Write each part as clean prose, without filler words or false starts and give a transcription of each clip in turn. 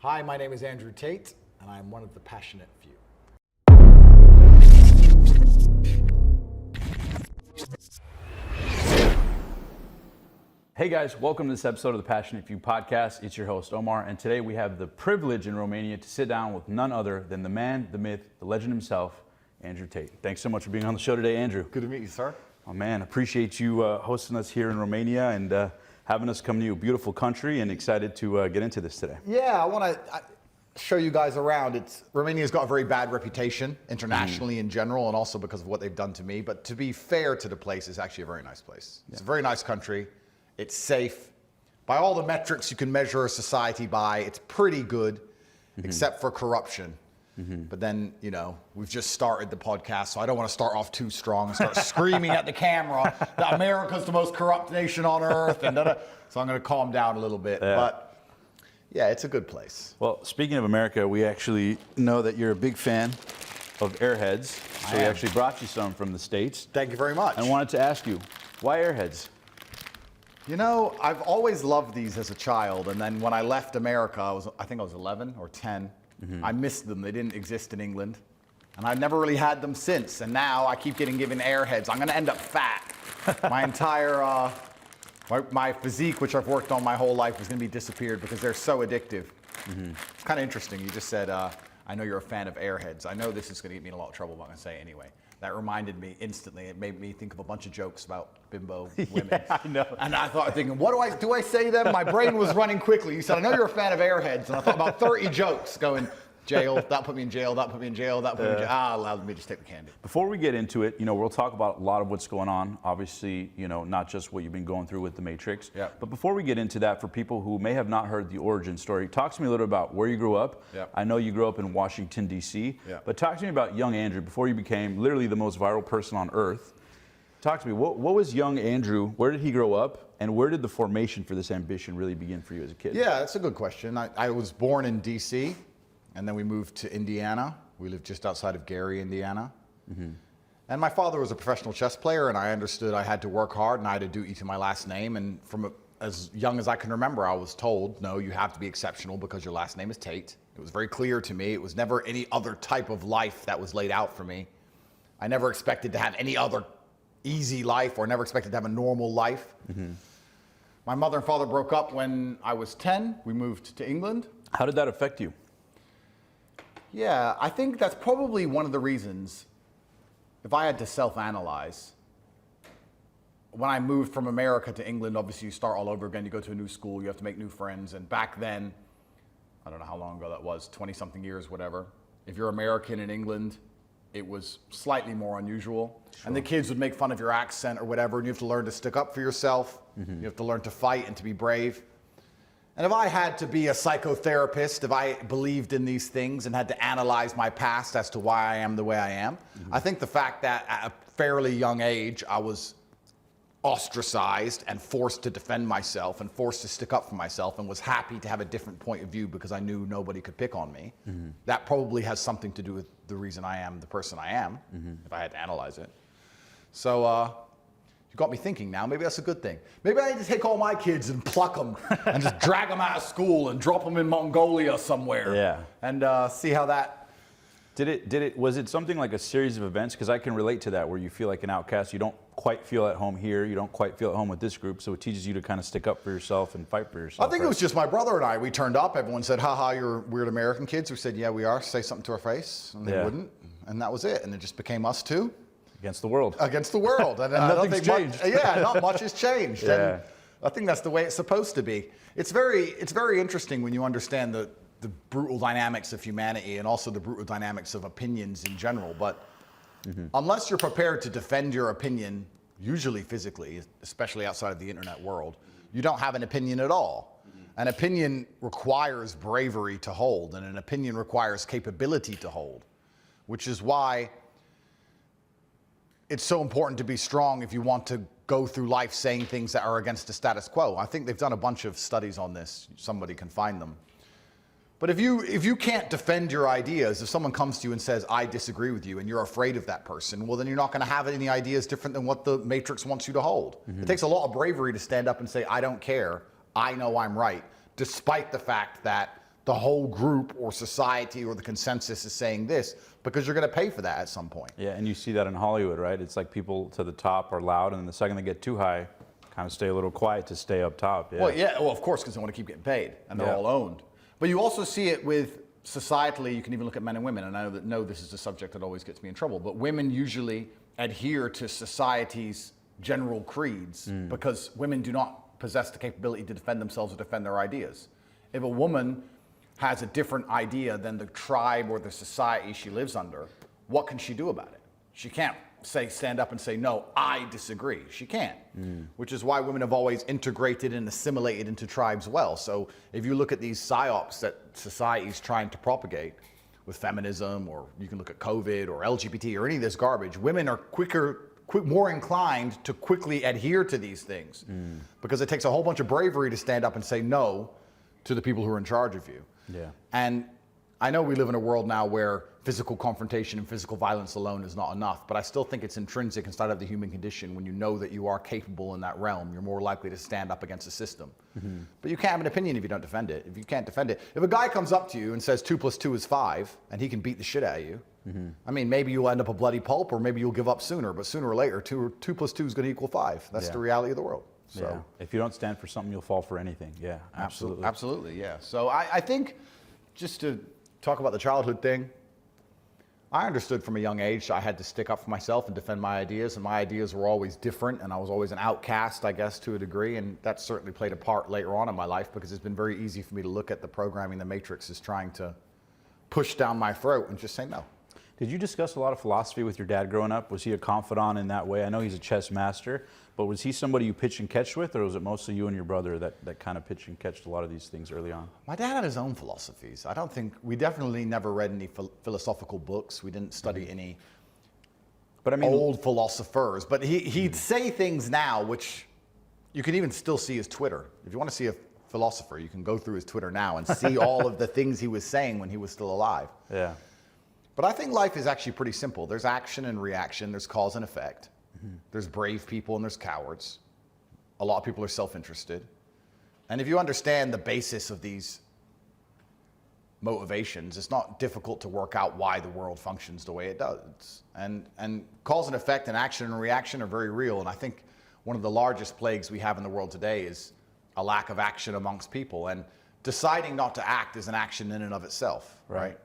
Hi, my name is Andrew Tate, and I'm one of the passionate few. Hey guys, welcome to this episode of the Passionate Few podcast. It's your host, Omar, and today we have the privilege in Romania to sit down with none other than the man, the myth, the legend himself, Andrew Tate. Thanks so much for being on the show today, Andrew. Good to meet you, sir. Oh man, appreciate you hosting us here in Romania and having us come to you. Beautiful country, and excited to get into this today. Yeah, I want to show you guys around. Romania's got a very bad reputation internationally in general, and also because of what they've done to me. But to be fair to the place, it's actually a very nice place. It's a very nice country. It's safe. By all the metrics you can measure a society by, it's pretty good, except for corruption. But then, you know, we've just started the podcast, so I don't want to start off too strong and start screaming at the camera that America's the most corrupt nation on earth. And so I'm going to calm down a little bit. Yeah. But yeah, it's a good place. Well, speaking of America, we actually know that you're a big fan of Airheads. So we actually brought you some from the States. Thank you very much. And wanted to ask you, why Airheads? You know, I've always loved these as a child, and then when I left America, I think I was 11 or 10. I missed them. They didn't exist in England, and I've never really had them since. And now I keep getting given Airheads. I'm going to end up fat. My entire my physique, which I've worked on my whole life, is going to be disappeared because they're so addictive. It's kind of interesting. You just said, I know you're a fan of Airheads. I know this is going to get me in a lot of trouble, but I'm going to say it anyway. That reminded me instantly. It made me think of a bunch of jokes about bimbo women. Yeah, I know. And I thought, thinking, what do I say them? My brain was running quickly. You said, I know you're a fan of Airheads. And I thought about 30 jokes going, jail, that put me in jail, that put me in jail, that put me in jail. Let me just take the candy. Before we get into it, you know, we'll talk about a lot of what's going on. Obviously, you know, not just what you've been going through with the Matrix. Yeah. But before we get into that, for people who may have not heard the origin story, talk to me a little bit about where you grew up. Yeah. I know you grew up in Washington, D.C. Yeah. But talk to me about young Andrew before you became literally the most viral person on earth. Talk to me, what was young Andrew? Where did he grow up? And where did the formation for this ambition really begin for you as a kid? Yeah, that's a good question. I was born in D.C., and then we moved to Indiana. We lived just outside of Gary, Indiana. And my father was a professional chess player, and I understood I had to work hard and I had a duty to my last name. And from as young as I can remember, I was told, no, you have to be exceptional because your last name is Tate. It was very clear to me. It was never any other type of life that was laid out for me. I never expected to have any other easy life or never expected to have a normal life. My mother and father broke up when I was 10. We moved to England. How did that affect you? Yeah, I think that's probably one of the reasons, if I had to self-analyze, when I moved from America to England, obviously you start all over again, you go to a new school, you have to make new friends, and back then, I don't know how long ago that was, 20-something years, whatever, if you're American in England, it was slightly more unusual. Sure. And the kids would make fun of your accent or whatever, and you have to learn to stick up for yourself, you have to learn to fight and to be brave. And if I had to be a psychotherapist, if I believed in these things and had to analyze my past as to why I am the way I am, I think the fact that at a fairly young age, I was ostracized and forced to defend myself and forced to stick up for myself and was happy to have a different point of view because I knew nobody could pick on me. That probably has something to do with the reason I am the person I am, if I had to analyze it. So, you got me thinking now, maybe that's a good thing. Maybe I need to take all my kids and pluck them and just drag them out of school and drop them in Mongolia somewhere. Yeah. And see how that... Was it something like a series of events? Because I can relate to that, where you feel like an outcast. You don't quite feel at home here. You don't quite feel at home with this group. So it teaches you to kind of stick up for yourself and fight for yourself. I think it was just my brother and I. We turned up. Everyone said, haha, you're weird American kids. We said, yeah, we are. Say something to our face. And they wouldn't. And that was it. And it just became us two. Against the world. Against the world. And nothing's changed. Not much has changed. And I think that's the way it's supposed to be. It's very interesting when you understand the brutal dynamics of humanity and also the brutal dynamics of opinions in general. But unless you're prepared to defend your opinion, usually physically, especially outside of the internet world, you don't have an opinion at all. An opinion requires bravery to hold, and an opinion requires capability to hold, which is why it's so important to be strong if you want to go through life saying things that are against the status quo. I think they've done a bunch of studies on this. Somebody can find them. But if you can't defend your ideas, if someone comes to you and says, I disagree with you, and you're afraid of that person, well, then you're not going to have any ideas different than what the Matrix wants you to hold. It takes a lot of bravery to stand up and say, I don't care. I know I'm right, despite the fact that the whole group or society or the consensus is saying this, because you're going to pay for that at some point. Yeah, and you see that in Hollywood, right? It's like people to the top are loud, and then the second they get too high, kind of stay a little quiet to stay up top. Yeah. Well, of course, because they want to keep getting paid, and they're all owned. But you also see it with societally. You can even look at men and women, and I know this is a subject that always gets me in trouble. But women usually adhere to society's general creeds because women do not possess the capability to defend themselves or defend their ideas. If a woman has a different idea than the tribe or the society she lives under, what can she do about it? She can't stand up and say, no, I disagree. She can't, which is why women have always integrated and assimilated into tribes well. So if you look at these psyops that society is trying to propagate with feminism, or you can look at COVID or LGBT or any of this garbage, women are more inclined to quickly adhere to these things because it takes a whole bunch of bravery to stand up and say no to the people who are in charge of you. Yeah. And I know we live in a world now where physical confrontation and physical violence alone is not enough, but I still think it's intrinsic inside of the human condition. When you know that you are capable in that realm, you're more likely to stand up against the system. But you can't have an opinion if you don't defend it. If you can't defend it, if a guy comes up to you and says 2 + 2 is 5, and he can beat the shit out of you, I mean, maybe you'll end up a bloody pulp, or maybe you'll give up sooner, but sooner or later, 2 + 2 is going to equal 5. That's the reality of the world. So yeah. If you don't stand for something, you'll fall for anything. Yeah, absolutely. Absolutely, yeah. So I think, just to talk about the childhood thing, I understood from a young age I had to stick up for myself and defend my ideas, and my ideas were always different, and I was always an outcast, I guess, to a degree, and that certainly played a part later on in my life, because it's been very easy for me to look at the programming the Matrix is trying to push down my throat and just say no. Did you discuss a lot of philosophy with your dad growing up? Was he a confidant in that way? I know he's a chess master, but was he somebody you pitch and catch with, or was it mostly you and your brother that kind of pitch and catched a lot of these things early on? My dad had his own philosophies. We definitely never read any philosophical books. We didn't study any old philosophers, but he'd say things now, which you can even still see his Twitter. If you want to see a philosopher, you can go through his Twitter now and see all of the things he was saying when he was still alive. Yeah. But I think life is actually pretty simple. There's action and reaction. There's cause and effect. There's brave people and there's cowards. A lot of people are self-interested. And if you understand the basis of these motivations, it's not difficult to work out why the world functions the way it does. And cause and effect and action and reaction are very real. And I think one of the largest plagues we have in the world today is a lack of action amongst people. And deciding not to act is an action in and of itself, right?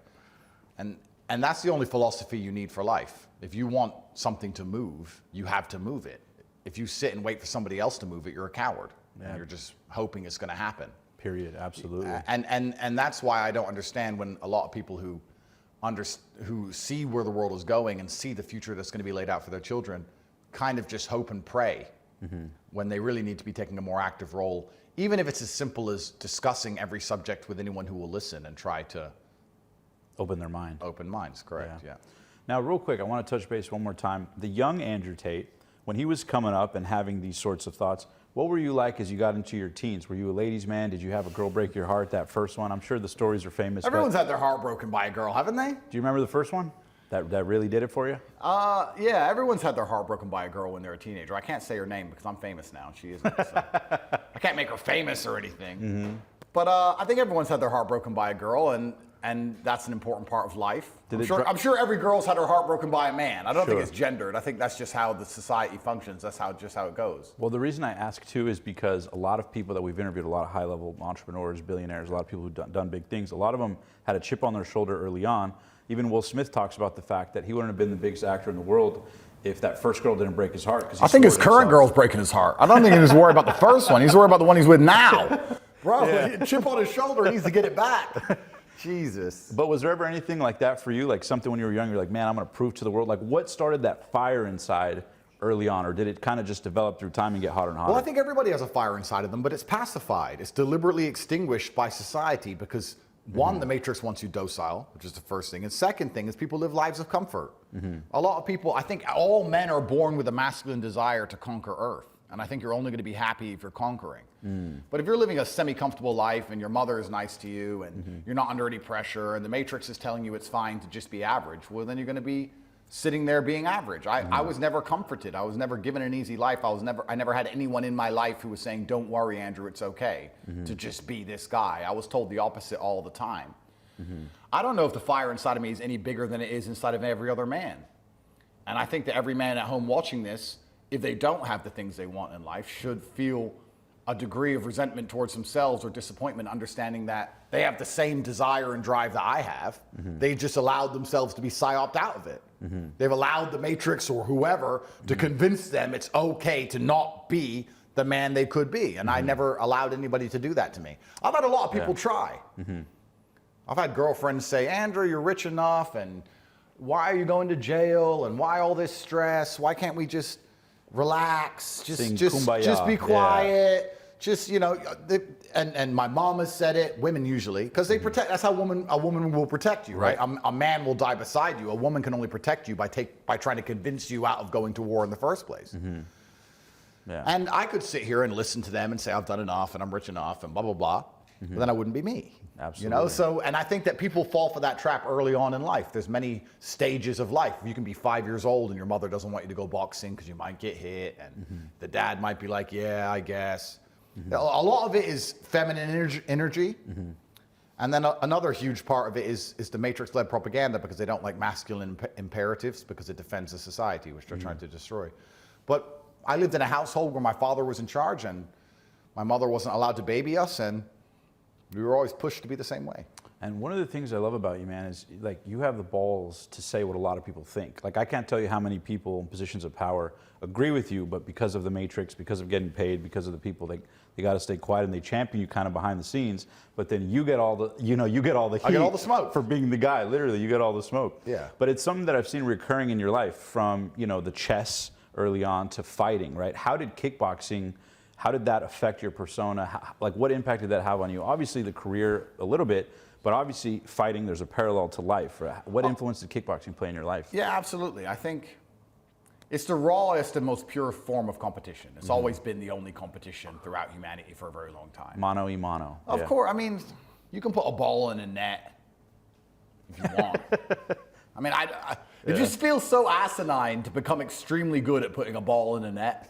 And that's the only philosophy you need for life. If you want something to move, you have to move it. If you sit and wait for somebody else to move it, you're a coward. And you're just hoping it's going to happen. Period. Absolutely. And that's why I don't understand when a lot of people who see where the world is going and see the future that's going to be laid out for their children kind of just hope and pray when they really need to be taking a more active role, even if it's as simple as discussing every subject with anyone who will listen and try to open their mind. Open minds, correct, yeah. Now, real quick, I want to touch base one more time. The young Andrew Tate, when he was coming up and having these sorts of thoughts, what were you like as you got into your teens? Were you a ladies' man? Did you have a girl break your heart, that first one? I'm sure the stories are famous. Everyone's had their heart broken by a girl, haven't they? Do you remember the first one? That really did it for you? Yeah, everyone's had their heart broken by a girl when they're a teenager. I can't say her name because I'm famous now. She isn't. So I can't make her famous or anything. But I think everyone's had their heart broken by a girl, and that's an important part of life. I'm sure every girl's had her heart broken by a man. I don't think it's gendered. I think that's just how the society functions. That's just how it goes. Well, the reason I ask too is because a lot of people that we've interviewed, a lot of high-level entrepreneurs, billionaires, a lot of people who've done big things, a lot of them had a chip on their shoulder early on. Even Will Smith talks about the fact that he wouldn't have been the biggest actor in the world if that first girl didn't break his heart. I think his current girl's breaking his heart. I don't think he was worried about the first one. He's worried about the one he's with now. Bro, chip on his shoulder, he needs to get it back. Jesus. But was there ever anything like that for you? Like something when you were young, you're like, man, I'm going to prove to the world. Like what started that fire inside early on? Or did it kind of just develop through time and get hotter and hotter? Well, I think everybody has a fire inside of them, but it's pacified. It's deliberately extinguished by society because one, the Matrix wants you docile, which is the first thing. And second thing is people live lives of comfort. A lot of people, I think all men are born with a masculine desire to conquer Earth. And I think you're only going to be happy if you're conquering. But if you're living a semi-comfortable life and your mother is nice to you and you're not under any pressure and the Matrix is telling you it's fine to just be average, well, then you're going to be sitting there being average. I was never comforted. I was never given an easy life. I never had anyone in my life who was saying, don't worry, Andrew, it's okay to just be this guy. I was told the opposite all the time. I don't know if the fire inside of me is any bigger than it is inside of every other man. And I think that every man at home watching this, if they don't have the things they want in life, should feel a degree of resentment towards themselves or disappointment, understanding that they have the same desire and drive that I have. They just allowed themselves to be psyoped out of it. They've allowed the Matrix or whoever to convince them it's okay to not be the man they could be. And I never allowed anybody to do that to me. I've had a lot of people try. I've had girlfriends say, Andrew, you're rich enough, and why are you going to jail, and why all this stress? Why can't we just relax, just be quiet? Just, you know, and my mom has said it, women usually, because they protect, that's how a woman will protect you, right? A man will die beside you. A woman can only protect you by trying to convince you out of going to war in the first place. And I could sit here and listen to them and say, I've done enough and I'm rich enough and blah, blah, blah. But then I wouldn't be me. Absolutely. You know, so, and I think that people fall for that trap early on in life. There's many stages of life. You can be 5 years old and your mother doesn't want you to go boxing because you might get hit. And the dad might be like, yeah, I guess. A lot of it is feminine energy. And then another huge part of it is the Matrix-led propaganda, because they don't like masculine imperatives, because it defends the society, which they're trying to destroy. But I lived in a household where my father was in charge and my mother wasn't allowed to baby us, and we were always pushed to be the same way. And one of the things I love about you, man, is like you have the balls to say what a lot of people think. Like I can't tell you how many people in positions of power agree with you, but because of the Matrix, because of getting paid, because of the people, they got to stay quiet and they champion you kind of behind the scenes. But then you get all the, you get all the heat. I get all the smoke for being the guy. Literally, you get all the smoke. Yeah. But it's something that I've seen recurring in your life, from the chess early on to fighting, right? How did kickboxing? How did that affect your persona? Like, what impact did that have on you? Obviously, the career a little bit, but obviously, fighting, there's a parallel to life. What influence did kickboxing play in your life? Yeah, absolutely. I think it's the rawest and most pure form of competition. It's always been the only competition throughout humanity for a very long time. Mano y mano. Of course. I mean, you can put a ball in a net if you want. I mean, it just feels so asinine to become extremely good at putting a ball in a net.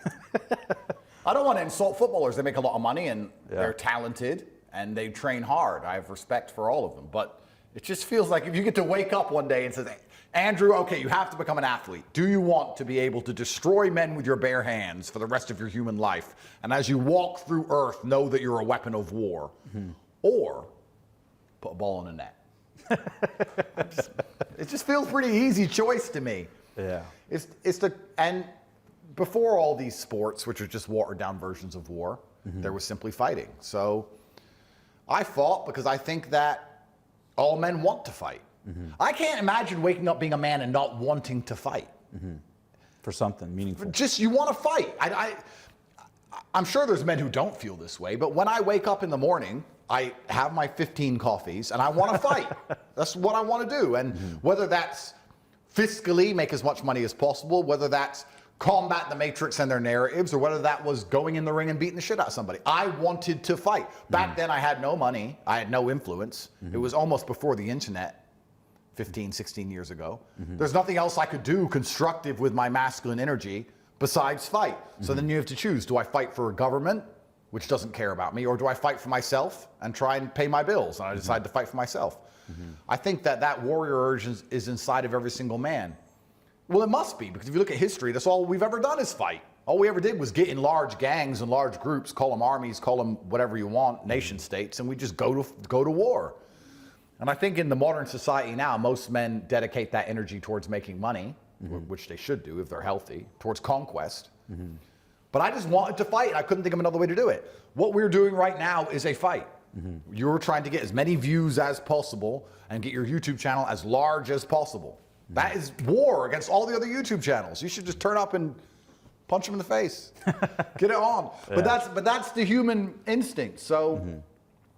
I don't want to insult footballers. They make a lot of money and they're talented and they train hard. I have respect for all of them. But it just feels like if you get to wake up one day and say, Andrew, okay, you have to become an athlete. Do you want to be able to destroy men with your bare hands for the rest of your human life? And as you walk through Earth, know that you're a weapon of war. Or put a ball in a net. It just feels pretty easy choice to me. Yeah. And before all these sports, which are just watered down versions of war, there was simply fighting. So I fought because I think that all men want to fight. I can't imagine waking up being a man and not wanting to fight. For something meaningful. Just, you want to fight. I'm sure there's men who don't feel this way, but when I wake up in the morning, I have my 15 coffees and I want to fight. That's what I want to do. And whether that's fiscally make as much money as possible, whether that's combat the Matrix and their narratives, or whether that was going in the ring and beating the shit out of somebody. I wanted to fight. Back then I had no money. I had no influence. It was almost before the internet, 15, 16 years ago. There's nothing else I could do constructive with my masculine energy besides fight. So then you have to choose. Do I fight for a government, which doesn't care about me, or do I fight for myself and try and pay my bills? And I decide to fight for myself. I think that warrior urge is inside of every single man. Well, it must be, because if you look at history, that's all we've ever done is fight. All we ever did was get in large gangs and large groups, call them armies, call them whatever you want, nation states, and we just go to war. And I think in the modern society now, most men dedicate that energy towards making money, which they should do if they're healthy, towards conquest. But I just wanted to fight. I couldn't think of another way to do it. What we're doing right now is a fight. You're trying to get as many views as possible and get your YouTube channel as large as possible. That is war against all the other YouTube channels. You should just turn up and punch them in the face. Get it on. But that's the human instinct. So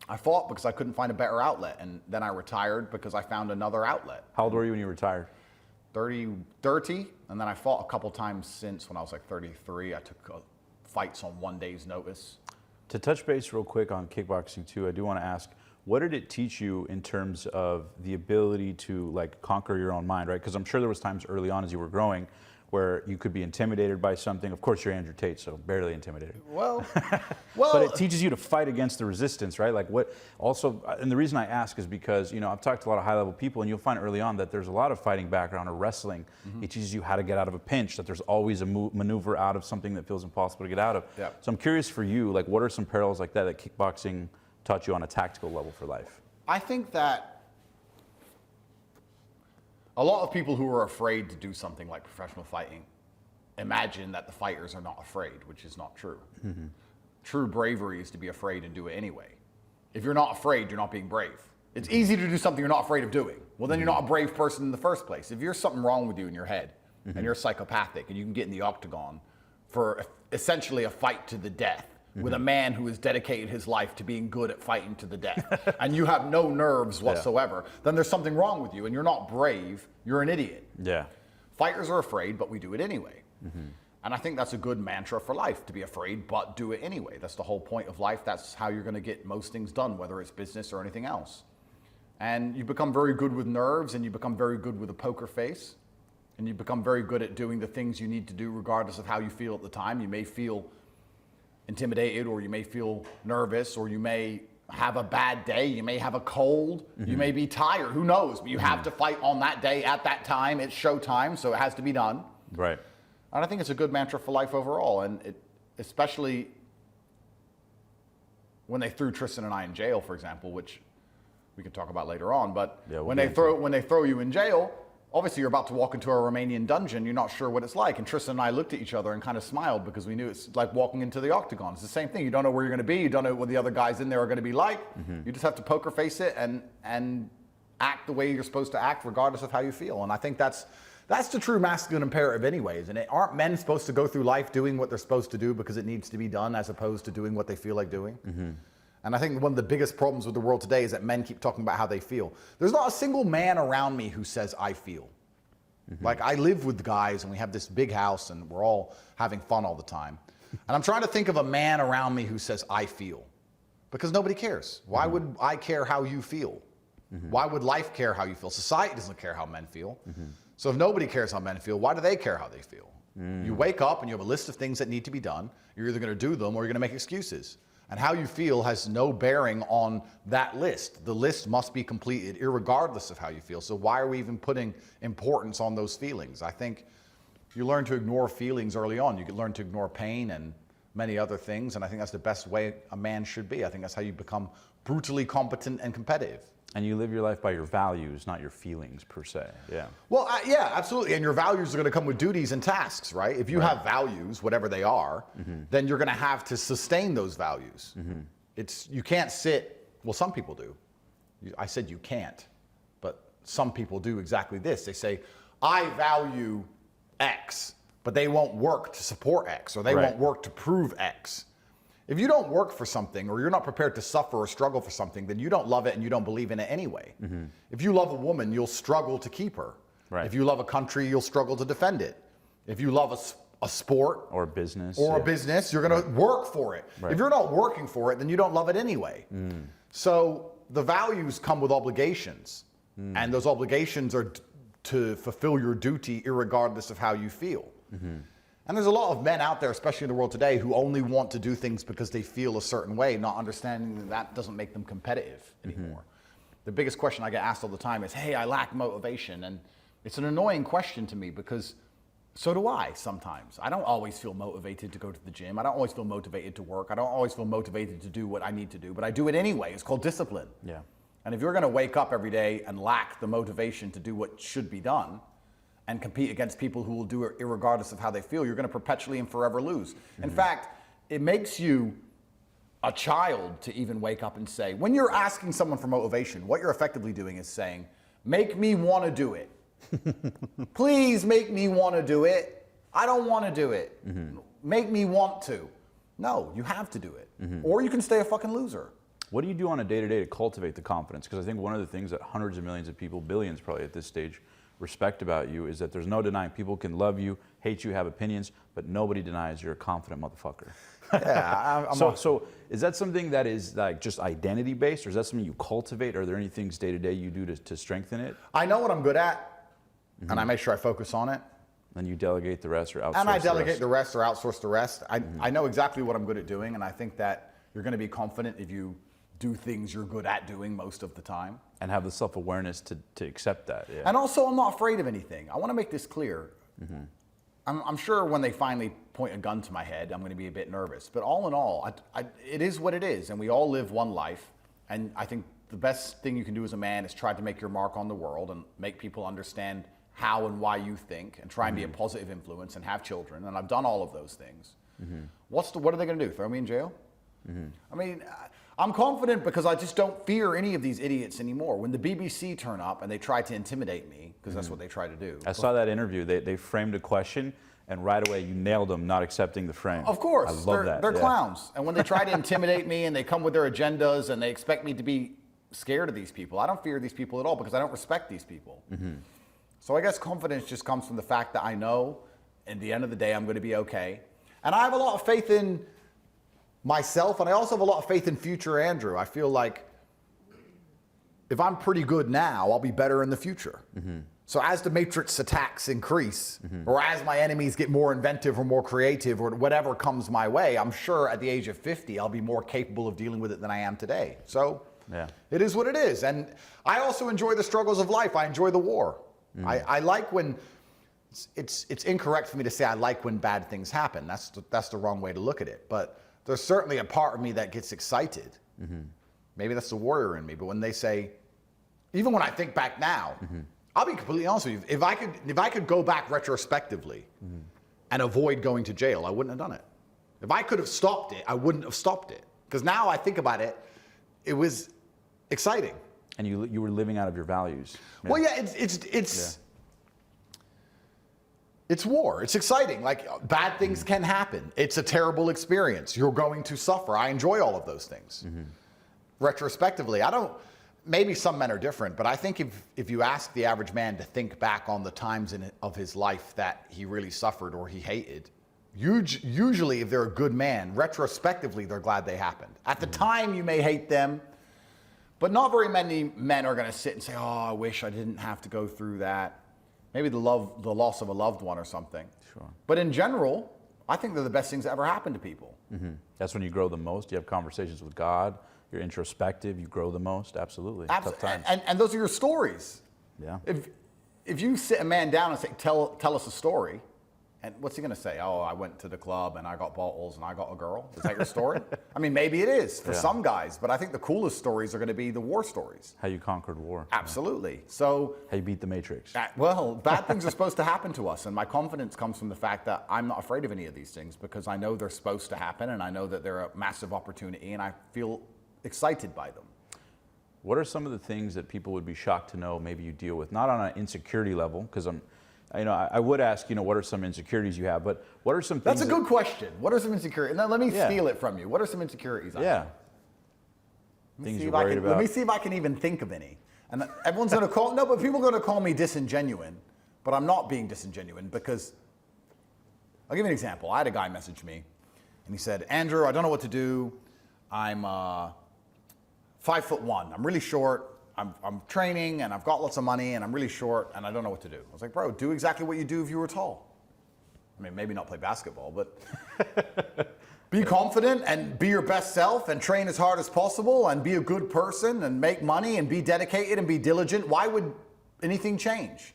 I fought because I couldn't find a better outlet. And then I retired because I found another outlet. How old were you when you retired? 30, and then I fought a couple times since when I was like 33. I took fights on one day's notice. To touch base real quick on kickboxing too, I do want to ask, what did it teach you in terms of the ability to like conquer your own mind, right? Because I'm sure there was times early on as you were growing where you could be intimidated by something. Of course, you're Andrew Tate, so barely intimidated. Well, but it teaches you to fight against the resistance, right? Like what also, and the reason I ask is because, I've talked to a lot of high-level people, and you'll find early on that there's a lot of fighting background or wrestling. It teaches you how to get out of a pinch, that there's always a maneuver out of something that feels impossible to get out of. Yeah. So I'm curious for you, like what are some parallels like that kickboxing taught you on a tactical level for life? I think that a lot of people who are afraid to do something like professional fighting imagine that the fighters are not afraid, which is not true. True bravery is to be afraid and do it anyway. If you're not afraid, you're not being brave. It's easy to do something you're not afraid of doing. Well, then you're not a brave person in the first place. If there's something wrong with you in your head and you're psychopathic and you can get in the octagon for essentially a fight to the death with a man who has dedicated his life to being good at fighting to the death, and you have no nerves whatsoever, then there's something wrong with you and you're not brave, you're an idiot. Yeah. Fighters are afraid, but we do it anyway. And I think that's a good mantra for life, to be afraid, but do it anyway. That's the whole point of life. That's how you're gonna get most things done, whether it's business or anything else. And you become very good with nerves, and you become very good with a poker face, and you become very good at doing the things you need to do regardless of how you feel at the time. You may feel intimidated, or you may feel nervous, or you may have a bad day, you may have a cold, you may be tired, who knows, but you have to fight on that day at that time. It's show time, so it has to be done. Right. And I think it's a good mantra for life overall, and especially when they threw Tristan and I in jail, for example, which we can talk about later on, but when they throw you in jail, obviously you're about to walk into a Romanian dungeon, you're not sure what it's like. And Tristan and I looked at each other and kind of smiled because we knew it's like walking into the octagon. It's the same thing. You don't know where you're going to be. You don't know what the other guys in there are going to be like. You just have to poker face it and act the way you're supposed to act regardless of how you feel. And I think that's the true masculine imperative anyways. And aren't men supposed to go through life doing what they're supposed to do because it needs to be done as opposed to doing what they feel like doing? And I think one of the biggest problems with the world today is that men keep talking about how they feel. There's not a single man around me who says, I feel. Like, I live with guys and we have this big house and we're all having fun all the time. And I'm trying to think of a man around me who says, I feel. Because nobody cares. Why would I care how you feel? Why would life care how you feel? Society doesn't care how men feel. So if nobody cares how men feel, why do they care how they feel? You wake up and you have a list of things that need to be done. You're either going to do them or you're going to make excuses. And how you feel has no bearing on that list. The list must be completed irregardless of how you feel. So why are we even putting importance on those feelings? I think you learn to ignore feelings early on. You can learn to ignore pain and many other things. And I think that's the best way a man should be. I think that's how you become brutally competent and competitive. And you live your life by your values, not your feelings per se. Yeah. Well, yeah, absolutely. And your values are going to come with duties and tasks, right? If you have values, whatever they are, then you're going to have to sustain those values. You can't sit, well, some people do. I said you can't, but some people do exactly this. They say, I value X, but they won't work to support X, or they won't work to prove X. If you don't work for something, or you're not prepared to suffer or struggle for something, then you don't love it and you don't believe in it anyway. If you love a woman, you'll struggle to keep her. If you love a country, you'll struggle to defend it. If you love a sport or a business, you're going to work for it. If you're not working for it, then you don't love it anyway. So the values come with obligations, and those obligations are to fulfill your duty irregardless of how you feel. And there's a lot of men out there, especially in the world today, who only want to do things because they feel a certain way, not understanding that that doesn't make them competitive anymore. The biggest question I get asked all the time is, hey, I lack motivation. And it's an annoying question to me because so do I sometimes. I don't always feel motivated to go to the gym. I don't always feel motivated to work. I don't always feel motivated to do what I need to do, but I do it anyway. It's called discipline. Yeah. And if you're going to wake up every day and lack the motivation to do what should be done, and compete against people who will do it irregardless of how they feel, you're going to perpetually and forever lose. In fact, it makes you a child to even wake up and say, when you're asking someone for motivation, what you're effectively doing is saying, make me want to do it. Please make me want to do it. I don't want to do it. Make me want to. No, you have to do it. Or you can stay a fucking loser. What do you do on a day-to-day to cultivate the confidence? Because I think one of the things that hundreds of millions of people, billions probably at this stage, respect about you is that there's no denying people can love you, hate you, have opinions, but nobody denies you're a confident motherfucker. Yeah, So is that something that is like just identity based, or is that something you cultivate? Are there any things day to day you do to strengthen it? I know what I'm good at, and I make sure I focus on it. And you delegate the rest or outsource And I the delegate rest? the rest or outsource the rest. I know exactly what I'm good at doing, and I think that you're going to be confident if you do things you're good at doing most of the time. And have the self-awareness to accept that. Yeah. And also, I'm not afraid of anything. I want to make this clear. I'm sure when they finally point a gun to my head, I'm going to be a bit nervous. But all in all, it is what it is, and we all live one life. And I think the best thing you can do as a man is try to make your mark on the world and make people understand how and why you think, and try and be a positive influence and have children. And I've done all of those things. What are they going to do? Throw me in jail? I mean, I'm confident because I just don't fear any of these idiots anymore. When the BBC turn up and they try to intimidate me, because that's what they try to do. I saw that interview. They framed a question, and right away you nailed them not accepting the frame. Of course. I love that. They're clowns. And when they try to intimidate me and they come with their agendas and they expect me to be scared of these people, I don't fear these people at all because I don't respect these people. So I guess confidence just comes from the fact that I know at the end of the day I'm going to be okay. And I have a lot of faith in myself, and I also have a lot of faith in future Andrew. I feel like if I'm pretty good now, I'll be better in the future. So as the Matrix attacks increase, or as my enemies get more inventive or more creative or whatever comes my way, I'm sure at the age of 50, I'll be more capable of dealing with it than I am today. So it is what it is. And I also enjoy the struggles of life. I enjoy the war. I like when, it's incorrect for me to say I like when bad things happen. That's the wrong way to look at it. But there's certainly a part of me that gets excited. Maybe that's the warrior in me. But when they say, even when I think back now, I'll be completely honest with you. If I could go back retrospectively and avoid going to jail, I wouldn't have done it. If I could have stopped it, I wouldn't have stopped it. Because now I think about it, it was exciting. And you were living out of your values. Well, yeah, it's war. It's exciting. Like, bad things can happen. It's a terrible experience. You're going to suffer. I enjoy all of those things. Retrospectively, maybe some men are different, but I think if you ask the average man to think back on the times of his life that he really suffered or he hated, usually if they're a good man, retrospectively, they're glad they happened. At the time, you may hate them, but not very many men are going to sit and say, oh, I wish I didn't have to go through that. Maybe the loss of a loved one or something. Sure. But in general, I think they're the best things that ever happen to people. That's when you grow the most. You have conversations with God. You're introspective. You grow the most. Absolutely. Tough times. And those are your stories. Yeah. If you sit a man down and say, tell us a story, and what's he going to say? Oh, I went to the club and I got bottles and I got a girl. Is that your story? I mean, maybe it is for some guys, but I think the coolest stories are going to be the war stories. How you conquered war. Absolutely. So how you beat the Matrix. Well, bad things are supposed to happen to us, and my confidence comes from the fact that I'm not afraid of any of these things because I know they're supposed to happen, and I know that they're a massive opportunity, and I feel excited by them. What are some of the things that people would be shocked to know maybe you deal with, not on an insecurity level, because I would ask, what are some insecurities you have, but what are some things? That's a good question. What are some insecurities? Now, let me steal it from you. What are some insecurities I have? Things you're worried about. Let me see if I can even think of any. And everyone's going to but people are going to call me disingenuine, but I'm not being disingenuine because, I'll give you an example. I had a guy message me, and he said, Andrew, I don't know what to do. I'm 5'1". I'm really short. I'm training and I've got lots of money and I'm really short and I don't know what to do. I was like, bro, do exactly what you do if you were tall. I mean, maybe not play basketball, but be confident and be your best self and train as hard as possible and be a good person and make money and be dedicated and be diligent. Why would anything change?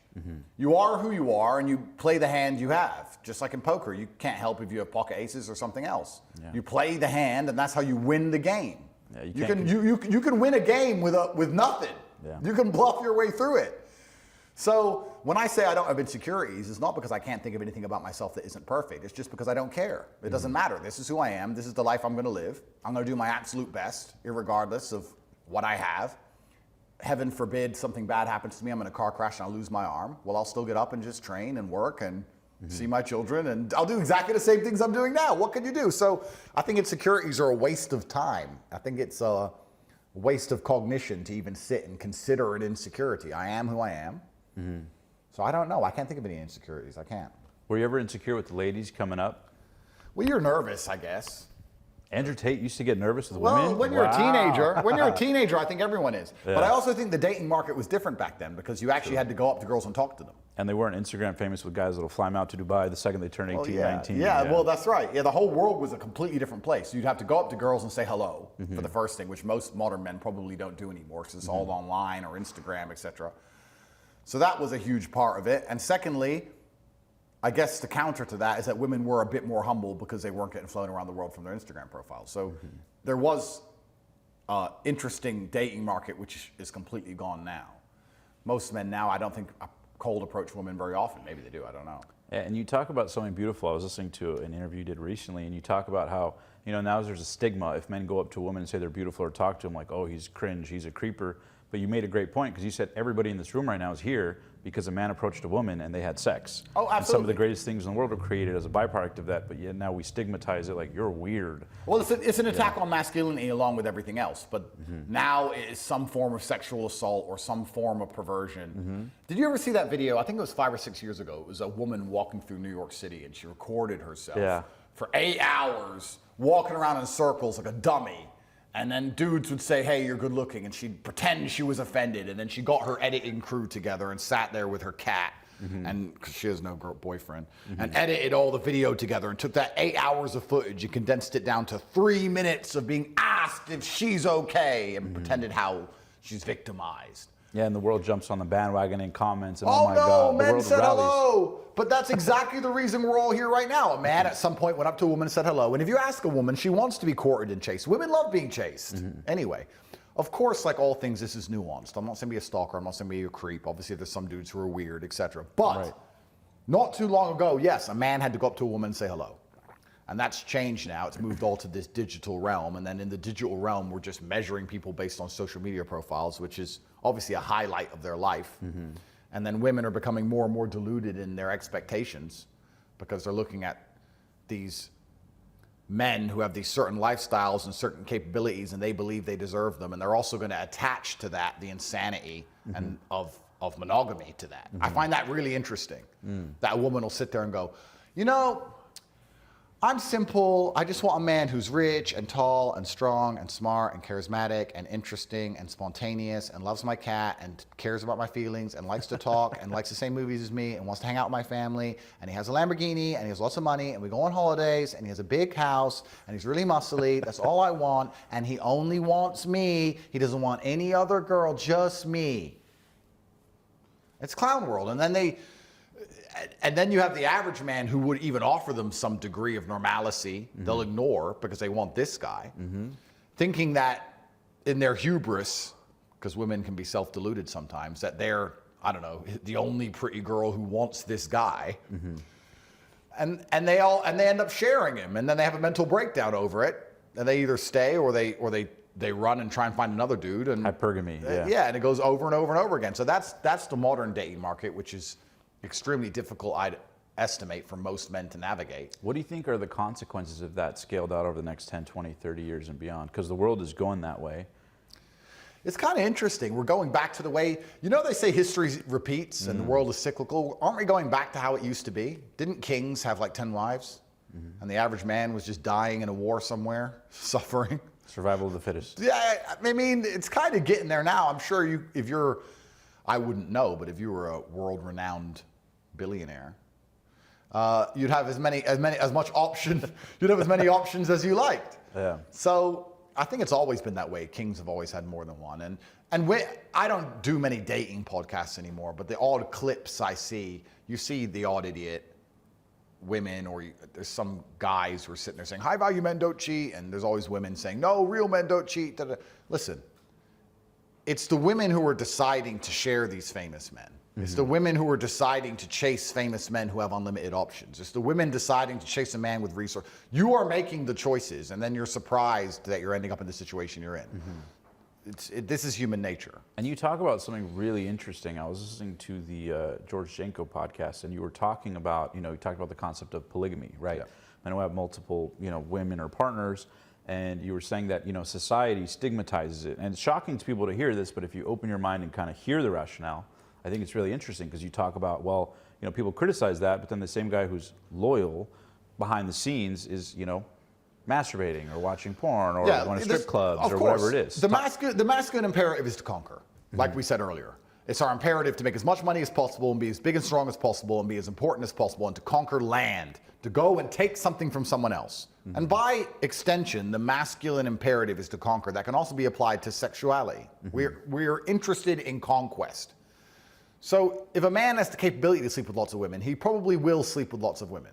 You are who you are and you play the hand you have. Just like in poker, you can't help if you have pocket aces or something else. You play the hand and that's how you win the game. Yeah, you can win a game with nothing. Yeah. You can bluff your way through it. So when I say I don't have insecurities, it's not because I can't think of anything about myself that isn't perfect. It's just because I don't care. It doesn't matter. This is who I am. This is the life I'm going to live. I'm going to do my absolute best, irregardless of what I have. Heaven forbid something bad happens to me. I'm in a car crash and I lose my arm. Well, I'll still get up and just train and work and see my children, and I'll do exactly the same things I'm doing now. What can you do? So I think insecurities are a waste of time. I think it's a waste of cognition to even sit and consider an insecurity. I am who I am. So I don't know. I can't think of any insecurities. I can't. Were you ever insecure with the ladies coming up? Well, you're nervous, I guess. Andrew Tate used to get nervous with women? Well, when you're Wow. a teenager, I think everyone is. Yeah. But I also think the dating market was different back then because you actually had to go up to girls and talk to them. And they weren't Instagram famous with guys that'll fly them out to Dubai the second they turn 18, 19. Yeah, well, that's right. Yeah, the whole world was a completely different place. You'd have to go up to girls and say hello for the first thing, which most modern men probably don't do anymore because it's all online or Instagram, etc. So that was a huge part of it. And secondly, I guess the counter to that is that women were a bit more humble because they weren't getting flown around the world from their Instagram profiles. So there was an interesting dating market, which is completely gone now. Most men now, I don't think cold approach women very often. Maybe they do, I don't know. And you talk about something beautiful. I was listening to an interview you did recently, and you talk about how, now there's a stigma if men go up to a woman and say they're beautiful or talk to them like, oh, he's cringe, he's a creeper. But you made a great point because you said everybody in this room right now is here because a man approached a woman and they had sex. Oh, absolutely. And some of the greatest things in the world were created as a byproduct of that, but yet now we stigmatize it like you're weird. Well, it's an attack on masculinity along with everything else, but now it's some form of sexual assault or some form of perversion. Did you ever see that video? I think it was 5 or 6 years ago. It was a woman walking through New York City and she recorded herself for 8 hours walking around in circles like a dummy. And then dudes would say, hey, you're good looking. And she'd pretend she was offended. And then she got her editing crew together and sat there with her cat. And because she has no boyfriend. And edited all the video together and took that 8 hours of footage and condensed it down to 3 minutes of being asked if she's okay and pretended how she's victimized. Yeah, and the world jumps on the bandwagon and comments. And Oh, my no, God, the men world said rallies. hello. But that's exactly the reason we're all here right now. A man at some point went up to a woman and said hello. And if you ask a woman, she wants to be courted and chased. Women love being chased. Anyway, of course, like all things, this is nuanced. I'm not saying be a stalker. I'm not saying be a creep. Obviously, there's some dudes who are weird, etc. But not too long ago, yes, a man had to go up to a woman and say hello. And that's changed now. It's moved all to this digital realm. And then in the digital realm, we're just measuring people based on social media profiles, which is obviously a highlight of their life. And then women are becoming more and more deluded in their expectations because they're looking at these men who have these certain lifestyles and certain capabilities and they believe they deserve them. And they're also going to attach to that the insanity and of monogamy to that. I find that really interesting. That a woman will sit there and go, I'm simple. I just want a man who's rich and tall and strong and smart and charismatic and interesting and spontaneous and loves my cat and cares about my feelings and likes to talk and likes the same movies as me and wants to hang out with my family and he has a Lamborghini and he has lots of money and we go on holidays and he has a big house and he's really muscly. That's all I want. And he only wants me. He doesn't want any other girl, just me. It's clown world. And then you have the average man who would even offer them some degree of normalcy. They'll ignore because they want this guy, thinking that in their hubris, because women can be self-deluded sometimes, that they're, I don't know, the only pretty girl who wants this guy. And they end up sharing him, and then they have a mental breakdown over it, and they either stay or they run and try and find another dude. And hypergamy, and it goes over and over and over again. So that's the modern dating market, which is extremely difficult, I'd estimate, for most men to navigate. What do you think are the consequences of that scaled out over the next 10, 20, 30 years and beyond? Because the world is going that way. It's kind of interesting. We're going back to the way, they say history repeats and the world is cyclical. Aren't we going back to how it used to be? Didn't kings have like 10 wives? And the average man was just dying in a war somewhere, suffering? Survival of the fittest. Yeah, I mean, it's kind of getting there now. I'm sure I wouldn't know, but if you were a world-renowned billionaire, you'd have as many options as you liked. Yeah. So I think it's always been that way. Kings have always had more than one. I don't do many dating podcasts anymore, but the odd clips I see, you see the odd idiot women, or there's some guys who are sitting there saying, high value men don't cheat, and there's always women saying, no, real men don't cheat. Listen, it's the women who are deciding to share these famous men. It's the women who are deciding to chase famous men who have unlimited options. It's the women deciding to chase a man with resources. You are making the choices, and then you're surprised that you're ending up in the situation you're in. This is human nature. And you talk about something really interesting. I was listening to the George Janko podcast, and you were talking about, you talked about the concept of polygamy, right? Yeah. Men who have multiple, women or partners, and you were saying that, society stigmatizes it. And it's shocking to people to hear this, but if you open your mind and kind of hear the rationale, I think it's really interesting because you talk about, well, you know, people criticize that, but then the same guy who's loyal behind the scenes is, you know, masturbating or watching porn or going to strip clubs or whatever it is. The masculine imperative is to conquer, like we said earlier. It's our imperative to make as much money as possible and be as big and strong as possible and be as important as possible and to conquer land, to go and take something from someone else. And by extension, the masculine imperative is to conquer. That can also be applied to sexuality. We're interested in conquest. So if a man has the capability to sleep with lots of women, he probably will sleep with lots of women.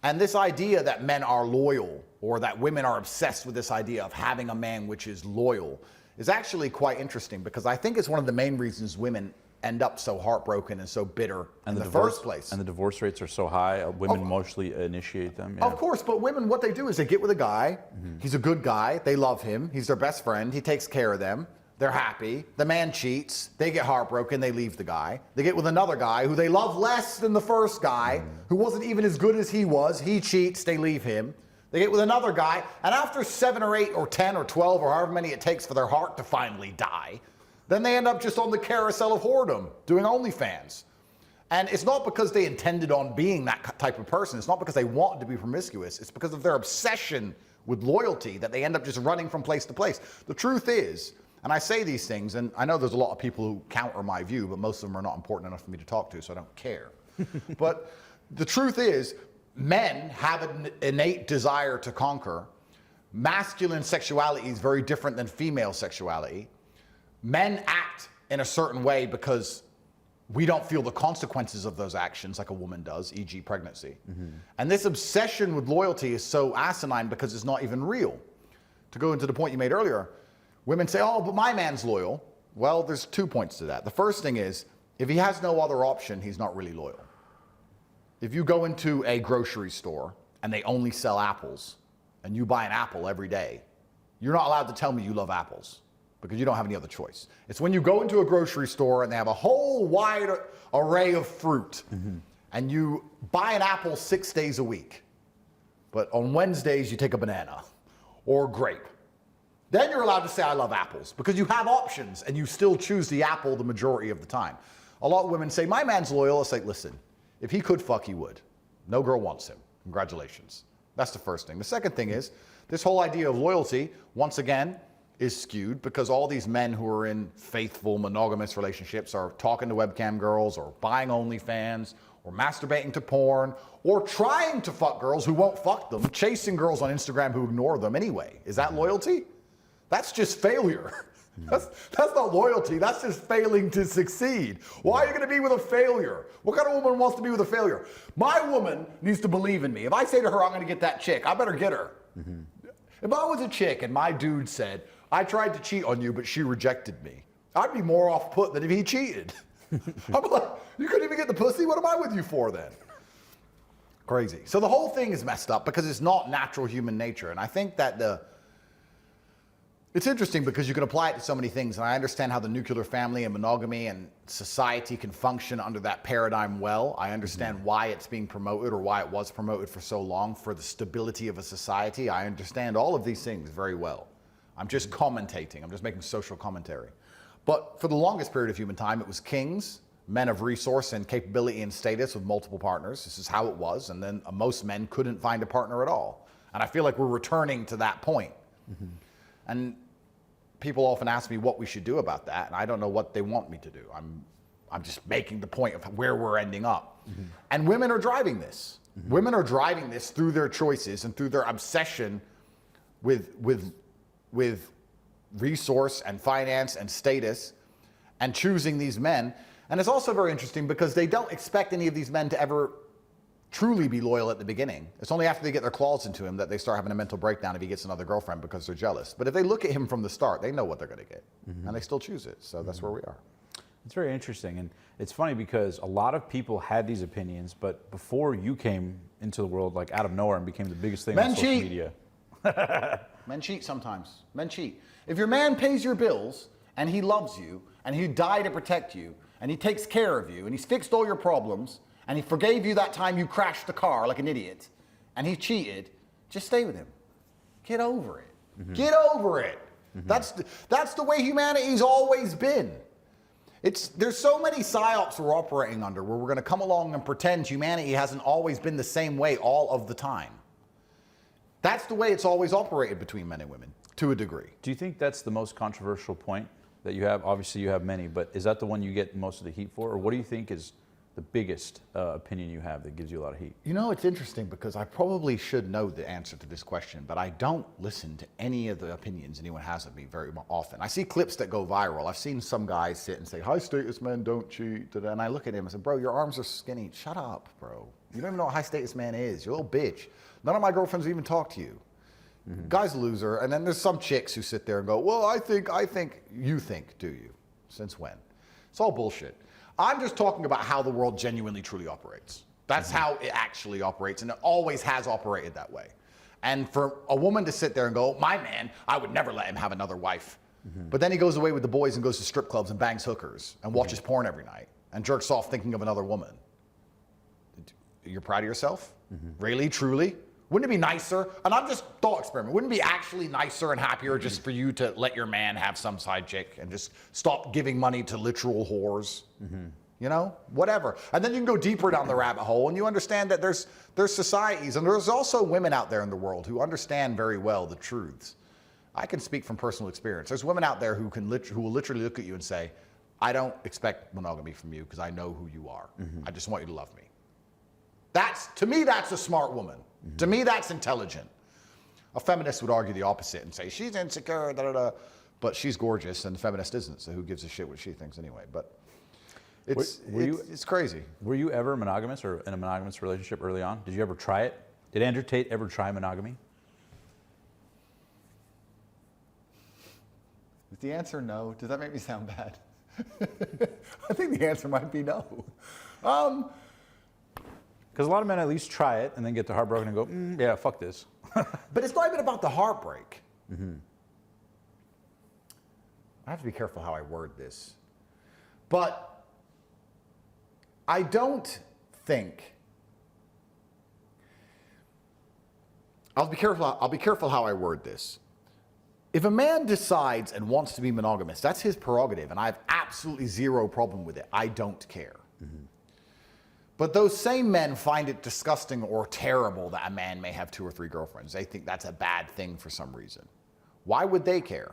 And this idea that men are loyal or that women are obsessed with this idea of having a man which is loyal is actually quite interesting because I think it's one of the main reasons women end up so heartbroken and so bitter in the first place. And the divorce rates are so high, women mostly initiate them. Of course, but women, what they do is they get with a guy, he's a good guy, they love him, he's their best friend, he takes care of them, they're happy, the man cheats, they get heartbroken, they leave the guy. They get with another guy who they love less than the first guy, who wasn't even as good as he cheats, they leave him. They get with another guy, and after 7 or 8 or 10 or 12 or however many it takes for their heart to finally die, then they end up just on the carousel of whoredom, doing OnlyFans. And it's not because they intended on being that type of person. It's not because they wanted to be promiscuous. It's because of their obsession with loyalty that they end up just running from place to place. The truth is, and I say these things, and I know there's a lot of people who counter my view, but most of them are not important enough for me to talk to, so I don't care. But the truth is, men have an innate desire to conquer. Masculine sexuality is very different than female sexuality. Men act in a certain way because we don't feel the consequences of those actions like a woman does, e.g. pregnancy. And this obsession with loyalty is so asinine because it's not even real. To go into the point you made earlier, women say, oh, but my man's loyal. Well, there's 2 points to that. The first thing is, if he has no other option, he's not really loyal. If you go into a grocery store and they only sell apples and you buy an apple every day, you're not allowed to tell me you love apples because you don't have any other choice. It's when you go into a grocery store and they have a whole wide array of fruit and you buy an apple 6 days a week, but on Wednesdays you take a banana or grape. Then you're allowed to say I love apples because you have options and you still choose the apple the majority of the time. A lot of women say, my man's loyal. It's like, listen, if he could fuck, he would. No girl wants him. Congratulations. That's the first thing. The second thing is, this whole idea of loyalty, once again, is skewed because all these men who are in faithful, monogamous relationships are talking to webcam girls or buying OnlyFans or masturbating to porn or trying to fuck girls who won't fuck them, chasing girls on Instagram who ignore them anyway. Is that loyalty? That's just failure. That's not loyalty. That's just failing to succead. Why are you going to be with a failure? What kind of woman wants to be with a failure? My woman needs to believe in me. If I say to her, I'm going to get that chick, I better get her. If I was a chick and my dude said, I tried to cheat on you, but she rejected me, I'd be more off put than if he cheated. I'd be like, you couldn't even get the pussy? What am I with you for then? Crazy. So the whole thing is messed up because it's not natural human nature. And I think that it's interesting because you can apply it to so many things, and I understand how the nuclear family and monogamy and society can function under that paradigm well. I understand why it's being promoted or why it was promoted for so long for the stability of a society. I understand all of these things very well. I'm just commentating. I'm just making social commentary. But for the longest period of human time, it was kings, men of resource and capability and status with multiple partners. This is how it was, and then most men couldn't find a partner at all. And I feel like we're returning to that point. And people often ask me what we should do about that, and I don't know what they want me to do. I'm just making the point of where we're ending up. And women are driving this. Women are driving this through their choices and through their obsession with resource and finance and status and choosing these men. And it's also very interesting because they don't expect any of these men to ever truly be loyal at the beginning. It's only after they get their claws into him that they start having a mental breakdown if he gets another girlfriend because they're jealous. But if they look at him from the start, they know what they're going to get. And they still choose it. So that's where we are. It's very interesting. And it's funny because a lot of people had these opinions, but before you came into the world, like out of nowhere and became the biggest thing on social media. Men cheat sometimes. Men cheat. If your man pays your bills and he loves you and he died to protect you and he takes care of you and he's fixed all your problems and he forgave you that time you crashed the car like an idiot, and he cheated, just stay with him. Get over it. Get over it. That's the way humanity's always been. There's so many psyops we're operating under where we're going to come along and pretend humanity hasn't always been the same way all of the time. That's the way it's always operated between men and women, to a degree. Do you think that's the most controversial point that you have? Obviously, you have many, but is that the one you get most of the heat for? Or what do you think is the biggest opinion you have that gives you a lot of heat? You know, it's interesting because I probably should know the answer to this question, but I don't listen to any of the opinions anyone has of me very often. I see clips that go viral. I've seen some guys sit and say, high status men don't cheat. And I look at him and say, bro, your arms are skinny. Shut up, bro. You don't even know what high status man is. You're a little bitch. None of my girlfriends even talk to you. Mm-hmm. Guy's a loser. And then there's some chicks who sit there and go, well, I think, you think, do you? Since when? It's all bullshit. I'm just talking about how the world genuinely, truly operates. That's how it actually operates, and it always has operated that way. And for a woman to sit there and go, my man, I would never let him have another wife. But then he goes away with the boys and goes to strip clubs and bangs hookers and watches porn every night and jerks off thinking of another woman. You're proud of yourself? Really, truly? Wouldn't it be nicer? And I'm just thought experiment. Wouldn't it be actually nicer and happier just for you to let your man have some side chick and just stop giving money to literal whores? You know, whatever. And then you can go deeper down the rabbit hole and you understand that there's societies and there's also women out there in the world who understand very well the truths. I can speak from personal experience. There's women out there who will literally look at you and say, I don't expect monogamy from you because I know who you are. I just want you to love me. To me, that's a smart woman. To me, that's intelligent. A feminist would argue the opposite and say, she's insecure, but she's gorgeous, and the feminist isn't, so who gives a shit what she thinks anyway? But it's crazy. Were you ever monogamous or in a monogamous relationship early on? Did you ever try it? Did Andrew Tate ever try monogamy? Is the answer no? Does that make me sound bad? I think the answer might be no. Because a lot of men at least try it and then get their heart broken and go, yeah, fuck this. But it's not even about the heartbreak. I have to be careful how I word this. But I don't think, I'll be careful how I word this. If a man decides and wants to be monogamous, that's his prerogative, and I have absolutely zero problem with it. I don't care. But those same men find it disgusting or terrible that a man may have 2 or 3 girlfriends. They think that's a bad thing for some reason. Why would they care?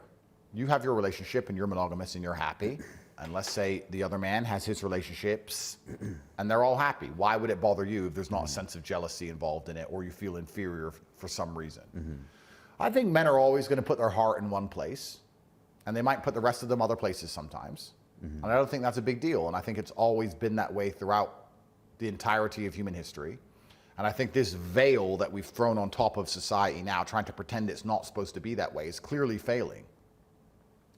You have your relationship and you're monogamous and you're happy. And let's say the other man has his relationships and they're all happy. Why would it bother you if there's not a sense of jealousy involved in it or you feel inferior for some reason? I think men are always going to put their heart in one place and they might put the rest of them other places sometimes. And I don't think that's a big deal. And I think it's always been that way throughout the entirety of human history. And I think this veil that we've thrown on top of society now, trying to pretend it's not supposed to be that way, is clearly failing.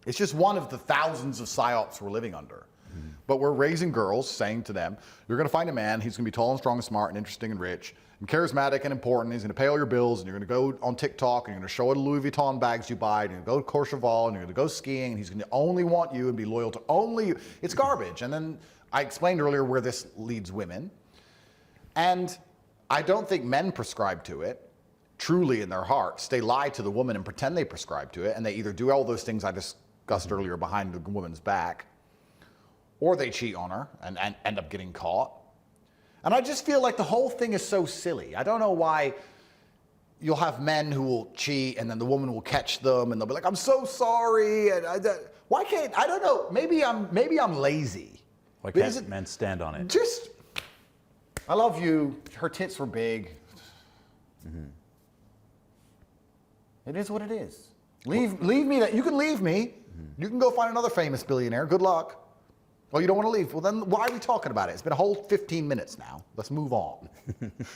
It's just one of the thousands of psyops we're living under. But we're raising girls, saying to them, you're going to find a man, he's going to be tall and strong and smart and interesting and rich and charismatic and important. He's going to pay all your bills and you're going to go on TikTok and you're going to show what Louis Vuitton bags you buy and you're going to go to Courchevel and you're going to go skiing and he's going to only want you and be loyal to only you. It's garbage. And then I explained earlier where this leads women. And I don't think men prescribe to it truly in their hearts. They lie to the woman and pretend they prescribe to it. And they either do all those things I discussed earlier behind the woman's back, or they cheat on her and end up getting caught. And I just feel like the whole thing is so silly. I don't know why you'll have men who will cheat and then the woman will catch them and they'll be like, I'm so sorry. And why can't, I don't know, maybe I'm lazy. Why can't men stand on it? Just, I love you. Her tits were big. It is what it is. Leave me. You can leave me. You can go find another famous billionaire. Good luck. Oh, you don't want to leave? Well, then why are we talking about it? It's been a whole 15 minutes now. Let's move on.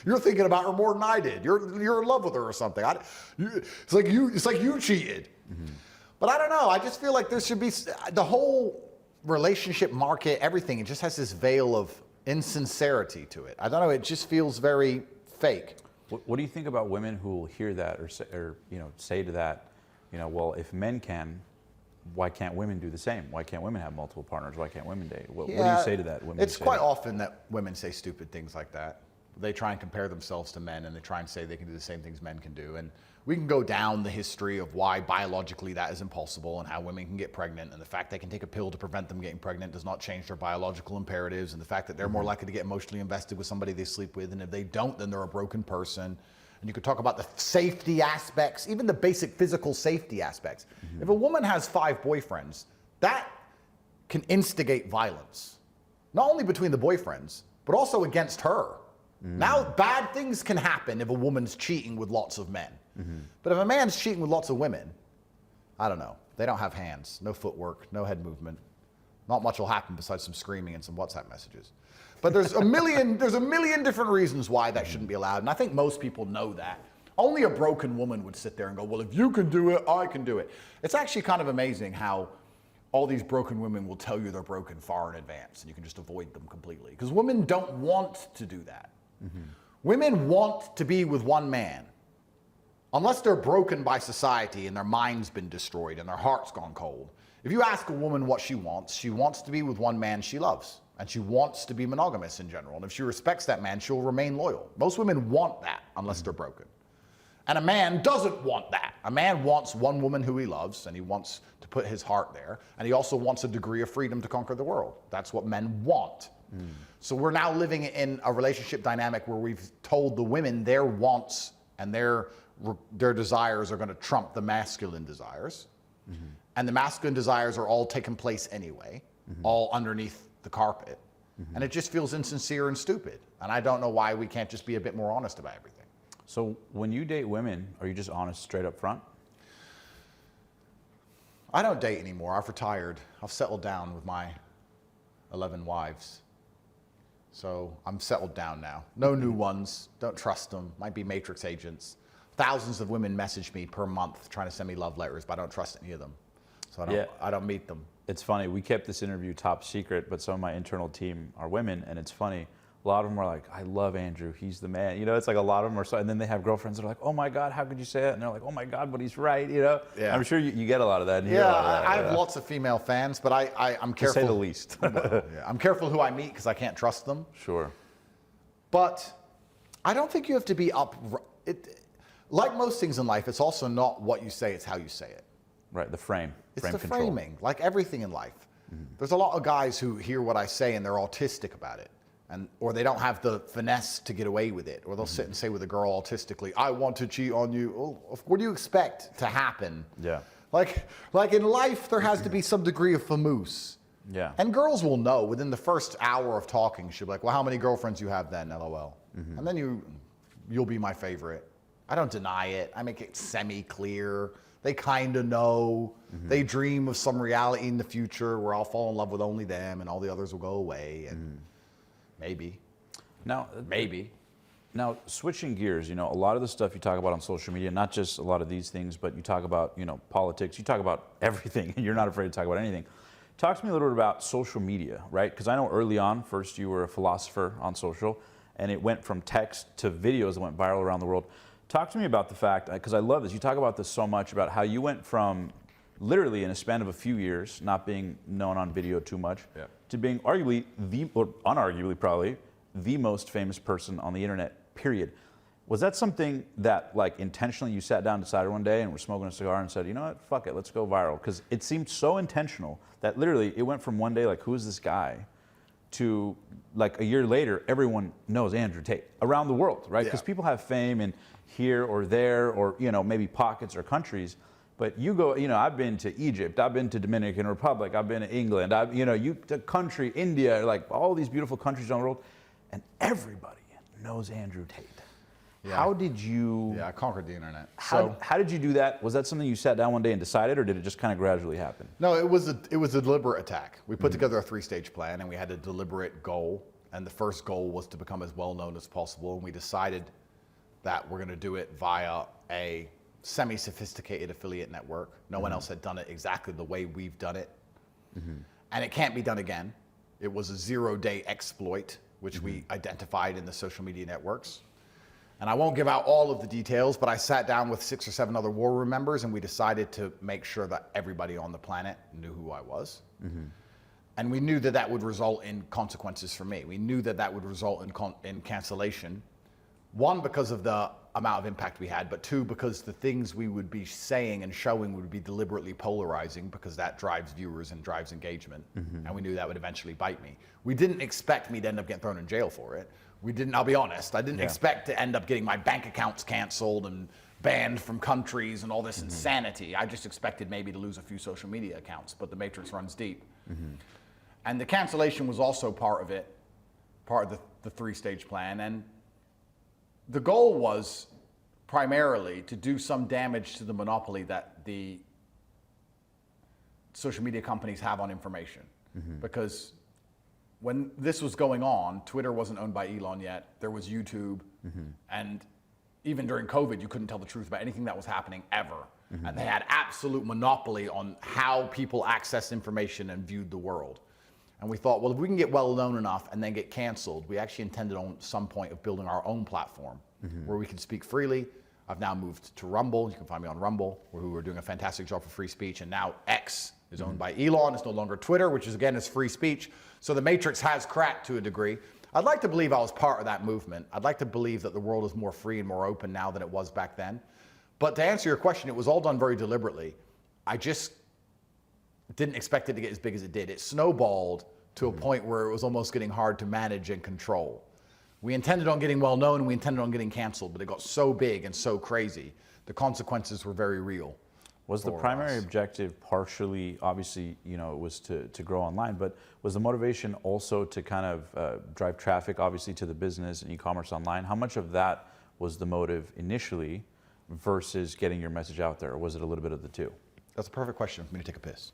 You're thinking about her more than I did. You're in love with her or something. It's like you cheated. But I don't know. I just feel like there should be the whole relationship market, everything. It just has this veil of insincerity to it. I don't know. It just feels very fake. What do you think about women who will hear that or say to that, well, if men can, why can't women do the same? Why can't women have multiple partners? Why can't women date? What do you say to that? It's quite often that women say stupid things like that. They try and compare themselves to men, and they try and say they can do the same things men can do. And we can go down the history of why biologically that is impossible and how women can get pregnant, and the fact they can take a pill to prevent them getting pregnant does not change their biological imperatives, and the fact that they're more likely to get emotionally invested with somebody they sleep with, and if they don't, then they're a broken person. And you could talk about the safety aspects, even the basic physical safety aspects. If a woman has 5 boyfriends, that can instigate violence, not only between the boyfriends, but also against her. Now, bad things can happen if a woman's cheating with lots of men. But if a man's cheating with lots of women, I don't know. They don't have hands, no footwork, no head movement. Not much will happen besides some screaming and some WhatsApp messages. But there's a million different reasons why that shouldn't be allowed. And I think most people know that. Only a broken woman would sit there and go, well, if you can do it, I can do it. It's actually kind of amazing how all these broken women will tell you they're broken far in advance, and you can just avoid them completely. Because women don't want to do that. Women want to be with one man. Unless they're broken by society and their mind's been destroyed and their heart's gone cold. If you ask a woman what she wants to be with one man she loves. And she wants to be monogamous in general. And if she respects that man, she'll remain loyal. Most women want that unless they're broken. And a man doesn't want that. A man wants one woman who he loves, and he wants to put his heart there. And he also wants a degree of freedom to conquer the world. That's what men want. So we're now living in a relationship dynamic where we've told the women their wants and their desires are going to trump the masculine desires. And the masculine desires are all taking place anyway, all underneath the carpet. And it just feels insincere and stupid. And I don't know why we can't just be a bit more honest about everything. So when you date women, are you just honest straight up front? I don't date anymore. I've retired. I've settled down with my 11 wives. So I'm settled down now. No new ones. Don't trust them. Might be Matrix agents. Thousands of women message me per month trying to send me love letters, but I don't trust any of them. So I don't meet them. It's funny. We kept this interview top secret, but some of my internal team are women, and it's funny. A lot of them are like, I love Andrew. He's the man. You know, it's like a lot of them are so, and then they have girlfriends that are like, oh my God, how could you say that? And they're like, oh my God, but he's right. You know, Yeah. I'm sure you get a lot of that. And hear a lot of that, I have lots of female fans, but I'm careful. To say the least. I'm careful who I meet because I can't trust them. Sure. But I don't think you have to be like most things in life, it's also not what you say, it's how you say it. Right, the frame. It's the control. framing, like everything in life. There's a lot of guys who hear what I say and they're autistic about it. Or they don't have the finesse to get away with it. Or they'll sit and say with a girl autistically, I want to cheat on you. Oh, what do you expect to happen? Yeah. Like in life, there has to be some degree of famous. Yeah. And girls will know within the first hour of talking. She'll be like, well, how many girlfriends you have then, LOL. And then you'll be my favorite. I don't deny it. I make it semi-clear. They kind of know. They dream of some reality in the future where I'll fall in love with only them and all the others will go away. And maybe. Maybe. Now, switching gears, you know, a lot of the stuff you talk about on social media, not just a lot of these things, but you talk about, you know, politics, you talk about everything, and you're not afraid to talk about anything. Talk to me a little bit about social media, right? Because I know early on, first you were a philosopher on social, and it went from text to videos that went viral around the world. Talk to me about the fact, because I love this, you talk about this so much, about how you went from literally in a span of a few years, not being known on video too much, to being arguably or unarguably probably, the most famous person on the internet, period. Was that something that, like, intentionally you sat down, decided one day, and were smoking a cigar and said, you know what, fuck it, let's go viral? Because it seemed so intentional that literally it went from one day, like, who is this guy, to, like, a year later, everyone knows Andrew Tate around the world, right? Because people have fame in here or there, or, you know, maybe pockets or countries. But you go, you know, I've been to Egypt, I've been to Dominican Republic, I've been to England, the country, India, like all these beautiful countries around the world, and everybody knows Andrew Tate. Yeah. How did you... Yeah, I conquered the internet. How did you do that? Was that something you sat down one day and decided, or did it just kind of gradually happen? No, it was a deliberate attack. We put together a 3-stage plan, and we had a deliberate goal. And the first goal was to become as well known as possible. And we decided that we're going to do it via a semi-sophisticated affiliate network. No one else had done it exactly the way we've done it. And it can't be done again. It was a 0-day exploit, which we identified in the social media networks. And I won't give out all of the details, but I sat down with 6 or 7 other war room members, and we decided to make sure that everybody on the planet knew who I was. And we knew that that would result in consequences for me. We knew that that would result in cancellation. One, because of the amount of impact we had, but two, because the things we would be saying and showing would be deliberately polarizing, because that drives viewers and drives engagement. And we knew that would eventually bite me. We didn't expect me to end up getting thrown in jail for it. We didn't, I'll be honest, I didn't expect to end up getting my bank accounts canceled and banned from countries and all this insanity. I just expected maybe to lose a few social media accounts, but the matrix runs deep. And the cancellation was also part of it, part of the three-stage plan. And the goal was primarily to do some damage to the monopoly that the social media companies have on information. Because when this was going on, Twitter wasn't owned by Elon yet. There was YouTube. And even during COVID, you couldn't tell the truth about anything that was happening ever. And they had absolute monopoly on how people accessed information and viewed the world. And we thought, well, if we can get well known enough and then get canceled, we actually intended on some point of building our own platform where we can speak freely. I've now moved to Rumble. You can find me on Rumble, where we're doing a fantastic job for free speech. And now X is owned by Elon. It's no longer Twitter, which is, again, is free speech. So the matrix has cracked to a degree. I'd like to believe I was part of that movement. I'd like to believe that the world is more free and more open now than it was back then. But to answer your question, it was all done very deliberately. I just didn't expect it to get as big as it did. It snowballed to a point where it was almost getting hard to manage and control. We intended on getting well known and we intended on getting canceled, but it got so big and so crazy, the consequences were very real. Was the primary objective partially, obviously, you know, it was to grow online, but was the motivation also to kind of drive traffic, obviously, to the business and e-commerce online? How much of that was the motive initially versus getting your message out there? Or was it a little bit of the two? That's a perfect question for me to take a piss.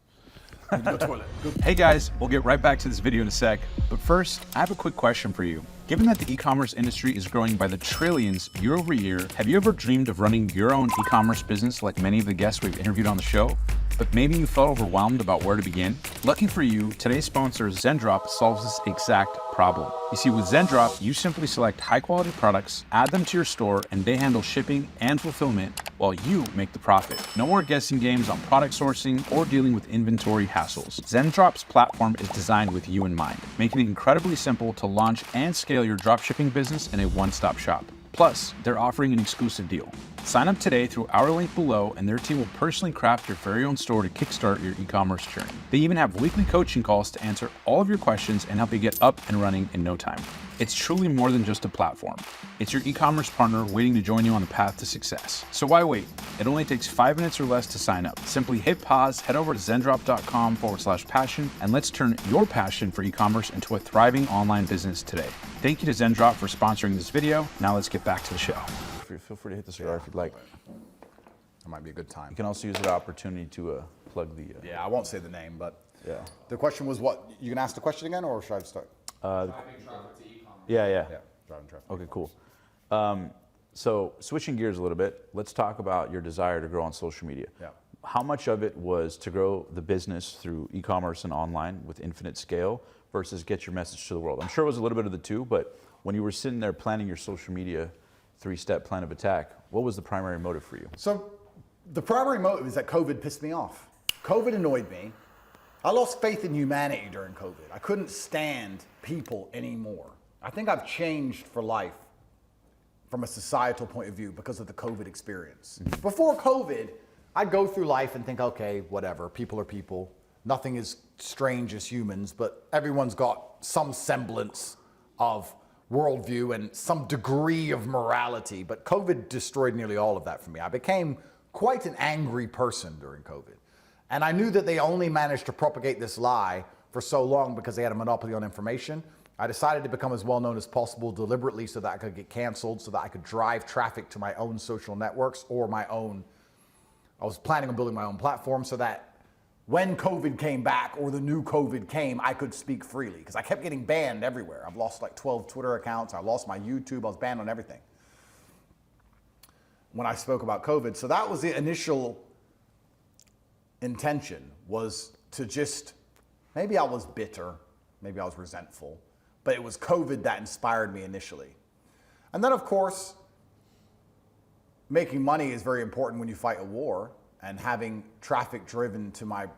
Hey guys, we'll get right back to this video in a sec, but first, I have a quick question for you. Given that the e-commerce industry is growing by the trillions year over year, have you ever dreamed of running your own e-commerce business like many of the guests we've interviewed on the show? But maybe you felt overwhelmed about where to begin? Lucky for you, today's sponsor, Zendrop, solves this exact problem. You see, with Zendrop, you simply select high-quality products, add them to your store, and they handle shipping and fulfillment while you make the profit. No more guessing games on product sourcing or dealing with inventory hassles. Zendrop's platform is designed with you in mind, making it incredibly simple to launch and scale your dropshipping business in a one-stop shop. Plus, they're offering an exclusive deal. Sign up today through our link below and their team will personally craft your very own store to kickstart your e-commerce journey. They even have weekly coaching calls to answer all of your questions and help you get up and running in no time. It's truly more than just a platform. It's your e-commerce partner waiting to join you on the path to success. So why wait? It only takes 5 minutes or less to sign up. Simply hit pause, head over to zendrop.com/passion, and let's turn your passion for e-commerce into a thriving online business today. Thank you to Zendrop for sponsoring this video. Now let's get back to the show. Feel free to hit the cigar if you'd like. That might be a good time. You can also use the opportunity to plug the... Yeah, I won't say the name, but Yeah. the question was what? You can ask the question again, or should I start? Yeah. Driving traffic. Okay, cool. So switching gears a little bit, let's talk about your desire to grow on social media. Yeah. How much of it was to grow the business through e-commerce and online with infinite scale versus get your message to the world? I'm sure it was a little bit of the two, but when you were sitting there planning your social media three-step plan of attack, what was the primary motive for you? So the primary motive is that COVID pissed me off. COVID annoyed me. I lost faith in humanity during COVID. I couldn't stand people anymore. I think I've changed for life from a societal point of view because of the COVID experience. Before COVID, I'd go through life and think, okay, whatever, people are people. Nothing is strange as humans, but everyone's got some semblance of worldview and some degree of morality. But COVID destroyed nearly all of that for me. I became quite an angry person during COVID. And I knew that they only managed to propagate this lie for so long because they had a monopoly on information. I decided to become as well known as possible deliberately so that I could get canceled, so that I could drive traffic to my own social networks or my own, I was planning on building my own platform so that when COVID came back or the new COVID came, I could speak freely because I kept getting banned everywhere. I've lost like 12 Twitter accounts. I lost my YouTube. I was banned on everything when I spoke about COVID. So that was the initial intention, was to just, maybe I was bitter, maybe I was resentful, but it was COVID that inspired me initially. And then of course, making money is very important when you fight a war, and having traffic driven to my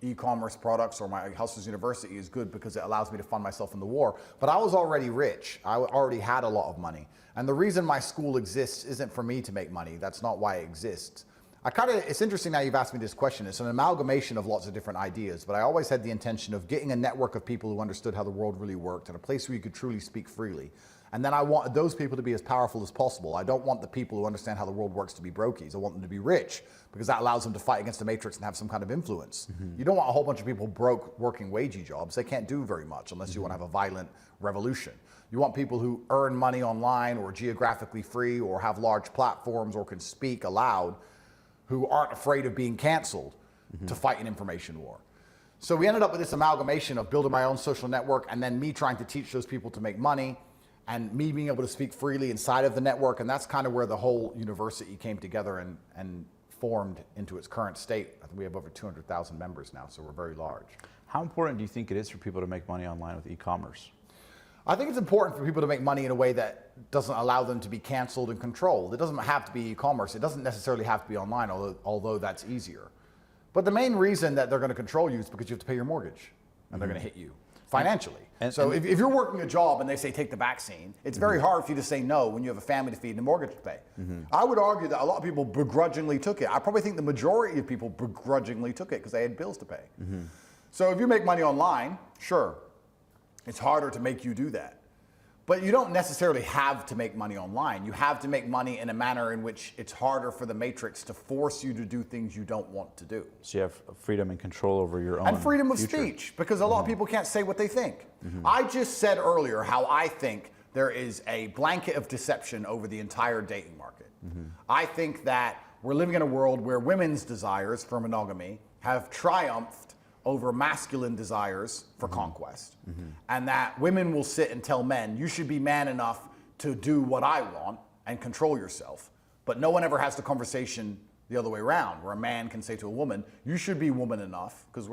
e-commerce products or my Hustlers University is good because it allows me to fund myself in the war. But I was already rich. I already had a lot of money. And the reason my school exists isn't for me to make money. That's not why it exists. It's interesting now you've asked me this question. It's an amalgamation of lots of different ideas, but I always had the intention of getting a network of people who understood how the world really worked and a place where you could truly speak freely. And then I want those people to be as powerful as possible. I don't want the people who understand how the world works to be brokies. I want them to be rich because that allows them to fight against the matrix and have some kind of influence. You don't want a whole bunch of people broke working wagey jobs. They can't do very much unless you want to have a violent revolution. You want people who earn money online or geographically free or have large platforms or can speak aloud, who aren't afraid of being canceled to fight an information war. So we ended up with this amalgamation of building my own social network and then me trying to teach those people to make money and me being able to speak freely inside of the network. And that's kind of where the whole university came together and formed into its current state. I think we have over 200,000 members now, so we're very large. How important do you think it is for people to make money online with e-commerce? I think it's important for people to make money in a way that doesn't allow them to be canceled and controlled. It doesn't have to be e-commerce. It doesn't necessarily have to be online, although that's easier. But the main reason that they're going to control you is because you have to pay your mortgage, and they're going to hit you financially. If you're working a job and they say take the vaccine, it's very hard for you to say no when you have a family to feed and a mortgage to pay. I would argue that a lot of people begrudgingly took it. I probably think the majority of people begrudgingly took it because they had bills to pay. So if you make money online, sure, it's harder to make you do that. But you don't necessarily have to make money online. You have to make money in a manner in which it's harder for the matrix to force you to do things you don't want to do. So you have freedom and control over your own and freedom of future. speech, because a lot of people can't say what they think. I just said earlier how I think there is a blanket of deception over the entire dating market. I think that we're living in a world where women's desires for monogamy have triumphed over masculine desires for conquest. And that women will sit and tell men, you should be man enough to do what I want and control yourself. But no one ever has the conversation the other way around, where a man can say to a woman, you should be woman enough, because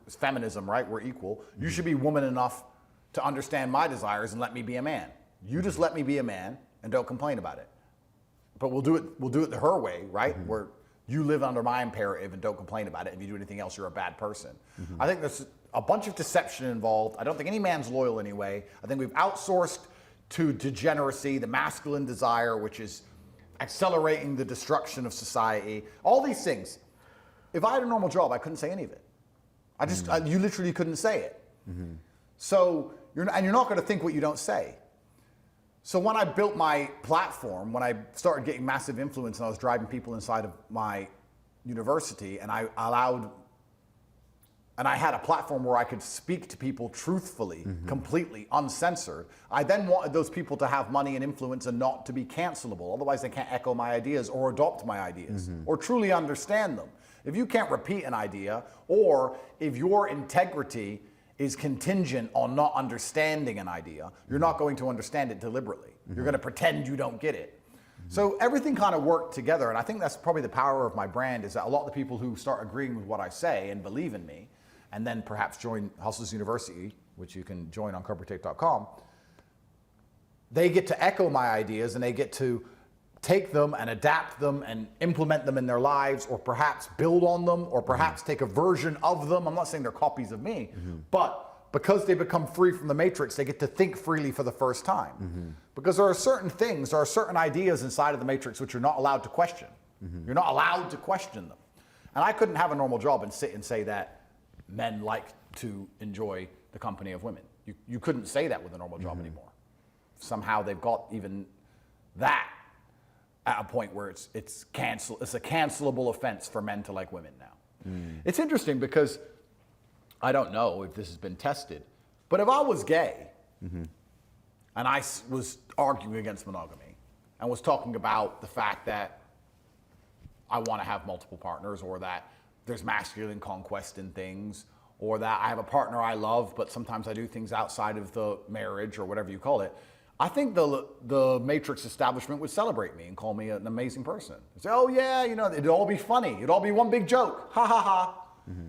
it's feminism, right? We're equal. You should be woman enough to understand my desires and let me be a man. You just let me be a man and don't complain about it. But we'll do it her way, right? Where you live under my imperative and don't complain about it. If you do anything else, you're a bad person. I think there's a bunch of deception involved. I don't think any man's loyal anyway. I think we've outsourced to degeneracy, the masculine desire, which is accelerating the destruction of society. All these things. If I had a normal job, I couldn't say any of it. You literally couldn't say it. So you're not going to think what you don't say. So when I built my platform, when I started getting massive influence and I was driving people inside of my university, and I had a platform where I could speak to people truthfully, completely uncensored, I then wanted those people to have money and influence and not to be cancelable. Otherwise they can't echo my ideas or adopt my ideas or truly understand them. If you can't repeat an idea, or if your integrity is contingent on not understanding an idea, you're not going to understand it deliberately. You're going to pretend you don't get it. So everything kind of worked together, and I think that's probably the power of my brand, is that a lot of the people who start agreeing with what I say and believe in me, and then perhaps join Hustlers University, which you can join on CoverTake.com, they get to echo my ideas and they get to take them and adapt them and implement them in their lives, or perhaps build on them, or perhaps take a version of them. I'm not saying they're copies of me, but because they become free from the matrix, they get to think freely for the first time. Because there are certain things, there are certain ideas inside of the matrix which you're not allowed to question. You're not allowed to question them. And I couldn't have a normal job and sit and say that men like to enjoy the company of women. You couldn't say that with a normal job anymore. Somehow they've got even that at a point where it's a cancelable offense for men to like women now. It's interesting because I don't know if this has been tested, but if I was gay and I was arguing against monogamy and was talking about the fact that I want to have multiple partners, or that there's masculine conquest in things, or that I have a partner I love, but sometimes I do things outside of the marriage or whatever you call it, I think the Matrix establishment would celebrate me and call me an amazing person. Say, oh yeah, it'd all be funny. It'd all be one big joke. Ha ha ha.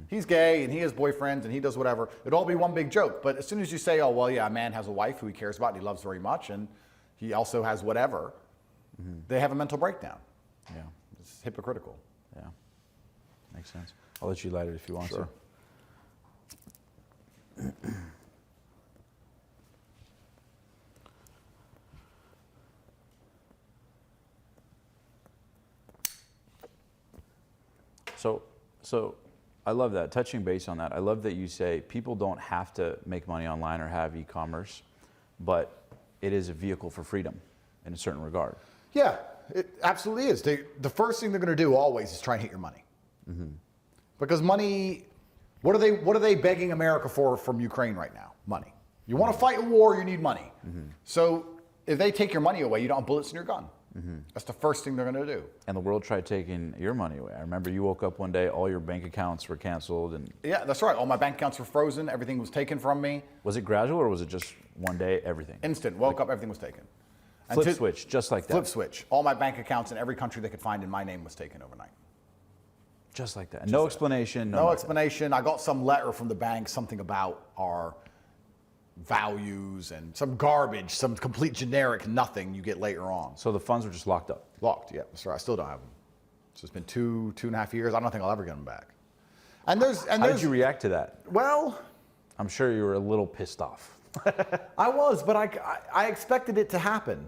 He's gay and he has boyfriends and he does whatever. It'd all be one big joke. But as soon as you say, oh, well, yeah, a man has a wife who he cares about and he loves very much, and he also has whatever, they have a mental breakdown. Yeah. It's hypocritical. Yeah. Makes sense. I'll let you light it if you want to. So I love that. Touching base on that, I love that you say people don't have to make money online or have e-commerce, but it is a vehicle for freedom in a certain regard. Yeah, it absolutely is. The first thing they're going to do always is try and hit your money. Because money, what are they begging America for from Ukraine right now? Money. You want to fight a war, you need money. So if they take your money away, you don't have bullets in your gun. That's the first thing they're going to do. And the world tried taking your money away. I remember you woke up one day, all your bank accounts were canceled. And yeah, that's right. All my bank accounts were frozen. Everything was taken from me. Was it gradual or was it just one day, everything? Instant. Woke up, everything was taken. Flip switch, just like that. Flip switch. All my bank accounts in every country they could find in my name was taken overnight. Just like that. No explanation. No explanation. I got some letter from the bank, something about our values and some garbage, some complete generic nothing you get later on. So the funds were just locked up? Locked, yeah. That's right. I still don't have them. So it's been two and a half years. I don't think I'll ever get them back. How did you react to that? Well, I'm sure you were a little pissed off. I was, but I expected it to happen.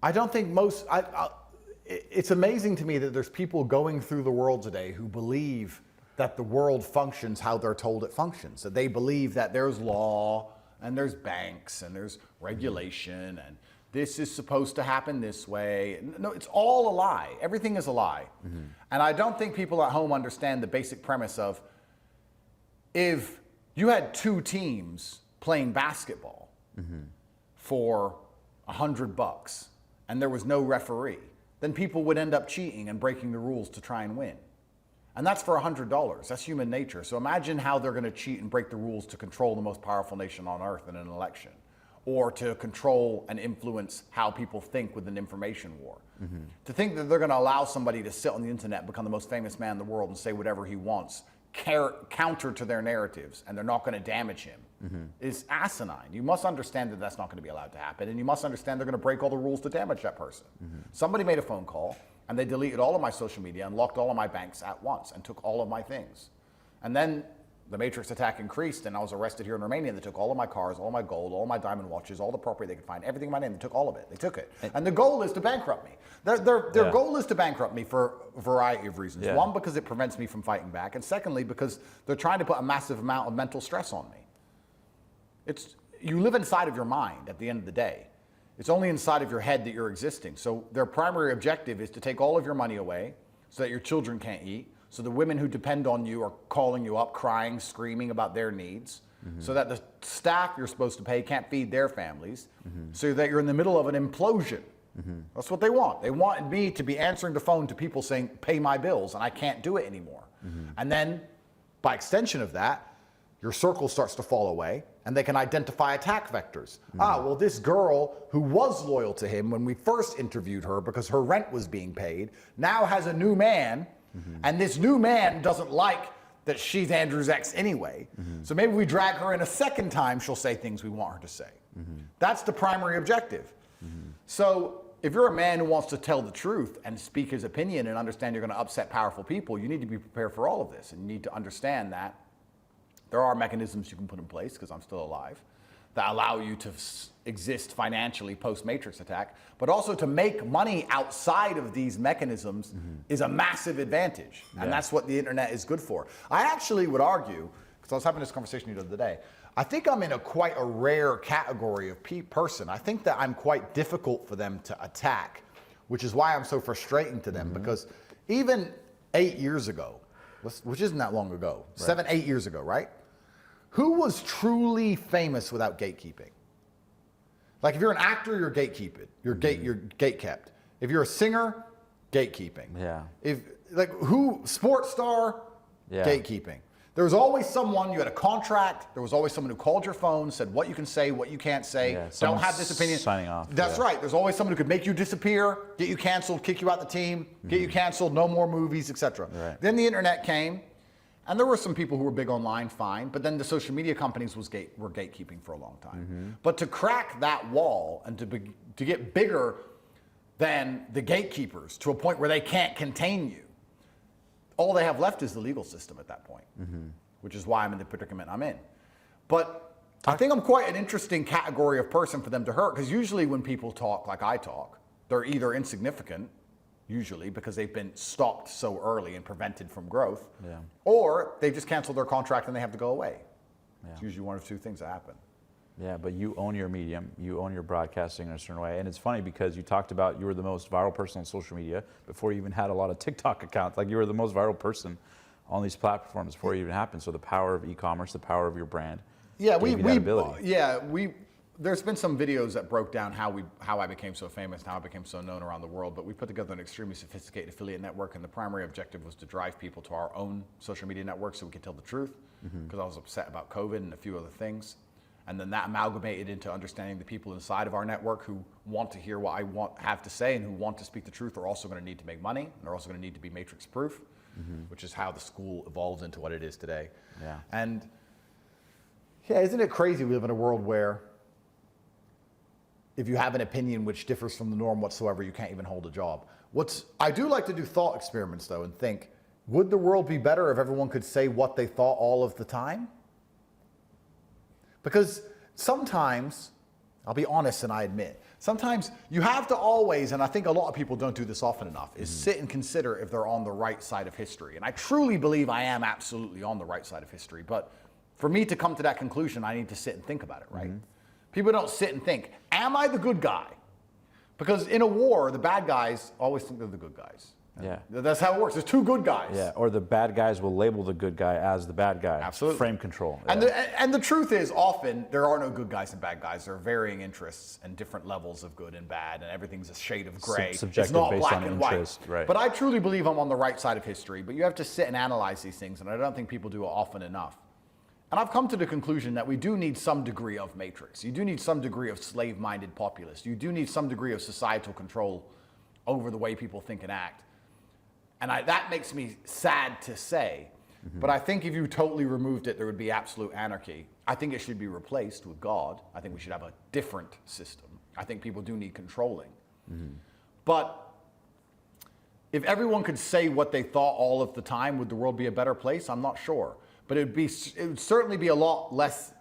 I don't think it's amazing to me that there's people going through the world today who believe that the world functions how they're told it functions. That they believe that there's law and there's banks and there's regulation and this is supposed to happen this way. No, it's all a lie. Everything is a lie. And I don't think people at home understand the basic premise of if you had two teams playing basketball for $100 and there was no referee, then people would end up cheating and breaking the rules to try and win. And that's for $100. That's human nature. So imagine how they're going to cheat and break the rules to control the most powerful nation on earth in an election, or to control and influence how people think with an information war. To think that they're going to allow somebody to sit on the internet and become the most famous man in the world and say whatever he wants, counter to their narratives, and they're not going to damage him, is asinine. You must understand that that's not going to be allowed to happen, and you must understand they're going to break all the rules to damage that person. Somebody made a phone call, and they deleted all of my social media and locked all of my banks at once and took all of my things. And then the Matrix attack increased, and I was arrested here in Romania. They took all of my cars, all my gold, all my diamond watches, all the property they could find, everything in my name. They took all of it. They took it. And the goal is to bankrupt me. Their goal is to bankrupt me for a variety of reasons. One, because it prevents me from fighting back. And secondly, because they're trying to put a massive amount of mental stress on me. You live inside of your mind at the end of the day. It's only inside of your head that you're existing. So their primary objective is to take all of your money away so that your children can't eat, so the women who depend on you are calling you up, crying, screaming about their needs, so that the staff you're supposed to pay can't feed their families, so that you're in the middle of an implosion. That's what they want. They want me to be answering the phone to people saying, pay my bills, and I can't do it anymore. And then, by extension of that, your circle starts to fall away, and they can identify attack vectors. Well, this girl who was loyal to him when we first interviewed her because her rent was being paid, now has a new man, and this new man doesn't like that she's Andrew's ex anyway. So maybe we drag her in a second time, she'll say things we want her to say. That's the primary objective. So if you're a man who wants to tell the truth and speak his opinion and understand you're going to upset powerful people, you need to be prepared for all of this, and you need to understand that there are mechanisms you can put in place, because I'm still alive, that allow you to exist financially post-Matrix attack, but also to make money outside of these mechanisms is a massive advantage. And that's what the internet is good for. I actually would argue, because I was having this conversation the other day, I think I'm in quite a rare category of person. I think that I'm quite difficult for them to attack, which is why I'm so frustrating to them, because even 8 years ago, which isn't that long ago, 7, 8 years ago, right? Who was truly famous without gatekeeping? Like if you're an actor, you're gatekeeped. You're gatekept. If you're a singer, gatekeeping. Sports star, gatekeeping. There was always someone, you had a contract, there was always someone who called your phone, said what you can say, what you can't say, don't have this opinion. Signing off. That's right. There's always someone who could make you disappear, get you canceled, kick you out the team, get you canceled, no more movies, etc. Then the internet came, and there were some people who were big online, fine, but then the social media companies were gatekeeping for a long time. But to crack that wall and to get bigger than the gatekeepers to a point where they can't contain you, all they have left is the legal system at that point, which is why I'm in the predicament I'm in. But I think I'm quite an interesting category of person for them to hurt, because usually when people talk like I talk, they're either insignificant, usually because they've been stopped so early and prevented from growth, or they just cancel their contract and they have to go away. It's usually one of two things that happen. Yeah, but you own your medium, you own your broadcasting in a certain way. And it's funny because you talked about you were the most viral person on social media before you even had a lot of TikTok accounts. Like, you were the most viral person on these platforms before it even happened. So the power of e-commerce, the power of your brand. Yeah, there's been some videos that broke down how I became so famous and how I became so known around the world, but we put together an extremely sophisticated affiliate network, and the primary objective was to drive people to our own social media network so we could tell the truth, because I was upset about COVID and a few other things. And then that amalgamated into understanding the people inside of our network who want to hear what I have to say and who want to speak the truth are also going to need to make money, and they're also going to need to be matrix proof, which is how the school evolves into what it is today. Yeah. And yeah, isn't it crazy we live in a world where if you have an opinion which differs from the norm whatsoever, you can't even hold a job? I do like to do thought experiments though and think, would the world be better if everyone could say what they thought all of the time? Because sometimes, I'll be honest and I admit, sometimes you have to always, and I think a lot of people don't do this often enough, is sit and consider if they're on the right side of history. And I truly believe I am absolutely on the right side of history, but for me to come to that conclusion, I need to sit and think about it, right? People don't sit and think, am I the good guy? Because in a war, the bad guys always think they're the good guys. Yeah. That's how it works. There's two good guys. Yeah, or the bad guys will label the good guy as the bad guy. Absolutely. Frame control. And the truth is, often, there are no good guys and bad guys. There are varying interests and different levels of good and bad, and everything's a shade of gray. Subjective, it's not based black on and interest, white. right. But I truly believe I'm on the right side of history. But you have to sit and analyze these things, and I don't think people do it often enough. And I've come to the conclusion that we do need some degree of matrix. You do need some degree of slave-minded populace. You do need some degree of societal control over the way people think and act. And that makes me sad to say, but I think if you totally removed it, there would be absolute anarchy. I think it should be replaced with God. I think we should have a different system. I think people do need controlling. But if everyone could say what they thought all of the time, would the world be a better place? I'm not sure. But it would certainly be a lot less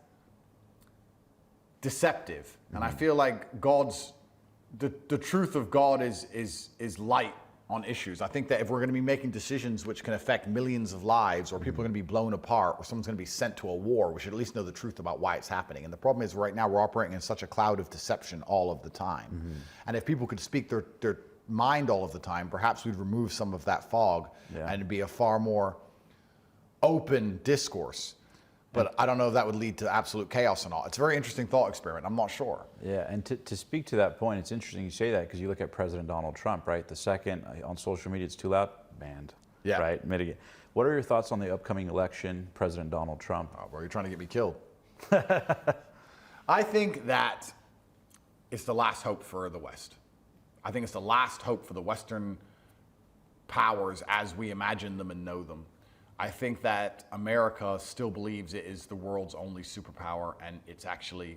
deceptive. And I feel like the truth of God is light on issues. I think that if we're going to be making decisions which can affect millions of lives, or people are going to be blown apart, or someone's going to be sent to a war, we should at least know the truth about why it's happening. And the problem is right now we're operating in such a cloud of deception all of the time. And if people could speak their mind all of the time, perhaps we'd remove some of that fog and it'd be a far more open discourse. But I don't know if that would lead to absolute chaos or not. It's a very interesting thought experiment. I'm not sure. Yeah, and to speak to that point, it's interesting you say that, because you look at President Donald Trump, right? The second on social media it's too loud, banned. Yeah. Right? Mitigate. What are your thoughts on the upcoming election, President Donald Trump? Oh, well, you're trying to get me killed. I think that it's the last hope for the West. I think it's the last hope for the Western powers as we imagine them and know them. I think that America still believes it is the world's only superpower, and it's actually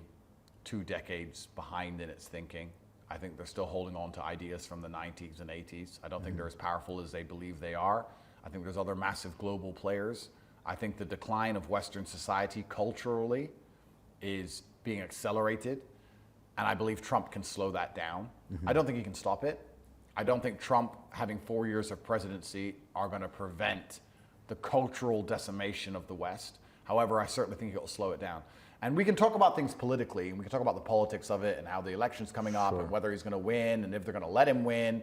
2 decades behind in its thinking. I think they're still holding on to ideas from the 90s and 80s. I don't think they're as powerful as they believe they are. I think there's other massive global players. I think the decline of Western society culturally is being accelerated, and I believe Trump can slow that down. I don't think he can stop it. I don't think Trump having 4 years of presidency are going to prevent the cultural decimation of the West. However, I certainly think it'll slow it down. And we can talk about things politically, and we can talk about the politics of it and how the election's coming up and whether he's going to win and if they're going to let him win.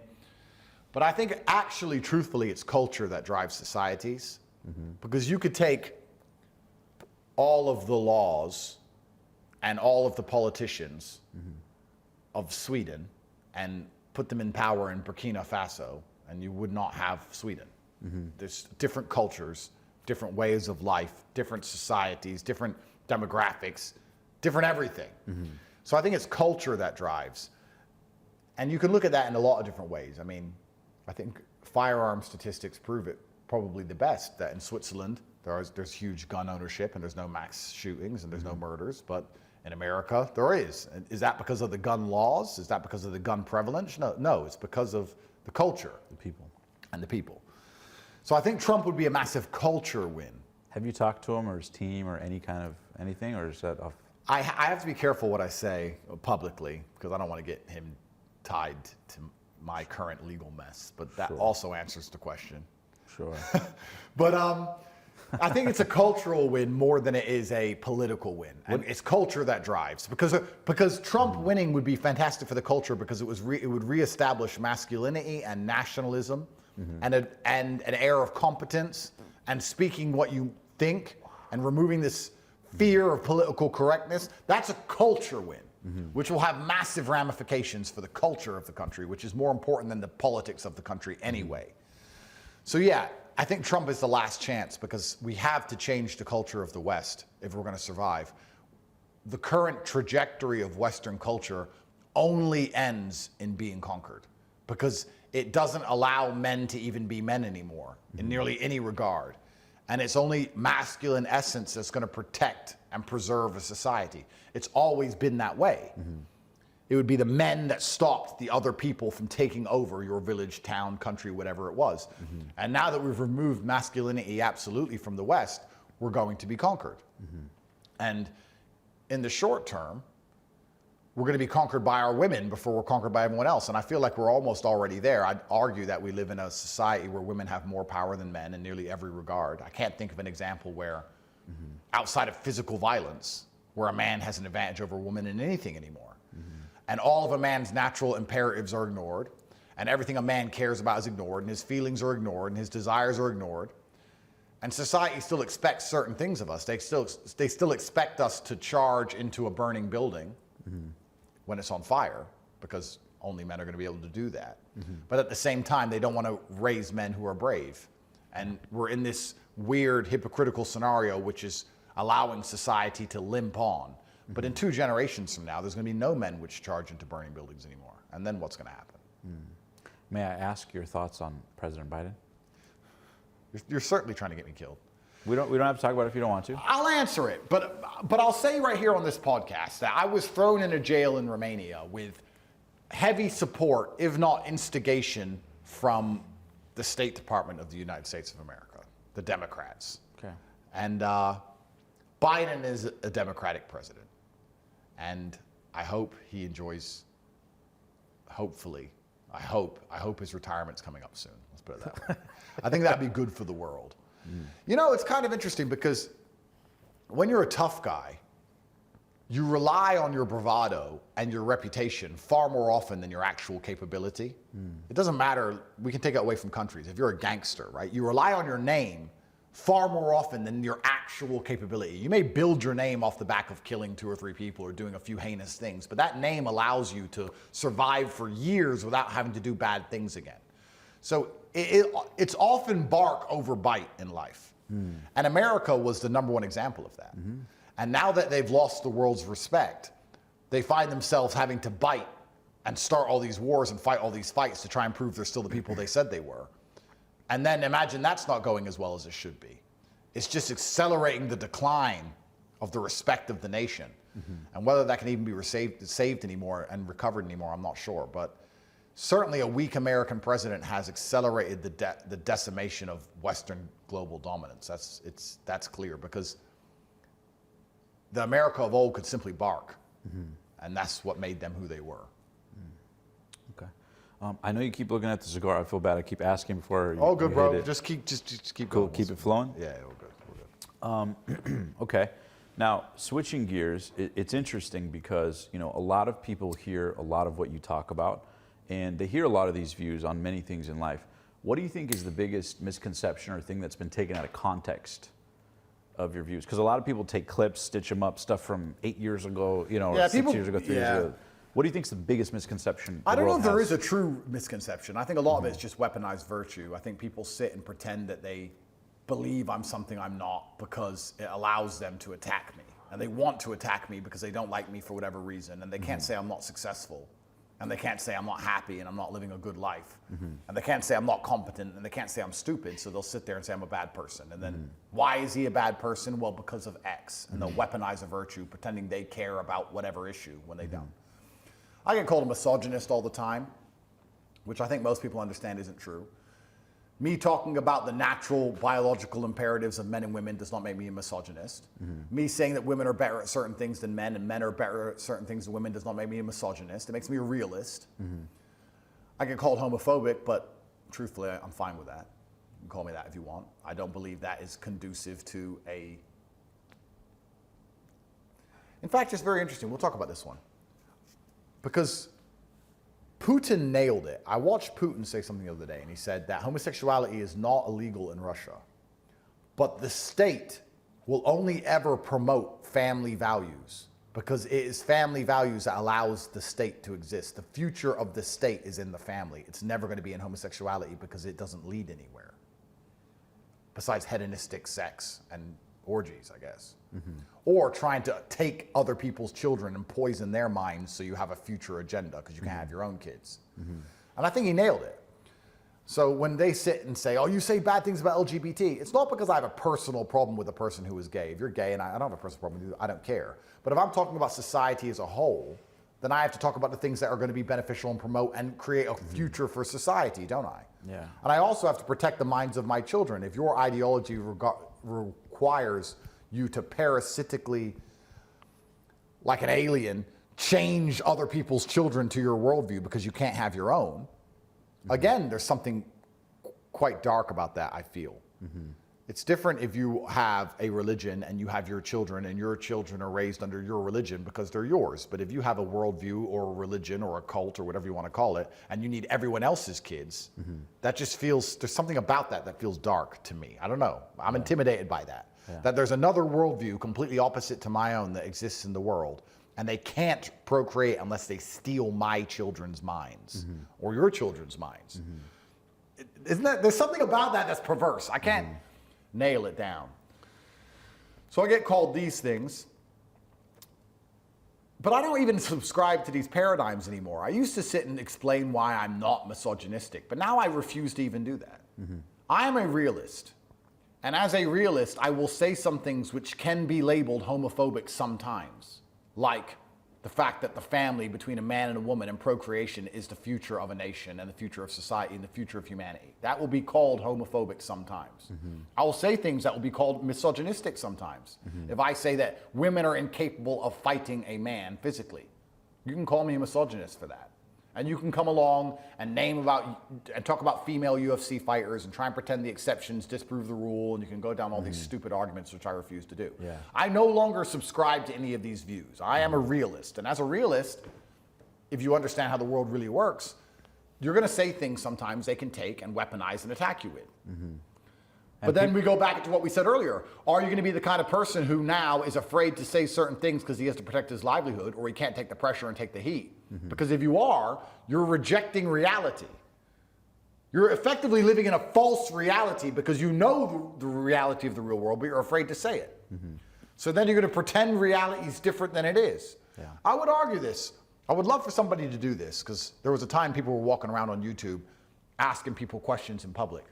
But I think actually, truthfully, it's culture that drives societies. Because you could take all of the laws and all of the politicians of Sweden and put them in power in Burkina Faso, and you would not have Sweden. There's different cultures, different ways of life, different societies, different demographics, different everything. So I think it's culture that drives. And you can look at that in a lot of different ways. I mean, I think firearm statistics prove it probably the best, that in Switzerland, there's huge gun ownership and there's no mass shootings and there's no murders, but in America, there is. Is that because of the gun laws? Is that because of the gun prevalence? No, it's because of the culture. The people. And the people. So I think Trump would be a massive culture win. Have you talked to him or his team or any kind of anything, or is that off? I have to be careful what I say publicly because I don't want to get him tied to my current legal mess, but that also answers the question. Sure. But I think it's a cultural win more than it is a political win. And it's culture that drives. Because Trump winning would be fantastic for the culture because it would reestablish masculinity and nationalism and an air of competence and speaking what you think and removing this fear of political correctness. That's a culture win, which will have massive ramifications for the culture of the country, which is more important than the politics of the country anyway. So yeah, I think Trump is the last chance because we have to change the culture of the West if we're going to survive. The current trajectory of Western culture only ends in being conquered because it doesn't allow men to even be men anymore in nearly any regard. And it's only masculine essence that's going to protect and preserve a society. It's always been that way. It would be the men that stopped the other people from taking over your village, town, country, whatever it was. And now that we've removed masculinity absolutely from the West, we're going to be conquered. And in the short term, we're going to be conquered by our women before we're conquered by everyone else. And I feel like we're almost already there. I'd argue that we live in a society where women have more power than men in nearly every regard. I can't think of an example where, outside of physical violence, where a man has an advantage over a woman in anything anymore. And all of a man's natural imperatives are ignored, and everything a man cares about is ignored, and his feelings are ignored, and his desires are ignored. And society still expects certain things of us. They still expect us to charge into a burning building when it's on fire, because only men are going to be able to do that. But at the same time, they don't want to raise men who are brave. And we're in this weird hypocritical scenario, which is allowing society to limp on. But in 2 generations from now, there's going to be no men which charge into burning buildings anymore. And then what's going to happen? May I ask your thoughts on President Biden? You're certainly trying to get me killed. We don't have to talk about it if you don't want to. I'll answer it, but I'll say right here on this podcast that I was thrown in a jail in Romania with heavy support, if not instigation, from the State Department of the United States of America, the Democrats. Okay. And Biden is a Democratic president. And I hope he enjoys, hopefully, I hope his retirement's coming up soon. Let's put it that way. I think that'd be good for the world. You know, it's kind of interesting because when you're a tough guy, you rely on your bravado and your reputation far more often than your actual capability. It doesn't matter. We can take it away from countries. If you're a gangster, right, you rely on your name far more often than your actual capability. You may build your name off the back of killing 2 or 3 people or doing a few heinous things, but that name allows you to survive for years without having to do bad things again. So it's often bark over bite in life. And America was the #1 example of that. And now that they've lost the world's respect, they find themselves having to bite and start all these wars and fight all these fights to try and prove they're still the people they said they were. And then imagine that's not going as well as it should be. It's just accelerating the decline of the respect of the nation. And whether that can even be saved anymore and recovered anymore, I'm not sure. But certainly a weak American president has accelerated the decimation of Western global dominance. That's clear because the America of old could simply bark. And that's what made them who they were. Okay. I know you keep looking at the cigar. I feel bad. I keep asking before you. Oh, good, you bro. hit it. Just keep Cool. going. Keep it flowing. Yeah, we're good. Okay. Now, switching gears, it's interesting because, you know, a lot of people hear a lot of what you talk about, and they hear a lot of these views on many things in life. What do you think is the biggest misconception or thing that's been taken out of context of your views? Because a lot of people take clips, stitch them up, stuff from 8 years ago, you know, or 6 years ago, 3 years ago. What do you think is the biggest misconception? I don't know if there is a true misconception. I think a lot of it is just weaponized virtue. I think people sit and pretend that they believe I'm something I'm not because it allows them to attack me. And they want to attack me because they don't like me for whatever reason. And they can't say I'm not successful. And they can't say I'm not happy and I'm not living a good life. And they can't say I'm not competent and they can't say I'm stupid. So they'll sit there and say I'm a bad person. And then why is he a bad person? Well, because of X. And they'll weaponize a virtue pretending they care about whatever issue when they don't. I get called a misogynist all the time, which I think most people understand isn't true. Me talking about the natural biological imperatives of men and women does not make me a misogynist. Me saying that women are better at certain things than men and men are better at certain things than women does not make me a misogynist. It makes me a realist. I get called homophobic, but truthfully, I'm fine with that. You can call me that if you want. I don't believe that is conducive to a... In fact, it's very interesting. We'll talk about this one. Because Putin nailed it. I watched Putin say something the other day, and he said that homosexuality is not illegal in Russia, but the state will only ever promote family values because it is family values that allows the state to exist. The future of the state is in the family. It's never going to be in homosexuality because it doesn't lead anywhere besides hedonistic sex and orgies, I guess. Or trying to take other people's children and poison their minds so you have a future agenda because you can't have your own kids. And I think he nailed it. So when they sit and say, oh, you say bad things about LGBT, it's not because I have a personal problem with a person who is gay. If you're gay and I don't have a personal problem with you, I don't care. But if I'm talking about society as a whole, then I have to talk about the things that are going to be beneficial and promote and create a future for society, don't I? Yeah. And I also have to protect the minds of my children. If your ideology requires you to parasitically, like an alien, change other people's children to your worldview because you can't have your own. Again, there's something quite dark about that, I feel. It's different if you have a religion and you have your children and your children are raised under your religion because they're yours. But if you have a worldview or a religion or a cult or whatever you want to call it, and you need everyone else's kids, that just feels, there's something about that that feels dark to me. I don't know. I'm intimidated by that. That there's another worldview completely opposite to my own that exists in the world, and they can't procreate unless they steal my children's minds or your children's minds. Isn't that, there's something about that that's perverse. I can't nail it down. So I get called these things, but I don't even subscribe to these paradigms anymore. I used to sit and explain why I'm not misogynistic, but now I refuse to even do that. I am a realist. And as a realist, I will say some things which can be labeled homophobic sometimes, like the fact that the family between a man and a woman and procreation is the future of a nation and the future of society and the future of humanity. That will be called homophobic sometimes. I will say things that will be called misogynistic sometimes. If I say that women are incapable of fighting a man physically, you can call me a misogynist for that. And you can come along and talk about female UFC fighters and try and pretend the exceptions disprove the rule, and you can go down all these stupid arguments, which I refuse to do. I no longer subscribe to any of these views. I am a realist. And as a realist, if you understand how the world really works, you're going to say things sometimes they can take and weaponize and attack you with. But then we go back to what we said earlier. Are you going to be the kind of person who now is afraid to say certain things because he has to protect his livelihood, or he can't take the pressure and take the heat? Because if you are, you're rejecting reality. You're effectively living in a false reality because you know the reality of the real world, but you're afraid to say it. So then you're going to pretend reality is different than it is. I would argue this. I would love for somebody to do this, because there was a time people were walking around on YouTube asking people questions in public.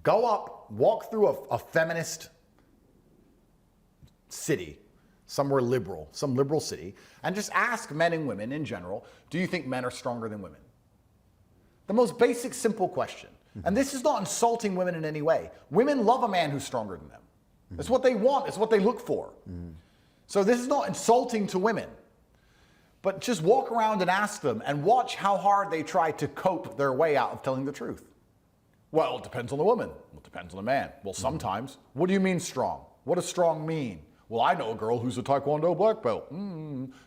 Go up, walk through a feminist city, somewhere liberal, some liberal city, and just ask men and women in general, do you think men are stronger than women? The most basic, simple question. And this is not insulting women in any way. Women love a man who's stronger than them. It's what they want, it's what they look for. So this is not insulting to women. But just walk around and ask them and watch how hard they try to cope their way out of telling the truth. Well, it depends on the woman. Well, it depends on the man. Well, sometimes. What do you mean strong? What does strong mean? Well, I know a girl who's a Taekwondo black belt.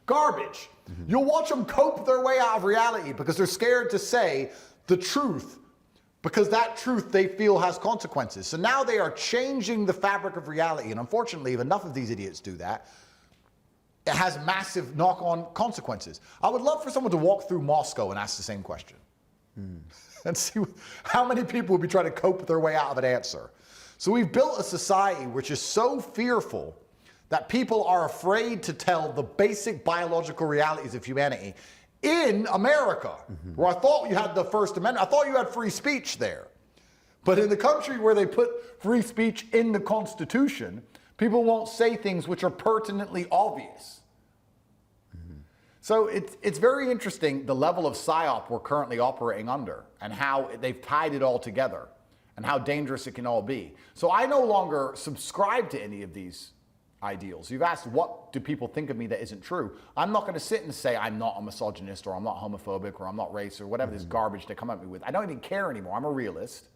Garbage. You'll watch them cope their way out of reality because they're scared to say the truth, because that truth they feel has consequences. So now they are changing the fabric of reality. And unfortunately, if enough of these idiots do that, it has massive knock-on consequences. I would love for someone to walk through Moscow and ask the same question. And see how many people would be trying to cope their way out of an answer. So we've built a society which is so fearful that people are afraid to tell the basic biological realities of humanity in America, where I thought you had the First Amendment. I thought you had free speech there. But in the country where they put free speech in the Constitution, people won't say things which are pertinently obvious. So it's very interesting, the level of PSYOP we're currently operating under and how they've tied it all together. and how dangerous it can all be. So I no longer subscribe to any of these ideals. You've asked, what do people think of me that isn't true? I'm not going to sit and say I'm not a misogynist or I'm not homophobic or I'm not racist or whatever this garbage they come at me with. I don't even care anymore. I'm a realist.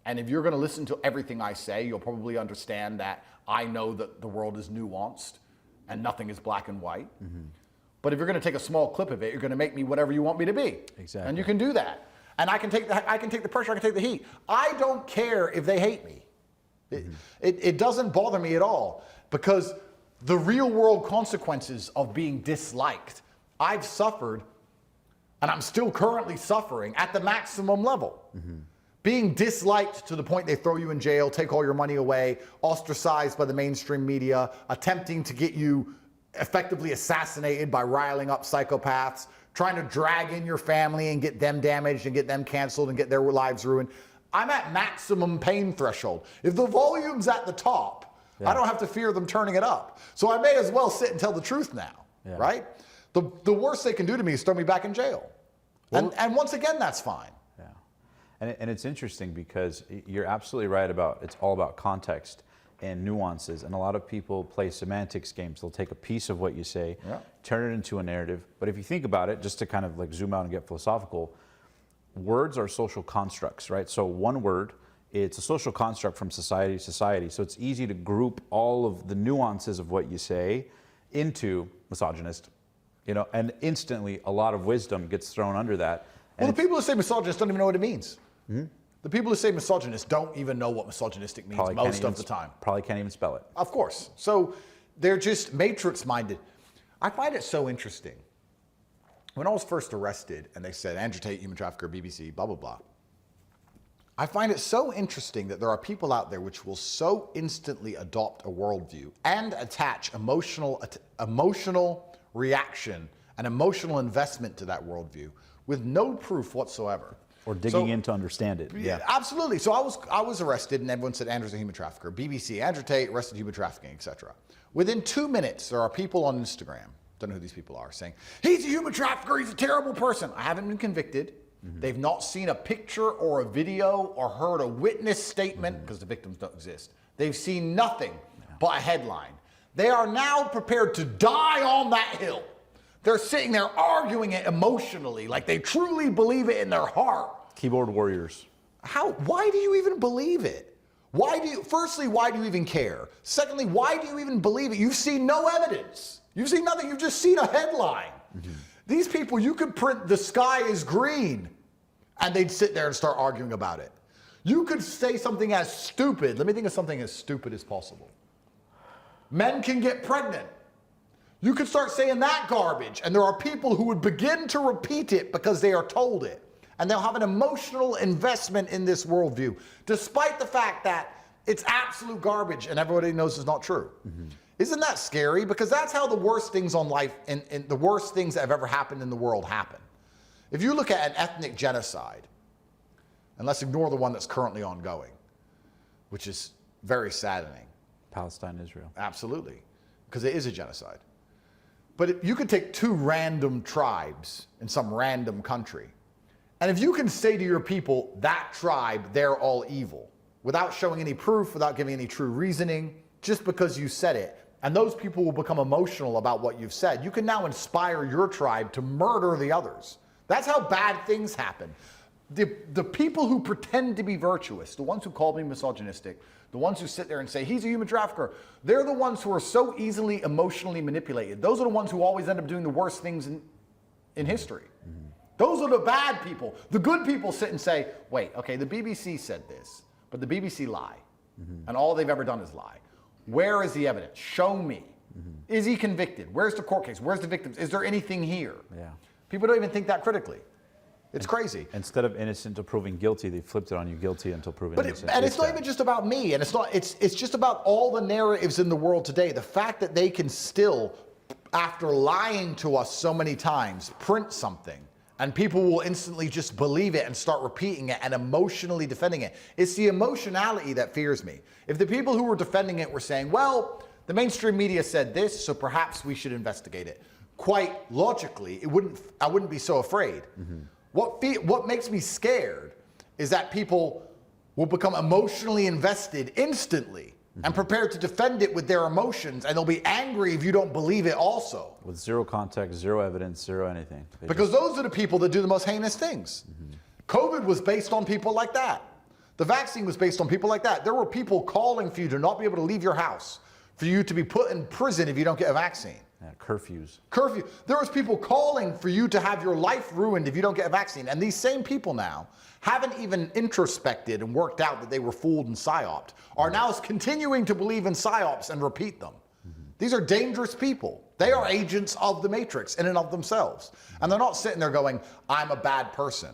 And if you're going to listen to everything I say, you'll probably understand that I know that the world is nuanced and nothing is black and white. But if you're going to take a small clip of it, you're going to make me whatever you want me to be. Exactly. And you can do that. And I can take the pressure, I can take the heat. I don't care if they hate me. It doesn't bother me at all, because the real world consequences of being disliked, I've suffered, and I'm still currently suffering at the maximum level. Being disliked to the point they throw you in jail, take all your money away, ostracized by the mainstream media, attempting to get you effectively assassinated by riling up psychopaths, trying to drag in your family and get them damaged and get them canceled and get their lives ruined. I'm at maximum pain threshold. If the volume's at the top, I don't have to fear them turning it up. So I may as well sit and tell the truth now, right? The worst they can do to me is throw me back in jail. Well, and once again, that's fine. Yeah. And it's interesting because you're absolutely right about, it's all about context and nuances. And a lot of people play semantics games. They'll take a piece of what you say, turn it into a narrative. But if you think about it, just to kind of like zoom out and get philosophical, words are social constructs, right? So one word, it's a social construct from society to society. So it's easy to group all of the nuances of what you say into misogynist, you know, and instantly a lot of wisdom gets thrown under that. Well, the people who say misogynist don't even know what it means. The people who say misogynist don't even know what misogynistic means most of the time. Probably can't even spell it. Of course. So they're just matrix-minded. I find it so interesting. When I was first arrested and they said, Andrew Tate, human trafficker, BBC, blah, blah, blah. I find it so interesting that there are people out there which will so instantly adopt a worldview and attach emotional reaction and emotional investment to that worldview with no proof whatsoever. Or digging in to understand it. Yeah, absolutely. So I was arrested and everyone said Andrew's a human trafficker. BBC, Andrew Tate, arrested human trafficking, etc. Within 2 minutes, there are people on Instagram, don't know who these people are, saying, he's a human trafficker, he's a terrible person. I haven't been convicted. They've not seen a picture or a video or heard a witness statement, because the victims don't exist. They've seen nothing but a headline. They are now prepared to die on that hill. They're sitting there arguing it emotionally, like they truly believe it in their heart. Keyboard warriors. Why do you even believe it? Firstly, why do you even care? Secondly, why do you even believe it? You've seen no evidence. You've seen nothing. You've just seen a headline. These people, you could print "the sky is green" and they'd sit there and start arguing about it. You could say something as stupid. Let me think of something as stupid as possible. Men can get pregnant. You could start saying that garbage, and there are people who would begin to repeat it because they are told it. And they'll have an emotional investment in this worldview, despite the fact that it's absolute garbage and everybody knows it's not true. Isn't that scary? Because that's how the worst things on life and the worst things that have ever happened in the world happen. If you look at an ethnic genocide, and let's ignore the one that's currently ongoing, which is very saddening. Palestine, Israel. Absolutely, because it is a genocide. But you could take two random tribes in some random country, and if you can say to your people, that tribe, they're all evil, without showing any proof, without giving any true reasoning, just because you said it, and those people will become emotional about what you've said, you can now inspire your tribe to murder the others. That's how bad things happen. The people who pretend to be virtuous, the ones who call me misogynistic, the ones who sit there and say, he's a human trafficker, they're the ones who are so easily emotionally manipulated. Those are the ones who always end up doing the worst things in history. Those are the bad people. The good people sit and say, wait, okay, the BBC said this, but the BBC lie. And all they've ever done is lie. Where is the evidence? Show me. Is he convicted? Where's the court case? Where's the victims? Is there anything here? People don't even think that critically. It's crazy. Instead of innocent to proving guilty, they flipped it on you guilty until proven innocent. And it's not even just about me, and it's just about all the narratives in the world today. The fact that they can still, after lying to us so many times, print something, and people will instantly just believe it and start repeating it and emotionally defending it. It's the emotionality that fears me. If the people who were defending it were saying, well, the mainstream media said this, so perhaps we should investigate it, quite logically, I wouldn't be so afraid. What makes me scared is that people will become emotionally invested instantly and prepared to defend it with their emotions, and they'll be angry if you don't believe it also. With zero context, zero evidence, zero anything. Because those are the people that do the most heinous things. COVID was based on people like that. The vaccine was based on people like that. There were people calling for you to not be able to leave your house, for you to be put in prison if you don't get a vaccine. Yeah, curfews. Curfew. There was people calling for you to have your life ruined if you don't get a vaccine. And these same people now haven't even introspected and worked out that they were fooled and psyoped, are now continuing to believe in psyops and repeat them. These are dangerous people. They are agents of the Matrix in and of themselves. And they're not sitting there going, I'm a bad person.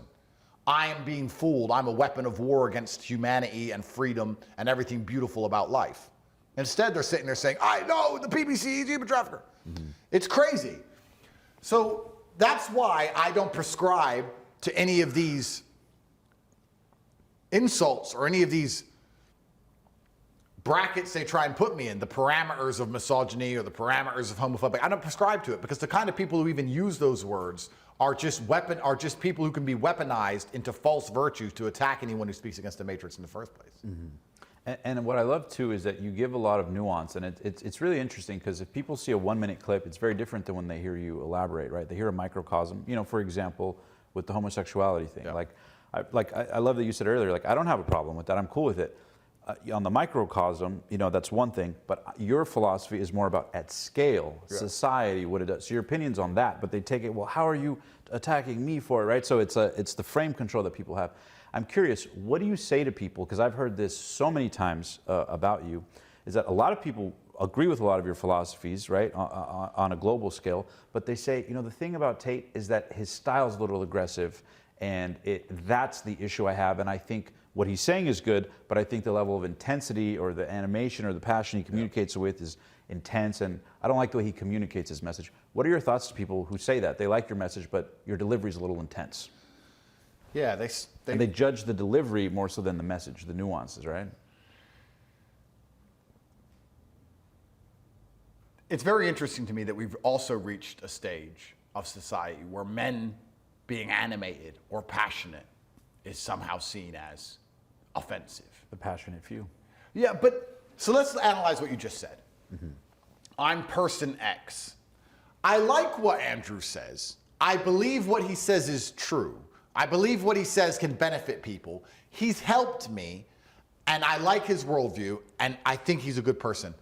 I am being fooled. I'm a weapon of war against humanity and freedom and everything beautiful about life. Instead, they're sitting there saying, I know the PBC is human trafficker. It's crazy. So that's why I don't prescribe to any of these insults or any of these brackets they try and put me in, the parameters of misogyny or the parameters of homophobic. I don't prescribe to it because the kind of people who even use those words are just people who can be weaponized into false virtues to attack anyone who speaks against the Matrix in the first place. And what I love too is that you give a lot of nuance, and it's really interesting because if people see a 1-minute clip, it's very different than when they hear you elaborate, right? They hear a microcosm, you know, for example, with the homosexuality thing. Yeah. I love that you said earlier, like, I don't have a problem with that. I'm cool with it. On the microcosm, you know, that's one thing, but your philosophy is more about at scale, society, what it does. So your opinion's on that, but they take it, well, how are you attacking me for it, right? So it's the frame control that people have. I'm curious, what do you say to people, because I've heard this so many times about you, is that a lot of people agree with a lot of your philosophies, right, on a global scale, but they say, you know, the thing about Tate is that his style's a little aggressive, and that's the issue I have, and I think what he's saying is good, but I think the level of intensity or the animation or the passion he communicates with is intense, and I don't like the way he communicates his message. What are your thoughts to people who say that? They like your message, but your delivery is a little intense. Yeah, and they judge the delivery more so than the message, the nuances, right? It's very interesting to me that we've also reached a stage of society where men being animated or passionate is somehow seen as offensive. The passionate few. Yeah, but so let's analyze what you just said. I'm person X. I like what Andrew says. I believe what he says is true. I believe what he says can benefit people. He's helped me, and I like his worldview, and I think he's a good person.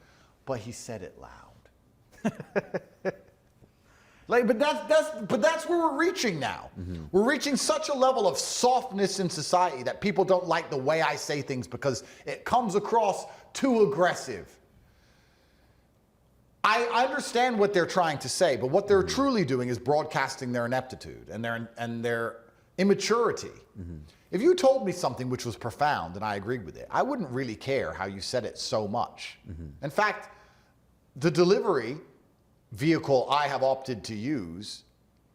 But he said it loud. But that's where we're reaching now. We're reaching such a level of softness in society that people don't like the way I say things because it comes across too aggressive. I understand what they're trying to say, but what they're truly doing is broadcasting their ineptitude and their immaturity. If you told me something which was profound and I agreed with it, I wouldn't really care how you said it so much. In fact, the delivery vehicle I have opted to use,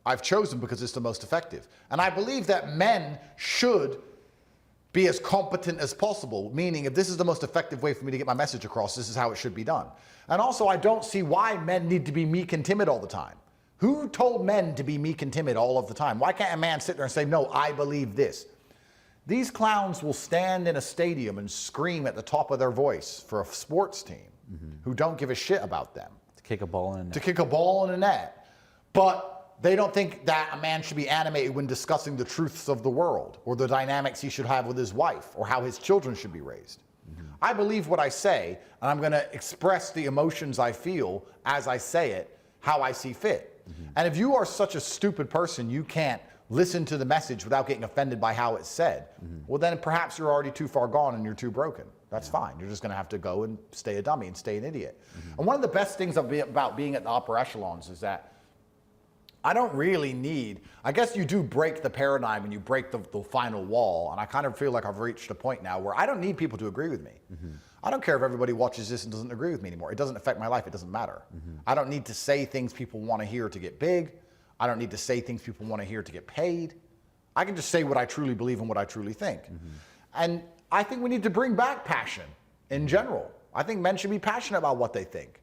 I've chosen because it's the most effective. And I believe that men should be as competent as possible, meaning if this is the most effective way for me to get my message across, this is how it should be done. And also, I don't see why men need to be meek and timid all the time. Who told men to be meek and timid all of the time? Why can't a man sit there and say, no, I believe this? These clowns will stand in a stadium and scream at the top of their voice for a sports team who don't give a shit about them. To kick a ball in a net. To kick a ball in a net. But they don't think that a man should be animated when discussing the truths of the world or the dynamics he should have with his wife or how his children should be raised. I believe what I say, and I'm going to express the emotions I feel as I say it, how I see fit. And if you are such a stupid person, you can't listen to the message without getting offended by how it's said, well, then perhaps you're already too far gone and you're too broken. That's fine. You're just going to have to go and stay a dummy and stay an idiot. And one of the best things about being at the upper echelons is that I don't really need, I guess you do break the paradigm and you break the final wall. And I kind of feel like I've reached a point now where I don't need people to agree with me. I don't care if everybody watches this and doesn't agree with me anymore. It doesn't affect my life. It doesn't matter. I don't need to say things people want to hear to get big. I don't need to say things people want to hear to get paid. I can just say what I truly believe and what I truly think. And I think we need to bring back passion in general. I think men should be passionate about what they think.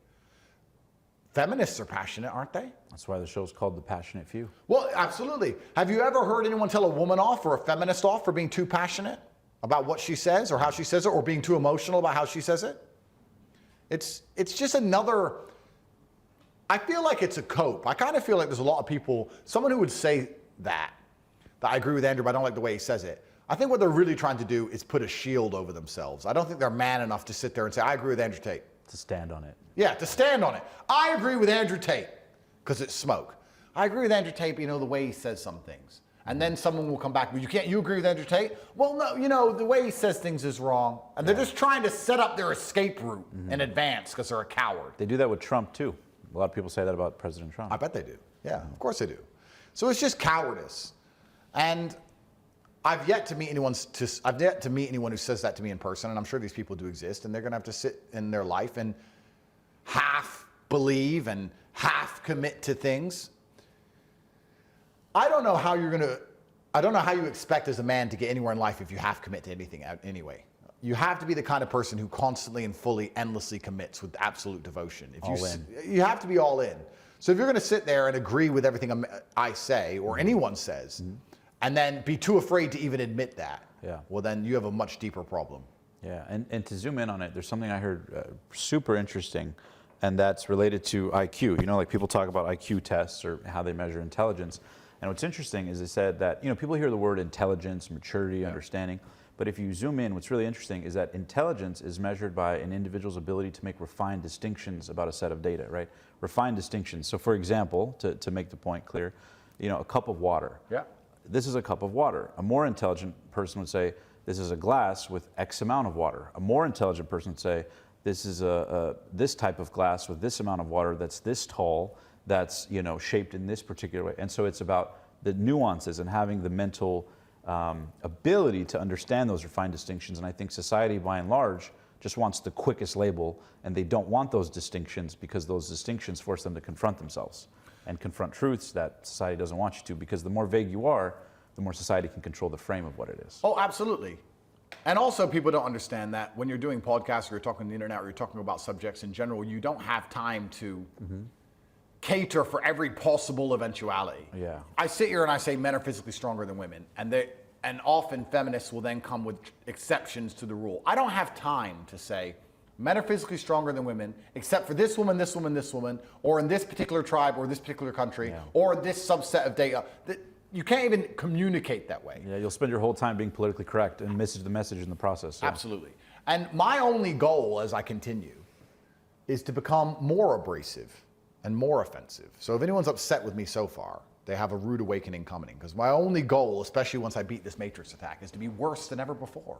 Feminists are passionate, aren't they? That's why the show's called The Passionate Few. Well, absolutely. Have you ever heard anyone tell a woman off or a feminist off for being too passionate? about what she says or how she says it, or being too emotional about how she says it. It's just another, I feel like it's a cope. I kind of feel like there's a lot of people, someone who would say that I agree with Andrew, but I don't like the way he says it. I think what they're really trying to do is put a shield over themselves. I don't think they're man enough to sit there and say, I agree with Andrew Tate. To stand on it. Yeah, to stand on it. I agree with Andrew Tate, because it's smoke. I agree with Andrew Tate, but the way he says some things. And then someone will come back, well, you agree with Andrew Tate? Well, no, the way he says things is wrong. And they're just trying to set up their escape route in advance because they're a coward. They do that with Trump too. A lot of people say that about President Trump. I bet they do. Yeah, of course they do. So it's just cowardice. And I've yet to meet anyone who says that to me in person, and I'm sure these people do exist, and they're going to have to sit in their life and half believe and half commit to things. I don't know how you expect as a man to get anywhere in life if you half commit to anything anyway. You have to be the kind of person who constantly and fully, endlessly commits with absolute devotion. You have to be all in. So if you're going to sit there and agree with everything I say or anyone says, and then be too afraid to even admit that, well, then you have a much deeper problem. Yeah, and to zoom in on it, there's something I heard super interesting, and that's related to IQ. Like people talk about IQ tests or how they measure intelligence. And what's interesting is they said that, people hear the word intelligence, maturity, understanding, but if you zoom in, what's really interesting is that intelligence is measured by an individual's ability to make refined distinctions about a set of data, right? Refined distinctions. So for example, to make the point clear, a cup of water. Yeah. This is a cup of water. A more intelligent person would say, this is a glass with X amount of water. A more intelligent person would say, this is this type of glass with this amount of water that's this tall, that's shaped in this particular way. And so it's about the nuances and having the mental ability to understand those refined distinctions. And I think society by and large just wants the quickest label, and they don't want those distinctions because those distinctions force them to confront themselves and confront truths that society doesn't want you to, because the more vague you are, the more society can control the frame of what it is. Oh, absolutely. And also people don't understand that when you're doing podcasts or you're talking on the internet or you're talking about subjects in general, you don't have time to cater for every possible eventuality. Yeah. I sit here and I say men are physically stronger than women, and often feminists will then come with exceptions to the rule. I don't have time to say men are physically stronger than women, except for this woman, this woman, this woman, or in this particular tribe or this particular country, or this subset of data. You can't even communicate that way. Yeah, you'll spend your whole time being politically correct and miss the message in the process. So. Absolutely. And my only goal as I continue is to become more abrasive and more offensive. So if anyone's upset with me so far, they have a rude awakening coming. Because my only goal, especially once I beat this Matrix attack, is to be worse than ever before.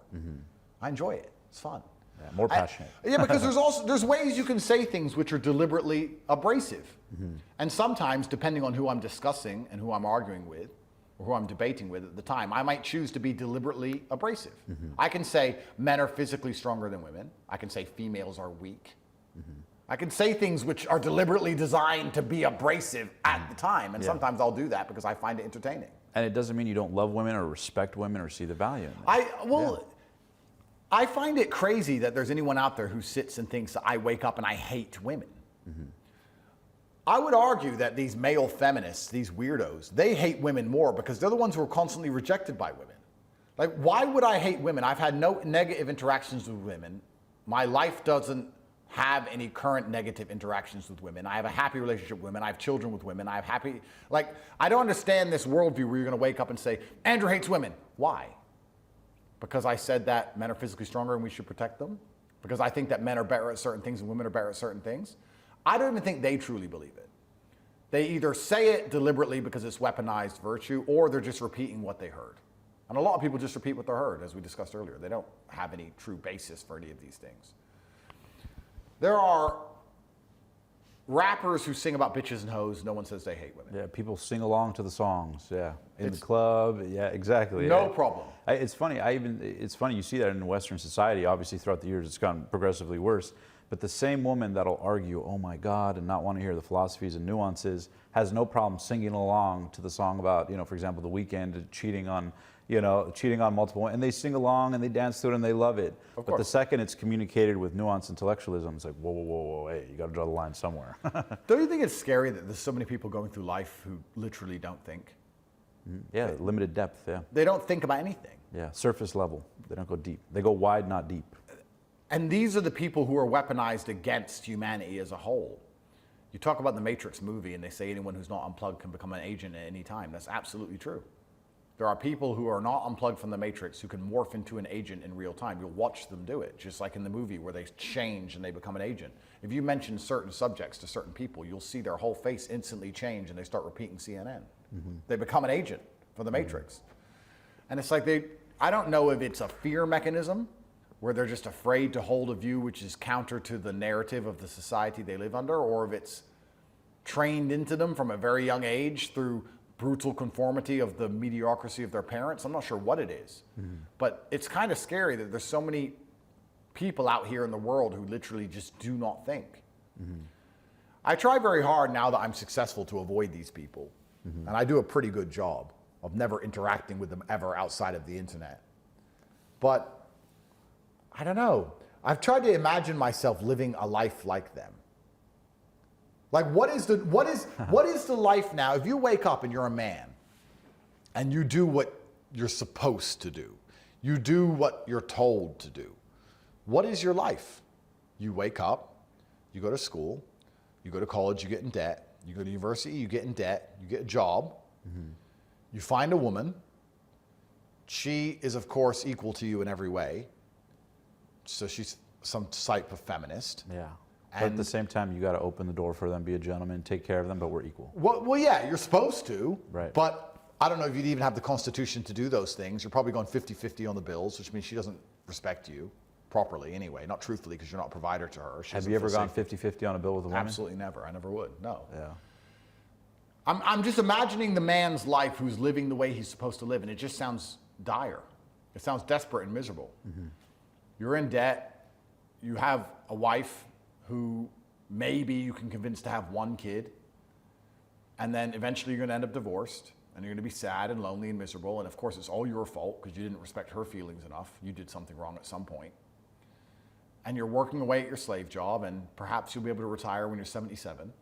I enjoy it. It's fun. Yeah, more passionate. Because there's ways you can say things which are deliberately abrasive. And sometimes, depending on who I'm discussing and who I'm arguing with, or who I'm debating with at the time, I might choose to be deliberately abrasive. I can say men are physically stronger than women. I can say females are weak. I can say things which are deliberately designed to be abrasive at the time, and sometimes I'll do that because I find it entertaining. And it doesn't mean you don't love women or respect women or see the value in them. I find it crazy that there's anyone out there who sits and thinks that I wake up and I hate women. I would argue that these male feminists, these weirdos, they hate women more because they're the ones who are constantly rejected by women. Like, why would I hate women? I've had no negative interactions with women. My life doesn't have any current negative interactions with women. I have a happy relationship with women. I have children with women. I don't understand this worldview where you're going to wake up and say, Andrew hates women. Why? Because I said that men are physically stronger and we should protect them? Because I think that men are better at certain things and women are better at certain things? I don't even think they truly believe it. They either say it deliberately because it's weaponized virtue, or they're just repeating what they heard. And a lot of people just repeat what they heard, as we discussed earlier. They don't have any true basis for any of these things. There are rappers who sing about bitches and hoes. No one says they hate women. Yeah, people sing along to the songs. Yeah, in the club. Yeah, exactly. No problem. It's funny. It's funny you see that in Western society. Obviously, throughout the years, it's gotten progressively worse. But the same woman that'll argue, "Oh my God," and not want to hear the philosophies and nuances, has no problem singing along to the song about, for example, The Weeknd cheating on multiple women, and they sing along and they dance to it and they love it. But the second it's communicated with nuance intellectualism, it's like, whoa, hey, you got to draw the line somewhere. Don't you think it's scary that there's so many people going through life who literally don't think? Yeah, limited depth, yeah. They don't think about anything. Yeah, surface level. They don't go deep. They go wide, not deep. And these are the people who are weaponized against humanity as a whole. You talk about the Matrix movie and they say anyone who's not unplugged can become an agent at any time. That's absolutely true. There are people who are not unplugged from the Matrix who can morph into an agent in real time. You'll watch them do it, just like in the movie where they change and they become an agent. If you mention certain subjects to certain people, you'll see their whole face instantly change and they start repeating CNN. They become an agent for the Matrix. And it's like I don't know if it's a fear mechanism where they're just afraid to hold a view which is counter to the narrative of the society they live under, or if it's trained into them from a very young age through brutal conformity of the mediocrity of their parents. I'm not sure what it is. But it's kind of scary that there's so many people out here in the world who literally just do not think. I try very hard now that I'm successful to avoid these people. And I do a pretty good job of never interacting with them ever outside of the internet. But I don't know. I've tried to imagine myself living a life like them. Like what is the life now? If you wake up and you're a man and you do what you're supposed to do, you do what you're told to do, what is your life? You wake up, you go to school, you go to college, you get in debt, you go to university, you get in debt, you get a job, you find a woman. She is, of course, equal to you in every way. So she's some type of feminist. Yeah. But at the same time, you got to open the door for them, be a gentleman, take care of them, but we're equal. Well, yeah, you're supposed to. Right. But I don't know if you'd even have the Constitution to do those things. You're probably going 50-50 on the bills, which means she doesn't respect you properly anyway, not truthfully, because you're not a provider to her. Have you ever gone 50-50 on a bill with a woman? Absolutely never. I never would. No. Yeah. I'm just imagining the man's life who's living the way he's supposed to live, and it just sounds dire. It sounds desperate and miserable. You're in debt. You have a wife who maybe you can convince to have one kid, and then eventually you're going to end up divorced, and you're going to be sad and lonely and miserable, and of course it's all your fault because you didn't respect her feelings enough. You did something wrong at some point. And you're working away at your slave job, and perhaps you'll be able to retire when you're 77.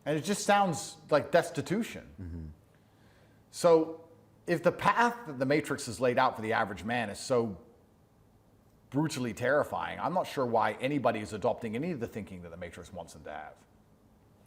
And it just sounds like destitution. So if the path that the Matrix has laid out for the average man is so brutally terrifying, I'm not sure why anybody is adopting any of the thinking that the Matrix wants them to have.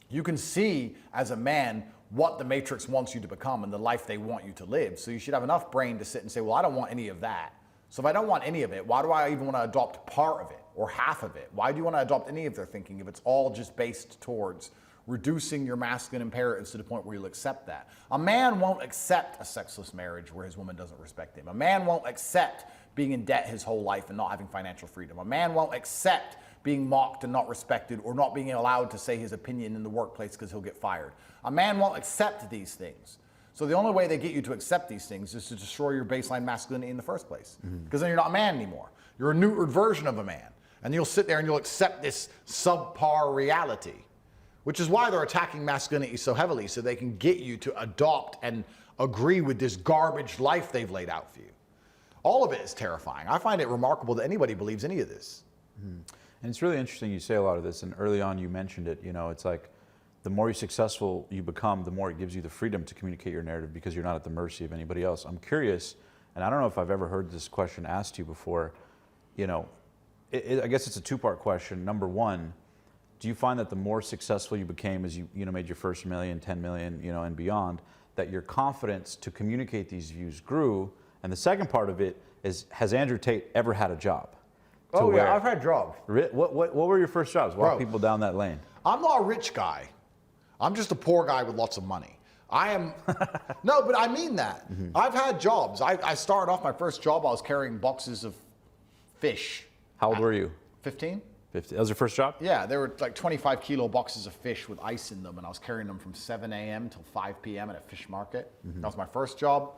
You can see as a man what the Matrix wants you to become and the life they want you to live. So you should have enough brain to sit and say, well, I don't want any of that. So if I don't want any of it, why do I even want to adopt part of it or half of it? Why do you want to adopt any of their thinking if it's all just based towards reducing your masculine imperatives to the point where you'll accept that? A man won't accept a sexless marriage where his woman doesn't respect him. A man won't accept being in debt his whole life and not having financial freedom. A man won't accept being mocked and not respected, or not being allowed to say his opinion in the workplace because he'll get fired. A man won't accept these things. So the only way they get you to accept these things is to destroy your baseline masculinity in the first place. Because then you're not a man anymore. You're a neutered version of a man. And you'll sit there and you'll accept this subpar reality, which is why they're attacking masculinity so heavily, so they can get you to adopt and agree with this garbage life they've laid out for you. All of it is terrifying. I find it remarkable that anybody believes any of this. And it's really interesting you say a lot of this, and early on you mentioned it, you know, it's like the more successful you become, the more it gives you the freedom to communicate your narrative because you're not at the mercy of anybody else. I'm curious, and I don't know if I've ever heard this question asked to you before, you know, I guess it's a two-part question. Number one, do you find that the more successful you became as you made your first million, 10 million, you know, and beyond, that your confidence to communicate these views grew? And the second part of it is, has Andrew Tate ever had a job? Oh yeah, I've had jobs. What were your first jobs? Walk people down that lane. I'm not a rich guy. I'm just a poor guy with lots of money. I am, no, but I mean that. I've had jobs. I started off my first job, I was carrying boxes of fish. How old were you? 15. 50. That was your first job? Yeah, there were like 25 kilo boxes of fish with ice in them, and I was carrying them from 7 a.m. till 5 p.m. at a fish market. That was my first job.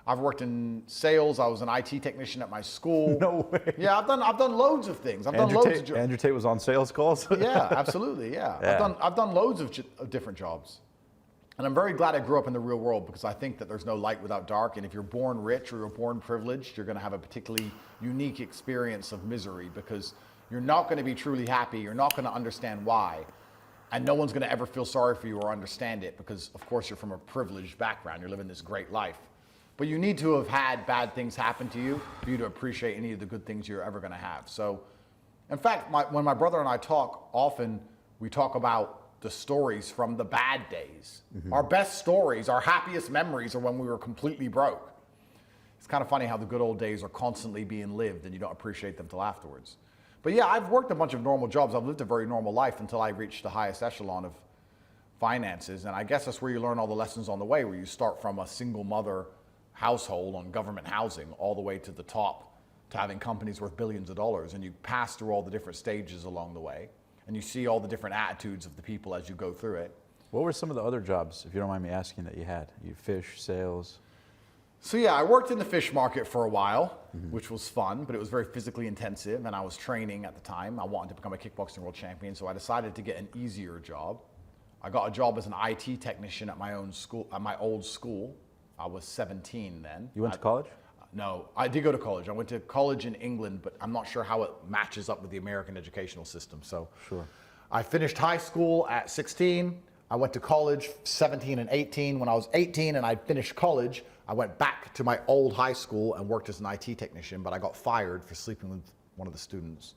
I've worked in sales. I was an IT technician at my school. No way. Yeah, I've done loads of things. I've done loads of jobs. Andrew Tate was on sales calls? Yeah, absolutely, yeah. I've done loads of different jobs. And I'm very glad I grew up in the real world, because I think that there's no light without dark. And if you're born rich or you're born privileged, you're going to have a particularly unique experience of misery, because you're not going to be truly happy. You're not going to understand why. And no one's going to ever feel sorry for you or understand it because, of course, you're from a privileged background. You're living this great life. But you need to have had bad things happen to you for you to appreciate any of the good things you're ever going to have. So, in fact, when my brother and I talk, often we talk about the stories from the bad days. Our best stories, our happiest memories are when we were completely broke. It's kind of funny how the good old days are constantly being lived and you don't appreciate them till afterwards. But yeah, I've worked a bunch of normal jobs. I've lived a very normal life until I reached the highest echelon of finances. And I guess that's where you learn all the lessons on the way, where you start from a single mother household on government housing all the way to the top to having companies worth billions of dollars. And you pass through all the different stages along the way. And you see all the different attitudes of the people as you go through it. What were some of the other jobs, if you don't mind me asking, that you had? You fish, sales? So yeah, I worked in the fish market for a while, which was fun, but it was very physically intensive, and I was training at the time. I wanted to become a kickboxing world champion, so I decided to get an easier job. I got a job as an IT technician at my own school, at my old school. I was 17 then. You went to college? No, I did go to college. I went to college in England, but I'm not sure how it matches up with the American educational system. So Sure. I finished high school at 16. I went to college 17 and 18. When I was 18 and I finished college, I went back to my old high school and worked as an IT technician, but I got fired for sleeping with one of the students.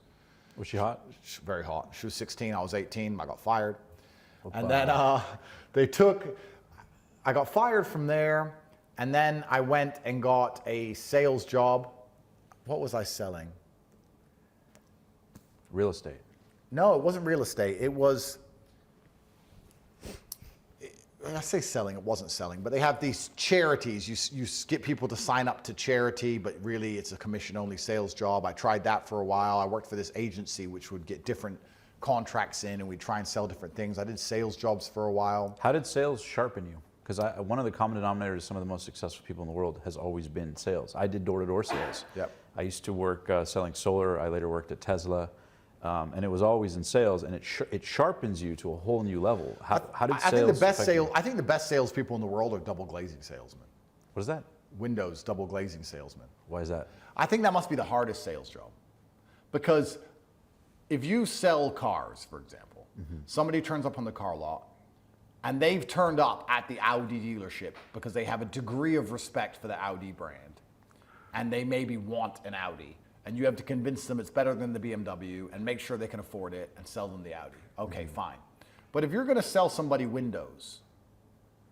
Was she hot? She's very hot. She was 16, I was 18, I got fired. Opa. And then I got fired from there, and then I went and got a sales job. What was I selling? Real estate. No, it wasn't real estate. It was, I say selling, it wasn't selling, but they have these charities. You get people to sign up to charity, but really it's a commission-only sales job. I tried that for a while. I worked for this agency which would get different contracts in, and we'd try and sell different things. I did sales jobs for a while. How did sales sharpen you? Because one of the common denominators of some of the most successful people in the world has always been sales. I did door-to-door sales. Yep. I used to work selling solar. I later worked at Tesla. And it was always in sales, and it sharpens you to a whole new level. How did sales? I think the best salespeople in the world are double glazing salesmen. What is that? Windows double glazing salesmen. Why is that? I think that must be the hardest sales job, because if you sell cars, for example, somebody turns up on the car lot, and they've turned up at the Audi dealership because they have a degree of respect for the Audi brand, and they maybe want an Audi. And you have to convince them it's better than the BMW and make sure they can afford it and sell them the Audi. Okay, fine. But if you're going to sell somebody windows,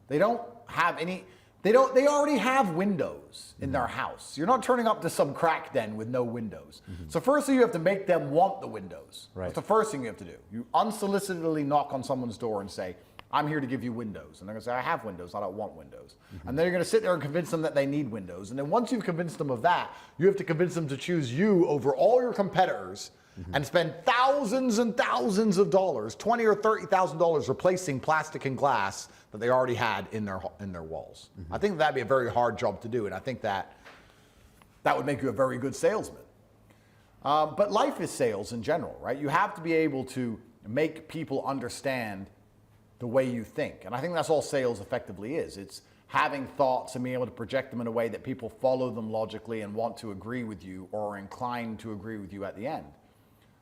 they don't have any, they already have windows in their house. You're not turning up to some crack den with no windows. So firstly, you have to make them want the windows. Right. That's the first thing you have to do. You unsolicitedly knock on someone's door and say, I'm here to give you windows. And they're going to say, I have windows, I don't want windows. And then you're going to sit there and convince them that they need windows. And then once you've convinced them of that, you have to convince them to choose you over all your competitors and spend thousands and thousands of dollars, $20,000 or $30,000 replacing plastic and glass that they already had in their walls. I think that'd be a very hard job to do. And I think that would make you a very good salesman. But life is sales in general, right? You have to be able to make people understand the way you think. And I think that's all sales effectively is. It's having thoughts and being able to project them in a way that people follow them logically and want to agree with you or are inclined to agree with you at the end.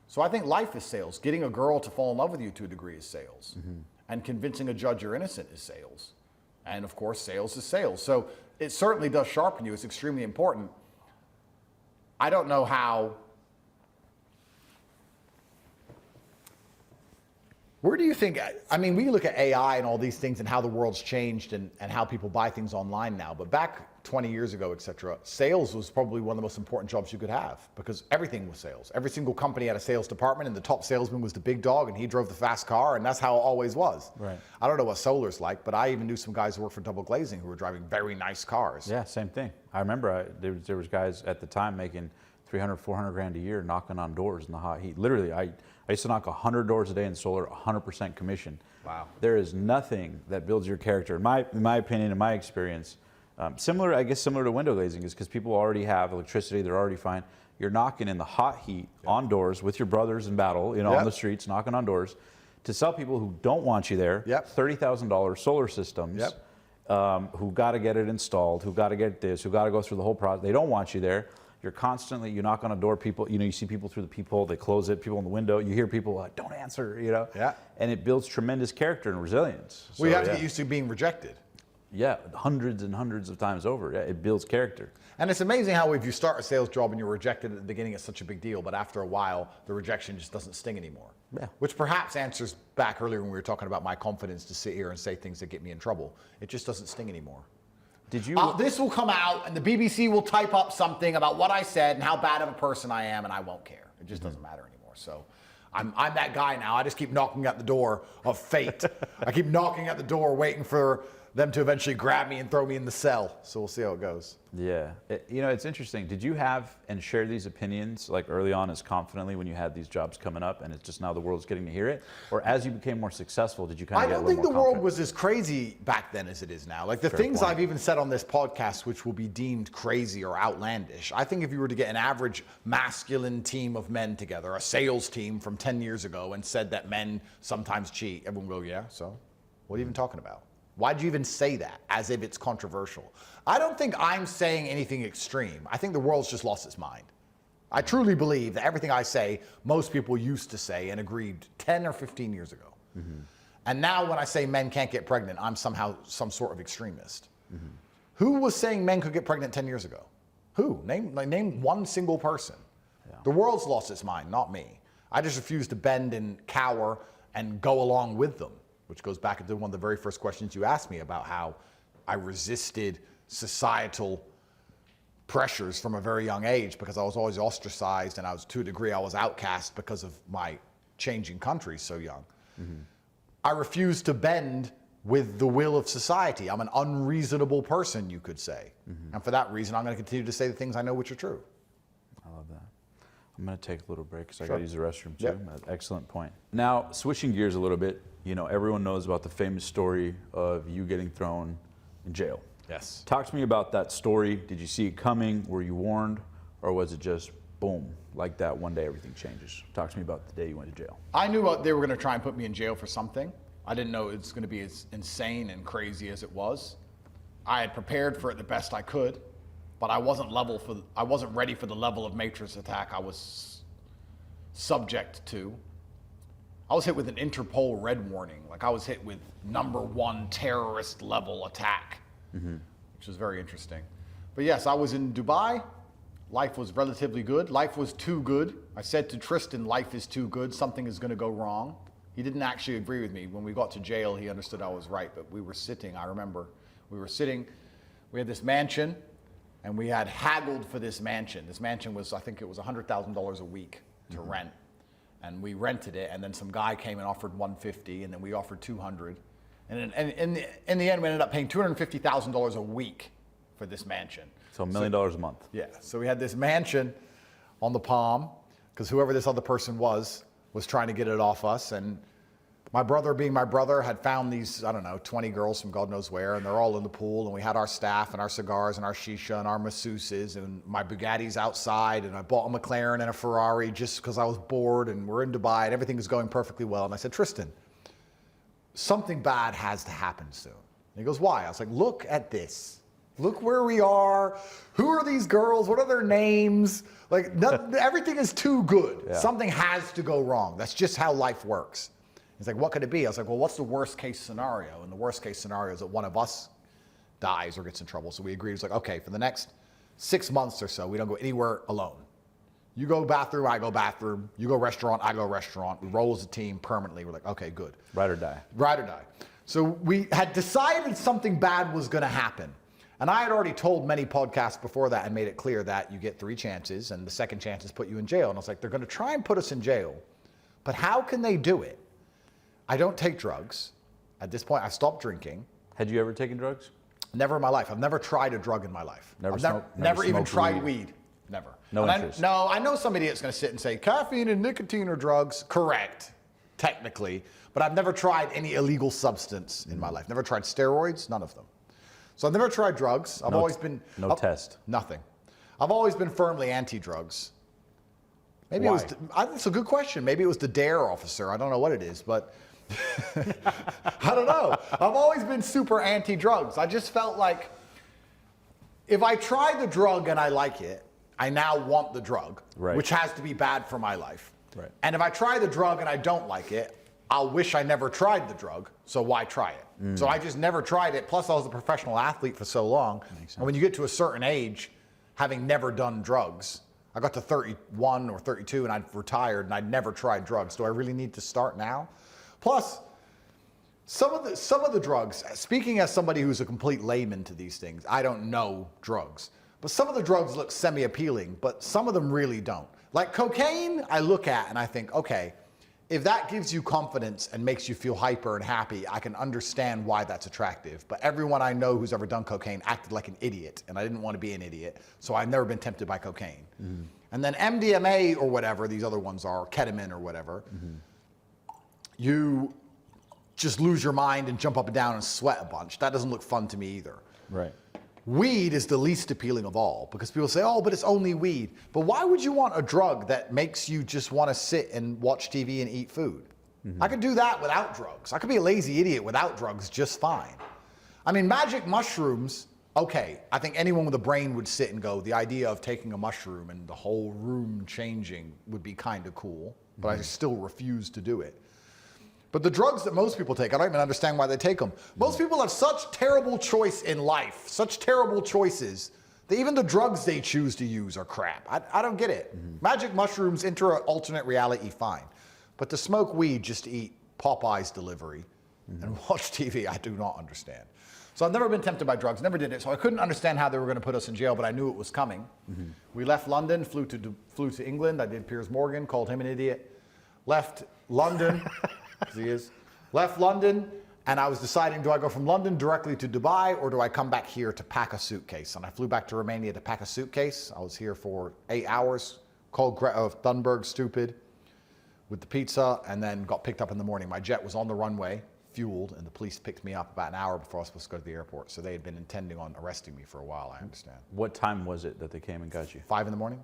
So I think life is sales. Getting a girl to fall in love with you to a degree is sales. And convincing a judge you're innocent is sales. And of course, sales is sales. So it certainly does sharpen you. It's extremely important. I don't know how. Where do you think, I mean, we look at AI and all these things and how the world's changed and how people buy things online now, but back 20 years ago, et cetera, sales was probably one of the most important jobs you could have because everything was sales. Every single company had a sales department and the top salesman was the big dog and he drove the fast car and that's how it always was. Right. I don't know what solar's like, but I even knew some guys who worked for double glazing who were driving very nice cars. Yeah, same thing. I remember there was guys at the time making 300, 400 grand a year knocking on doors in the hot heat. Literally, I used to knock 100 doors a day in solar, 100% commission. Wow. There is nothing that builds your character, in my opinion, in my experience. Similar to window glazing is because people already have electricity, they're already fine. You're knocking in the hot heat on doors with your brothers in battle, on the streets, knocking on doors to sell people who don't want you there, $30,000 solar systems, who got to get it installed, who got to get this, who got to go through the whole process. They don't want you there. You're constantly, you knock on a door, people, you know, you see people through the peephole, they close it, people in the window, you hear people like, don't answer, you know? Yeah. And it builds tremendous character and resilience. We So, have to yeah. get used to being rejected. Yeah, hundreds and hundreds of times over. Yeah, it builds character. And it's amazing how if you start a sales job and you're rejected at the beginning, it's such a big deal, but after a while, the rejection just doesn't sting anymore. Yeah. Which perhaps answers back earlier when we were talking about my confidence to sit here and say things that get me in trouble. It just doesn't sting anymore. Did you? This will come out and the BBC will type up something about what I said and how bad of a person I am, and I won't care. It just doesn't matter anymore. So I'm that guy now. I just keep knocking at the door of fate. I keep knocking at the door waiting for them to eventually grab me and throw me in the cell. So we'll see how it goes. Yeah. You know, it's interesting. Did you have and share these opinions like early on as confidently when you had these jobs coming up and it's just now the world's getting to hear it? Or as you became more successful, did you kind of get a I don't little think more the world confident? was as crazy back then as it is now. Like the Fair things point. I've even said on this podcast, which will be deemed crazy or outlandish. I think if you were to get an average masculine team of men together, a sales team from 10 years ago, and said that men sometimes cheat, everyone would go, yeah, so what are you even talking about? Why'd you even say that as if it's controversial? I don't think I'm saying anything extreme. I think the world's just lost its mind. I truly believe that everything I say, most people used to say and agreed 10 or 15 years ago. Mm-hmm. And now when I say men can't get pregnant, I'm somehow some sort of extremist. Mm-hmm. Who was saying men could get pregnant 10 years ago? Who? Name one single person. Yeah. The world's lost its mind, not me. I just refuse to bend and cower and go along with them. Which goes back to one of the very first questions you asked me about how I resisted societal pressures from a very young age because I was always ostracized and I was, to a degree, I was outcast because of my changing country so young. Mm-hmm. I refuse to bend with the will of society. I'm an unreasonable person, you could say. Mm-hmm. And for that reason, I'm going to continue to say the things I know which are true. I love that. I'm going to take a little break because I Sure. got to use the restroom too. Yep. Excellent point. Now, switching gears a little bit, you know, everyone knows about the famous story of you getting thrown in jail. Yes. Talk to me about that story. Did you see it coming? Were you warned? Or was it just boom, like that, one day everything changes? Talk to me about the day you went to jail. I knew they were going to try and put me in jail for something. I didn't know it was going to be as insane and crazy as it was. I had prepared for it the best I could, but I wasn't ready for the level of matrix attack I was subject to. I was hit with an Interpol red warning. Like I was hit with #1 terrorist level attack, which was very interesting. But yes, I was in Dubai. Life was relatively good. Life was too good. I said to Tristan, life is too good. Something is going to go wrong. He didn't actually agree with me. When we got to jail, he understood I was right. But we were sitting, I remember, we had this mansion, and we had haggled for this mansion. This mansion was, I think it was $100,000 a week to rent. And we rented it, and then some guy came and offered $150, and then we offered $200. And in the end, we ended up paying $250,000 a week for this mansion. So $1 million a month. Yeah, so we had this mansion on the Palm, because whoever this other person was trying to get it off us. And my brother, being my brother, had found these, 20 girls from God knows where, and they're all in the pool, and we had our staff and our cigars and our shisha and our masseuses, and my Bugatti's outside, and I bought a McLaren and a Ferrari just because I was bored, and we're in Dubai, and everything was going perfectly well. And I said, Tristan, something bad has to happen soon. And he goes, why? I was like, look at this. Look where we are. Who are these girls? What are their names? Like, everything is too good. Yeah. Something has to go wrong. That's just how life works. He's like, what could it be? I was like, well, what's the worst case scenario? And the worst case scenario is that one of us dies or gets in trouble. So we agreed. It's like, okay, for the next 6 months or so, we don't go anywhere alone. You go bathroom, I go bathroom. You go restaurant, I go restaurant. We roll as a team permanently. We're like, okay, good. Ride or die. Ride or die. So we had decided something bad was going to happen. And I had already told many podcasts before that and made it clear that you get 3 chances and the second chance is put you in jail. And I was like, they're going to try and put us in jail. But how can they do it? I don't take drugs. At this point, I stopped drinking. Had you ever taken drugs? Never in my life. I've never tried a drug in my life. Never even smoked tried weed. weed. Never. No And interest. I know somebody that's going to sit and say caffeine and nicotine are drugs. Correct, technically. But I've never tried any illegal substance in my life. Never tried steroids, none of them. So I've never tried drugs. I've always been... No test. Nothing. I've always been firmly anti-drugs. Maybe Why? it's a good question. Maybe it was the DARE officer. I don't know what it is, but I don't know. I've always been super anti-drugs. I just felt like if I try the drug and I like it, I now want the drug, Right. which has to be bad for my life. Right. And if I try the drug and I don't like it, I'll wish I never tried the drug, so why try it? So I just never tried it. Plus, I was a professional athlete for so long. And when you get to a certain age, having never done drugs, I got to 31 or 32 and I'd retired and I'd never tried drugs. Do I really need to start now? Plus, some of the drugs, speaking as somebody who's a complete layman to these things, I don't know drugs. But some of the drugs look semi-appealing, but some of them really don't. Like cocaine, I look at and I think, okay, if that gives you confidence and makes you feel hyper and happy, I can understand why that's attractive. But everyone I know who's ever done cocaine acted like an idiot, and I didn't want to be an idiot, so I've never been tempted by cocaine. And then MDMA or whatever these other ones are, ketamine or whatever, you just lose your mind and jump up and down and sweat a bunch. That doesn't look fun to me either. Right. Weed is the least appealing of all because people say, oh, but it's only weed. But why would you want a drug that makes you just want to sit and watch TV and eat food? I could do that without drugs. I could be a lazy idiot without drugs just fine. I mean, magic mushrooms, okay, I think anyone with a brain would sit and go, the idea of taking a mushroom and the whole room changing would be kind of cool, but I still refuse to do it. But the drugs that most people take, I don't even understand why they take them. Most people have such terrible choice in life, such terrible choices, that even the drugs they choose to use are crap. I don't get it. Magic mushrooms, enter an alternate reality, fine. But to smoke weed just to eat Popeye's delivery and watch TV, I do not understand. So I've never been tempted by drugs, never did it. So I couldn't understand how they were going to put us in jail, but I knew it was coming. We left London, flew to England. I did Piers Morgan, called him an idiot. Left London. Left London, and I was deciding, do I go from London directly to Dubai, or do I come back here to pack a suitcase? And I flew back to Romania to pack a suitcase. I was here for 8 hours, called Thunberg stupid with the pizza, and then got picked up in the morning. My jet was on the runway, fueled, and the police picked me up about an hour before I was supposed to go to the airport. So they had been intending on arresting me for a while, I understand. What time was it that they came and got you? 5 in the morning.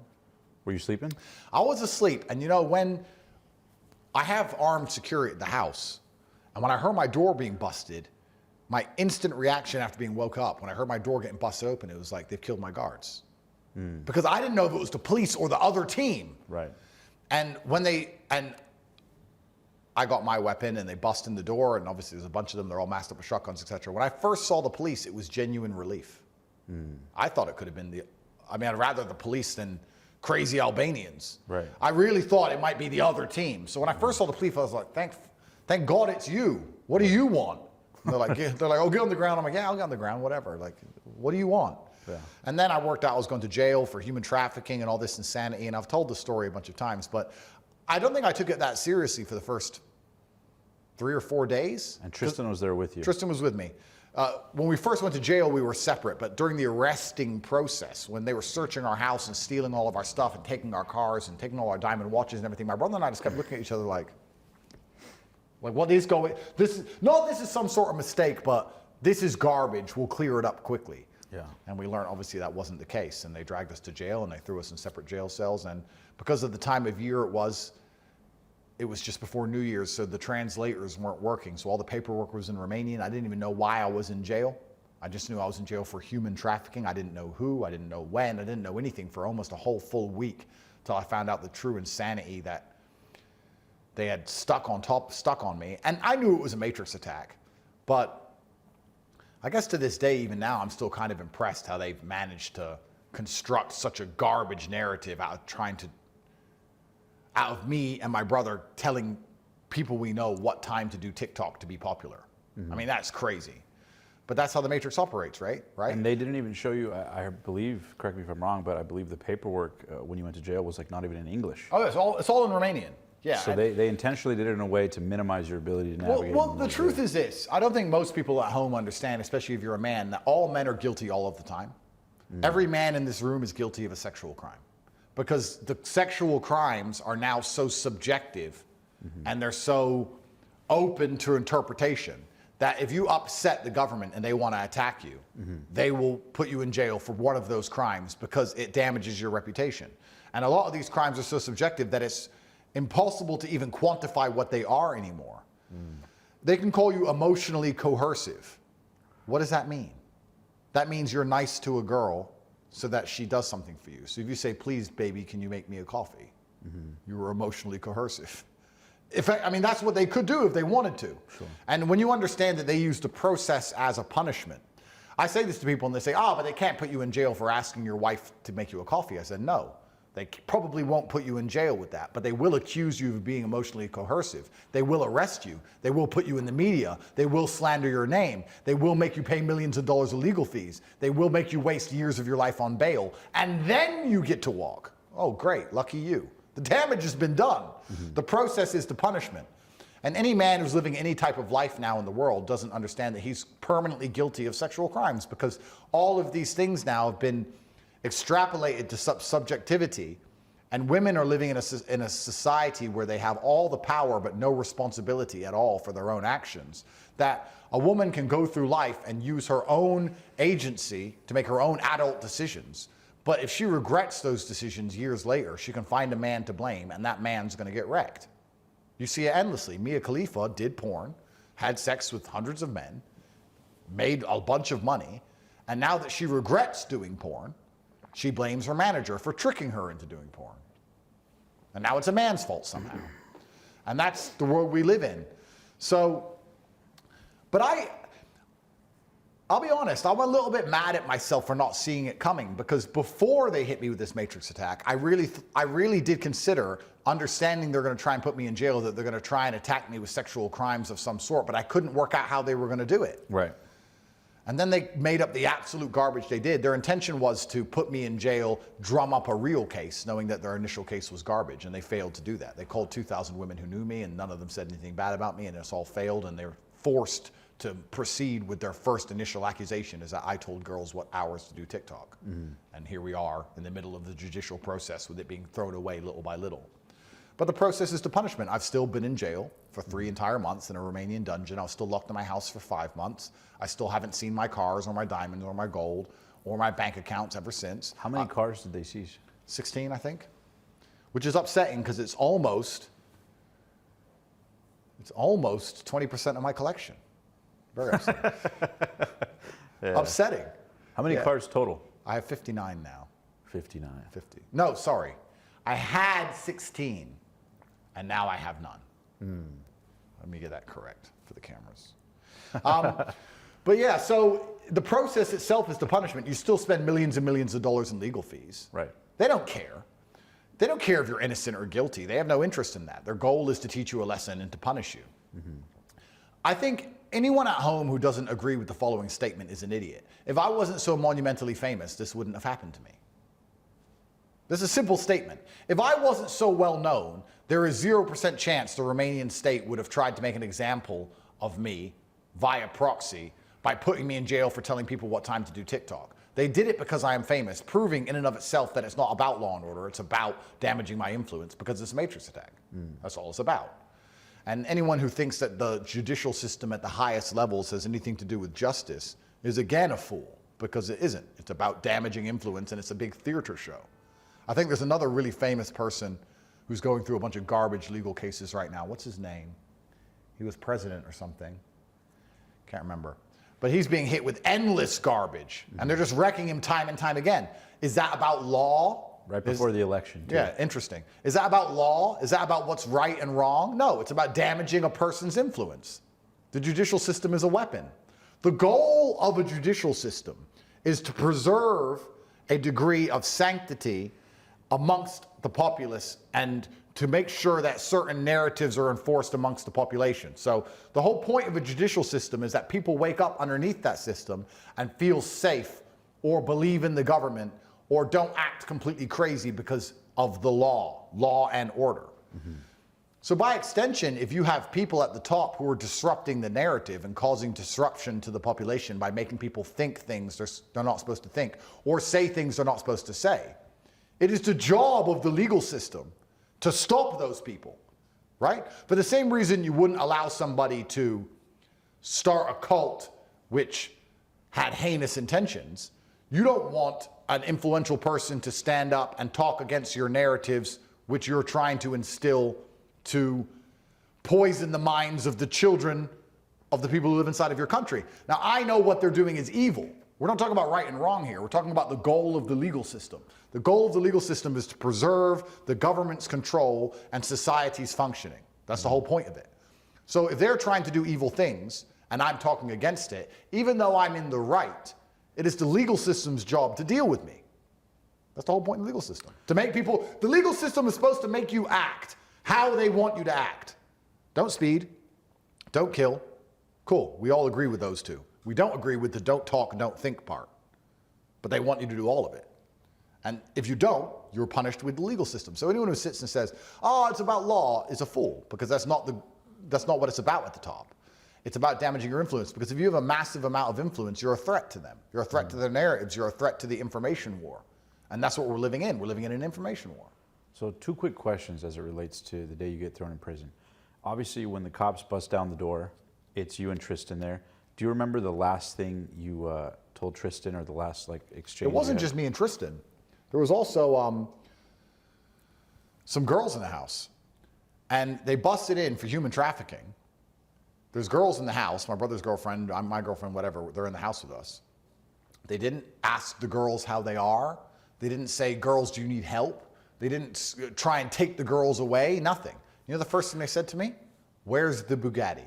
Were you sleeping? I was asleep, and you know, when I have armed security at the house, and when I heard my door being busted, my instant reaction after being woke up, when I heard my door getting busted open, it was like, they've killed my guards. Because I didn't know if it was the police or the other team. Right. And I got my weapon and they bust in the door, and obviously there's a bunch of them, they're all masked up with shotguns, etc. When I first saw the police, it was genuine relief. I thought it could have been I'd rather the police than crazy Albanians. Right. I really thought it might be the other team. So when I first saw the police, I was like, thank God it's you. What do you want? And they're like, oh, get on the ground. I'm like, yeah, I'll get on the ground, whatever. Like, what do you want? Yeah. And then I worked out I was going to jail for human trafficking and all this insanity. And I've told the story a bunch of times, but I don't think I took it that seriously for the first 3 or 4 days. And Tristan was there with you. Tristan was with me. When we first went to jail, we were separate, but during the arresting process, when they were searching our house and stealing all of our stuff and taking our cars and taking all our diamond watches and everything, my brother and I just kept looking at each other like what is going, this is some sort of mistake, but this is garbage, we'll clear it up quickly. Yeah. And we learned obviously that wasn't the case, and they dragged us to jail and they threw us in separate jail cells, and because of the time of year it was just before New Year's, so the translators weren't working. So all the paperwork was in Romanian. I didn't even know why I was in jail. I just knew I was in jail for human trafficking. I didn't know who, I didn't know when, I didn't know anything for almost a whole full week till I found out the true insanity that they had stuck on me. And I knew it was a Matrix attack, but I guess to this day, even now, I'm still kind of impressed how they've managed to construct such a garbage narrative out of me and my brother telling people we know what time to do TikTok to be popular. I mean, that's crazy. But that's how the Matrix operates, right? And they didn't even show you, I believe, correct me if I'm wrong, but I believe the paperwork when you went to jail was like not even in English. Oh, it's all in Romanian. Yeah. So they intentionally did it in a way to minimize your ability to navigate. Well, the truth is this. I don't think most people at home understand, especially if you're a man, that all men are guilty all of the time. Every man in this room is guilty of a sexual crime. Because the sexual crimes are now so subjective and they're so open to interpretation that if you upset the government and they want to attack you, they will put you in jail for one of those crimes because it damages your reputation. And a lot of these crimes are so subjective that it's impossible to even quantify what they are anymore. They can call you emotionally coercive. What does that mean? That means you're nice to a girl so that she does something for you. So if you say, please, baby, can you make me a coffee? You were emotionally coercive. I mean, that's what they could do if they wanted to. Sure. And when you understand that they use the process as a punishment, I say this to people and they say, but they can't put you in jail for asking your wife to make you a coffee. I said, no, they probably won't put you in jail with that, but they will accuse you of being emotionally coercive. They will arrest you. They will put you in the media. They will slander your name. They will make you pay millions of dollars of legal fees. They will make you waste years of your life on bail. And then you get to walk. Oh, great, lucky you. The damage has been done. The process is the punishment. And any man who's living any type of life now in the world doesn't understand that he's permanently guilty of sexual crimes, because all of these things now have been extrapolated to subjectivity, and women are living in a society where they have all the power but no responsibility at all for their own actions. That a woman can go through life and use her own agency to make her own adult decisions. But if she regrets those decisions years later, she can find a man to blame, and that man's going to get wrecked. You see it endlessly. Mia Khalifa did porn, had sex with hundreds of men, made a bunch of money, and now that she regrets doing porn, she blames her manager for tricking her into doing porn. And now it's a man's fault somehow. And that's the world we live in. So, but I'll be honest, I'm a little bit mad at myself for not seeing it coming, because before they hit me with this Matrix attack, I really did consider, understanding they're going to try and put me in jail, that they're going to try and attack me with sexual crimes of some sort, but I couldn't work out how they were going to do it. Right. And then they made up the absolute garbage they did. Their intention was to put me in jail, drum up a real case, knowing that their initial case was garbage, and they failed to do that. They called 2,000 women who knew me, and none of them said anything bad about me, and it's all failed, and they were forced to proceed with their first initial accusation, is that I told girls what hours to do TikTok. And here we are in the middle of the judicial process with it being thrown away little by little. But the process is to punishment. I've still been in jail for 3 entire months in a Romanian dungeon. I was still locked in my house for 5 months. I still haven't seen my cars or my diamonds or my gold or my bank accounts ever since. How many cars did they seize? 16, I think, which is upsetting because it's almost 20% of my collection. Very upsetting. Upsetting. How many cars total? I have 59 now. 59. 50. No, sorry. I had 16, and now I have none. Let me get that correct for the cameras. But yeah, so the process itself is the punishment. You still spend millions and millions of dollars in legal fees. Right. They don't care. They don't care if you're innocent or guilty. They have no interest in that. Their goal is to teach you a lesson and to punish you. I think anyone at home who doesn't agree with the following statement is an idiot. If I wasn't so monumentally famous, this wouldn't have happened to me. This is a simple statement. If I wasn't so well known, there is 0% chance the Romanian state would have tried to make an example of me via proxy by putting me in jail for telling people what time to do TikTok. They did it because I am famous, proving in and of itself that it's not about law and order, it's about damaging my influence because it's a Matrix attack. That's all it's about. And anyone who thinks that the judicial system at the highest levels has anything to do with justice is again a fool, because it isn't. It's about damaging influence, and it's a big theater show. I think there's another really famous person who's going through a bunch of garbage legal cases right now. What's his name? He was president or something. Can't remember. But he's being hit with endless garbage, and they're just wrecking him time and time again. Is that about law? Right before the election, too. Yeah, interesting. Is that about law? Is that about what's right and wrong? No, it's about damaging a person's influence. The judicial system is a weapon. The goal of a judicial system is to preserve a degree of sanctity amongst the populace and to make sure that certain narratives are enforced amongst the population. So the whole point of a judicial system is that people wake up underneath that system and feel safe or believe in the government or don't act completely crazy because of the law and order. So by extension, if you have people at the top who are disrupting the narrative and causing disruption to the population by making people think things they're not supposed to think or say things they're not supposed to say, it is the job of the legal system to stop those people, right? For the same reason you wouldn't allow somebody to start a cult which had heinous intentions, you don't want an influential person to stand up and talk against your narratives which you're trying to instill to poison the minds of the children of the people who live inside of your country. Now, I know what they're doing is evil. We're not talking about right and wrong here. We're talking about the goal of the legal system. The goal of the legal system is to preserve the government's control and society's functioning. That's the whole point of it. So if they're trying to do evil things and I'm talking against it, even though I'm in the right, it is the legal system's job to deal with me. That's the whole point of the legal system. To make people, the legal system is supposed to make you act how they want you to act. Don't speed, don't kill. Cool, we all agree with those two. We don't agree with the don't talk and don't think part. But they want you to do all of it. And if you don't, you're punished with the legal system. So anyone who sits and says, oh, it's about law, is a fool, because that's not what it's about at the top. It's about damaging your influence, because if you have a massive amount of influence, you're a threat to them. You're a threat to their narratives. You're a threat to the information war. And that's what we're living in. We're living in an information war. So 2 quick questions as it relates to the day you get thrown in prison. Obviously, when the cops bust down the door, it's you and Tristan there. Do you remember the last thing you told Tristan, or the last exchange? It wasn't just me and Tristan. There was also some girls in the house. And they busted in for human trafficking. There's girls in the house, my brother's girlfriend, my girlfriend, whatever, they're in the house with us. They didn't ask the girls how they are. They didn't say, girls, do you need help? They didn't try and take the girls away, nothing. You know the first thing they said to me? Where's the Bugatti?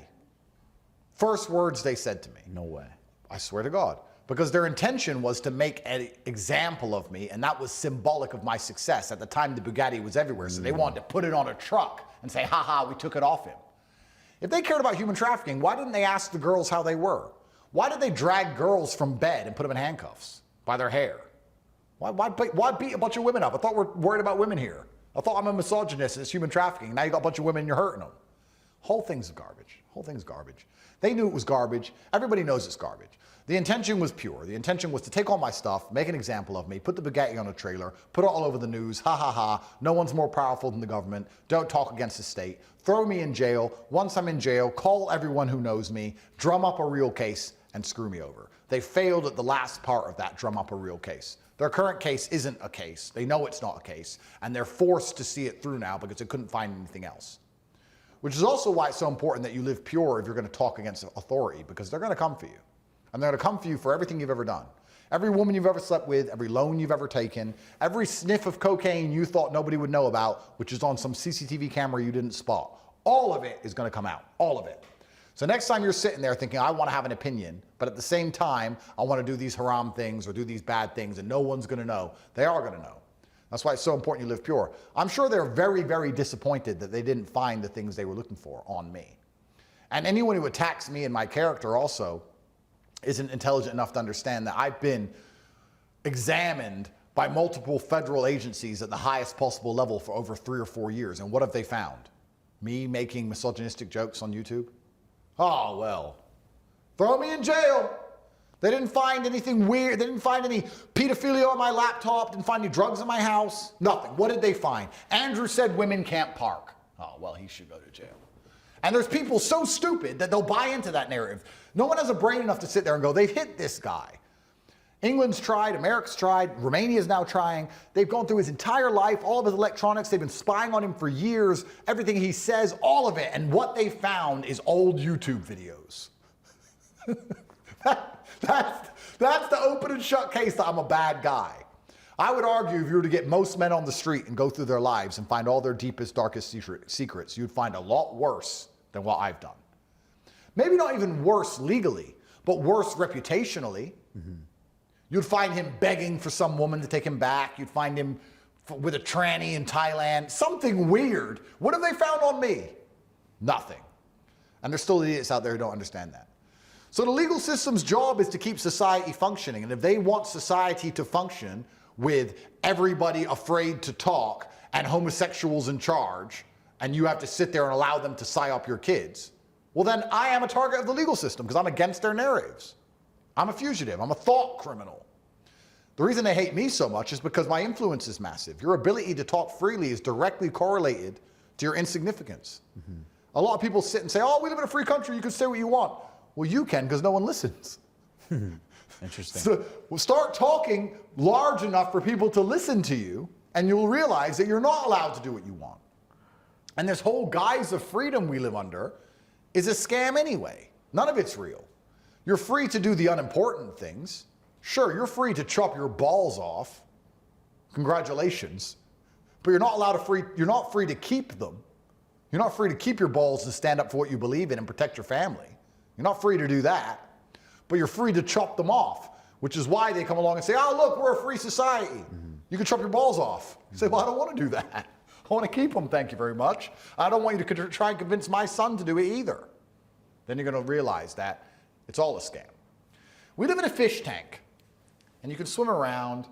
First words they said to me. No way. I swear to God. Because their intention was to make an example of me, and that was symbolic of my success. At the time, the Bugatti was everywhere, so they wanted to put it on a truck and say, ha ha, we took it off him. If they cared about human trafficking, why didn't they ask the girls how they were? Why did they drag girls from bed and put them in handcuffs by their hair? Why beat a bunch of women up? I thought we're worried about women here. I thought I'm a misogynist and it's human trafficking. Now you got a bunch of women and you're hurting them. Whole thing's garbage. Whole thing's garbage. They knew it was garbage. Everybody knows it's garbage. The intention was pure. The intention was to take all my stuff, make an example of me, put the Bugatti on a trailer, put it all over the news, ha ha ha, no one's more powerful than the government, don't talk against the state, throw me in jail, once I'm in jail, call everyone who knows me, drum up a real case, and screw me over. They failed at the last part of that, drum up a real case. Their current case isn't a case. They know it's not a case, and they're forced to see it through now because they couldn't find anything else. Which is also why it's so important that you live pure if you're going to talk against authority, because they're going to come for you. And they're going to come for you for everything you've ever done. Every woman you've ever slept with, every loan you've ever taken, every sniff of cocaine you thought nobody would know about, which is on some CCTV camera you didn't spot. All of it is going to come out. All of it. So next time you're sitting there thinking, I want to have an opinion, but at the same time, I want to do these haram things or do these bad things and no one's going to know. They are going to know. That's why it's so important you live pure. I'm sure they're very, very disappointed that they didn't find the things they were looking for on me. And anyone who attacks me and my character also isn't intelligent enough to understand that I've been examined by multiple federal agencies at the highest possible level for over 3 or 4 years. And what have they found? Me making misogynistic jokes on YouTube? Oh, well, throw me in jail. They didn't find anything weird. They didn't find any pedophilia on my laptop. Didn't find any drugs in my house. Nothing. What did they find? Andrew said women can't park. Oh, well, he should go to jail. And there's people so stupid that they'll buy into that narrative. No one has a brain enough to sit there and go, they've hit this guy. England's tried, America's tried, Romania's now trying. They've gone through his entire life, all of his electronics. They've been spying on him for years, everything he says, all of it. And what they found is old YouTube videos. That's the open and shut case that I'm a bad guy. I would argue if you were to get most men on the street and go through their lives and find all their deepest, darkest secrets, you'd find a lot worse than what I've done. Maybe not even worse legally, but worse reputationally. Mm-hmm. You'd find him begging for some woman to take him back. You'd find him with a tranny in Thailand. Something weird. What have they found on me? Nothing. And there's still idiots out there who don't understand that. So the legal system's job is to keep society functioning. And if they want society to function with everybody afraid to talk and homosexuals in charge, and you have to sit there and allow them to psyop your kids, well then I am a target of the legal system because I'm against their narratives. I'm a fugitive. I'm a thought criminal. The reason they hate me so much is because my influence is massive. Your ability to talk freely is directly correlated to your insignificance. Mm-hmm. A lot of people sit and say, oh, we live in a free country. You can say what you want. Well, you can because no one listens. Interesting. So we'll start talking large enough for people to listen to you, and you'll realize that you're not allowed to do what you want. And this whole guise of freedom we live under is a scam anyway. None of it's real. You're free to do the unimportant things. Sure, you're free to chop your balls off. Congratulations. But you're not free to keep them. You're not free to keep your balls to stand up for what you believe in and protect your family. You're not free to do that. But you're free to chop them off, which is why they come along and say, oh, look, we're a free society. You can chop your balls off. You say, well, I don't want to do that. I want to keep them, thank you very much. I don't want you to try and convince my son to do it either. Then you're going to realize that it's all a scam. We live in a fish tank, and you can swim around,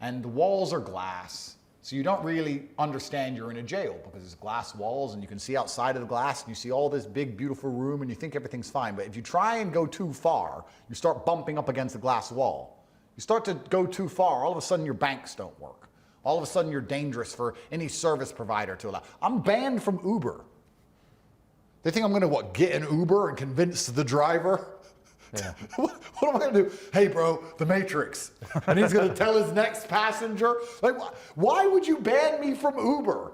and the walls are glass. So you don't really understand you're in a jail because there's glass walls and you can see outside of the glass and you see all this big, beautiful room and you think everything's fine. But if you try and go too far, you start bumping up against the glass wall. You start to go too far, all of a sudden your banks don't work. All of a sudden you're dangerous for any service provider to allow. I'm banned from Uber. They think I'm gonna, get an Uber and convince the driver? Yeah. What am I going to do? Hey, bro, the Matrix. And he's going to tell his next passenger? Like, why would you ban me from Uber?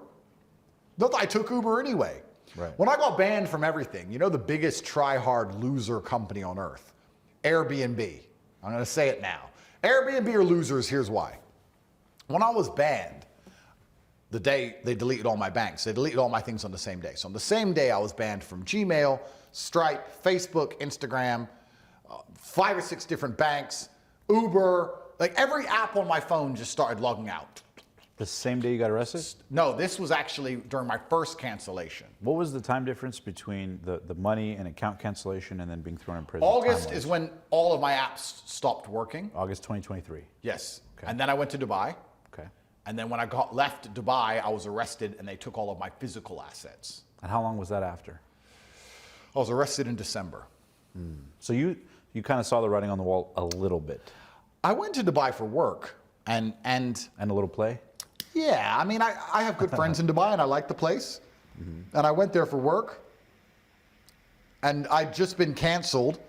Not that I took Uber anyway. Right. When I got banned from everything, you know the biggest try-hard loser company on earth? Airbnb. I'm going to say it now. Airbnb are losers, here's why. When I was banned, the day they deleted all my banks, they deleted all my things on the same day. So on the same day, I was banned from Gmail, Stripe, Facebook, Instagram, 5 or 6 different banks, Uber, like every app on my phone just started logging out. The same day you got arrested? No, this was actually during my first cancellation. What was the time difference between the money and account cancellation and then being thrown in prison? August is when all of my apps stopped working. August 2023. Yes. Okay. And then I went to Dubai. Okay. And then when I left Dubai, I was arrested and they took all of my physical assets. And how long was that after? I was arrested in December. So you kind of saw the writing on the wall a little bit. I went to Dubai for work and a little play? Yeah, I mean, I have good friends in Dubai and I like the place. And I went there for work and I'd just been canceled.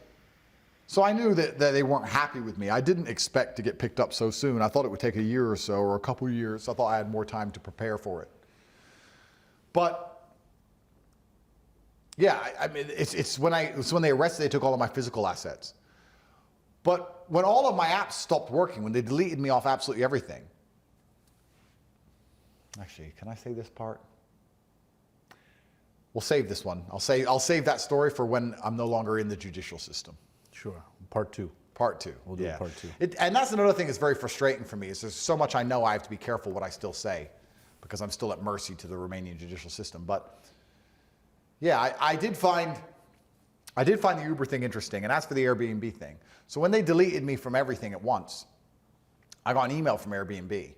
So I knew that they weren't happy with me. I didn't expect to get picked up so soon. I thought it would take a year or so or a couple years. I thought I had more time to prepare for it. But yeah, I mean, it's when they arrested, they took all of my physical assets. But when all of my apps stopped working, when they deleted me off absolutely everything. Actually, can I say this part? We'll save this one. I'll save that story for when I'm no longer in the judicial system. Sure. Part 2. Part 2. We'll do part 2. And that's another thing that's very frustrating for me is there's so much I know I have to be careful what I still say because I'm still at mercy to the Romanian judicial system. But yeah, I did find the Uber thing interesting, and as for the Airbnb thing. So when they deleted me from everything at once, I got an email from Airbnb.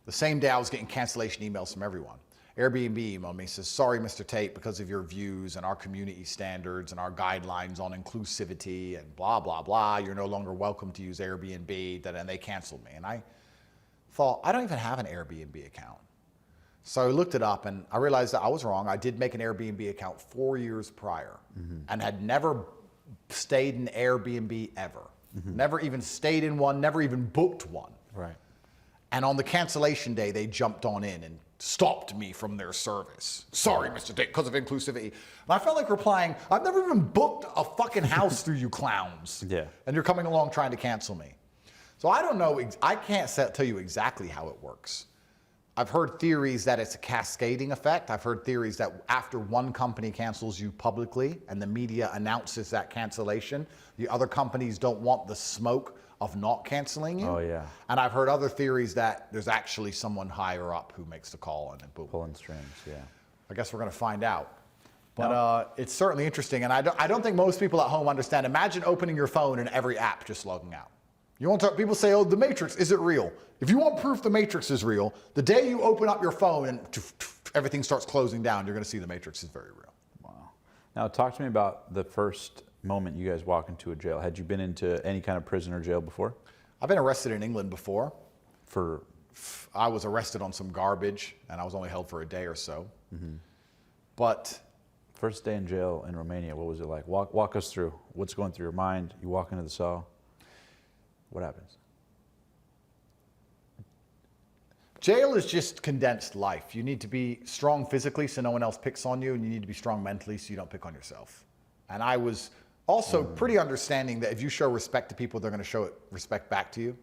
The same day I was getting cancellation emails from everyone. Airbnb emailed me, says, sorry, Mr. Tate, because of your views and our community standards and our guidelines on inclusivity and blah, blah, blah, you're no longer welcome to use Airbnb, and they canceled me. And I thought, I don't even have an Airbnb account. So I looked it up and I realized that I was wrong. I did make an Airbnb account 4 years prior and had never stayed in Airbnb ever. Never even stayed in one, never even booked one. Right. And on the cancellation day, they jumped on in and stopped me from their service. Sorry, Mr. Tate, because of inclusivity. And I felt like replying, I've never even booked a fucking house through you clowns. Yeah. And you're coming along trying to cancel me. So I don't know, I can't tell you exactly how it works. I've heard theories that it's a cascading effect. I've heard theories that after one company cancels you publicly and the media announces that cancellation, the other companies don't want the smoke of not canceling you. Oh, yeah. And I've heard other theories that there's actually someone higher up who makes the call and then boom. Pulling strings, yeah. I guess we're going to find out. But it's certainly interesting. And I don't think most people at home understand. Imagine opening your phone and every app just logging out. You want to talk, people say, oh, the Matrix, is it real? If you want proof the Matrix is real, the day you open up your phone and everything starts closing down, you're going to see the Matrix is very real. Wow. Now, talk to me about the first moment you guys walk into a jail. Had you been into any kind of prison or jail before? I've been arrested in England before. For? I was arrested on some garbage, and I was only held for a day or so. But First day in jail in Romania, what was it like? Walk us through. What's going through your mind? You walk into the cell. What happens? jail is just condensed life. You need to be strong physically so no one else picks on you, and you need to be strong mentally so you don't pick on yourself. And I was Also, pretty understanding that if you show respect to people, they're going to show respect back to you.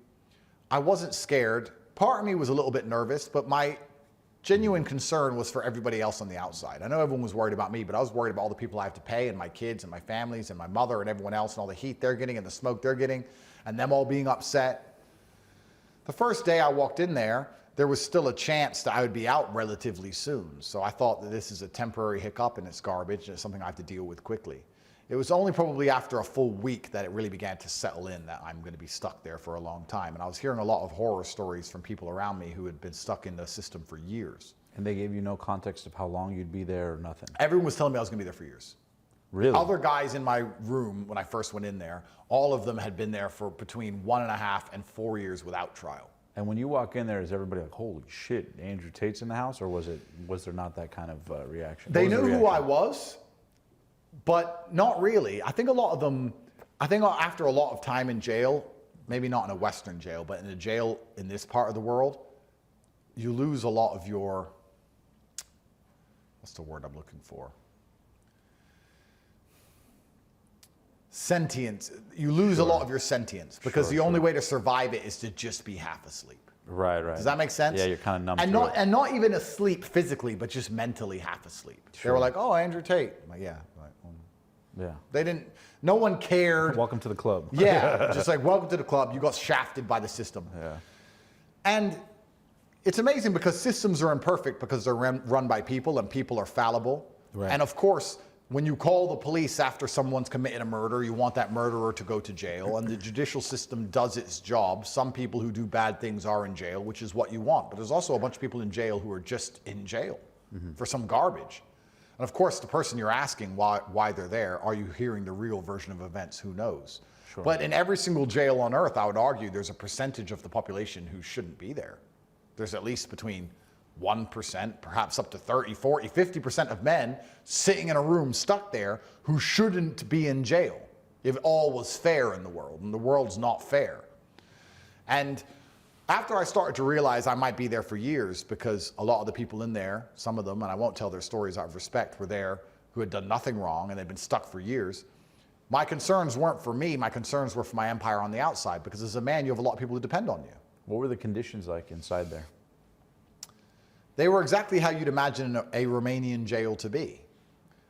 I wasn't scared. Part of me was a little bit nervous, but my genuine concern was for everybody else on the outside. I know everyone was worried about me, but I was worried about all the people I have to pay and my kids and my families and my mother and everyone else and all the heat they're getting and the smoke they're getting and them all being upset. The first day I walked in there was still a chance that I would be out relatively soon. So I thought that this is a temporary hiccup and it's garbage and it's something I have to deal with quickly. It was only probably after a full week that it really began to settle in that I'm going to be stuck there for a long time. And I was hearing a lot of horror stories from people around me who had been stuck in the system for years. And they gave you no context of how long you'd be there or nothing? Everyone was telling me I was going to be there for years. Really? Other guys in my room when I first went in there, all of them had been there for between 1.5 and 4 years without trial. And when you walk in there, is everybody like, holy shit, Andrew Tate's in the house? Or was there not that kind of reaction? They knew who I was, but not really. I think a lot of them, after a lot of time in jail, maybe not in a Western jail, but in a jail in this part of the world, you lose a lot of your, what's the word I'm looking for? Sentience. You lose a lot of your sentience because the only way to survive it is to just be half asleep. Right. Does that make sense? Yeah, you're kind of numb. And not even asleep physically, but just mentally half asleep. Sure. They were like, "Oh, Andrew Tate." I'm like, yeah. Yeah. They didn't. No one cared. Welcome to the club. Yeah, just like welcome to the club. You got shafted by the system. Yeah. And it's amazing because systems are imperfect because they're run by people and people are fallible. Right. And of course, when you call the police after someone's committed a murder, you want that murderer to go to jail, and the judicial system does its job. Some people who do bad things are in jail, which is what you want. But there's also a bunch of people in jail who are just in jail for some garbage. And of course, the person you're asking why they're there, are you hearing the real version of events? Who knows? Sure. But in every single jail on earth, I would argue there's a percentage of the population who shouldn't be there. There's at least between 1%, perhaps up to 30, 40, 50% of men sitting in a room stuck there who shouldn't be in jail if all was fair in the world, and the world's not fair. And after I started to realize I might be there for years because a lot of the people in there, some of them, and I won't tell their stories out of respect, were there who had done nothing wrong and they'd been stuck for years. My concerns weren't for me, my concerns were for my empire on the outside because as a man, you have a lot of people who depend on you. What were the conditions like inside there? They were exactly how you'd imagine a Romanian jail to be.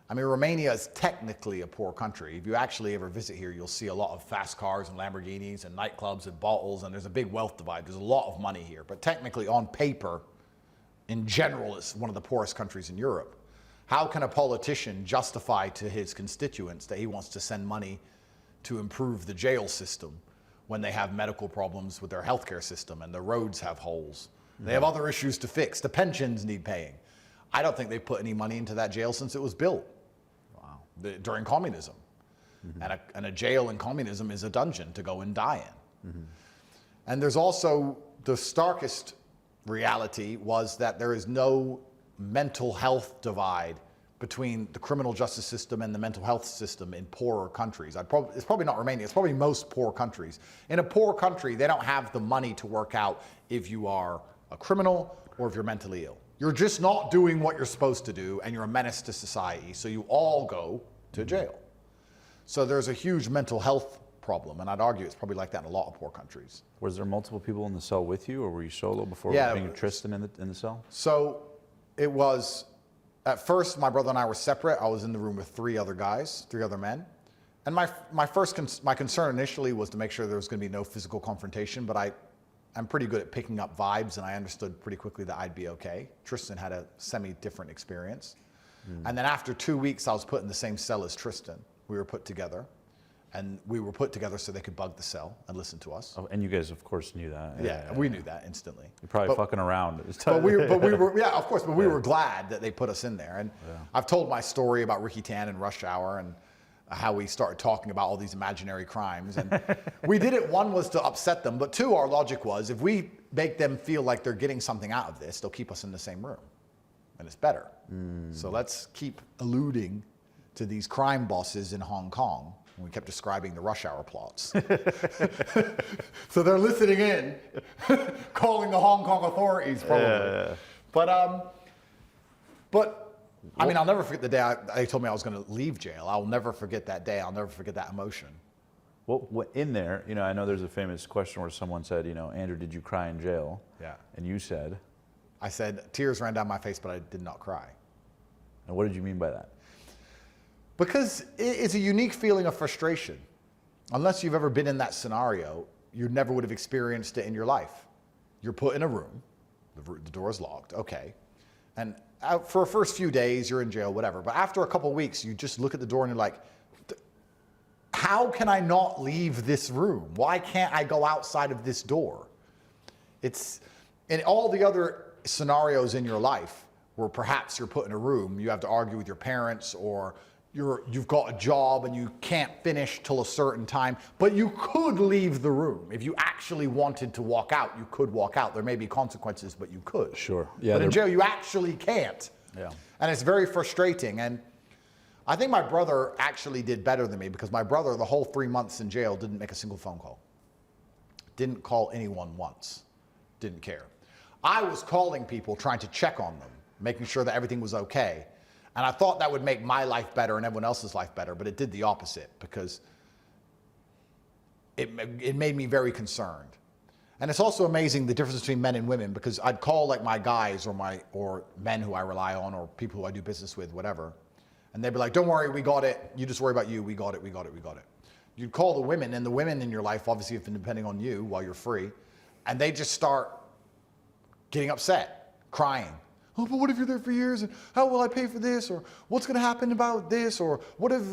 I mean, Romania is technically a poor country. If you actually ever visit here, you'll see a lot of fast cars and Lamborghinis and nightclubs and bottles, and there's a big wealth divide. There's a lot of money here. But technically, on paper, in general, it's one of the poorest countries in Europe. How can a politician justify to his constituents that he wants to send money to improve the jail system when they have medical problems with their healthcare system and the roads have holes? They have other issues to fix. The pensions need paying. I don't think they put any money into that jail since it was built. Wow. During communism. And a jail in communism is a dungeon to go and die in. And there's also the starkest reality was that there is no mental health divide between the criminal justice system and the mental health system in poorer countries. It's probably not Romania, it's probably most poor countries. In a poor country, they don't have the money to work out if you are a criminal or if you're mentally ill. You're just not doing what you're supposed to do and you're a menace to society, so you all go to jail. So there's a huge mental health problem, and I'd argue it's probably like that in a lot of poor countries. Was there multiple people in the cell with you, or were you solo before being Tristan in the cell? So it was, at first my brother and I were separate. I was in the room with 3 other guys, 3 other men. And my concern initially was to make sure there was going to be no physical confrontation, but I'm pretty good at picking up vibes, and I understood pretty quickly that I'd be okay. Tristan had a semi-different experience. And then after 2 weeks, I was put in the same cell as Tristan. We were put together, and we were put together so they could bug the cell and listen to us. Oh, and you guys, of course, knew that. Yeah, we knew that instantly. You're probably fucking around. But we were, yeah, of course, but we were glad that they put us in there. And I've told my story about Ricky Tan and Rush Hour and how we started talking about all these imaginary crimes. And we did it, 1 was to upset them, but 2, our logic was if we make them feel like they're getting something out of this, they'll keep us in the same room. And it's better. So let's keep alluding to these crime bosses in Hong Kong. And we kept describing the Rush Hour plots. So they're listening in, calling the Hong Kong authorities probably. But I mean, I'll never forget the day they told me I was going to leave jail. I'll never forget that day. I'll never forget that emotion. What in there, I know there's a famous question where someone said, Andrew, did you cry in jail? Yeah. And you said? I said, tears ran down my face, but I did not cry. And what did you mean by that? Because it's a unique feeling of frustration. Unless you've ever been in that scenario, you never would have experienced it in your life. You're put in a room, the door is locked, okay. And for the first few days, you're in jail, whatever. But after a couple of weeks, you just look at the door and you're like, how can I not leave this room? Why can't I go outside of this door? It's in all the other scenarios in your life where perhaps you're put in a room, you have to argue with your parents, or you've got a job and you can't finish till a certain time, but you could leave the room. If you actually wanted to walk out, you could walk out. There may be consequences, but you could. Sure. Yeah. But in jail, you actually can't. Yeah. And it's very frustrating. And I think my brother actually did better than me, because my brother, the whole 3 months in jail, didn't make a single phone call. Didn't call anyone once. Didn't care. I was calling people, trying to check on them, making sure that everything was okay. And I thought that would make my life better and everyone else's life better, but it did the opposite, because it made me very concerned. And it's also amazing the difference between men and women, because I'd call like my guys or men who I rely on, or people who I do business with, whatever. And they'd be like, don't worry, we got it. You just worry about you. We got it, we got it, we got it. You'd call the women, and the women in your life obviously have been depending on you while you're free. And they just start getting upset, crying. Oh, but what if you're there for years, and how will I pay for this, or what's going to happen about this, or what if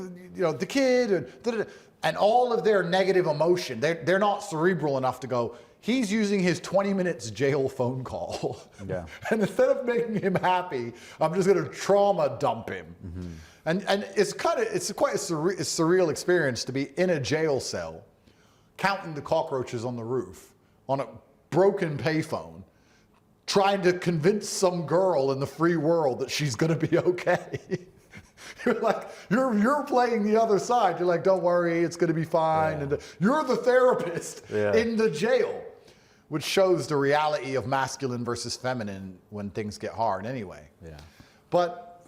the kid, and da-da-da. And all of their negative emotion. They're not cerebral enough to go, he's using his 20 minutes jail phone call. Yeah. And instead of making him happy, I'm just going to trauma dump him. Mm-hmm. And it's quite a surreal experience to be in a jail cell, counting the cockroaches on the roof, on a broken payphone, trying to convince some girl in the free world that she's going to be okay. You're like, you're playing the other side. You're like, don't worry, it's going to be fine. Yeah. And you're the therapist in the jail, which shows the reality of masculine versus feminine when things get hard anyway. Yeah. But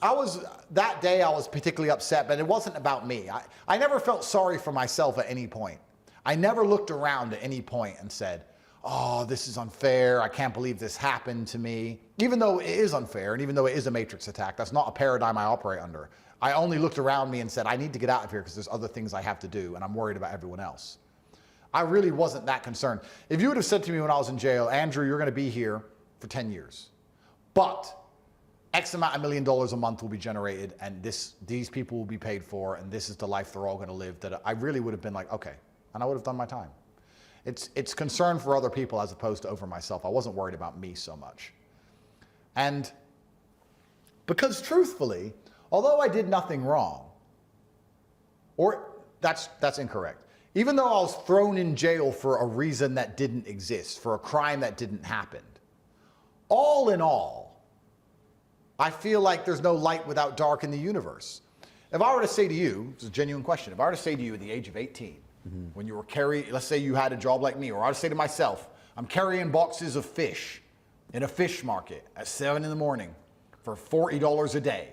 that day I was particularly upset, but it wasn't about me. I never felt sorry for myself at any point. I never looked around at any point and said, oh, this is unfair. I can't believe this happened to me. Even though it is unfair, and even though it is a matrix attack, that's not a paradigm I operate under. I only looked around me and said, I need to get out of here because there's other things I have to do, and I'm worried about everyone else. I really wasn't that concerned. If you would have said to me when I was in jail, Andrew, you're going to be here for 10 years, but X amount of $1 million a month will be generated, and these people will be paid for, and this is the life they're all going to live, that I really would have been like, okay, and I would have done my time. It's concern for other people as opposed to over myself. I wasn't worried about me so much. And because truthfully, although I did nothing wrong, or that's incorrect. Even though I was thrown in jail for a reason that didn't exist, for a crime that didn't happen, all in all, I feel like there's no light without dark in the universe. If I were to say to you, it's a genuine question, if I were to say to you at the age of 18, when you were let's say you had a job like me, or I would say to myself, I'm carrying boxes of fish in a fish market at 7 in the morning for $40 a day.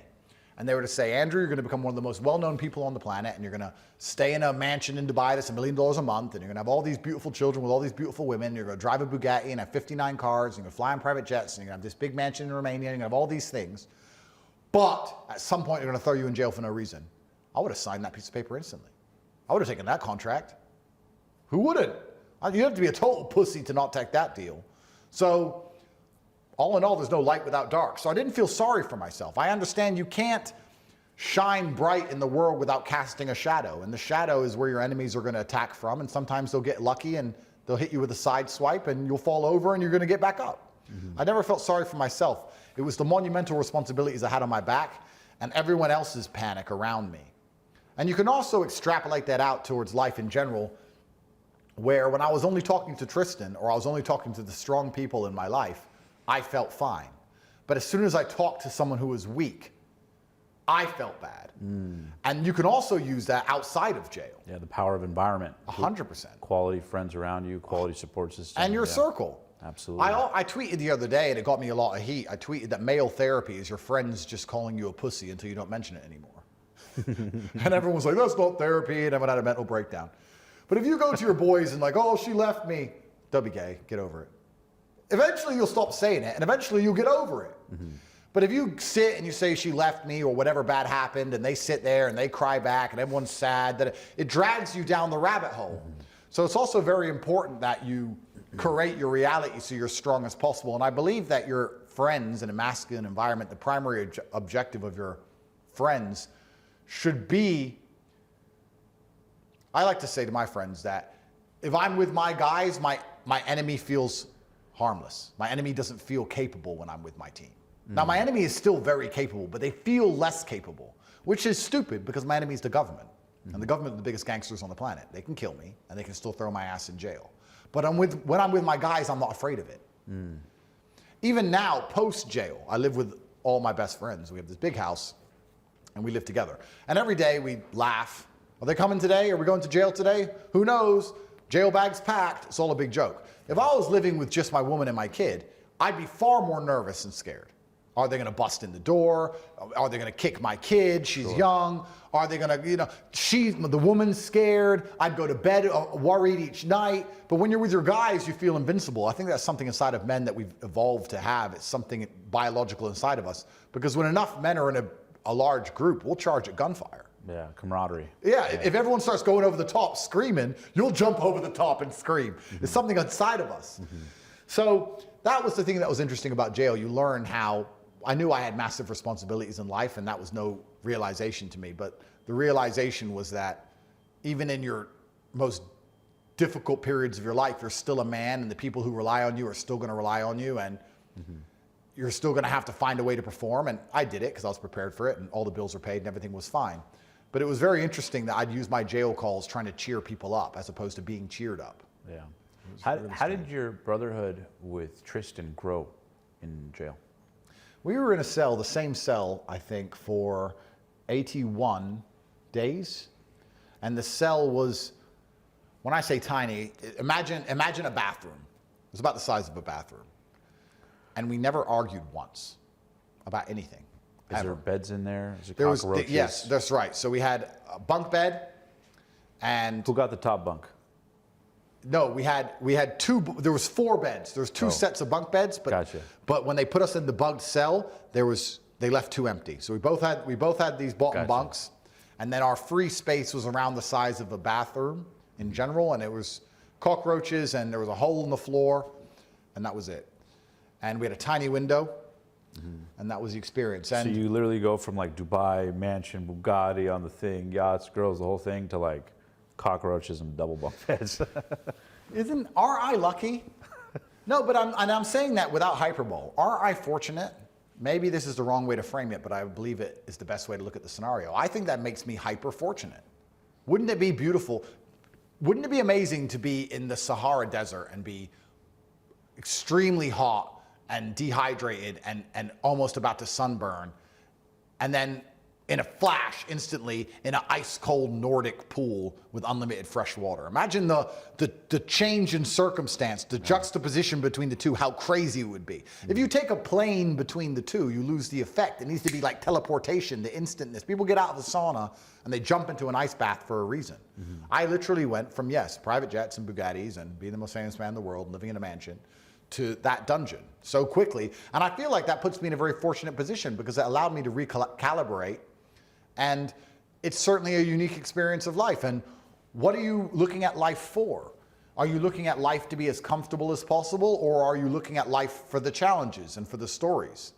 And they were to say, Andrew, you're going to become one of the most well-known people on the planet, and you're going to stay in a mansion in Dubai that's $1 million a month, and you're going to have all these beautiful children with all these beautiful women, you're going to drive a Bugatti and have 59 cars, and you're going to fly on private jets, and you're going to have this big mansion in Romania, and you're going to have all these things. But at some point, they're going to throw you in jail for no reason. I would have signed that piece of paper instantly. I would have taken that contract. Who wouldn't? You have to be a total pussy to not take that deal. So all in all, there's no light without dark. So I didn't feel sorry for myself. I understand you can't shine bright in the world without casting a shadow. And the shadow is where your enemies are going to attack from. And sometimes they'll get lucky and they'll hit you with a side swipe and you'll fall over and you're going to get back up. Mm-hmm. I never felt sorry for myself. It was the monumental responsibilities I had on my back and everyone else's panic around me. And you can also extrapolate that out towards life in general, where when I was only talking to Tristan or I was only talking to the strong people in my life, I felt fine. But as soon as I talked to someone who was weak, I felt bad. And you can also use that outside of jail. Yeah, the power of environment. 100%. Quality friends around you, quality support system. And your circle. Absolutely. I tweeted the other day, and it got me a lot of heat. I tweeted that male therapy is your friends just calling you a pussy until you don't mention it anymore. And everyone was like, that's not therapy, and everyone had a mental breakdown. But if you go to your boys and like, oh, she left me, don't be gay, get over it. Eventually you'll stop saying it, and eventually you'll get over it. But if you sit and you say she left me or whatever bad happened, and they sit there and they cry back and everyone's sad, that it drags you down the rabbit hole. So it's also very important that you create your reality so you're as strong as possible. And I believe that your friends in a masculine environment, the primary objective of your friends should be, I like to say to my friends that if I'm with my guys, my enemy feels harmless. My enemy doesn't feel capable when I'm with my team. Now, my enemy is still very capable, but they feel less capable, which is stupid because my enemy is the government. And the government are the biggest gangsters on the planet. They can kill me, and they can still throw my ass in jail. But when I'm with my guys, I'm not afraid of it. Even now, post-jail, I live with all my best friends. We have this big house, and we live together. And every day we laugh. Are they coming today? Are we going to jail today? Who knows? Jail bag's packed. It's all a big joke. If I was living with just my woman and my kid, I'd be far more nervous and scared. Are they going to bust in the door? Are they going to kick my kid? She's young. Are they going to, the woman's scared. I'd go to bed worried each night. But when you're with your guys, you feel invincible. I think that's something inside of men that we've evolved to have. It's something biological inside of us. Because when enough men are in a large group, we'll charge at gunfire. Yeah, camaraderie. Yeah, if everyone starts going over the top screaming, you'll jump over the top and scream. It's something inside of us. So that was the thing that was interesting about jail. You learn how, I knew I had massive responsibilities in life, and that was no realization to me. But the realization was that even in your most difficult periods of your life, you're still a man, and the people who rely on you are still going to rely on you, and you're still going to have to find a way to perform. And I did it because I was prepared for it, and all the bills were paid, and everything was fine. But it was very interesting that I'd use my jail calls trying to cheer people up as opposed to being cheered up. Yeah. How did your brotherhood with Tristan grow in jail? We were in a cell, the same cell, I think, for 81 days. And the cell was, when I say tiny, imagine a bathroom. It was about the size of a bathroom. And we never argued once about anything. Is there beds in there? Is There there was, cockroaches? yes, that's right. So we had a bunk bed, and Who got the top bunk? no, we had two. There was 4 beds. There was 2 sets of bunk beds, but Gotcha. but when they put us in the bugged cell, they left 2 empty. So we both had these bottom Gotcha. bunks, and then our free space was around the size of a bathroom in general, and it was cockroaches, and there was a hole in the floor, and that was it. And we had a tiny window. And that was the experience. And So you literally go from like Dubai, mansion, Bugatti on the thing, yachts, girls, the whole thing, to like cockroaches and double bunk beds. are I lucky? No, but I'm saying that without hyperbole. Are I fortunate? Maybe this is the wrong way to frame it, but I believe it is the best way to look at the scenario. I think that makes me hyper fortunate. Wouldn't it be beautiful? Wouldn't it be amazing to be in the Sahara Desert and be extremely hot and dehydrated and almost about to sunburn, and then in a flash, instantly, in an ice-cold Nordic pool with unlimited fresh water? Imagine the change in circumstance, the juxtaposition between the two, how crazy it would be. If you take a plane between the two, you lose the effect. It needs to be like teleportation, the instantness. People get out of the sauna and they jump into an ice bath for a reason. I literally went from, yes, private jets and Bugattis and being the most famous man in the world, living in a mansion, to that dungeon so quickly. And I feel like that puts me in a very fortunate position because it allowed me to recalibrate. And it's certainly a unique experience of life. And what are you looking at life for? Are you looking at life to be as comfortable as possible, or are you looking at life for the challenges and for the stories?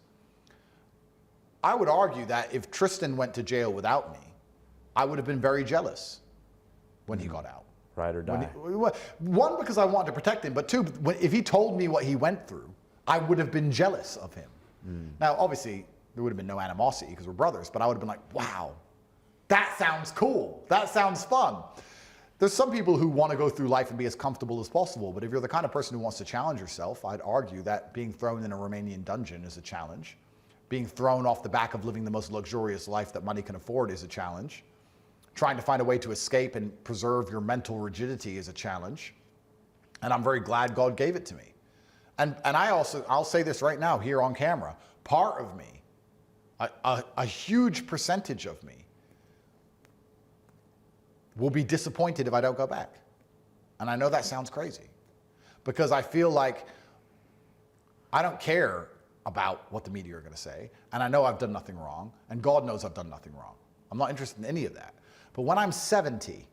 I would argue that if Tristan went to jail without me, I would have been very jealous when he got out. Ride or die. One, because I wanted to protect him, but 2, if he told me what he went through, I would have been jealous of him. Now, obviously, there would have been no animosity because we're brothers, but I would have been like, wow, that sounds cool. That sounds fun. There's some people who want to go through life and be as comfortable as possible, but if you're the kind of person who wants to challenge yourself, I'd argue that being thrown in a Romanian dungeon is a challenge. Being thrown off the back of living the most luxurious life that money can afford is a challenge. Trying to find a way to escape and preserve your mental rigidity is a challenge. And I'm very glad God gave it to me. And I'll say this right now here on camera, part of me, a huge percentage of me will be disappointed if I don't go back. And I know that sounds crazy because I feel like I don't care about what the media are going to say. And I know I've done nothing wrong. And God knows I've done nothing wrong. I'm not interested in any of that. But when I'm 70,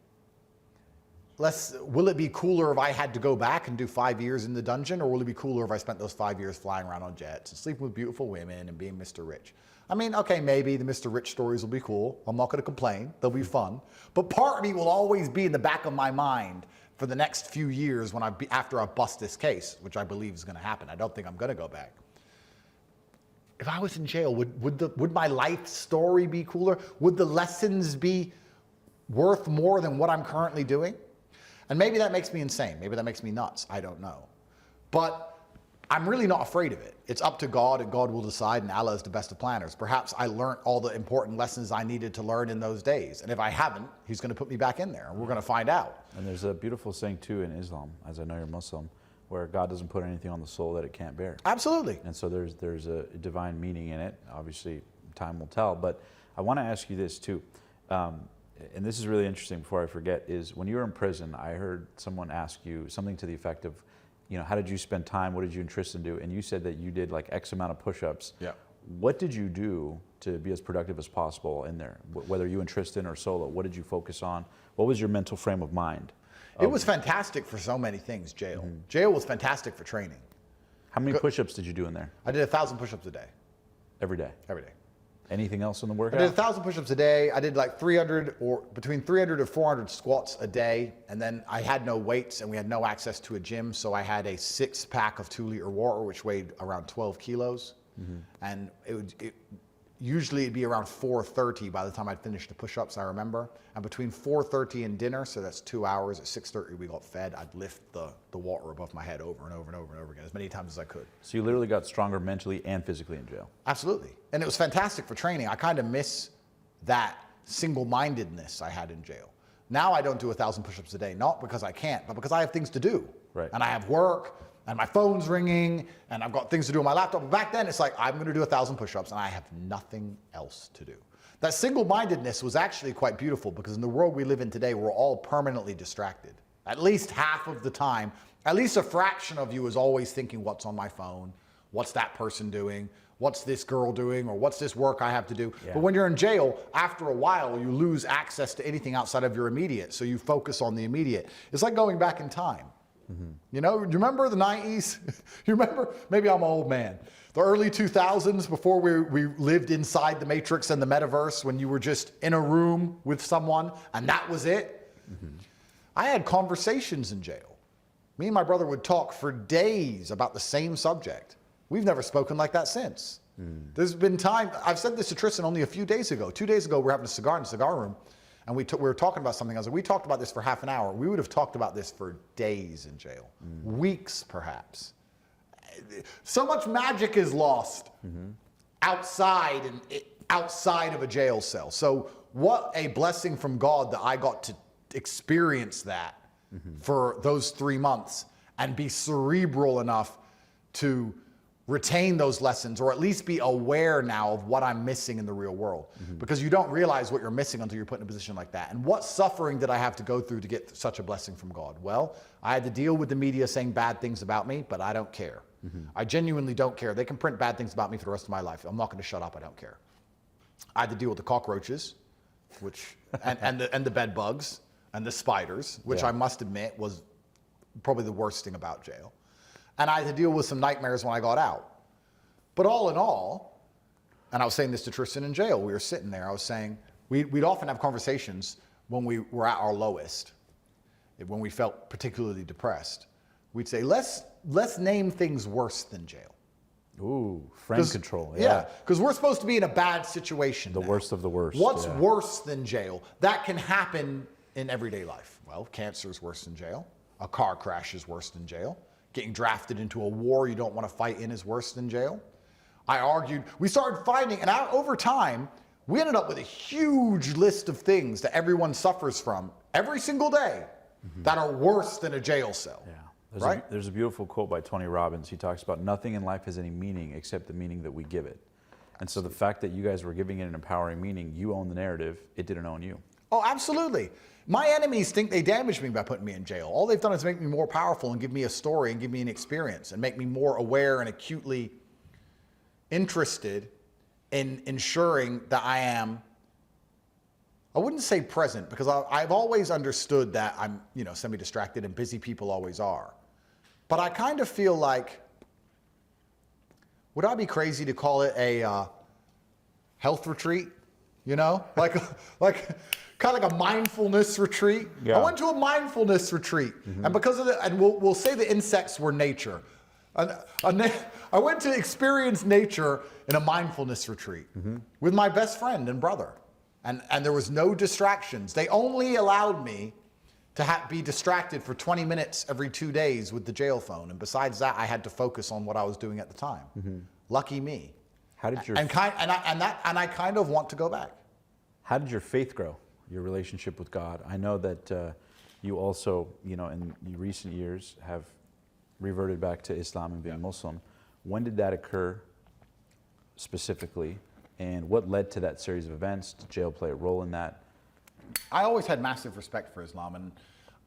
will it be cooler if I had to go back and do 5 years in the dungeon? Or will it be cooler if I spent those 5 years flying around on jets and sleeping with beautiful women and being Mr. Rich? I mean, okay, maybe the Mr. Rich stories will be cool. I'm not going to complain. They'll be fun. But part of me will always be in the back of my mind for the next few years after I bust this case, which I believe is going to happen. I don't think I'm going to go back. If I was in jail, would my life story be cooler? Would the lessons be worth more than what I'm currently doing? And maybe that makes me insane. Maybe that makes me nuts. I don't know. But I'm really not afraid of it. It's up to God, and God will decide, and Allah is the best of planners. Perhaps I learned all the important lessons I needed to learn in those days. And if I haven't, He's going to put me back in there, and we're going to find out. And there's a beautiful saying, too, in Islam, as I know you're Muslim, where God doesn't put anything on the soul that it can't bear. Absolutely. And so there's a divine meaning in it. Obviously, time will tell. But I want to ask you this, too. And this is really interesting before I forget, is when you were in prison, I heard someone ask you something to the effect of, you know, how did you spend time? What did you interest in do? And you said that you did like X amount of push-ups. Yeah. What did you do to be as productive as possible in there? Whether you and Tristan or solo, what did you focus on? What was your mental frame of mind? It was fantastic for so many things, jail. Mm-hmm. Jail was fantastic for training. How many push-ups did you do in there? I did 1,000 push-ups a day. Every day? Every day. Anything else in the workout? I did 1,000 push-ups a day. I did like 300 or between 300 and 400 squats a day. And then I had no weights and we had no access to a gym. So I had a 6-pack of 2-liter water, which weighed around 12 kilos. Mm-hmm. And usually it'd be around 4:30 by the time I'd finished the push-ups, I remember. And between 4:30 and dinner, so that's 2 hours, at 6:30 we got fed, I'd lift the water above my head over and over and over and over again, as many times as I could. So you literally got stronger mentally and physically in jail? Absolutely. And it was fantastic for training. I kind of miss that single-mindedness I had in jail. Now I don't do 1,000 push-ups a day, not because I can't, but because I have things to do. Right. And I have work, and my phone's ringing, and I've got things to do on my laptop. But back then, it's like, I'm going to do 1,000 push-ups, and I have nothing else to do. That single-mindedness was actually quite beautiful, because in the world we live in today, we're all permanently distracted. At least half of the time, at least a fraction of you is always thinking, what's on my phone? What's that person doing? What's this girl doing? Or what's this work I have to do? Yeah. But when you're in jail, after a while, you lose access to anything outside of your immediate, so you focus on the immediate. It's like going back in time. Mm-hmm. You know, do you remember the 90s? You remember? Maybe I'm an old man. The early 2000s, before we lived inside the Matrix and the metaverse, when you were just in a room with someone and that was it. Mm-hmm. I had conversations in jail. Me and my brother would talk for days about the same subject. We've never spoken like that since. Mm. There's been time, I've said this to Tristan only a few days ago. 2 days ago, we were having a cigar in the cigar room. And we were talking about something. I was like, we talked about this for half an hour. We would have talked about this for days in jail, weeks perhaps. So much magic is lost outside of a jail cell. So what a blessing from God that I got to experience that for those 3 months and be cerebral enough to retain those lessons, or at least be aware now of what I'm missing in the real world. Because you don't realize what you're missing until you're put in a position like that. And what suffering did I have to go through to get such a blessing from God? Well, I had to deal with the media saying bad things about me, but I don't care. I genuinely don't care. They can print bad things about me for the rest of my life. I'm not going to shut up. I don't care. I had to deal with the cockroaches, and the bed bugs and the spiders, which I must admit was probably the worst thing about jail. And I had to deal with some nightmares when I got out. But all in all, and I was saying this to Tristan in jail, we were sitting there, I was saying, we'd often have conversations when we were at our lowest, when we felt particularly depressed. We'd say, let's name things worse than jail. Ooh, friend control. Yeah, because we're supposed to be in a bad situation. The worst of the worst. What's worse than jail? That can happen in everyday life. Well, cancer is worse than jail. A car crash is worse than jail. Getting drafted into a war you don't want to fight in is worse than jail. I argued, we started finding, and over time, we ended up with a huge list of things that everyone suffers from every single day that are worse than a jail cell. Yeah, right? There's a beautiful quote by Tony Robbins. He talks about nothing in life has any meaning except the meaning that we give it. And so the fact that you guys were giving it an empowering meaning, you own the narrative, it didn't own you. Oh, absolutely. My enemies think they damaged me by putting me in jail. All they've done is make me more powerful and give me a story and give me an experience and make me more aware and acutely interested in ensuring that I am, I wouldn't say present, because I've always understood that I'm, semi-distracted, and busy people always are. But I kind of feel like, would I be crazy to call it a health retreat? Like kind of like a mindfulness retreat. Yeah. I went to a mindfulness retreat, and because of and we'll say the insects were nature. I went to experience nature in a mindfulness retreat with my best friend and brother, and there was no distractions. They only allowed me to be distracted for 20 minutes every 2 days with the jail phone, and besides that, I had to focus on what I was doing at the time. Lucky me. How did your I kind of want to go back. How did your faith grow? Your relationship with God? I know that you also, in recent years have reverted back to Islam and being Muslim. When did that occur specifically? And what led to that series of events? Did jail play a role in that? I always had massive respect for Islam, and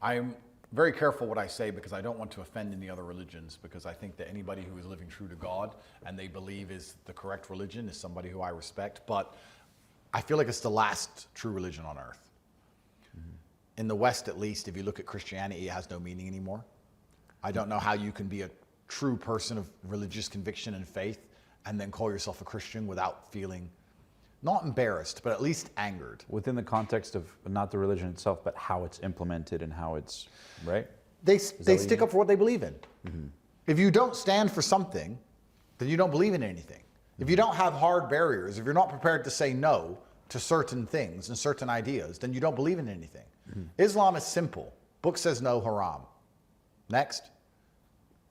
I'm very careful what I say because I don't want to offend any other religions, because I think that anybody who is living true to God and they believe is the correct religion is somebody who I respect. But I feel like it's the last true religion on earth. In the West, at least, if you look at Christianity, it has no meaning anymore. I don't know how you can be a true person of religious conviction and faith and then call yourself a Christian without feeling not embarrassed, but at least angered. Within the context of not the religion itself, but how it's implemented and how it's, right? They stick up for what they believe in. If you don't stand for something, then you don't believe in anything. If you don't have hard barriers, if you're not prepared to say no to certain things and certain ideas, then you don't believe in anything. Islam is simple. Book says no, haram. Next.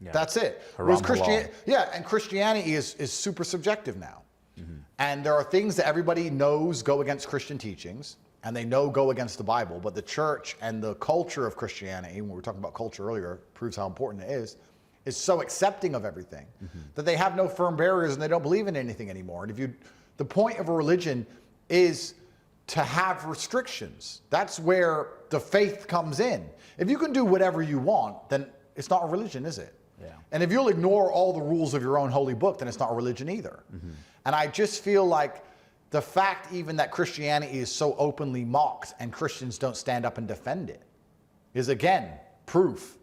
Yeah. That's it. Haram, and Christianity is super subjective now. And there are things that everybody knows go against Christian teachings, and they know go against the Bible, but the church and the culture of Christianity, when we were talking about culture earlier, proves how important it is so accepting of everything that they have no firm barriers and they don't believe in anything anymore. And the point of a religion is to have restrictions. That's where the faith comes in. If you can do whatever you want, then it's not a religion, is it? Yeah. And if you'll ignore all the rules of your own holy book, then it's not a religion either. And I just feel like the fact even that Christianity is so openly mocked and Christians don't stand up and defend it is, again, proof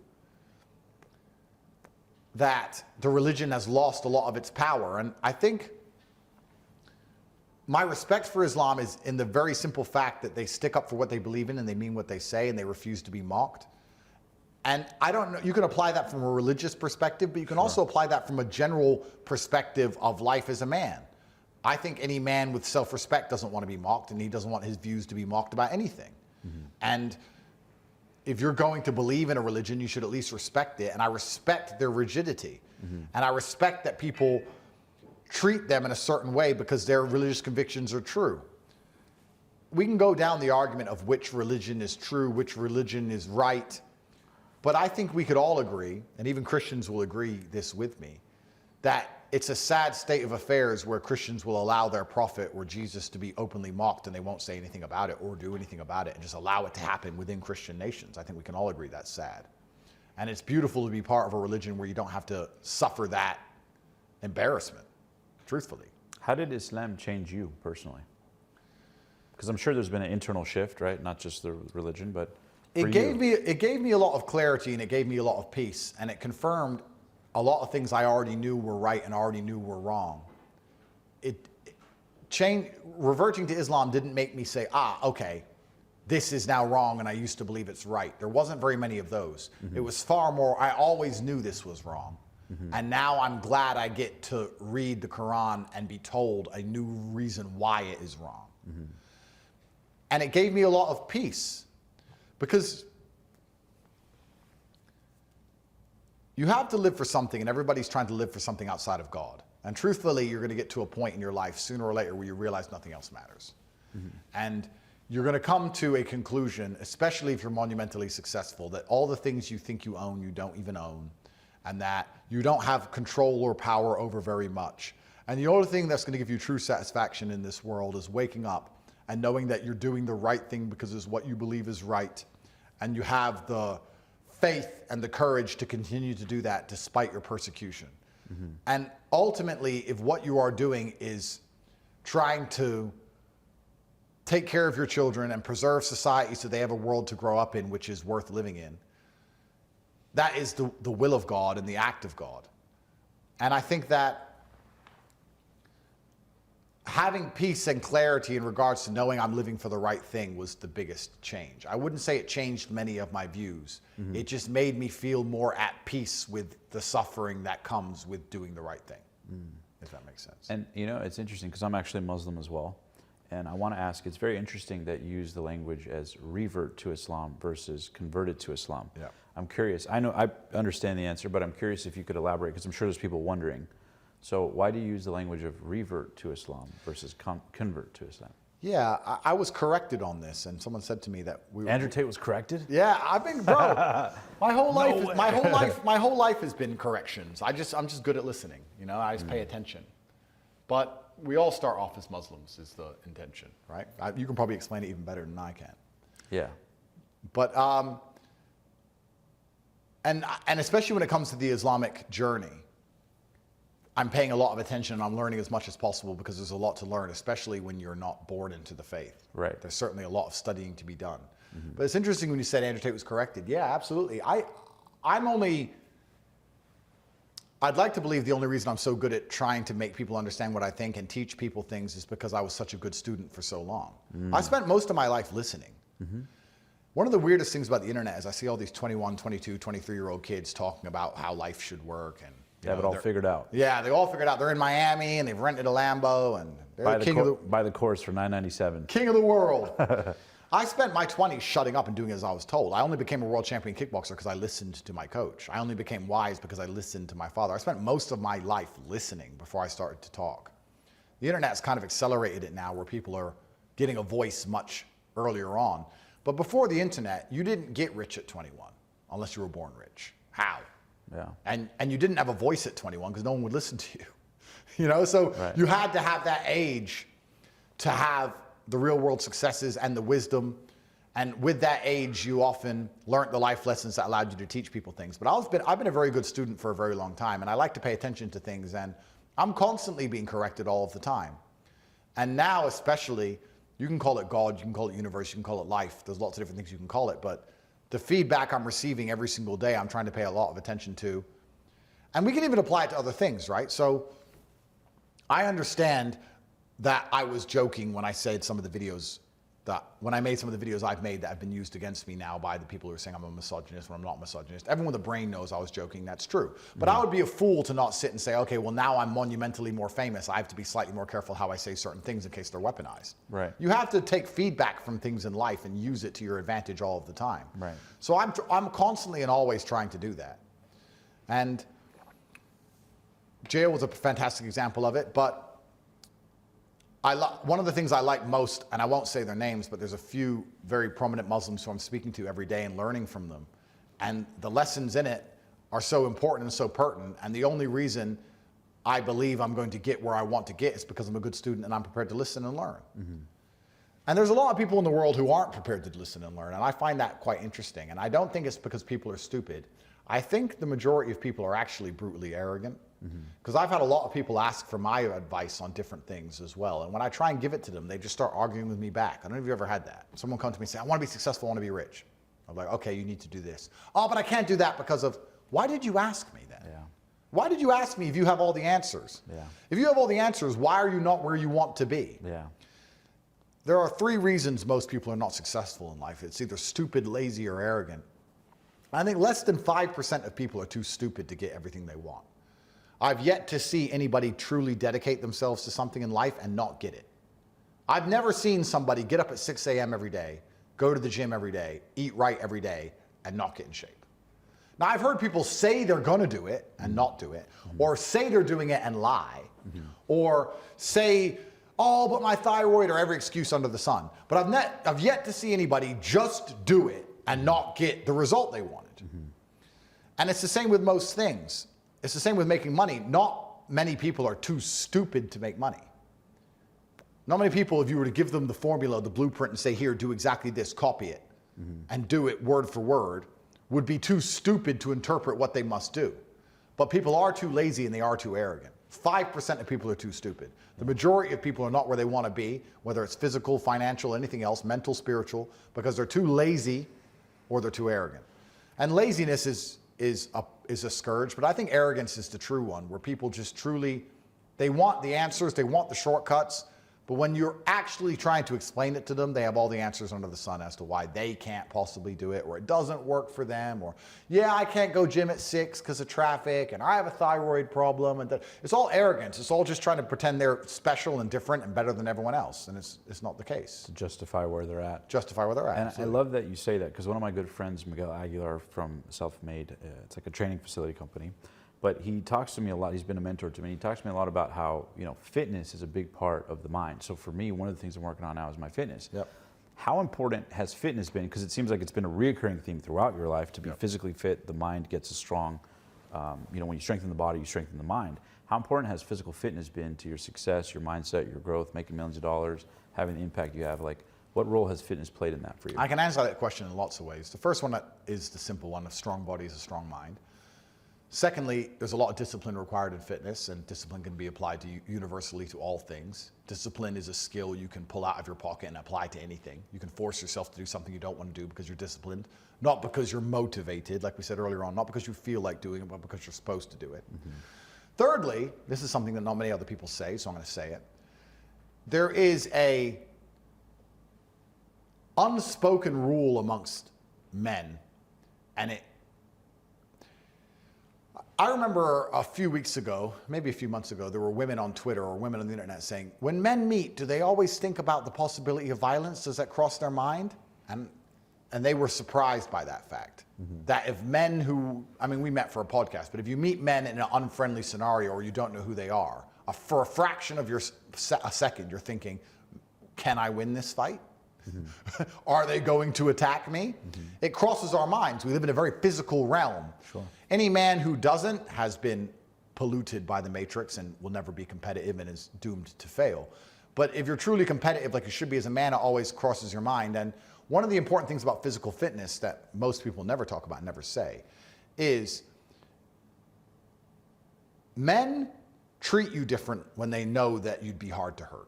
that the religion has lost a lot of its power. And I think my respect for Islam is in the very simple fact that they stick up for what they believe in and they mean what they say and they refuse to be mocked. And I don't know, you can apply that from a religious perspective, but you can also apply that from a general perspective of life as a man. I think any man with self-respect doesn't want to be mocked, and he doesn't want his views to be mocked about anything. And if you're going to believe in a religion, you should at least respect it. And I respect their rigidity. And I respect that people treat them in a certain way because their religious convictions are true. We can go down the argument of which religion is true, which religion is right. But I think we could all agree, and even Christians will agree this with me, that it's a sad state of affairs where Christians will allow their prophet or Jesus to be openly mocked and they won't say anything about it or do anything about it and just allow it to happen within Christian nations. I think we can all agree that's sad. And it's beautiful to be part of a religion where you don't have to suffer that embarrassment, truthfully. How did Islam change you personally? Because I'm sure there's been an internal shift, right? Not just the religion, but it gave me a lot of clarity and it gave me a lot of peace, and it confirmed a lot of things I already knew were right and already knew were wrong. Reverting to Islam didn't make me say, okay, this is now wrong and I used to believe it's right. There wasn't very many of those. It was far more, I always knew this was wrong. And now I'm glad I get to read the Quran and be told a new reason why it is wrong. And it gave me a lot of peace, because you have to live for something, and everybody's trying to live for something outside of God. And truthfully, you're going to get to a point in your life sooner or later where you realize nothing else matters. And you're going to come to a conclusion, especially if you're monumentally successful, that all the things you think you own, you don't even own, and that you don't have control or power over very much. And the only thing that's going to give you true satisfaction in this world is waking up and knowing that you're doing the right thing because it's what you believe is right, and you have the faith and the courage to continue to do that despite your persecution. Mm-hmm. And ultimately, if what you are doing is trying to take care of your children and preserve society so they have a world to grow up in which is worth living in, that is the will of God and the act of God. And I think that having peace and clarity in regards to knowing I'm living for the right thing was the biggest change. I wouldn't say it changed many of my views. Mm-hmm. It just made me feel more at peace with the suffering that comes with doing the right thing, if that makes sense. And you know, it's interesting because I'm actually Muslim as well. And I want to ask, it's very interesting that you use the language as revert to Islam versus converted to Islam. Yeah. I'm curious, I know I understand the answer, but I'm curious if you could elaborate because I'm sure there's people wondering. So why do you use the language of revert to Islam versus convert to Islam? Yeah, I was corrected on this, and someone said to me that Andrew Tate was corrected? Yeah, I've been, bro. my whole life has been corrections. I'm just good at listening. You know, I just pay attention. But we all start off as Muslims is the intention, right? You can probably explain it even better than I can. Yeah. But and especially when it comes to the Islamic journey, I'm paying a lot of attention and I'm learning as much as possible because there's a lot to learn, especially when you're not born into the faith. Right. There's certainly a lot of studying to be done. Mm-hmm. But it's interesting when you said Andrew Tate was corrected. Yeah, absolutely. I'd like to believe the only reason I'm so good at trying to make people understand what I think and teach people things is because I was such a good student for so long. I spent most of my life listening. Mm-hmm. One of the weirdest things about the internet is I see all these 21, 22, 23-year-old kids talking about how life should work and they have it all figured out. Yeah, they all figured out. They're in Miami and they've rented a Lambo and they're buy the course for $9.97. King of the world. I spent my 20s shutting up and doing as I was told. I only became a world champion kickboxer because I listened to my coach. I only became wise because I listened to my father. I spent most of my life listening before I started to talk. The internet's kind of accelerated it now where people are getting a voice much earlier on. But before the internet, you didn't get rich at 21 unless you were born rich. How? Yeah. And you didn't have a voice at 21 because no one would listen to you. You know, so right. You had to have that age to have the real world successes and the wisdom. And with that age, you often learned the life lessons that allowed you to teach people things. But I've been a very good student for a very long time, and I like to pay attention to things, and I'm constantly being corrected all of the time. And now especially, you can call it God, you can call it universe, you can call it life. There's lots of different things you can call it, but the feedback I'm receiving every single day, I'm trying to pay a lot of attention to. And we can even apply it to other things, right? So I understand that I was joking when I said some of the videos when I made some of the videos I've made that have been used against me now by the people who are saying I'm a misogynist when I'm not a misogynist. Everyone with a brain knows I was joking, that's true. But I would be a fool to not sit and say, okay, well now I'm monumentally more famous. I have to be slightly more careful how I say certain things in case they're weaponized. Right. You have to take feedback from things in life and use it to your advantage all of the time. Right. So I'm constantly and always trying to do that. And jail was a fantastic example of it, but one of the things I like most, and I won't say their names, but there's a few very prominent Muslims who I'm speaking to every day and learning from them. And the lessons in it are so important and so pertinent. And the only reason I believe I'm going to get where I want to get is because I'm a good student and I'm prepared to listen and learn. Mm-hmm. And there's a lot of people in the world who aren't prepared to listen and learn. And I find that quite interesting. And I don't think it's because people are stupid. I think the majority of people are actually brutally arrogant. Because I've had a lot of people ask for my advice on different things as well. And when I try and give it to them, they just start arguing with me back. I don't know if you've ever had that. Someone comes to me and say, I want to be successful, I want to be rich. I'm like, okay, you need to do this. Oh, but I can't do that because of, why did you ask me then? Yeah. Why did you ask me if you have all the answers? Yeah. If you have all the answers, why are you not where you want to be? Yeah. There are 3 reasons most people are not successful in life. It's either stupid, lazy, or arrogant. I think less than 5% of people are too stupid to get everything they want. I've yet to see anybody truly dedicate themselves to something in life and not get it. I've never seen somebody get up at 6 a.m. every day, go to the gym every day, eat right every day, and not get in shape. Now, I've heard people say they're going to do it and not do it, or say they're doing it and lie, or say, oh, but my thyroid, or every excuse under the sun. But I've yet to see anybody just do it and not get the result they wanted. And it's the same with most things. It's the same with making money. Not many people are too stupid to make money. Not many people, if you were to give them the formula, the blueprint, and say, here, do exactly this, copy it, and do it word for word, would be too stupid to interpret what they must do. But people are too lazy and they are too arrogant. 5% of people are too stupid. The majority of people are not where they want to be, whether it's physical, financial, anything else, mental, spiritual, because they're too lazy or they're too arrogant. And laziness is a scourge, but I think arrogance is the true one, where people just truly, they want the answers, they want the shortcuts, but when you're actually trying to explain it to them, they have all the answers under the sun as to why they can't possibly do it, or it doesn't work for them, or, yeah, I can't go gym at 6 because of traffic, and I have a thyroid problem, and it's all arrogance. It's all just trying to pretend they're special and different and better than everyone else, and it's not the case. To justify where they're at. Justify where they're at. And absolutely. I love that you say that, because one of my good friends, Miguel Aguilar from Self-Made, it's like a training facility company, but he talks to me a lot. He's been a mentor to me. He talks to me a lot about how, fitness is a big part of the mind. So for me, one of the things I'm working on now is my fitness. Yep. How important has fitness been? Because it seems like it's been a reoccurring theme throughout your life. To be Yep. physically fit, the mind gets as strong. When you strengthen the body, you strengthen the mind. How important has physical fitness been to your success, your mindset, your growth, making millions of dollars, having the impact you have? Like, what role has fitness played in that for you? I can answer that question in lots of ways. The first one is the simple one: a strong body is a strong mind. Secondly, there's a lot of discipline required in fitness, and discipline can be applied to universally to all things. Discipline is a skill you can pull out of your pocket and apply to anything. You can force yourself to do something you don't want to do because you're disciplined, not because you're motivated, like we said earlier on, not because you feel like doing it, but because you're supposed to do it. Thirdly, this is something that not many other people say, so I'm going to say it. There is a unspoken rule amongst men, and I remember a few weeks ago, maybe a few months ago, there were women on Twitter or women on the internet saying, when men meet, do they always think about the possibility of violence? Does that cross their mind? And they were surprised by that fact. That if men we met for a podcast, but if you meet men in an unfriendly scenario or you don't know who they are, for a fraction of a second, you're thinking, can I win this fight? Are they going to attack me? It crosses our minds. We live in a very physical realm. Sure. Any man who doesn't has been polluted by the matrix and will never be competitive and is doomed to fail. But if you're truly competitive, like you should be as a man, it always crosses your mind. And one of the important things about physical fitness that most people never talk about, never say, is men treat you different when they know that you'd be hard to hurt.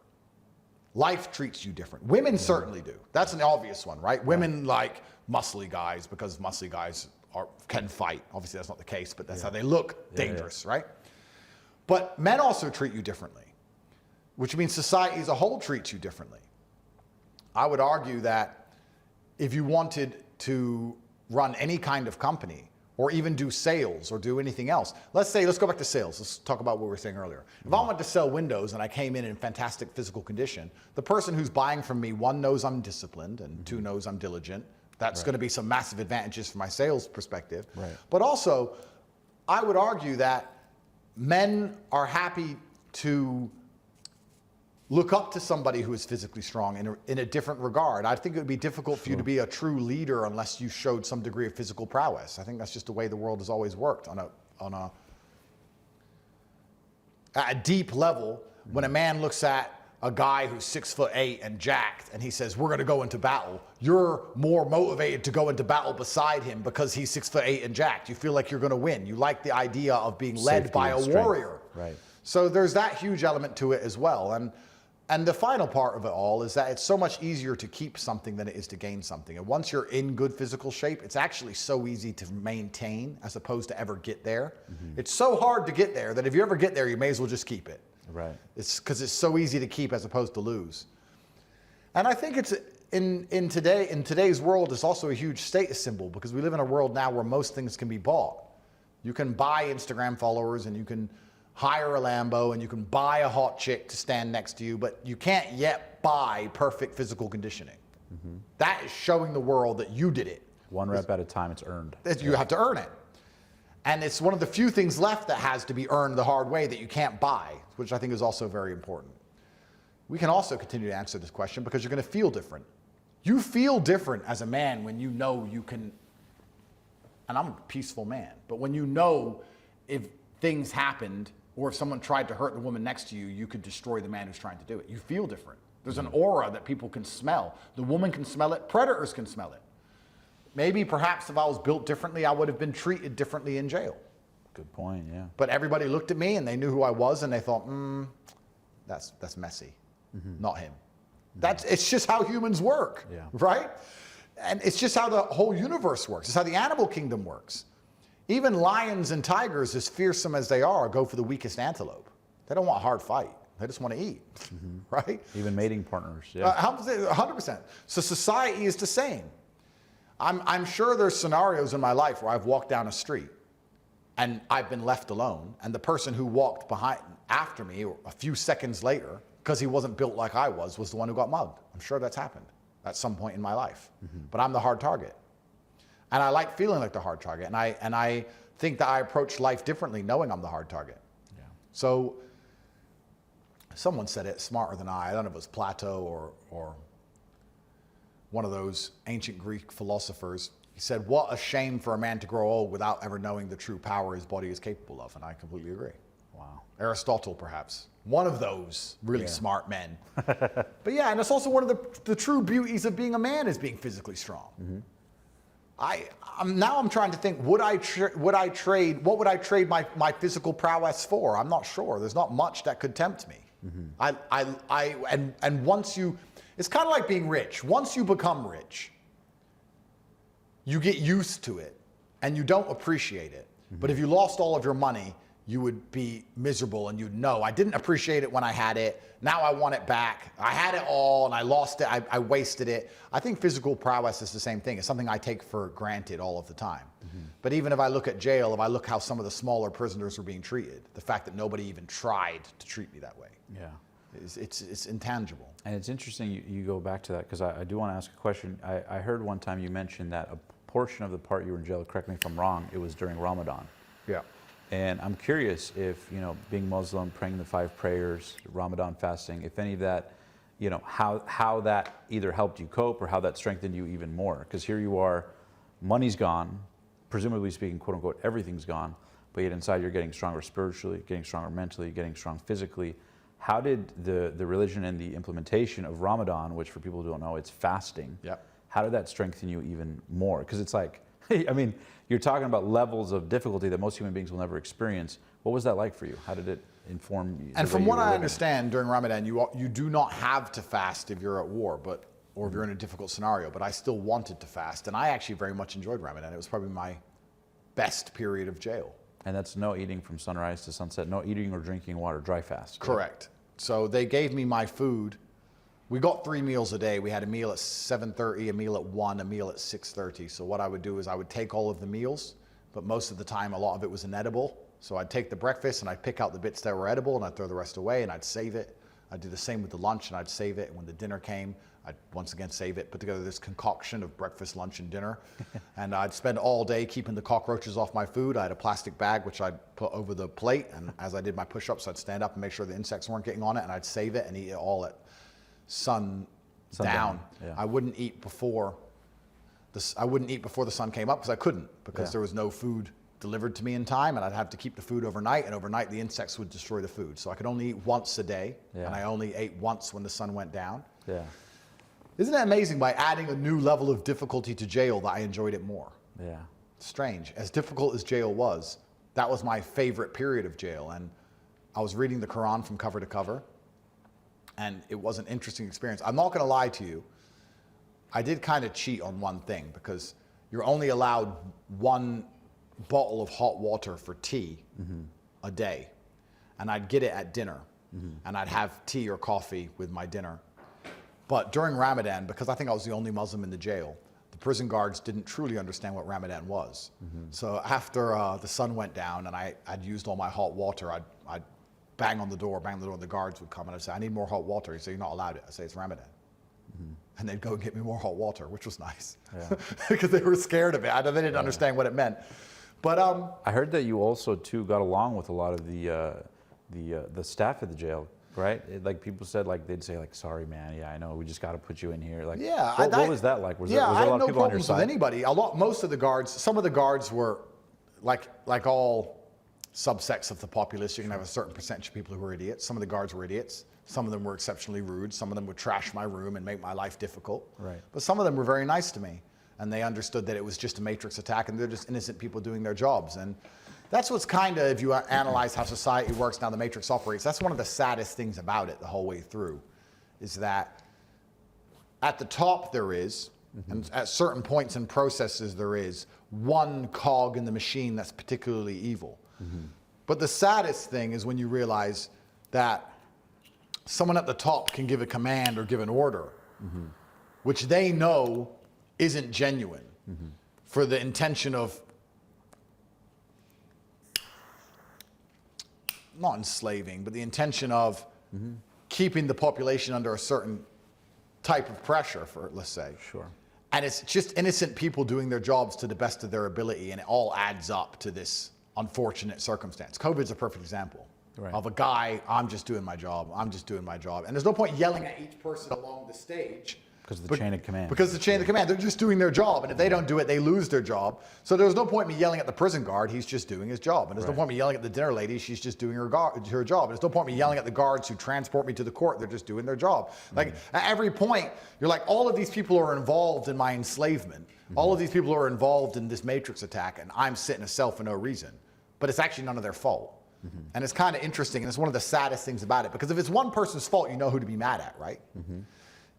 Life treats you different. Women certainly do. That's an obvious one, right? Women like muscly guys because muscly guys can fight. Obviously, that's not the case, but that's how they look dangerous, right? But men also treat you differently, which means society as a whole treats you differently. I would argue that if you wanted to run any kind of company, or even do sales or do anything else. Let's go back to sales. Let's talk about what we were saying earlier. If I wanted to sell windows and I came in fantastic physical condition, the person who's buying from me, one, knows I'm disciplined, and two, knows I'm diligent. That's going to be some massive advantages from my sales perspective. Right. But also, I would argue that men are happy to look up to somebody who is physically strong in a different regard. I think it would be difficult for you to be a true leader unless you showed some degree of physical prowess. I think that's just the way the world has always worked at a deep level. When a man looks at a guy who's 6'8" and jacked and he says, we're going to go into battle, you're more motivated to go into battle beside him because he's 6'8" and jacked. You feel like you're going to win. You like the idea of being led Safety by a and strength. warrior. Right. So there's that huge element to it as well. And the final part of it all is that it's so much easier to keep something than it is to gain something. And once you're in good physical shape, it's actually so easy to maintain as opposed to ever get there. It's so hard to get there that if you ever get there, you may as well just keep it. Right. It's because it's so easy to keep as opposed to lose. And I think it's in today's world, it's also a huge status symbol because we live in a world now where most things can be bought. You can buy Instagram followers and you can hire a Lambo and you can buy a hot chick to stand next to you, but you can't yet buy perfect physical conditioning. That is showing the world that you did it. One rep at a time, it's earned. You have to earn it. And it's one of the few things left that has to be earned the hard way that you can't buy, which I think is also very important. we can also continue to answer this question because you're going to feel different. You feel different as a man when you know you can, and I'm a peaceful man, but when you know if things happened or if someone tried to hurt the woman next to you, you could destroy the man who's trying to do it. You feel different. There's an aura that people can smell. The woman can smell it. Predators can smell it. Maybe perhaps if I was built differently, I would have been treated differently in jail. Good point, yeah. But everybody looked at me and they knew who I was and they thought, that's messy, not him. It's just how humans work, right? And it's just how the whole universe works. It's how the animal kingdom works. Even lions and tigers, as fearsome as they are, go for the weakest antelope. They don't want a hard fight. They just want to eat, right? Even mating partners, yeah. 100%. So society is the same. I'm sure there's scenarios in my life where I've walked down a street and I've been left alone, and the person who walked after me a few seconds later, because he wasn't built like I was the one who got mugged. I'm sure that's happened at some point in my life. But I'm the hard target. And I like feeling like the hard target. And I think that I approach life differently knowing I'm the hard target. Yeah. So someone said it smarter than I don't know if it was Plato or one of those ancient Greek philosophers. He said, what a shame for a man to grow old without ever knowing the true power his body is capable of. And I completely agree. Wow. Aristotle, perhaps. One of those really smart men. But yeah, and it's also one of the true beauties of being a man is being physically strong. I'm trying to think, what would I trade my physical prowess for? I'm not sure. There's not much that could tempt me. And once it's kind of like being rich. Once you become rich, you get used to it and you don't appreciate it. But if you lost all of your money, you would be miserable and you'd know, I didn't appreciate it when I had it. Now I want it back. I had it all and I lost it. I wasted it. I think physical prowess is the same thing. It's something I take for granted all of the time. But even if I look at jail, if I look how some of the smaller prisoners were being treated, the fact that nobody even tried to treat me that way. Yeah. It's intangible. And it's interesting you go back to that because I do want to ask a question. I heard one time you mentioned that a portion of the part you were in jail, correct me if I'm wrong, it was during Ramadan. Yeah. And I'm curious if, being Muslim, praying the 5 prayers, Ramadan fasting, if any of that, how that either helped you cope or how that strengthened you even more. Because here you are, money's gone, presumably speaking, quote unquote, everything's gone, but yet inside you're getting stronger spiritually, getting stronger mentally, getting strong physically. How did the religion and the implementation of Ramadan, which for people who don't know, it's fasting, how did that strengthen you even more? Because it's like, I mean, you're talking about levels of difficulty that most human beings will never experience. What was that like for you? How did it inform you? And from what I understand, during Ramadan, you do not have to fast if you're at war, or if you're in a difficult scenario. But I still wanted to fast, and I actually very much enjoyed Ramadan. It was probably my best period of jail. And that's no eating from sunrise to sunset, no eating or drinking water, dry fast. Correct. So they gave me my food. We got 3 meals a day. We had a meal at 7:30, a meal at 1, a meal at 6:30. So what I would do is I would take all of the meals, but most of the time a lot of it was inedible. So I'd take the breakfast and I'd pick out the bits that were edible and I'd throw the rest away and I'd save it. I'd do the same with the lunch and I'd save it. And when the dinner came, I'd once again save it, put together this concoction of breakfast, lunch, and dinner. And I'd spend all day keeping the cockroaches off my food. I had a plastic bag which I'd put over the plate, and as I did my push-ups, I'd stand up and make sure the insects weren't getting on it, and I'd save it and eat it all at sundown. Yeah. I wouldn't eat before the sun came up because I couldn't, because there was no food delivered to me in time, and I'd have to keep the food overnight, and overnight the insects would destroy the food. So I could only eat once a day, and I only ate once when the sun went down. Yeah. Isn't it amazing, by adding a new level of difficulty to jail, that I enjoyed it more? Yeah. Strange. As difficult as jail was, that was my favorite period of jail. And I was reading the Quran from cover to cover, and it was an interesting experience. I'm not going to lie to you. I did kind of cheat on one thing, because you're only allowed 1 bottle of hot water for tea a day. And I'd get it at dinner, and I'd have tea or coffee with my dinner. But during Ramadan, because I think I was the only Muslim in the jail, the prison guards didn't truly understand what Ramadan was. So after the sun went down and I'd used all my hot water, I'd bang on the door, and the guards would come, and I'd say, I need more hot water. He'd say, you're not allowed it. I'd say, it's Ramadan. And they'd go and get me more hot water, which was nice, because they were scared of it. They didn't understand what it meant. But I heard that you also too got along with a lot of the staff at the jail. right? Like people said, like they'd say, like, "Sorry, man. Yeah, I know. We just got to put you in here." Like, Yeah, what was that like? Was there a I lot had of no people on your problems with side? anybody. Most of the guards, some of the guards were like all subsects of the populace. You can have a certain percentage of people who were idiots. Some of the guards were idiots. Some of them were exceptionally rude. Some of them would trash my room and make my life difficult. Right. But some of them were very nice to me, and they understood that it was just a matrix attack, and they're just innocent people doing their jobs. And that's what's kind of, if you analyze how society works, now the matrix operates, that's one of the saddest things about it the whole way through, is that at the top there is, and at certain points in processes there is, one cog in the machine that's particularly evil. But the saddest thing is when you realize that someone at the top can give a command or give an order, which they know isn't genuine, for the intention of not enslaving, but the intention of keeping the population under a certain type of pressure, for let's say. Sure. And it's just innocent people doing their jobs to the best of their ability, and it all adds up to this unfortunate circumstance. COVID's a perfect example of a guy, I'm just doing my job, I'm just doing my job. And there's no point yelling at each person along the stage. Because of the chain of command. Because the chain of command, they're just doing their job. And if they don't do it, they lose their job. So there's no point in me yelling at the prison guard, he's just doing his job. And there's no point in me yelling at the dinner lady, she's just doing her job. And there's no point in me yelling at the guards who transport me to the court, they're just doing their job. Like at every point, you're like, all of these people are involved in my enslavement. All of these people are involved in this matrix attack, and I'm sitting a cell for no reason. But it's actually none of their fault. And it's kind of interesting, and it's one of the saddest things about it, because if it's one person's fault, you know who to be mad at, right?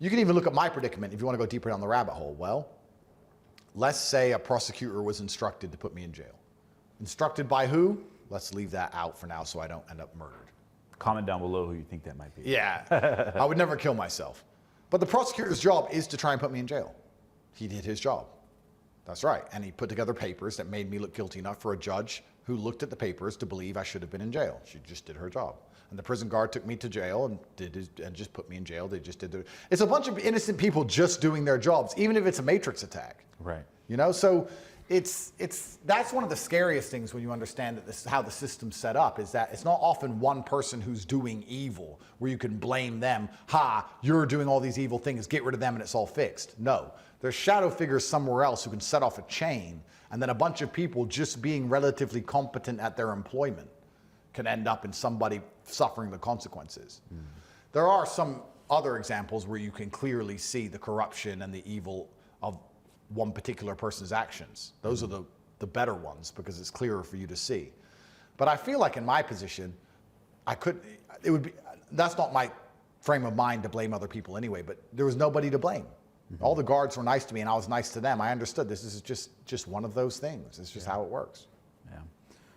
You can even look at my predicament if you want to go deeper down the rabbit hole. Well, let's say a prosecutor was instructed to put me in jail. Instructed by who? Let's leave that out for now so I don't end up murdered. Comment down below who you think that might be. Yeah, I would never kill myself. But the prosecutor's job is to try and put me in jail. He did his job. That's right. And he put together papers that made me look guilty enough for a judge who looked at the papers to believe I should have been in jail. She just did her job. And the prison guard took me to jail and just put me in jail. They just did their... It's a bunch of innocent people just doing their jobs, even if it's a matrix attack. Right. You know, so that's one of the scariest things when you understand that this is how the system's set up, is that it's not often one person who's doing evil where you can blame them. You're doing all these evil things, get rid of them and it's all fixed. No, there's shadow figures somewhere else who can set off a chain, and then a bunch of people just being relatively competent at their employment can end up in somebody suffering the consequences. There are some other examples where you can clearly see the corruption and the evil of one particular person's actions. Those are the better ones because it's clearer for you to see. But I feel like in my position, that's not my frame of mind to blame other people anyway, but there was nobody to blame. All the guards were nice to me and I was nice to them. I understood this is just one of those things. It's just how it works. Yeah.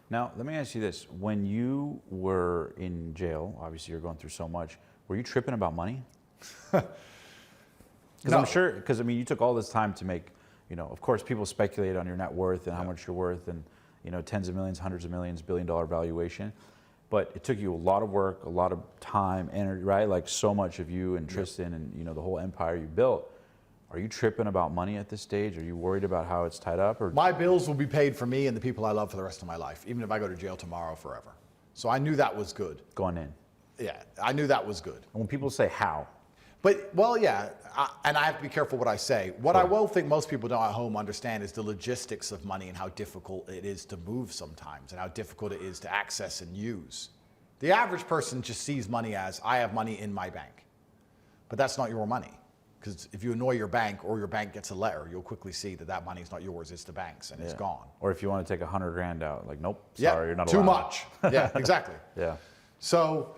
Now, let me ask you this. When you were in jail, obviously you're going through so much, were you tripping about money? Because No. I'm sure, because I mean, you took all this time to make, you know, of course people speculate on your net worth and how much you're worth and, you know, tens of millions, hundreds of millions, billion-dollar valuation. But it took you a lot of work, a lot of time, energy, right? Like so much of you and Tristan and, you know, the whole empire you built. Are you tripping about money at this stage? Are you worried about how it's tied up? Or my bills will be paid for me and the people I love for the rest of my life, even if I go to jail tomorrow forever. So I knew that was good. going in? Yeah, I knew that was good. And when people say how, But, well, yeah, and I have to be careful what I say. What I will think most people don't at home understand is the logistics of money and how difficult it is to move sometimes and how difficult it is to access and use. The average person just sees money as, I have money in my bank. But that's not your money. Because if you annoy your bank or your bank gets a letter, you'll quickly see that that money's not yours, it's the bank's, and it's gone. or if you want to take $100 grand out, like, nope, sorry, you're not too allowed. much. Yeah, exactly. Yeah. So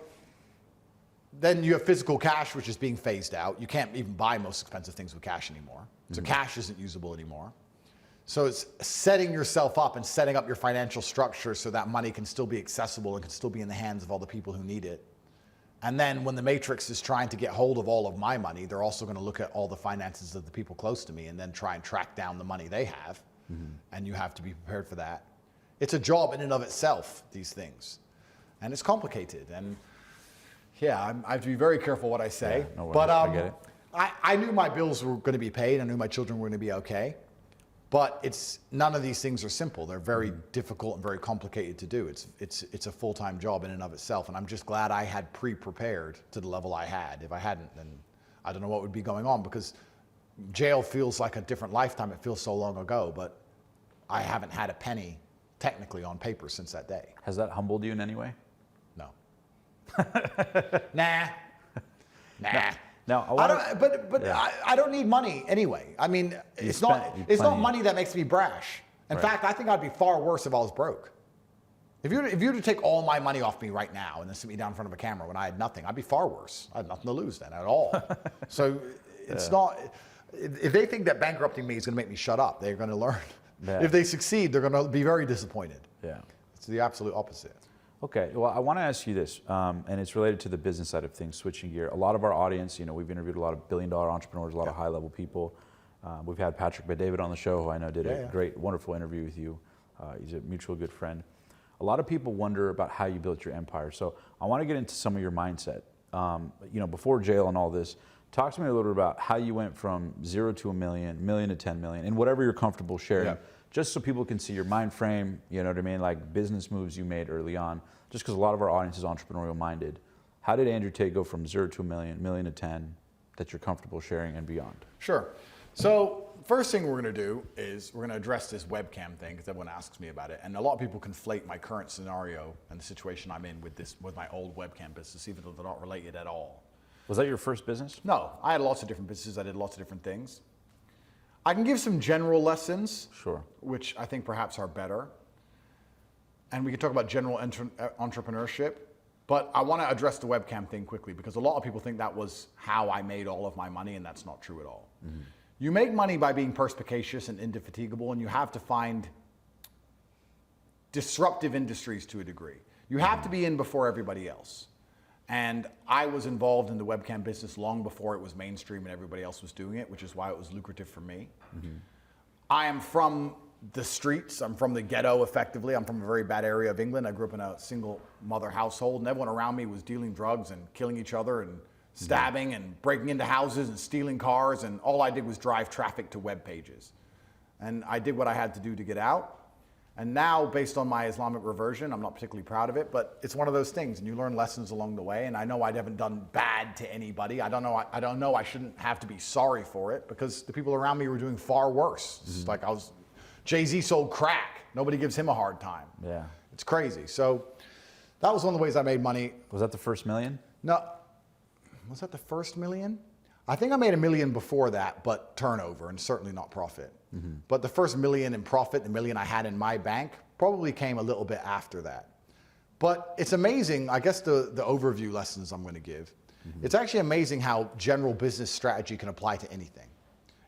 then you have physical cash, which is being phased out. You can't even buy most expensive things with cash anymore. So cash isn't usable anymore. So it's setting yourself up and setting up your financial structure so that money can still be accessible and can still be in the hands of all the people who need it. And then when the Matrix is trying to get hold of all of my money, they're also going to look at all the finances of the people close to me and then try and track down the money they have. And you have to be prepared for that. It's a job in and of itself, these things. And it's complicated. And yeah, I have to be very careful what I say. Yeah, no worries. But I get it. I knew my bills were going to be paid. I knew my children were going to be okay. But none of these things are simple. They're very difficult and very complicated to do. It's a full-time job in and of itself, and I'm just glad I had pre-prepared to the level I had. If I hadn't, then I don't know what would be going on, because jail feels like a different lifetime. It feels so long ago, but I haven't had a penny technically on paper since that day. Has that humbled you in any way? No. Nah. Now, I don't need money anyway. I mean, it's not money that makes me brash. In fact, I think I'd be far worse if I was broke. If you were to take all my money off me right now and then sit me down in front of a camera when I had nothing, I'd be far worse. I had nothing to lose then at all. So it's not. If they think that bankrupting me is going to make me shut up, they're going to learn. Yeah. If they succeed, they're going to be very disappointed. Yeah. It's the absolute opposite. Okay, well, I want to ask you this, and it's related to the business side of things, switching gear. A lot of our audience, we've interviewed a lot of billion-dollar entrepreneurs, a lot of high-level people. We've had Patrick Bet-David on the show, who I know did a great, wonderful interview with you. He's a mutual good friend. A lot of people wonder about how you built your empire. So I want to get into some of your mindset. Before jail and all this, talk to me a little bit about how you went from 0 to $1 million, million to 10 million, and whatever you're comfortable sharing, just so people can see your mind frame, you know what I mean, like business moves you made early on, just because a lot of our audience is entrepreneurial minded. How did Andrew Tate go from 0 to $1 million, million to 10, that you're comfortable sharing and beyond? Sure. So first thing we're going to do is we're going to address this webcam thing, because everyone asks me about it. And a lot of people conflate my current scenario and the situation I'm in with my old webcam business, even though they're not related at all. Was that your first business? No, I had lots of different businesses. I did lots of different things. I can give some general lessons, sure, which I think perhaps are better. And we can talk about general entrepreneurship. But I want to address the webcam thing quickly, because a lot of people think that was how I made all of my money, and that's not true at all. Mm-hmm. You make money by being perspicacious and indefatigable, and you have to find disruptive industries to a degree. You have to be in before everybody else. And I was involved in the webcam business long before it was mainstream and everybody else was doing it, which is why it was lucrative for me. Mm-hmm. I am from the streets. I'm from the ghetto, effectively. I'm from a very bad area of England. I grew up in a single mother household, and everyone around me was dealing drugs and killing each other and stabbing and breaking into houses and stealing cars, and all I did was drive traffic to web pages. And I did what I had to do to get out. And now, based on my Islamic reversion, I'm not particularly proud of it, but it's one of those things, and you learn lessons along the way. And I know I haven't done bad to anybody. I don't know I shouldn't have to be sorry for it, because the people around me were doing far worse. Mm-hmm. It's like Jay-Z sold crack. Nobody gives him a hard time. Yeah. It's crazy. So that was one of the ways I made money. Was that the first million? No. Was that the first million? I think I made $1 million before that, but turnover, and certainly not profit. Mm-hmm. But the first $1 million in profit, the $1 million I had in my bank, probably came a little bit after that. But it's amazing, I guess the overview lessons I'm going to give. Mm-hmm. It's actually amazing how general business strategy can apply to anything.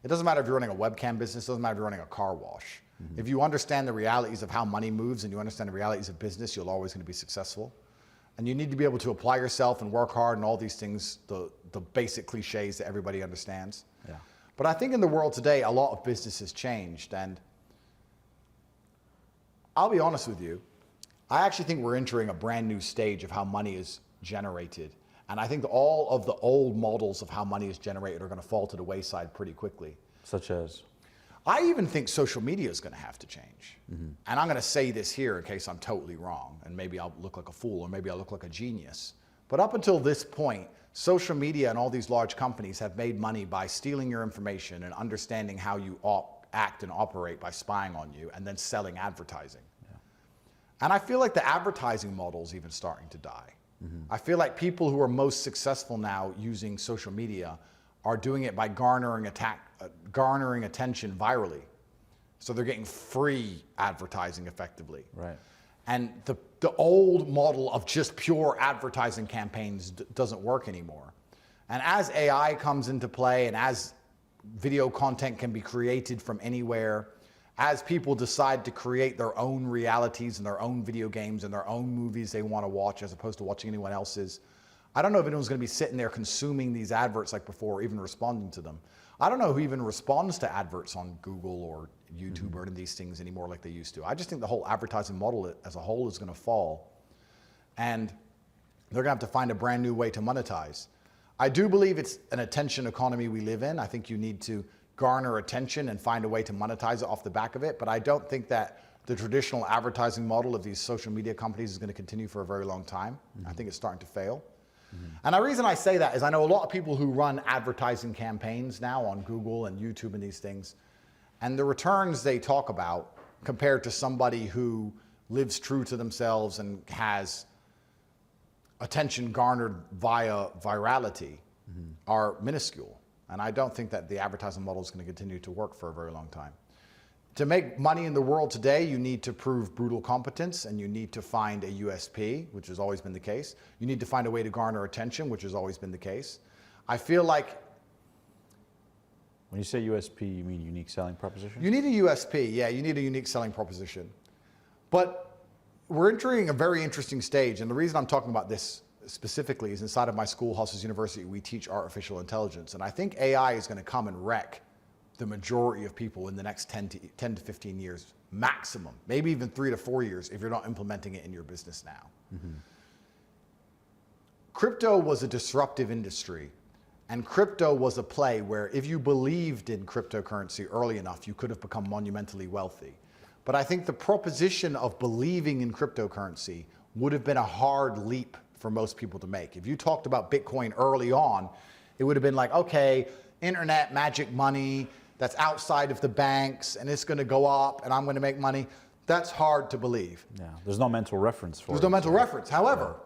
It doesn't matter if you're running a webcam business, it doesn't matter if you're running a car wash. Mm-hmm. If you understand the realities of how money moves and you understand the realities of business, you're always going to be successful. And you need to be able to apply yourself and work hard and all these things, the basic cliches that everybody understands. Yeah. But I think in the world today, a lot of business has changed. And I'll be honest with you, I actually think we're entering a brand new stage of how money is generated. And I think that all of the old models of how money is generated are going to fall to the wayside pretty quickly. Such as? I even think social media is going to have to change. Mm-hmm. And I'm going to say this here in case I'm totally wrong, and maybe I'll look like a fool, or maybe I'll look like a genius. But up until this point, social media and all these large companies have made money by stealing your information and understanding how you act and operate by spying on you, and then selling advertising. Yeah. And I feel like the advertising model is even starting to die. Mm-hmm. I feel like people who are most successful now using social media are doing it by garnering attention virally. So they're getting free advertising effectively. Right. And the old model of just pure advertising campaigns doesn't work anymore. And as AI comes into play, and as video content can be created from anywhere, as people decide to create their own realities and their own video games and their own movies they want to watch as opposed to watching anyone else's, I don't know if anyone's going to be sitting there consuming these adverts like before, or even responding to them. I don't know who even responds to adverts on Google or YouTube or these things anymore like they used to. I just think the whole advertising model as a whole is going to fall. And they're going to have to find a brand new way to monetize. I do believe it's an attention economy we live in. I think you need to garner attention and find a way to monetize it off the back of it. But I don't think that the traditional advertising model of these social media companies is going to continue for a very long time. I think it's starting to fail. And the reason I say that is I know a lot of people who run advertising campaigns now on Google and YouTube and these things, and the returns they talk about compared to somebody who lives true to themselves and has attention garnered via virality are minuscule. And I don't think that the advertising model is going to continue to work for a very long time. To make money in the world today, you need to prove brutal competence, and you need to find a USP, which has always been the case. You need to find a way to garner attention, which has always been the case. I feel like... When you say USP, you mean unique selling proposition? You need a USP, yeah, you need a unique selling proposition. But we're entering a very interesting stage, and the reason I'm talking about this specifically is inside of my school, Hustlers University, we teach artificial intelligence, and I think AI is going to come and wreck the majority of people in the next 10 to 15 years, maximum, maybe even 3 to 4 years if you're not implementing it in your business now. Crypto was a disruptive industry, and crypto was a play where if you believed in cryptocurrency early enough, you could have become monumentally wealthy. But I think the proposition of believing in cryptocurrency would have been a hard leap for most people to make. If you talked about Bitcoin early on, it would have been like, okay, internet magic money, that's outside of the banks, and it's going to go up, and I'm going to make money. That's hard to believe. Yeah, there's no mental reference for it. There's no mental reference. However,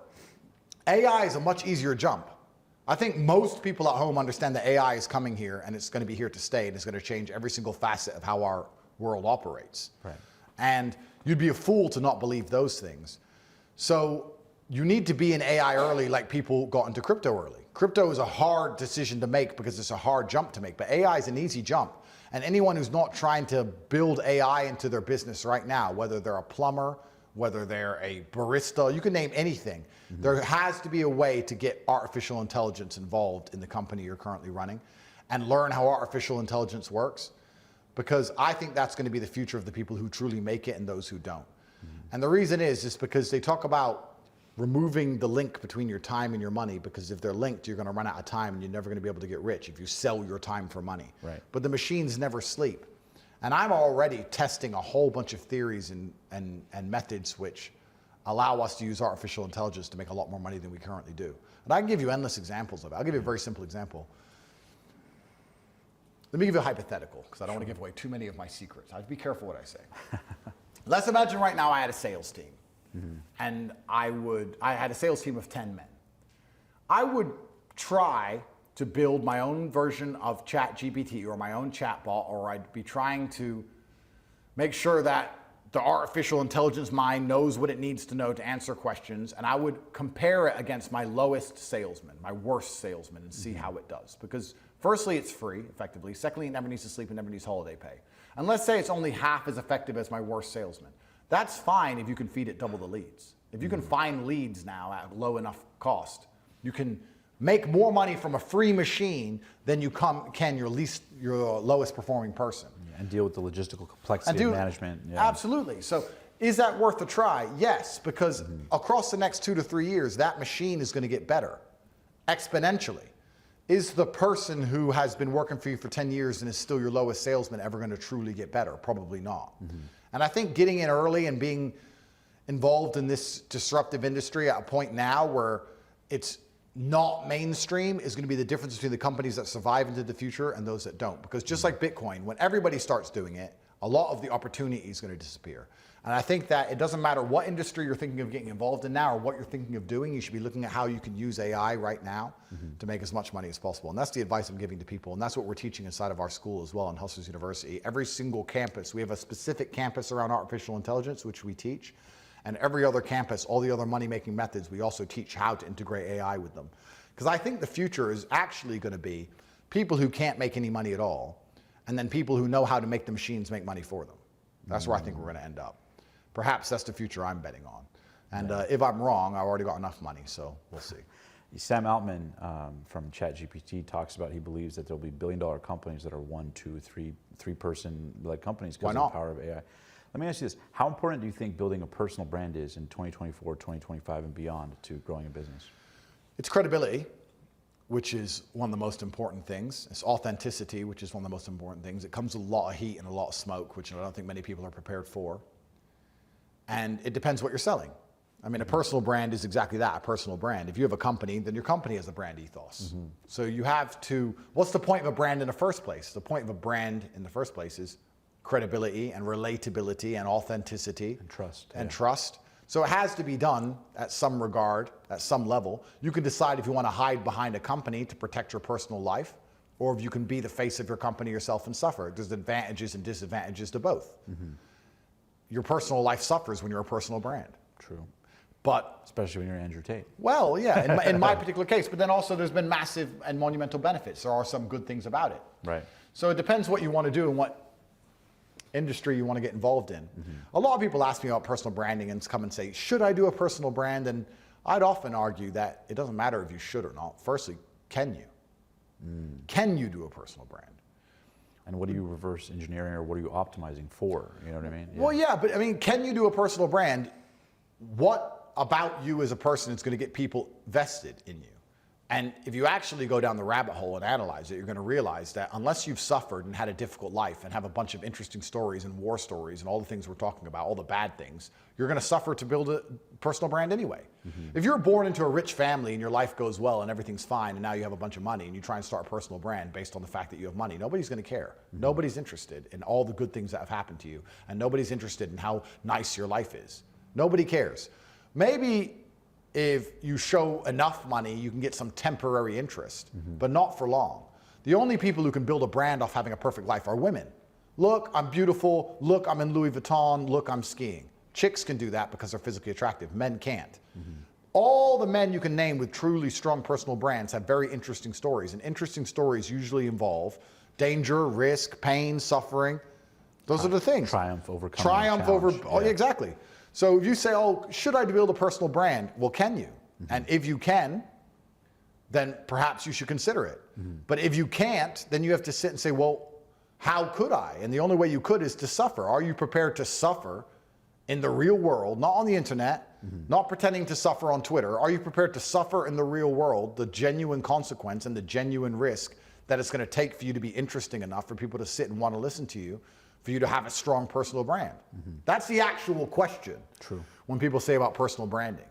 AI is a much easier jump. I think most people at home understand that AI is coming here, and it's going to be here to stay, and it's going to change every single facet of how our world operates. Right. And you'd be a fool to not believe those things. So you need to be in AI early like people got into crypto early. Crypto is a hard decision to make because it's a hard jump to make, but AI is an easy jump. And anyone who's not trying to build AI into their business right now, whether they're a plumber, whether they're a barista, you can name anything. There has to be a way to get artificial intelligence involved in the company you're currently running and learn how artificial intelligence works, because I think that's going to be the future of the people who truly make it and those who don't. And the reason is because they talk about removing the link between your time and your money, because if they're linked, you're going to run out of time and you're never going to be able to get rich if you sell your time for money. Right. But the machines never sleep. And I'm already testing a whole bunch of theories and methods which allow us to use artificial intelligence to make a lot more money than we currently do. And I can give you endless examples of it. I'll give you a very simple example. Let me give you a hypothetical, because I don't want to give away too many of my secrets. I have to be careful what I say. Let's imagine right now I had a sales team. And I had a sales team of 10 men. I would try to build my own version of ChatGPT or my own chatbot, or I'd be trying to make sure that the artificial intelligence mind knows what it needs to know to answer questions, and I would compare it against my lowest salesman, my worst salesman, and see how it does. Because firstly, it's free, effectively. Secondly, it never needs to sleep and never needs holiday pay. And let's say it's only half as effective as my worst salesman. That's fine if you can feed it double the leads. If you can find leads now at low enough cost, you can make more money from a free machine than you can your lowest performing person. And deal with the logistical complexity of management. Yeah. Absolutely. So is that worth a try? Yes, because across the next 2 to 3 years, that machine is going to get better exponentially. Is the person who has been working for you for 10 years and is still your lowest salesman ever going to truly get better? Probably not. And I think getting in early and being involved in this disruptive industry at a point now where it's not mainstream is going to be the difference between the companies that survive into the future and those that don't. Because just like Bitcoin, when everybody starts doing it, a lot of the opportunity is going to disappear. And I think that it doesn't matter what industry you're thinking of getting involved in now or what you're thinking of doing, you should be looking at how you can use AI right now to make as much money as possible. And that's the advice I'm giving to people. And that's what we're teaching inside of our school as well in Hustlers University. Every single campus, we have a specific campus around artificial intelligence, which we teach. And every other campus, all the other money-making methods, we also teach how to integrate AI with them. Because I think the future is actually going to be people who can't make any money at all, and then people who know how to make the machines make money for them. That's where I think we're going to end up. Perhaps that's the future I'm betting on. And if I'm wrong, I've already got enough money, so we'll see. Sam Altman from ChatGPT talks about he believes that there'll be billion-dollar companies that are 1, 2, 3 person like companies because of the power of AI. Let me ask you this. How important do you think building a personal brand is in 2024, 2025 and beyond to growing a business? It's credibility. which is one of the most important things. It's authenticity, which is one of the most important things. It comes with a lot of heat and a lot of smoke, which I don't think many people are prepared for. And it depends what you're selling. I mean, a personal brand is exactly that, a personal brand. If you have a company, then your company has a brand ethos. So you have to, what's the point of a brand in the first place? The point of a brand in the first place is credibility and relatability and authenticity. And trust. And trust. So it has to be done at some regard, at some level. You can decide if you want to hide behind a company to protect your personal life, or if you can be the face of your company yourself and suffer. There's advantages and disadvantages to both. Your personal life suffers when you're a personal brand. True. But especially when you're Andrew Tate. well, yeah, in my particular case, but then also there's been massive and monumental benefits. There are some good things about it. Right. So it depends what you want to do and what industry you want to get involved in. A lot of people ask me about personal branding and come and say, should I do a personal brand? And I'd often argue that it doesn't matter if you should or not. Firstly, can you? Can you do a personal brand? And what are you reverse engineering, or what are you optimizing for? You know what I mean? Well, yeah, but I mean, can you do a personal brand? What about you as a person is going to get people vested in you? And if you actually go down the rabbit hole and analyze it, you're going to realize that unless you've suffered and had a difficult life and have a bunch of interesting stories and war stories and all the things we're talking about, all the bad things, you're going to suffer to build a personal brand anyway. If you're born into a rich family and your life goes well and everything's fine and now you have a bunch of money and you try and start a personal brand based on the fact that you have money, nobody's going to care. Nobody's interested in all the good things that have happened to you, and nobody's interested in how nice your life is. Nobody cares. Maybe if you show enough money, you can get some temporary interest, but not for long. The only people who can build a brand off having a perfect life are women. Look, I'm beautiful. Look, I'm in Louis Vuitton. Look, I'm skiing. Chicks can do that because they're physically attractive. Men can't. All the men you can name with truly strong personal brands have very interesting stories, and interesting stories usually involve danger, risk, pain, suffering. Those are the things. Triumph, overcoming. Triumph over, oh, exactly. So if you say, oh, should I build a personal brand? Well, can you? And if you can, then perhaps you should consider it. But if you can't, then you have to sit and say, well, how could I? And the only way you could is to suffer. Are you prepared to suffer in the real world, not on the internet, not pretending to suffer on Twitter? Are you prepared to suffer in the real world, the genuine consequence and the genuine risk that it's going to take for you to be interesting enough for people to sit and want to listen to you, for you to have a strong personal brand? That's the actual question. True. When people say about personal branding.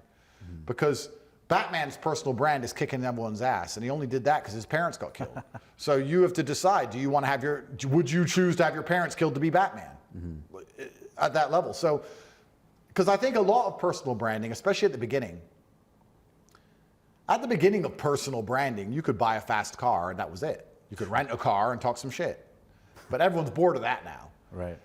Because Batman's personal brand is kicking everyone's ass, and he only did that because his parents got killed. So you have to decide, do you want to have would you choose to have your parents killed to be Batman? At that level. So, because I think a lot of personal branding, especially at the beginning of personal branding, you could buy a fast car and that was it. You could rent a car and talk some shit. But everyone's bored of that now. Right.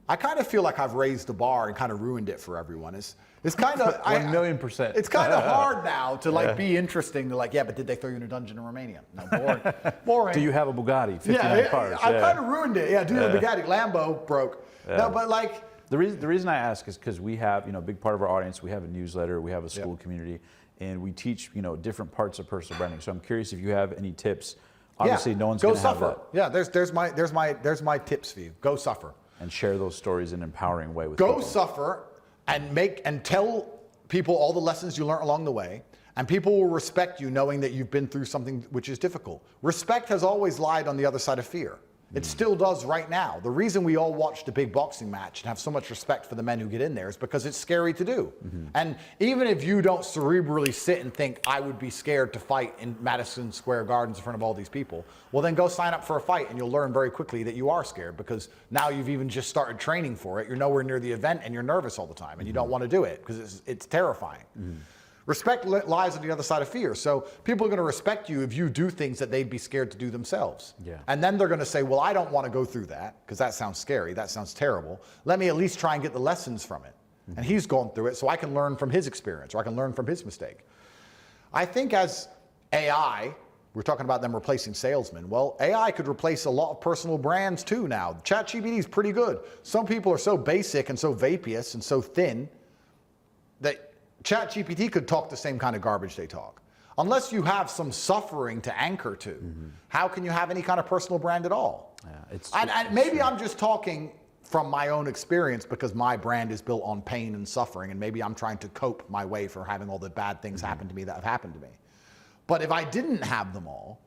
I kind of feel like I've raised the bar and kind of ruined it for everyone. It's kind of 1,000,000%. It's kind of hard now to like be interesting. To like, yeah, but did they throw you in a dungeon in Romania? No, boring. Boring. Do you have a Bugatti? 59 cars. I kind of ruined it. Yeah, do you have a Bugatti? Lambo broke. Yeah. No, but like the reason I ask is because we have, a big part of our audience. We have a newsletter. We have a school community, and we teach, different parts of personal branding. So I'm curious if you have any tips. Obviously, no one's going to have that. Yeah, there's my tips for you. Go suffer. And share those stories in an empowering way with people. Go suffer and tell people all the lessons you learned along the way, and people will respect you knowing that you've been through something which is difficult. Respect has always lied on the other side of fear. It still does right now. The reason we all watch the big boxing match and have so much respect for the men who get in there is because it's scary to do. And even if you don't cerebrally sit and think, I would be scared to fight in Madison Square Gardens in front of all these people, well then go sign up for a fight and you'll learn very quickly that you are scared, because now you've even just started training for it. You're nowhere near the event and you're nervous all the time and you don't want to do it because it's terrifying. Respect lies on the other side of fear. So people are going to respect you if you do things that they'd be scared to do themselves. Yeah. And then they're going to say, well, I don't want to go through that because that sounds scary. That sounds terrible. Let me at least try and get the lessons from it. And he's gone through it, so I can learn from his experience, or I can learn from his mistake. I think as AI, we're talking about them replacing salesmen. Well, AI could replace a lot of personal brands too now. ChatGPT is pretty good. Some people are so basic and so vaporous and so thin that ChatGPT could talk the same kind of garbage they talk. Unless you have some suffering to anchor to, how can you have any kind of personal brand at all? Yeah, maybe I'm just talking from my own experience because my brand is built on pain and suffering, and maybe I'm trying to cope my way for having all the bad things happen to me that have happened to me. But if I didn't have them all,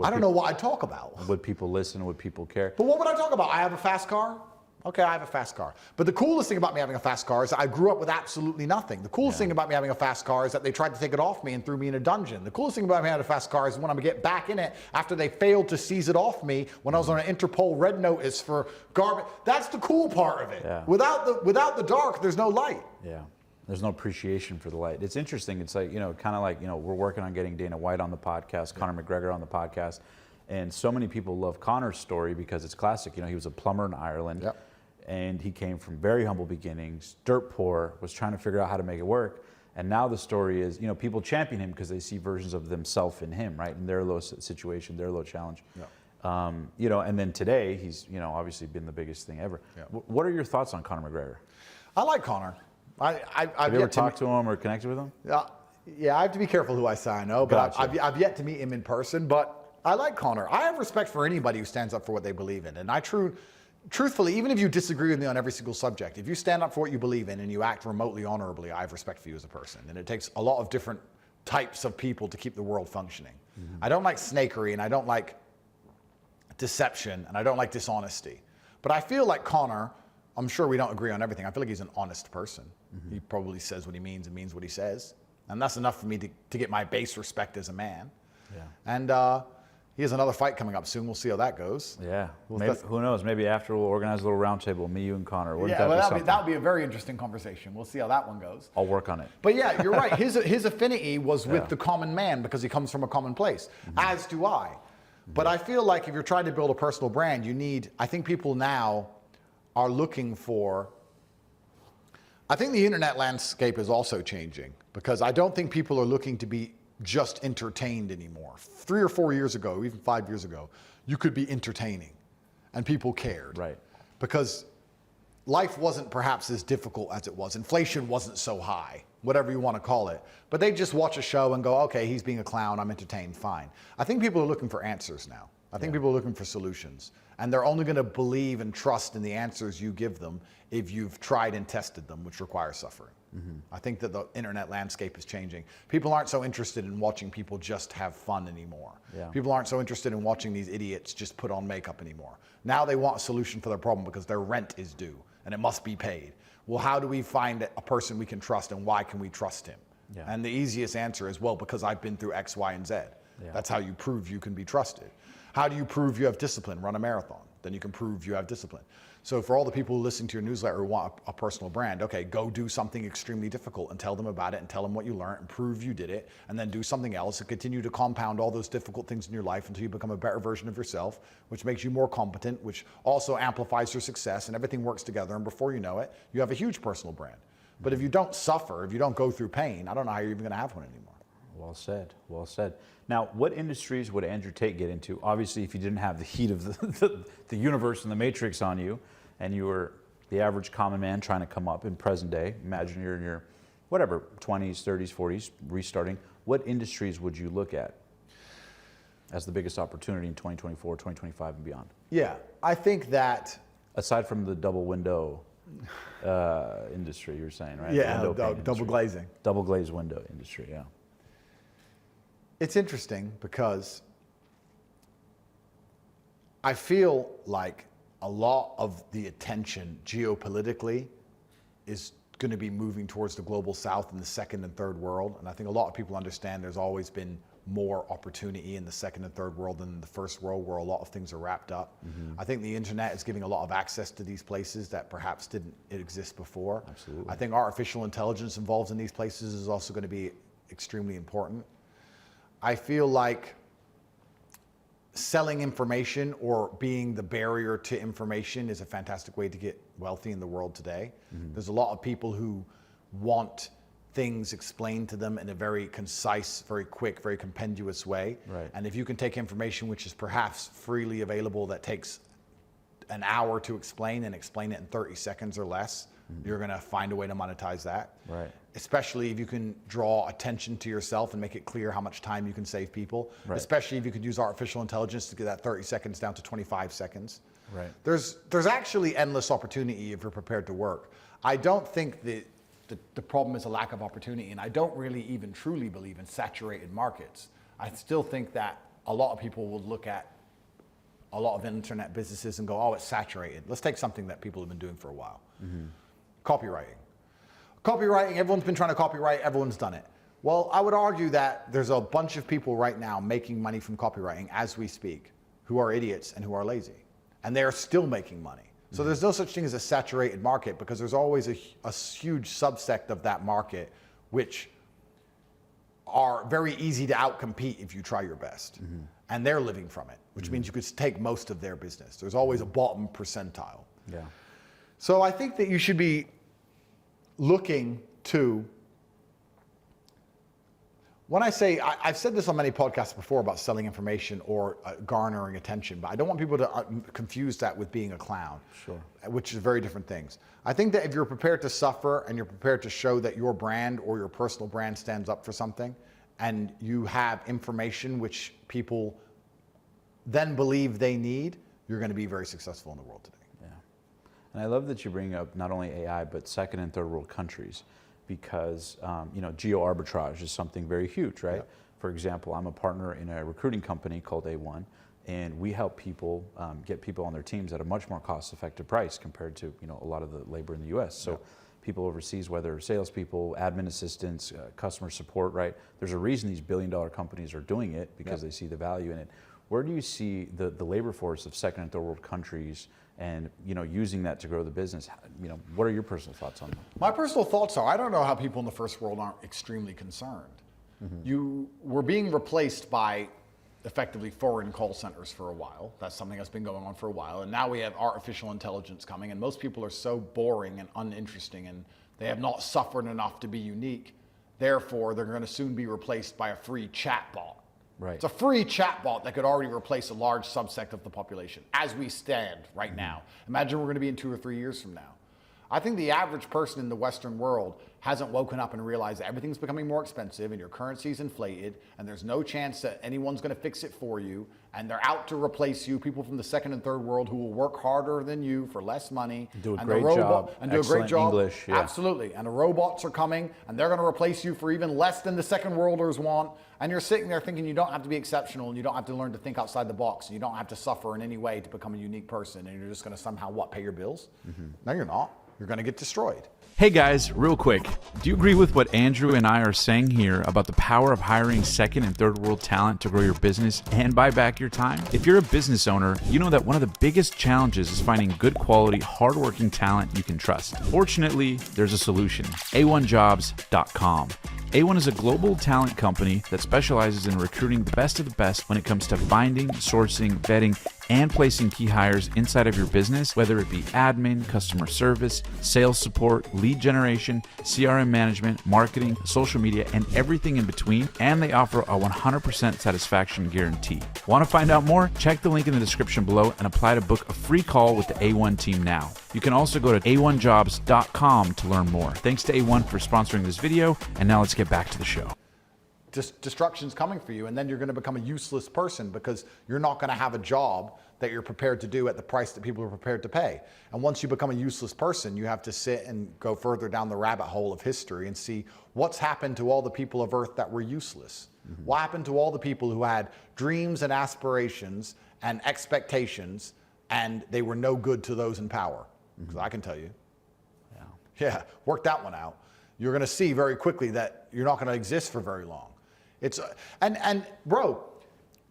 I don't know what I'd talk about. Would people listen? Would people care? But what would I talk about? I have a fast car? Okay, I have a fast car. But the coolest thing about me having a fast car is I grew up with absolutely nothing. The coolest thing about me having a fast car is that they tried to take it off me and threw me in a dungeon. The coolest thing about me having a fast car is when I'm gonna get back in it after they failed to seize it off me when I was on an Interpol red notice for garbage. That's the cool part of it. Yeah. Without the dark, there's no light. Yeah. There's no appreciation for the light. It's interesting. It's like, kind of like, we're working on getting Dana White on the podcast, Conor McGregor on the podcast. And so many people love Conor's story because it's classic. He was a plumber in Ireland. Yep. And he came from very humble beginnings, dirt poor, was trying to figure out how to make it work. And now the story is, people champion him because they see versions of themselves in him, right? In their low situation, their low challenge. Yeah. And then today, he's, obviously been the biggest thing ever. Yeah. What are your thoughts on Conor McGregor? I like Conor. I've Have you ever talked to him or connected with him? Yeah, I have to be careful who I say I know, but Gotcha. I've yet to meet him in person. But I like Conor. I have respect for anybody who stands up for what they believe in. And truthfully, even if you disagree with me on every single subject, if you stand up for what you believe in and you act remotely honorably, I have respect for you as a person. And it takes a lot of different types of people to keep the world functioning. Mm-hmm. I don't like snakery, and I don't like deception, and I don't like dishonesty. But I feel like Conor, I'm sure we don't agree on everything. I feel like he's an honest person. Mm-hmm. He probably says what he means and means what he says. And that's enough for me to get my base respect as a man. Yeah. And he has another fight coming up soon. We'll see how that goes. Yeah. Maybe, who knows? Maybe after we'll organize a little round table, me, you, and Conor. Wouldn't that would be a very interesting conversation. We'll see how that one goes. I'll work on it. But yeah, you're right. His affinity was with the common man because he comes from a common place, as do I. But I feel like if you're trying to build a personal brand, I think people now are looking for, I think the internet landscape is also changing because I don't think people are looking to be just entertained anymore. 3 or 4 years ago, even 5 years ago, you could be entertaining and people cared. Right. Because life wasn't perhaps as difficult as it was. Inflation wasn't so high, whatever you want to call it. But they just watch a show and go, okay, he's being a clown, I'm entertained, fine. I think people are looking for answers now. I think people are looking for solutions. And they're only going to believe and trust in the answers you give them if you've tried and tested them, which requires suffering. Mm-hmm. I think that the internet landscape is changing. People aren't so interested in watching people just have fun anymore. Yeah. People aren't so interested in watching these idiots just put on makeup anymore. Now they want a solution for their problem because their rent is due and it must be paid. Well, how do we find a person we can trust and why can we trust him? Yeah. And the easiest answer is, well, because I've been through X, Y, and Z. Yeah. That's how you prove you can be trusted. How do you prove you have discipline? Run a marathon. Then you can prove you have discipline. So for all the people who listen to your newsletter who want a personal brand, okay, go do something extremely difficult and tell them about it and tell them what you learned and prove you did it, and then do something else and continue to compound all those difficult things in your life until you become a better version of yourself, which makes you more competent, which also amplifies your success, and everything works together, and before you know it, you have a huge personal brand. But if you don't suffer, if you don't go through pain, I don't know how you're even going to have one anymore. Well said. Well said. Now, what industries would Andrew Tate get into? Obviously, if you didn't have the heat of the universe and the matrix on you, and you were the average common man trying to come up in present day, imagine you're in your, 20s, 30s, 40s, restarting, what industries would you look at as the biggest opportunity in 2024, 2025, and beyond? Yeah, I think that... Aside from the double window industry, you're saying, right? Yeah, double glazing. Double glazed window industry, yeah. It's interesting because I feel like a lot of the attention geopolitically is going to be moving towards the global south and the second and third world. And I think a lot of people understand there's always been more opportunity in the second and third world than in the first world, where a lot of things are wrapped up. Mm-hmm. I think the internet is giving a lot of access to these places that perhaps didn't exist before. Absolutely. I think artificial intelligence involved in these places is also going to be extremely important. I feel like selling information or being the barrier to information is a fantastic way to get wealthy in the world today. Mm-hmm. There's a lot of people who want things explained to them in a very concise, very quick, very compendious way. Right. And if you can take information which is perhaps freely available that takes an hour to explain and explain it in 30 seconds or less, you're going to find a way to monetize that. Right. Especially if you can draw attention to yourself and make it clear how much time you can save people. Right. Especially if you could use artificial intelligence to get that 30 seconds down to 25 seconds. Right. There's actually endless opportunity if you're prepared to work. I don't think that the problem is a lack of opportunity, and I don't really even truly believe in saturated markets. I still think that a lot of people will look at a lot of internet businesses and go, oh, it's saturated. Let's take something that people have been doing for a while. Copywriting. Copywriting, everyone's been trying to copyright, everyone's done it. Well, I would argue that there's a bunch of people right now making money from copywriting as we speak who are idiots and who are lazy. And they're still making money. So there's no such thing as a saturated market because there's always a huge subsect of that market which are very easy to outcompete if you try your best. And they're living from it, which means you could take most of their business. There's always a bottom percentile. Yeah. So I think that you should be looking to, when I say, I've said this on many podcasts before about selling information or garnering attention, but I don't want people to confuse that with being a clown, which is very different things. I think that if you're prepared to suffer and you're prepared to show that your brand or your personal brand stands up for something, and you have information which people then believe they need, you're going to be very successful in the world today. Yeah. And I love that you bring up not only AI, but second and third world countries. Because geo arbitrage is something very huge, right? Yep. For example, I'm a partner in a recruiting company called A1, and we help people get people on their teams at a much more cost-effective price compared to a lot of the labor in the U.S. So people overseas, whether salespeople, admin assistants, customer support, right? There's a reason these billion-dollar companies are doing it because they see the value in it. Where do you see the labor force of second and third world countries and using that to grow the business? What are your personal thoughts on that? My personal thoughts are, I don't know how people in the first world aren't extremely concerned. You were being replaced by effectively foreign call centers for a while. That's something that's been going on for a while. And now we have artificial intelligence coming, and most people are so boring and uninteresting, and they have not suffered enough to be unique. Therefore, they're going to soon be replaced by a free chatbot. Right. It's a free chatbot that could already replace a large subsect of the population as we stand right now. Imagine we're going to be in 2 or 3 years from now. I think the average person in the Western world hasn't woken up and realized that everything's becoming more expensive and your currency's inflated and there's no chance that anyone's going to fix it for you, and they're out to replace you, people from the second and third world who will work harder than you for less money. Do a great job. And do a great job. English, yeah. Absolutely. And the robots are coming and they're going to replace you for even less than the second worlders want. And you're sitting there thinking you don't have to be exceptional and you don't have to learn to think outside the box and you don't have to suffer in any way to become a unique person, and you're just going to somehow, pay your bills? No, you're not. You're going to get destroyed. Hey guys, real quick, do you agree with what Andrew and I are saying here about the power of hiring second and third world talent to grow your business and buy back your time? If you're a business owner, you know that one of the biggest challenges is finding good quality, hardworking talent you can trust. Fortunately, there's a solution, a1jobs.com. A1 is a global talent company that specializes in recruiting the best of the best when it comes to finding, sourcing, vetting, and placing key hires inside of your business, whether it be admin, customer service, sales support, lead generation, CRM management, marketing, social media, and everything in between. And they offer a 100% satisfaction guarantee. Want to find out more? Check the link in the description below and apply to book a free call with the A1 team now. You can also go to a1jobs.com to learn more. Thanks to A1 for sponsoring this video, and now let's get back to the show. Destruction's coming for you, and then you're going to become a useless person because you're not going to have a job that you're prepared to do at the price that people are prepared to pay. And once you become a useless person, you have to sit and go further down the rabbit hole of history and see what's happened to all the people of Earth that were useless. What happened to all the people who had dreams and aspirations and expectations, and they were no good to those in power? Because I can tell you. Yeah, work that one out. You're going to see very quickly that you're not going to exist for very long. It's and bro,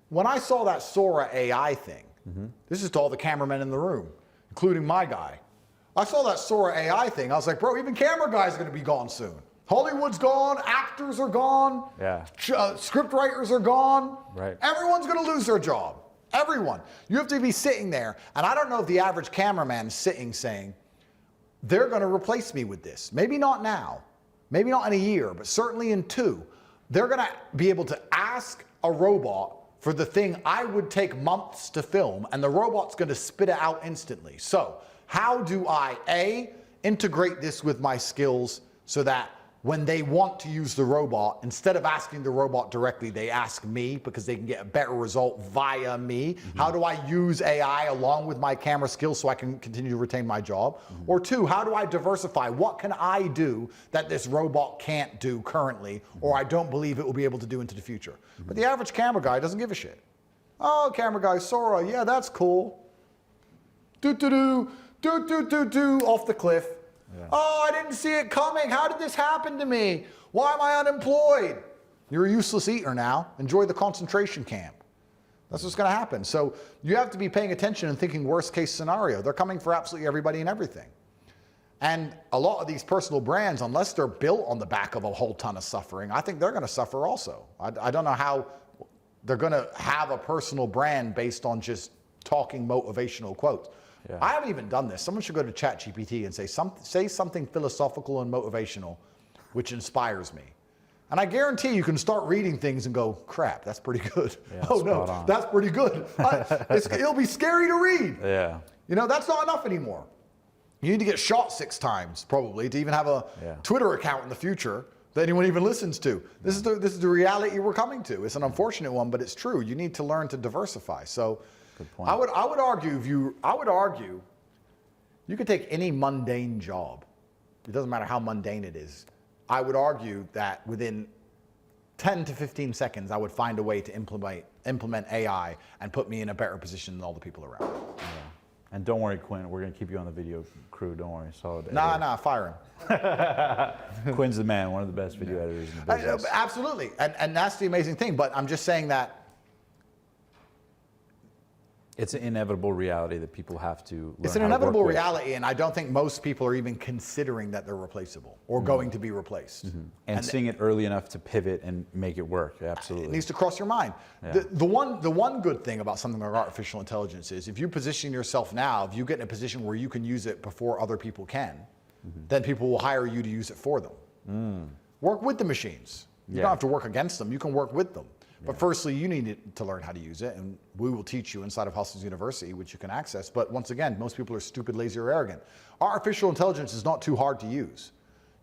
when I saw that Sora AI thing, this is to all the cameramen in the room, including my guy. I saw that Sora AI thing. I was like, bro, even camera guys are going to be gone soon. Hollywood's gone, actors are gone, script writers are gone. Right. Everyone's going to lose their job. Everyone. You have to be sitting there, and I don't know if the average cameraman is sitting saying, they're going to replace me with this. Maybe not now, maybe not in a year, but certainly in 2. They're going to be able to ask a robot for the thing I would take months to film, and the robot's going to spit it out instantly. So how do I, A, integrate this with my skills so that when they want to use the robot, instead of asking the robot directly, they ask me because they can get a better result via me. How do I use AI along with my camera skills so I can continue to retain my job? Or two, how do I diversify? What can I do that this robot can't do currently, or I don't believe it will be able to do into the future? But the average camera guy doesn't give a shit. Oh, camera guy, Sora, yeah, that's cool. Do-do-do, do-do-do-do, off the cliff. Yeah. Oh, I didn't see it coming. How did this happen to me? Why am I unemployed? You're a useless eater now. Enjoy the concentration camp. That's what's going to happen. So you have to be paying attention and thinking worst case scenario. They're coming for absolutely everybody and everything. And a lot of these personal brands, unless they're built on the back of a whole ton of suffering, I think they're going to suffer also. I don't know how they're going to have a personal brand based on just talking motivational quotes. Yeah. I haven't even done this. Someone should go to ChatGPT and say something philosophical and motivational, which inspires me. And I guarantee you can start reading things and go, crap, that's pretty good. Yeah, oh no, that's pretty good. It'll be scary to read. Yeah. You know, that's not enough anymore. You need to get shot 6 times probably to even have a Twitter account in the future that anyone even listens to. This is the reality we're coming to. It's an unfortunate one, but it's true. You need to learn to diversify. So. Good point. I would argue you could take any mundane job. It doesn't matter how mundane it is. I would argue that within 10 to 15 seconds, I would find a way to implement AI and put me in a better position than all the people around. Yeah. And don't worry, Quinn, we're gonna keep you on the video crew. Don't worry, solid. Nah, fire him. Quinn's the man, one of the best video editors in the business. Absolutely, and that's the amazing thing. But I'm just saying that. It's an inevitable reality that people have to learn. It's an inevitable reality, and I don't think most people are even considering that they're replaceable or going to be replaced. And seeing it early enough to pivot and make it work, absolutely. It needs to cross your mind. Yeah. The one good thing about something like artificial intelligence is if you position yourself now, if you get in a position where you can use it before other people can, then people will hire you to use it for them. Work with the machines. You don't have to work against them, you can work with them. But firstly, you need to learn how to use it, and we will teach you inside of Hustlers University, which you can access. But once again, most people are stupid, lazy, or arrogant. Artificial intelligence is not too hard to use.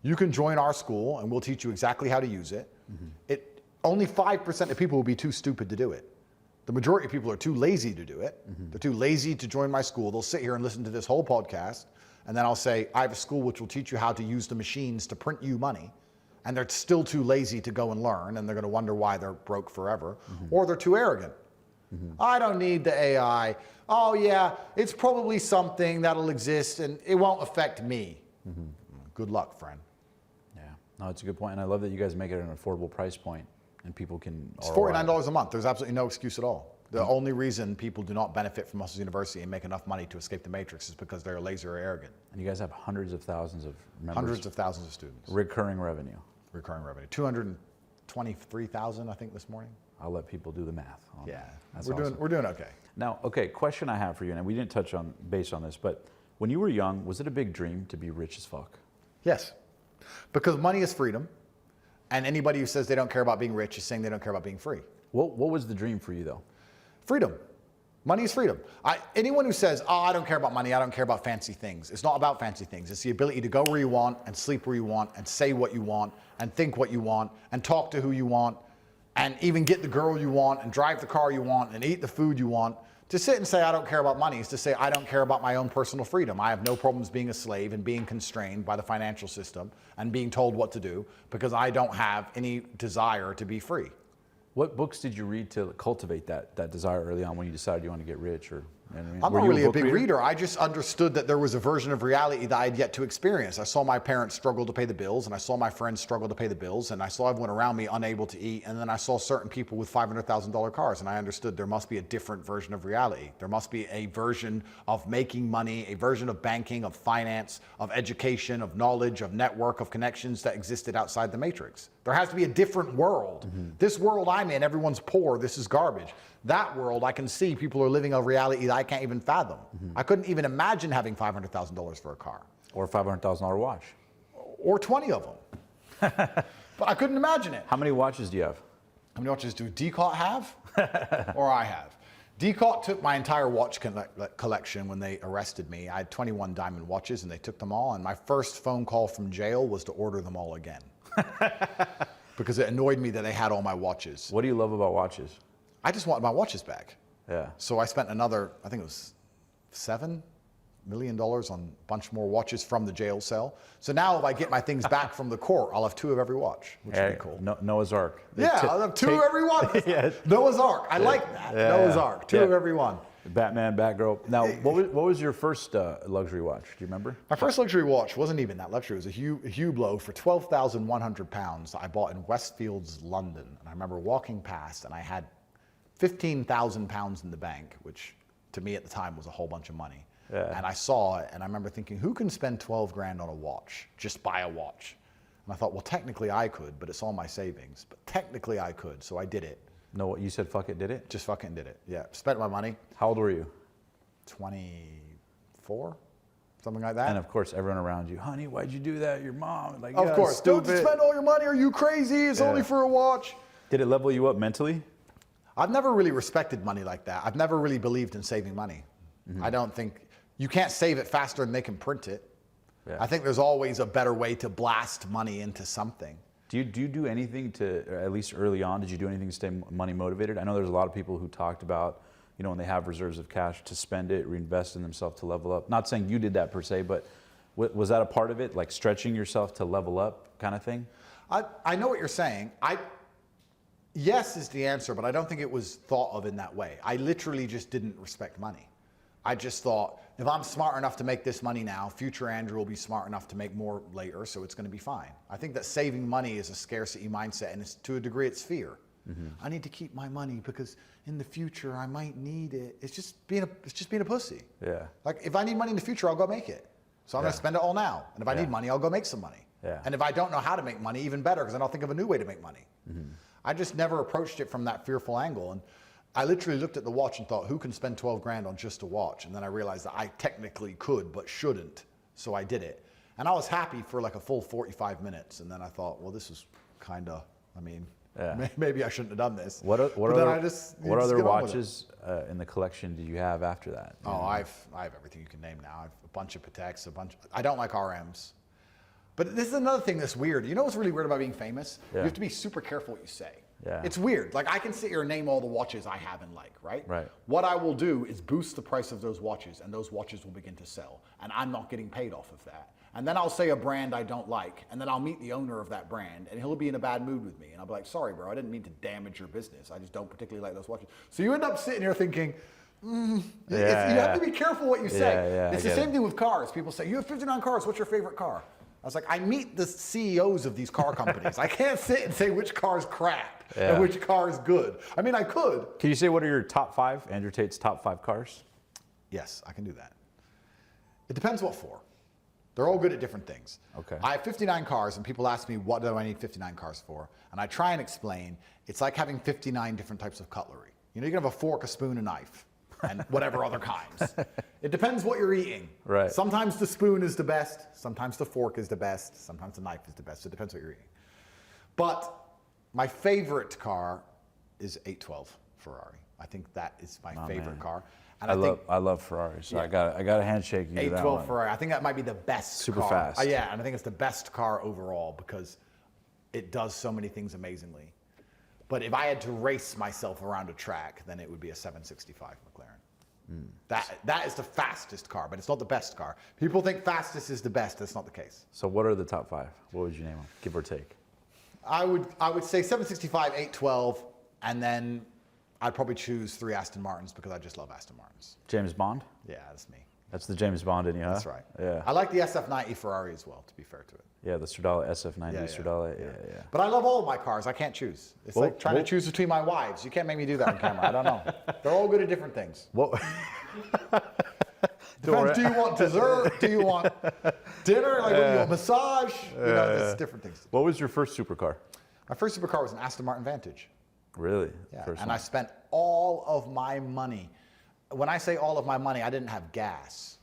You can join our school, and we'll teach you exactly how to use it. Only 5% of people will be too stupid to do it. The majority of people are too lazy to do it. They're too lazy to join my school. They'll sit here and listen to this whole podcast, and then I'll say, I have a school which will teach you how to use the machines to print you money. And they're still too lazy to go and learn, and they're going to wonder why they're broke forever. Or they're too arrogant. I don't need the AI. Oh yeah, it's probably something that'll exist and it won't affect me. Good luck, friend. Yeah, no, it's a good point. And I love that you guys make it an affordable price point and people can It's $49 a month. There's absolutely no excuse at all. The only reason people do not benefit from Hustlers University and make enough money to escape the matrix is because they're lazy or arrogant. And you guys have hundreds of thousands of members. Hundreds of thousands of students. Recurring revenue. Recurring revenue. 223,000, I think, this morning. I'll let people do the math. Yeah, that's we're doing okay. Now, okay, question I have for you, and we didn't touch on base on this, but when you were young, was it a big dream to be rich as fuck? Yes, because money is freedom, and anybody who says they don't care about being rich is saying they don't care about being free. What was the dream for you though? Freedom. Money is freedom. Anyone who says, oh, I don't care about money, I don't care about fancy things. It's not about fancy things. It's the ability to go where you want and sleep where you want and say what you want and think what you want and talk to who you want and even get the girl you want and drive the car you want and eat the food you want. To sit and say, I don't care about money is to say, I don't care about my own personal freedom. I have no problems being a slave and being constrained by the financial system and being told what to do because I don't have any desire to be free. What books did you read to cultivate that desire early on when you decided you want to get rich? Or I'm not really a big reader. I just understood that there was a version of reality that I had yet to experience. I saw my parents struggle to pay the bills, and I saw my friends struggle to pay the bills, and I saw everyone around me unable to eat, and then I saw certain people with $500,000 cars, and I understood there must be a different version of reality. There must be a version of making money, a version of banking, of finance, of education, of knowledge, of network, of connections that existed outside the matrix. There has to be a different world. This world I'm in, everyone's poor, this is garbage. That world, I can see people are living a reality that I can't even fathom. I couldn't even imagine having $500,000 for a car. Or a $500,000 watch. Or 20 of them. But I couldn't imagine it. How many watches do you have? How many watches do Decot have? Or I have? Decot took my entire watch collection when they arrested me. I had 21 diamond watches and they took them all. And my first phone call from jail was to order them all again. because it annoyed me that they had all my watches. What do you love about watches? I just wanted my watches back. Yeah. So I spent another, I think it was $7 million on a bunch more watches from the jail cell. So now if I get my things back from the court, I'll have 2 of every watch, which would be cool. Noah's Ark. Yeah, I'll have 2 of every one. Yeah. Noah's Ark. I like that. Yeah. Noah's Ark. 2 of every one. Batman, Batgirl. Now, what was your first luxury watch? Do you remember? My first luxury watch wasn't even that luxury. It was a Hublot for 12,100 pounds I bought in Westfields, London. And I remember walking past and I had 15,000 pounds in the bank, which to me at the time was a whole bunch of money. Yeah. And I saw it and I remember thinking, who can spend 12 grand on a watch? Just buy a watch. And I thought, well, technically I could, but it's all my savings. But technically I could, so I did it. No, you said fuck it, did it? Just fucking did it. Yeah, spent my money. How old were you? 24, something like that. And of course, everyone around you, honey, why'd you do that? Your mom, like, Of yeah, course, stupid. don't spend all your money. Are you crazy? It's only for a watch. Did it level you up mentally? I've never really respected money like that. I've never really believed in saving money. I don't think, you can't save it faster than they can print it. Yeah. I think there's always a better way to blast money into something. Do you do anything to, or at least early on, did you do anything to stay money motivated? I know there's a lot of people who talked about, you know, when they have reserves of cash to spend it, reinvest in themselves to level up. Not saying you did that per se, but was that a part of it? Like stretching yourself to level up kind of thing? I know what you're saying. Yes is the answer, but I don't think it was thought of in that way. I literally just didn't respect money. I just thought, if I'm smart enough to make this money now, future Andrew will be smart enough to make more later, so it's going to be fine. I think that saving money is a scarcity mindset, and to a degree it's fear. I need to keep my money because in the future I might need it. It's just being a pussy. Yeah. Like if I need money in the future, I'll go make it. So I'm going to spend it all now. And if I need money, I'll go make some money. Yeah. And if I don't know how to make money, even better, because then I'll think of a new way to make money. I just never approached it from that fearful angle. And I literally looked at the watch and thought, who can spend 12 grand on just a watch? And then I realized that I technically could, but shouldn't. So I did it. And I was happy for like a full 45 minutes. And then I thought, well, this is kind of, I mean, maybe I shouldn't have done this. What other watches in the collection do you have after that? Oh, I have everything you can name now. I have a bunch of Pateks, I don't like RMs. But this is another thing that's weird. You know what's really weird about being famous? Yeah. You have to be super careful what you say. Yeah. It's weird. Like I can sit here and name all the watches I have and like, right? Right. What I will do is boost the price of those watches and those watches will begin to sell. And I'm not getting paid off of that. And then I'll say a brand I don't like. And then I'll meet the owner of that brand and he'll be in a bad mood with me. And I'll be like, sorry, bro, I didn't mean to damage your business. I just don't particularly like those watches. So you end up sitting here thinking, you have to be careful what you say. It's the same thing with cars. People say, you have 59 cars. What's your favorite car? I was like, I meet the CEOs of these car companies. I can't sit and say which car's crap and which car is good. I mean, I could. Can you say what are your top 5, Andrew Tate's top 5 cars? Yes, I can do that. It depends what for. They're all good at different things. Okay. I have 59 cars, and people ask me, what do I need 59 cars for? And I try and explain, it's like having 59 different types of cutlery. You know, you can have a fork, a spoon, a knife, and whatever other kinds. It depends what you're eating. Right. Sometimes the spoon is the best. Sometimes the fork is the best. Sometimes the knife is the best. So it depends what you're eating. But my favorite car is 812 Ferrari. I think that is my favorite car. And I love Ferraris. So I got a handshake you to that 812 one. Ferrari. I think that might be the best Super car. fast. Yeah, and I think it's the best car overall because it does so many things amazingly. But if I had to race myself around a track, then it would be a 765 McLaren. That is the fastest car, but it's not the best car. People think fastest is the best. That's not the case. So what are the top 5? What would you name them, give or take? I would say 765, 812, and then I'd probably choose 3 Aston Martins because I just love Aston Martins. James Bond? Yeah, that's me. That's the James Bond in you, huh? That's right. Yeah. I like the SF90 Ferrari as well, to be fair to it. Yeah, the Stradale SF90 Stradale. Yeah. But I love all of my cars. I can't choose. It's like trying to choose between my wives. You can't make me do that on camera. I don't know. They're all good at different things. What? Depends, do you want dessert? Do you want dinner? Like, what do you want, massage? You know, there's different things. What was your first supercar? My first supercar was an Aston Martin Vantage. Really? Yeah, and I spent all of my money. When I say all of my money, I didn't have gas.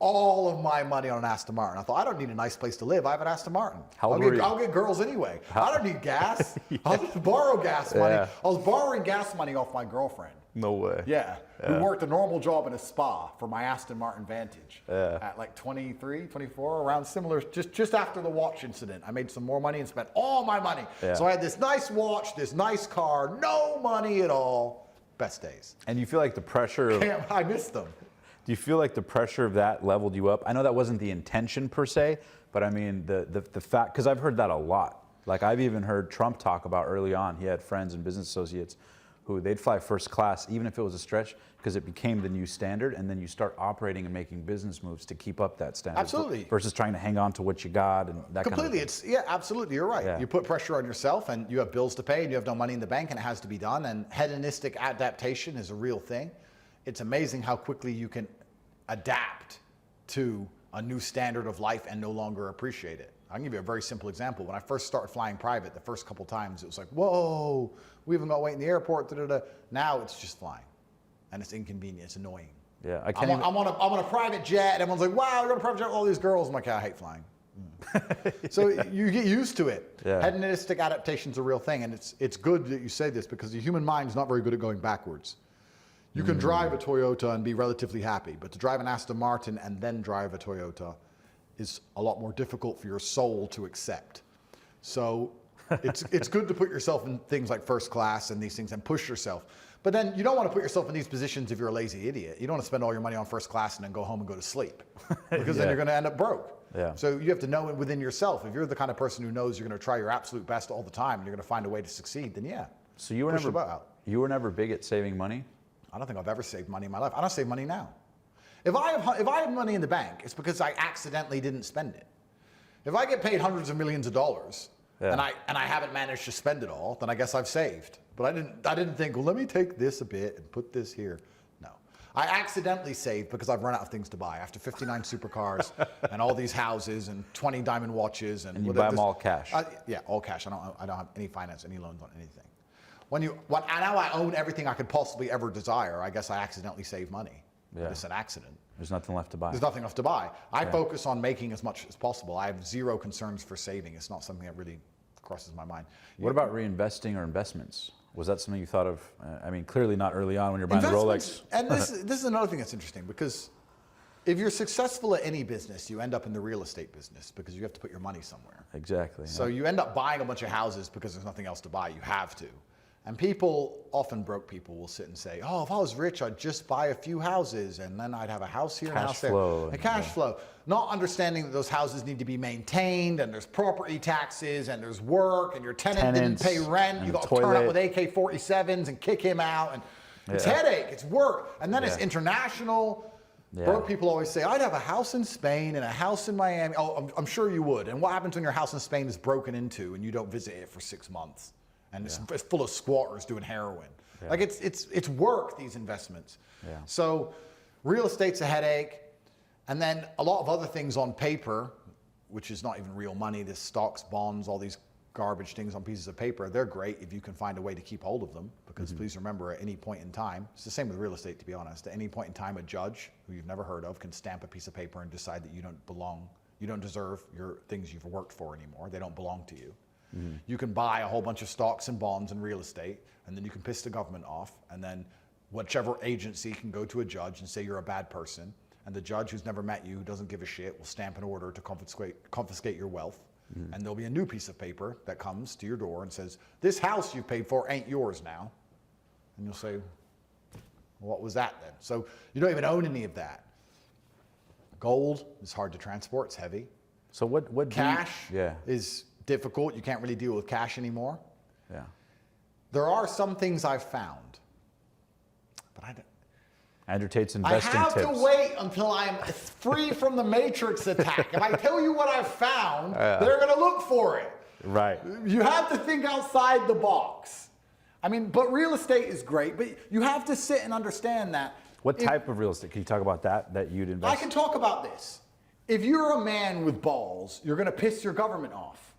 all of my money on an Aston Martin. I thought, I don't need a nice place to live. I have an Aston Martin. How old were you? I'll get girls anyway. I don't need gas. I'll just borrow gas money. Yeah. I was borrowing gas money off my girlfriend. No way. Yeah. We worked a normal job in a spa for my Aston Martin Vantage. Yeah. At like 23, 24, around similar, just after the watch incident. I made some more money and spent all my money. Yeah. So I had this nice watch, this nice car, no money at all. Best days. And you feel like the pressure of, Damn, I missed them. do you feel like the pressure of that leveled you up? I know that wasn't the intention per se, but I mean the fact, because I've heard that a lot. Like I've even heard Trump talk about early on, he had friends and business associates who they'd fly first class, even if it was a stretch, because it became the new standard, and then you start operating and making business moves to keep up that standard. Absolutely. Versus trying to hang on to what you got and that Completely. kind of Yeah, absolutely. You're right. Yeah. You put pressure on yourself and you have bills to pay and you have no money in the bank and it has to be done. And hedonistic adaptation is a real thing. It's amazing how quickly you can adapt to a new standard of life and no longer appreciate it. I'll give you a very simple example. When I first started flying private, the first couple times, it was like, whoa, we even got to wait in the airport. Da-da-da. Now it's just flying. And it's inconvenient. It's annoying. Yeah, I'm on a private jet, and everyone's like, wow, you're on a private jet with all these girls. I'm like, I hate flying. So you get used to it. Yeah. Hedonistic adaptation is a real thing, and it's good that you say this because the human mind is not very good at going backwards. You can drive a Toyota and be relatively happy, but to drive an Aston Martin and then drive a Toyota is a lot more difficult for your soul to accept. So it's good to put yourself in things like first class and these things and push yourself. But then you don't want to put yourself in these positions if you're a lazy idiot. You don't want to spend all your money on first class and then go home and go to sleep because then you're going to end up broke. Yeah. So you have to know it within yourself. If you're the kind of person who knows you're going to try your absolute best all the time and you're going to find a way to succeed, then yeah. So you were push never the boat out. you were never big at saving money? I don't think I've ever saved money in my life. I don't save money now. If I have money in the bank, it's because I accidentally didn't spend it. If I get paid hundreds of millions of dollars and I haven't managed to spend it all, then I guess I've saved. But I didn't think, well, let me take this a bit and put this here. No. I accidentally saved because I've run out of things to buy. After 59 supercars and all these houses and 20 diamond watches and you buy them all cash. Yeah, all cash. I don't have any finance, any loans on anything. Now I own everything I could possibly ever desire, I guess I accidentally save money. Yeah. It's an accident. There's nothing left to buy. There's nothing left to buy. I focus on making as much as possible. I have zero concerns for saving. It's not something that really crosses my mind. What about reinvesting or investments? Was that something you thought of? I mean, clearly not early on when you're buying the Rolex. And this is another thing that's interesting because if you're successful at any business, you end up in the real estate business because you have to put your money somewhere. Exactly. So you end up buying a bunch of houses because there's nothing else to buy. You have to. And people, often broke people, will sit and say, oh, if I was rich, I'd just buy a few houses and then I'd have a house here and a house there. Flow. Cash flow. Not understanding that those houses need to be maintained and there's property taxes and there's work and your tenant didn't pay rent. You got to turn up with AK-47s and kick him out. And it's headache, it's work. And then it's international. Yeah. Broke people always say, I'd have a house in Spain and a house in Miami. Oh, I'm sure you would. And what happens when your house in Spain is broken into and you don't visit it for 6 months? And it's full of squatters doing heroin. Yeah. Like it's work, these investments. Yeah. So real estate's a headache. And then a lot of other things on paper, which is not even real money, this stocks, bonds, all these garbage things on pieces of paper, they're great if you can find a way to keep hold of them. Because please remember, at any point in time, it's the same with real estate, to be honest. At any point in time, a judge who you've never heard of can stamp a piece of paper and decide that you don't belong, you don't deserve your things you've worked for anymore. They don't belong to you. You can buy a whole bunch of stocks and bonds and real estate, and then you can piss the government off, and then whichever agency can go to a judge and say you're a bad person, and the judge who's never met you, who doesn't give a shit, will stamp an order to confiscate your wealth, and there'll be a new piece of paper that comes to your door and says, this house you paid for ain't yours now. And you'll say, well, what was that then? So you don't even own any of that. Gold is hard to transport, it's heavy. So what cash is difficult. You can't really deal with cash anymore. Yeah. There are some things I've found, but I don't. Andrew Tate's investing tips. I have tips. to wait until I'm free from the Matrix attack. If I tell you what I've found, they're going to look for it. Right. You have to think outside the box. I mean, but real estate is great, but you have to sit and understand that. What type of real estate? Can you talk about that you'd invest? I can talk about this. If you're a man with balls, you're going to piss your government off.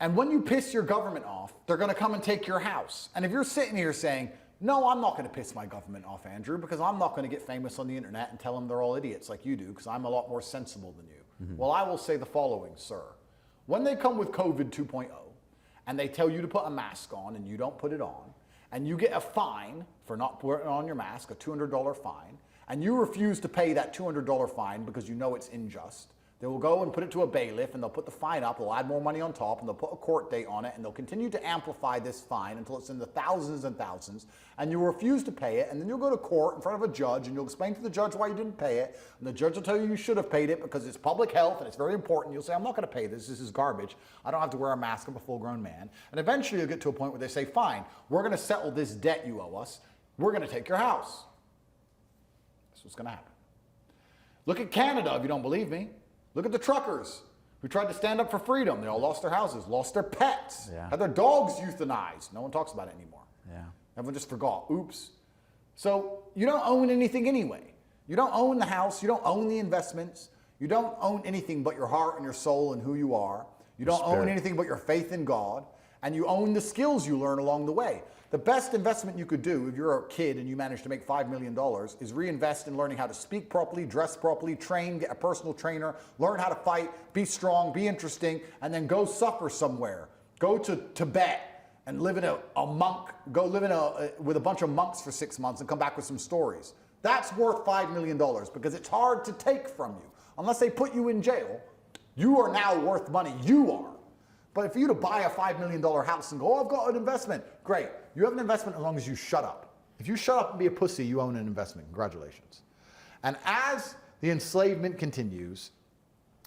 And when you piss your government off, they're going to come and take your house. And if you're sitting here saying, No, I'm not going to piss my government off, Andrew, because I'm not going to get famous on the internet and tell them they're all idiots like you do, because I'm a lot more sensible than you. Well, I will say the following, sir. When they come with COVID 2.0 and they tell you to put a mask on and you don't put it on, and you get a fine for not putting on your mask, a $200 fine, and you refuse to pay that $200 fine because you know it's unjust, they will go and put it to a bailiff, and they'll put the fine up, they'll add more money on top, and they'll put a court date on it, and they'll continue to amplify this fine until it's in the thousands and thousands, and you refuse to pay it, and then you'll go to court in front of a judge, and you'll explain to the judge why you didn't pay it, and the judge will tell you you should have paid it because it's public health and it's very important. You'll say, I'm not going to pay this is garbage. I don't have to wear a mask, I'm a full-grown man. And eventually you'll get to a point where they say, fine, we're going to settle this debt you owe us. We're going to take your house. That's what's going to happen. Look at Canada if you don't believe me. Look at the truckers who tried to stand up for freedom. They all lost their houses, lost their pets, had their dogs euthanized. No one talks about it anymore. Everyone just forgot. Oops. So you don't own anything anyway. You don't own the house. You don't own the investments. You don't own anything but your heart and your soul and who you are. You don't own anything but your faith in God. And you own the skills you learn along the way. The best investment you could do if you're a kid and you manage to make $5 million is reinvest in learning how to speak properly, dress properly, train, get a personal trainer, learn how to fight, be strong, be interesting, and then go suffer somewhere. Go to Tibet and live in a monk, go live in with a bunch of monks for 6 months and come back with some stories. That's worth $5 million because it's hard to take from you. Unless they put you in jail, you are now worth money. You are. But for you to buy a $5 million house and go, oh, I've got an investment, great. You have an investment as long as you shut up. If you shut up and be a pussy, you own an investment. Congratulations. And as the enslavement continues,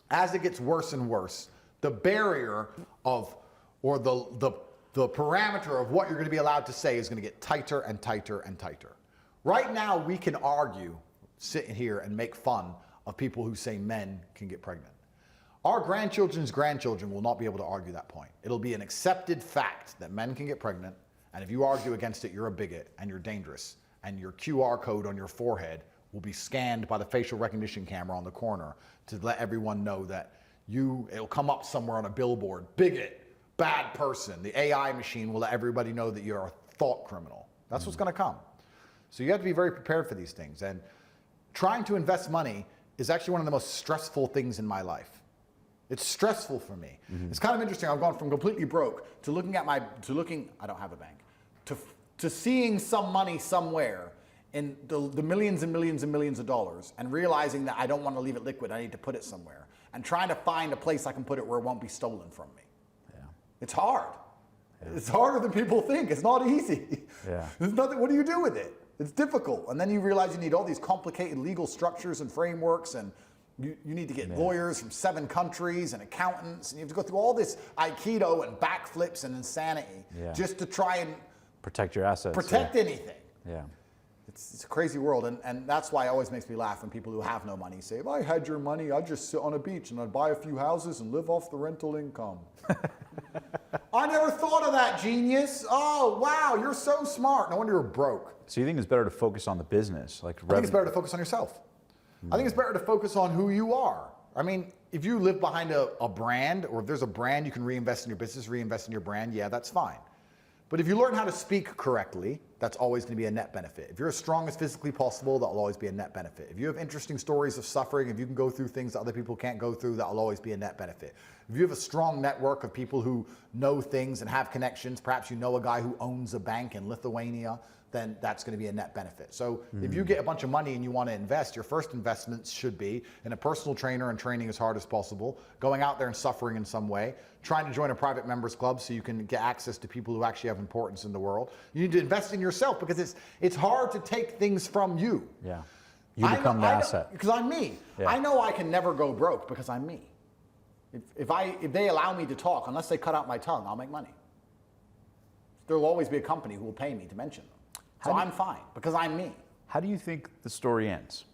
as it gets worse and worse, the barrier of, or the parameter of what you're going to be allowed to say is going to get tighter and tighter and tighter. Right now, we can argue, sit here and make fun of people who say men can get pregnant. Our grandchildren's grandchildren will not be able to argue that point. It'll be an accepted fact that men can get pregnant, and if you argue against it, you're a bigot and you're dangerous, and your QR code on your forehead will be scanned by the facial recognition camera on the corner to let everyone know that it'll come up somewhere on a billboard, bigot, bad person. The AI machine will let everybody know that you're a thought criminal. That's what's going to come. So you have to be very prepared for these things, and trying to invest money is actually one of the most stressful things in my life. It's stressful for me. It's kind of interesting. I've gone from completely broke to looking, I don't have a bank, to seeing some money somewhere in the millions and millions and millions of dollars and realizing that I don't want to leave it liquid. I need to put it somewhere and trying to find a place I can put it where it won't be stolen from me. It's hard. It's harder than people think. It's not easy. There's nothing, what do you do with it? It's difficult. And then you realize you need all these complicated legal structures and frameworks, and you need to get lawyers from 7 countries and accountants, and you have to go through all this Aikido and backflips and insanity just to try and protect your assets. Protect anything. It's a crazy world, and that's why it always makes me laugh when people who have no money say, if I had your money, I'd just sit on a beach and I'd buy a few houses and live off the rental income. I never thought of that, genius. Oh, wow, you're so smart. No wonder you're broke. So you think it's better to focus on the business? I think it's better to focus on yourself. I think it's better to focus on who you are. I mean, if you live behind a brand, or if there's a brand you can reinvest in your business, reinvest in your brand, yeah, that's fine. But if you learn how to speak correctly, that's always going to be a net benefit. If you're as strong as physically possible, that'll always be a net benefit. If you have interesting stories of suffering, if you can go through things that other people can't go through, that'll always be a net benefit. If you have a strong network of people who know things and have connections, perhaps you know a guy who owns a bank in Lithuania, then that's going to be a net benefit. So if you get a bunch of money and you want to invest, your first investments should be in a personal trainer and training as hard as possible, going out there and suffering in some way, trying to join a private members club so you can get access to people who actually have importance in the world. You need to invest in yourself because it's hard to take things from you. You become the asset. Because I'm me. I know I can never go broke because I'm me. If they allow me to talk, unless they cut out my tongue, I'll make money. There'll always be a company who will pay me to mention them. So I'm fine, because I'm me. How do you think the story ends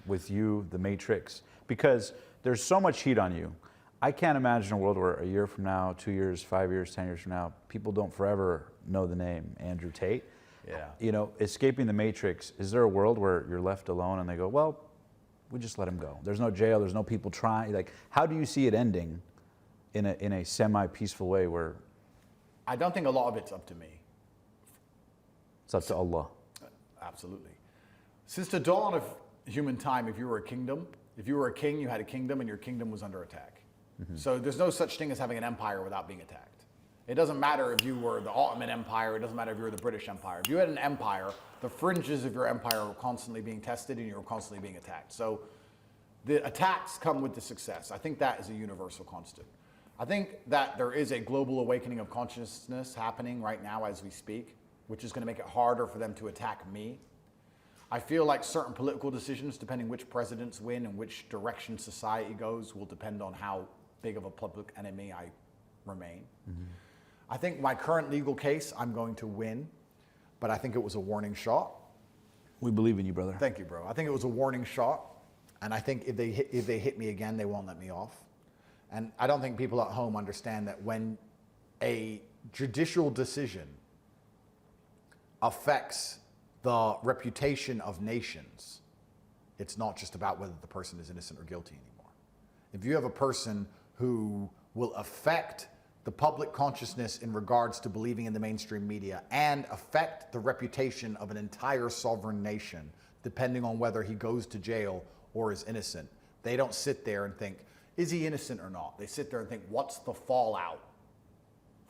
with you, the Matrix? Because there's so much heat on you. I can't imagine a world where a year from now, 2 years, 5 years, 10 years from now, people don't forever know the name Andrew Tate. You know, escaping the Matrix, is there a world where you're left alone and they go, well, we just let him go. There's no jail, there's no people trying. Like, how do you see it ending in a semi-peaceful way where... I don't think a lot of it's up to me. It's up to Allah. Absolutely. Since the dawn of human time, if you were a kingdom, if you were a king, you had a kingdom and your kingdom was under attack. So there's no such thing as having an empire without being attacked. It doesn't matter if you were the Ottoman Empire, it doesn't matter if you were the British Empire. If you had an empire, the fringes of your empire were constantly being tested and you were constantly being attacked. So the attacks come with the success. I think that is a universal constant. I think that there is a global awakening of consciousness happening right now as we speak, which is going to make it harder for them to attack me. I feel like certain political decisions, depending which presidents win and which direction society goes, will depend on how big of a public enemy I remain. I think my current legal case, I'm going to win, but I think it was a warning shot. We believe in you, brother. Thank you, bro. I think it was a warning shot, and I think if they hit me again, they won't let me off. And I don't think people at home understand that when a judicial decision affects the reputation of nations, it's not just about whether the person is innocent or guilty anymore. If you have a person who will affect the public consciousness in regards to believing in the mainstream media and affect the reputation of an entire sovereign nation, depending on whether he goes to jail or is innocent, they don't sit there and think, is he innocent or not? They sit there and think, what's the fallout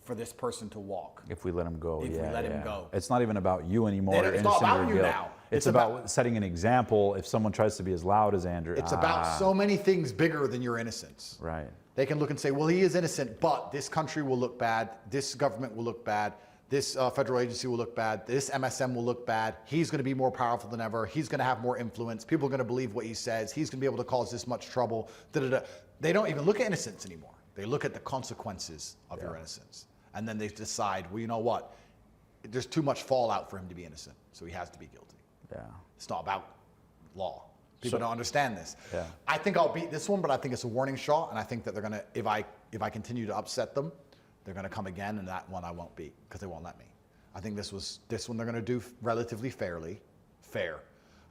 for this person to walk? If we let him go, If we let him go. It's not even about you anymore. It's not about you now. It's about setting an example. If someone tries to be as loud as Andrew, It's about so many things bigger than your innocence. Right. They can look and say, well, he is innocent, but this country will look bad, this government will look bad, this federal agency will look bad, this MSM will look bad, he's going to be more powerful than ever, he's going to have more influence, people are going to believe what he says, he's going to be able to cause this much trouble. Da-da-da. They don't even look at innocence anymore. They look at the consequences of your innocence. And then they decide, well, you know what? There's too much fallout for him to be innocent, so he has to be guilty. Yeah. It's not about law. People don't understand this. Yeah. I think I'll beat this one, but I think it's a warning shot, and I think that they're gonna, if I continue to upset them, they're gonna come again, and that one I won't beat because they won't let me. I think this one they're gonna do relatively fair.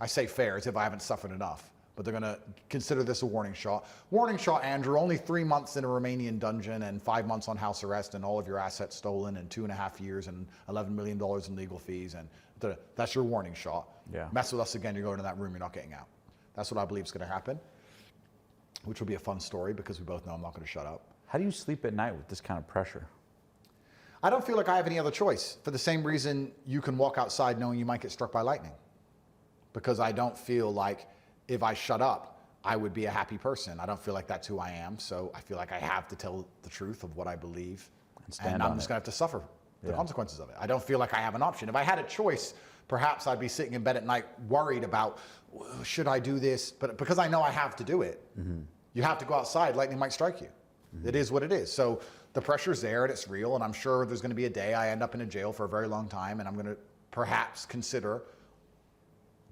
I say fair as if I haven't suffered enough, but they're gonna consider this a warning shot. Warning shot, Andrew, only 3 months in a Romanian dungeon and 5 months on house arrest and all of your assets stolen and 2.5 years and $11 million in legal fees, and that's your warning shot. Yeah. Mess with us again, you're going to that room, you're not getting out. That's what I believe is going to happen, which will be a fun story because we both know I'm not going to shut up. How do you sleep at night with this kind of pressure? I don't feel like I have any other choice for the same reason you can walk outside knowing you might get struck by lightning. Because I don't feel like if I shut up, I would be a happy person. I don't feel like that's who I am. So I feel like I have to tell the truth of what I believe. And I'm just going to have to suffer the consequences of it. I don't feel like I have an option. If I had a choice, perhaps I'd be sitting in bed at night worried about, should I do this? But because I know I have to do it, you have to go outside, lightning might strike you. It is what it is. So the pressure's there and it's real, and I'm sure there's going to be a day I end up in a jail for a very long time, and I'm going to perhaps consider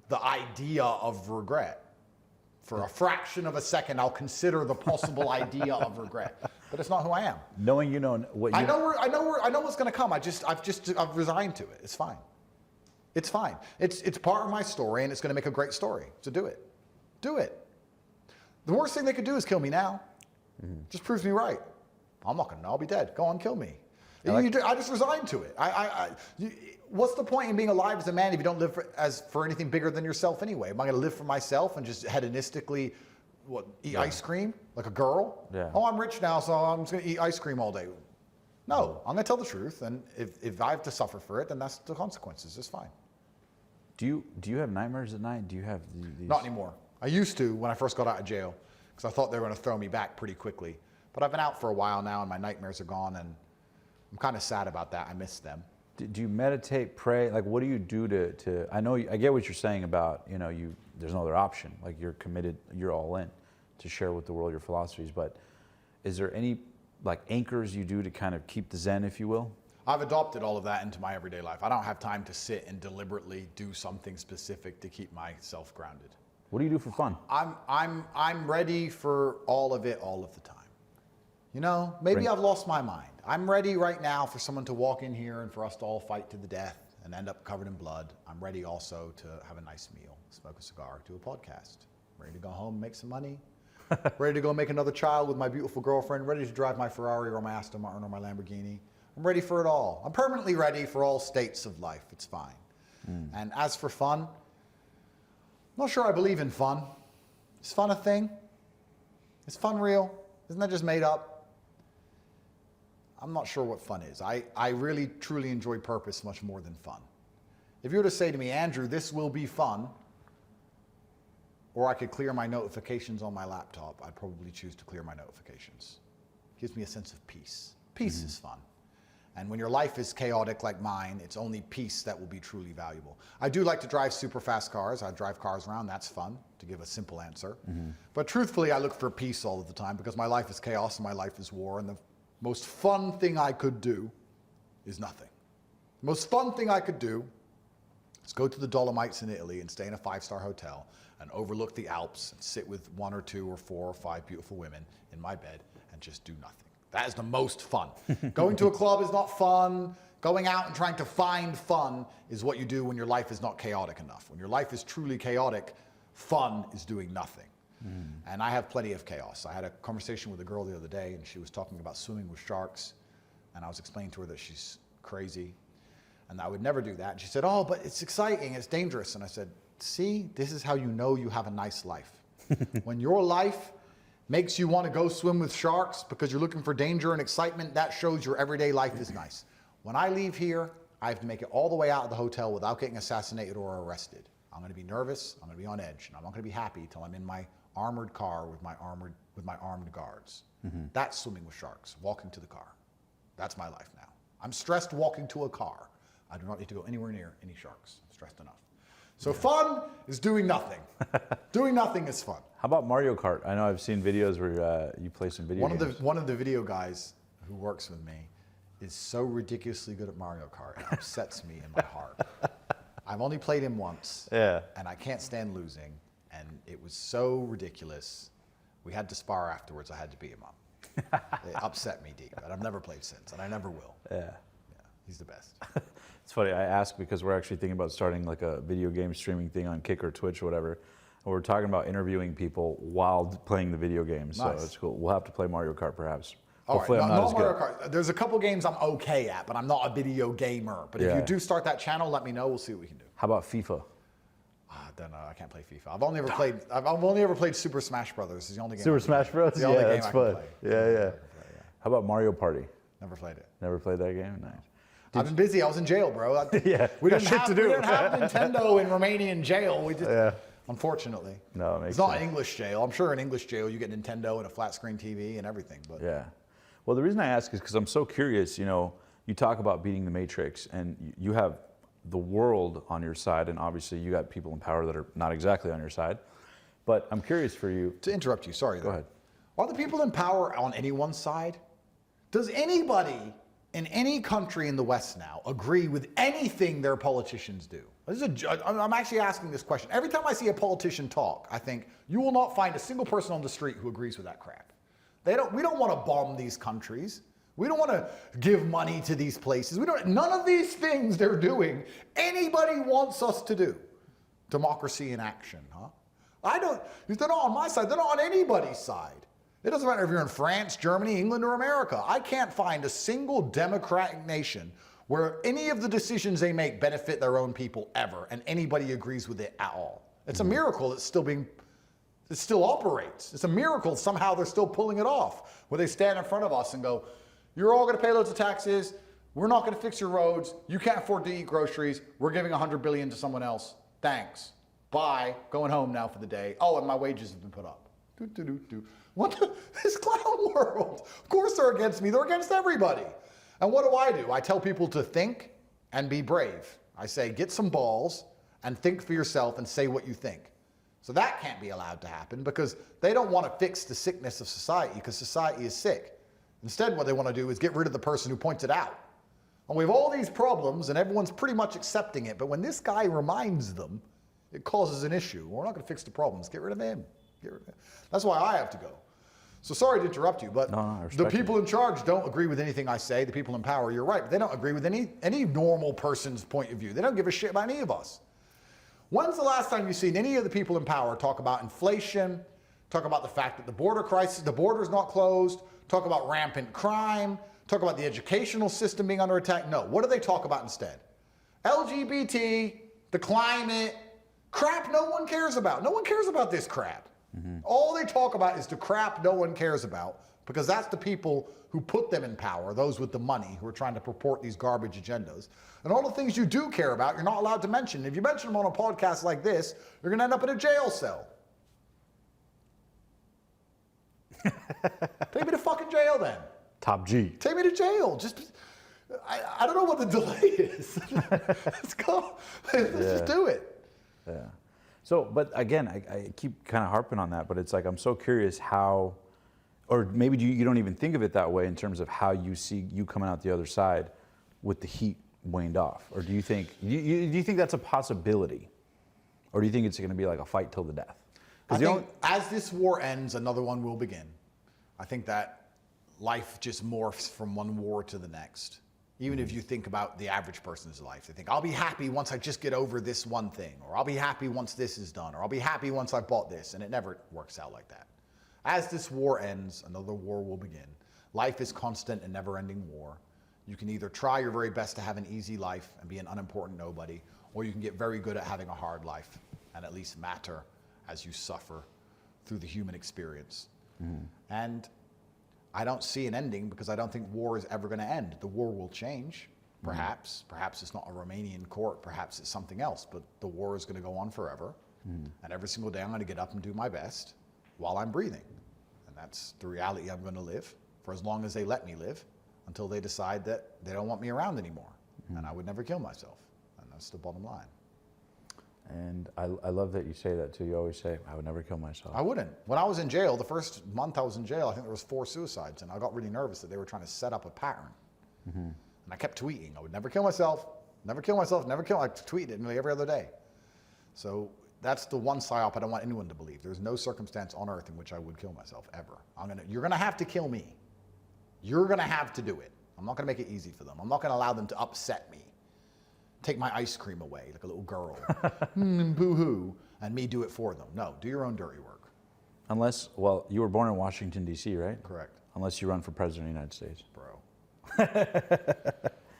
the idea of regret. For a fraction of a second, I'll consider the possible idea of regret. But it's not who I am. Knowing you know what you I know what's going to come. I've resigned to it. It's fine. It's fine. It's part of my story, and it's going to make a great story. So do it. Do it. The worst thing they could do is kill me now. Just proves me right. I'm not going to know. I'll be dead. Go on, kill me. I just resigned to it. What's the point in being alive as a man if you don't live for anything bigger than yourself anyway? Am I going to live for myself and just hedonistically eat ice cream like a girl? Yeah. Oh, I'm rich now, so I'm just going to eat ice cream all day. No, I'm going to tell the truth, and if I have to suffer for it, then that's the consequences. It's fine. Do you have nightmares at night? Do you have these? Not anymore. I used to when I first got out of jail because I thought they were going to throw me back pretty quickly. But I've been out for a while now, and my nightmares are gone, and I'm kind of sad about that. I miss them. Do you meditate, pray? Like, what do you do to? I know I get what you're saying about there's no other option. Like, you're committed, you're all in to share with the world your philosophies. But is there any like anchors you do to kind of keep the zen, if you will? I've adopted all of that into my everyday life. I don't have time to sit and deliberately do something specific to keep myself grounded. What do you do for fun? I'm ready for all of it all of the time. Maybe I've lost my mind. I'm ready right now for someone to walk in here and for us to all fight to the death and end up covered in blood. I'm ready also to have a nice meal, smoke a cigar, do a podcast. Ready to go home, make some money. Ready to go make another child with my beautiful girlfriend. Ready to drive my Ferrari or my Aston Martin or my Lamborghini. I'm ready for it all. I'm permanently ready for all states of life. It's fine. And as for fun, I'm not sure I believe in fun. Is fun a thing? Is fun real? Isn't that just made up? I'm not sure what fun is. I really, truly enjoy purpose much more than fun. If you were to say to me, Andrew, this will be fun, or I could clear my notifications on my laptop, I'd probably choose to clear my notifications. It gives me a sense of peace. Peace is fun. And when your life is chaotic like mine, it's only peace that will be truly valuable. I do like to drive super fast cars. I drive cars around. That's fun, to give a simple answer. But truthfully, I look for peace all of the time because my life is chaos and my life is war. And the most fun thing I could do is nothing. The most fun thing I could do is go to the Dolomites in Italy and stay in a 5-star hotel and overlook the Alps and sit with 1 or 2 or 4 or 5 beautiful women in my bed and just do nothing. That is the most fun. Going to a club is not fun. Going out and trying to find fun is what you do when your life is not chaotic enough. When your life is truly chaotic, fun is doing nothing. And I have plenty of chaos. I had a conversation with a girl the other day, and she was talking about swimming with sharks, and I was explaining to her that she's crazy, and I would never do that. And she said, oh, but it's exciting, it's dangerous. And I said, see, this is how you know you have a nice life. When your life makes you want to go swim with sharks because you're looking for danger and excitement, that shows your everyday life is nice. When I leave here, I have to make it all the way out of the hotel without getting assassinated or arrested. I'm going to be nervous, I'm going to be on edge, and I'm not going to be happy until I'm in my armored car with my armed guards. That's swimming with sharks, walking to the car. That's my life now. I'm stressed walking to a car. I do not need to go anywhere near any sharks. I'm stressed enough. So fun is doing nothing. Doing nothing is fun. How about Mario Kart? I know I've seen videos where you play some video games. One of the video guys who works with me is so ridiculously good at Mario Kart, it upsets me in my heart. I've only played him once, and I can't stand losing, and it was so ridiculous. We had to spar afterwards. I had to beat him up. It upset me deep, and I've never played since, and I never will. Yeah, he's the best. It's funny, I ask because we're actually thinking about starting like a video game streaming thing on Kick or Twitch or whatever. And we're talking about interviewing people while playing the video games. Nice. So it's cool. We'll have to play Mario Kart perhaps. All Hopefully right, I'm not not as Mario good. Kart. There's a couple games I'm okay at, but I'm not a video gamer. But if you do start that channel, let me know. We'll see what we can do. How about FIFA? I don't know. I can't play FIFA. I've only ever played Super Smash Brothers. It's the only game. Super Smash Bros. The only game that's I fun. can play. Yeah. How about Mario Party? Never played it. Never played that game? Nice. I've been busy. I was in jail, bro. We didn't have Nintendo in Romanian jail. We just, unfortunately. No, it makes it's not sense. an English jail. I'm sure in English jail you get Nintendo and a flat screen TV and everything. But Yeah. Well, the reason I ask is because I'm so curious. You know, you talk about beating the Matrix, and you have the world on your side, and obviously you got people in power that are not exactly on your side. But I'm curious for you. To interrupt you, sorry. Go ahead. Are the people in power on anyone's side? Does anybody in any country in the West now agree with anything their politicians do? I'm actually asking this question. Every time I see a politician talk, I think, you will not find a single person on the street who agrees with that crap. We don't want to bomb these countries. We don't want to give money to these places. None of these things they're doing, anybody wants us to do. Democracy in action, huh? They're not on my side, they're not on anybody's side. It doesn't matter if you're in France, Germany, England, or America. I can't find a single democratic nation where any of the decisions they make benefit their own people ever, and anybody agrees with it at all. It's a miracle it still operates. It's a miracle somehow they're still pulling it off, where they stand in front of us and go, you're all gonna pay loads of taxes, we're not gonna fix your roads, you can't afford to eat groceries, we're giving $100 billion to someone else, thanks, bye, going home now for the day. Oh, and my wages have been put up. This clown world. Of course they're against me, they're against everybody. And what do? I tell people to think and be brave. I say, get some balls and think for yourself and say what you think. So that can't be allowed to happen because they don't want to fix the sickness of society because society is sick. Instead, what they want to do is get rid of the person who points it out. And we have all these problems and everyone's pretty much accepting it. But when this guy reminds them, it causes an issue. We're not going to fix the problems. Get rid of him. That's why I have to go. So sorry to interrupt you, but the people in charge don't agree with anything I say. The people in power, you're right, but they don't agree with any normal person's point of view. They don't give a shit about any of us. When's the last time you've seen any of the people in power talk about inflation, talk about the fact that the border crisis, the border's not closed, talk about rampant crime, talk about the educational system being under attack? No. What do they talk about instead? LGBT, the climate, crap no one cares about. No one cares about this crap. All they talk about is the crap no one cares about, because that's the people who put them in power, those with the money who are trying to purport these garbage agendas. And all the things you do care about, you're not allowed to mention. If you mention them on a podcast like this, you're going to end up in a jail cell. Take me to fucking jail then. Top G. Take me to jail. Just, I don't know what the delay is. Let's go. Let's just do it. Yeah. So, but again, I keep kind of harping on that, but it's like, I'm so curious how, or maybe you don't even think of it that way in terms of how you see you coming out the other side with the heat waned off. Or do you think, do you think that's a possibility? Or do you think it's going to be like a fight till the death? I think as this war ends, another one will begin. I think that life just morphs from one war to the next. Even if you think about the average person's life, they think, I'll be happy once I just get over this one thing, or I'll be happy once this is done, or I'll be happy once I bought this, and it never works out like that. As this war ends, another war will begin. Life is constant and never-ending war. You can either try your very best to have an easy life and be an unimportant nobody, or you can get very good at having a hard life and at least matter as you suffer through the human experience. And I don't see an ending, because I don't think war is ever going to end. The war will change, perhaps. Perhaps it's not a Romanian court, perhaps it's something else, but the war is going to go on forever. And every single day I'm going to get up and do my best while I'm breathing. And that's the reality I'm going to live for as long as they let me live, until they decide that they don't want me around anymore. And I would never kill myself. And that's the bottom line. And I love that you say that too. You always say, I would never kill myself. I wouldn't. When I was in jail, the first month I was in jail, I think there was 4 suicides, and I got really nervous that they were trying to set up a pattern. And I kept tweeting, I would never kill myself, never kill myself, never kill. I tweeted it nearly every other day. So that's the one psyop I don't want anyone to believe. There's no circumstance on earth in which I would kill myself, ever. You're gonna have to kill me. You're gonna have to do it. I'm not gonna make it easy for them. I'm not gonna allow them to upset me. Take my ice cream away like a little girl, boo-hoo, and me do it for them. No, do your own dirty work. Unless, well, you were born in Washington, D.C., right? Correct. Unless you run for president of the United States. Bro.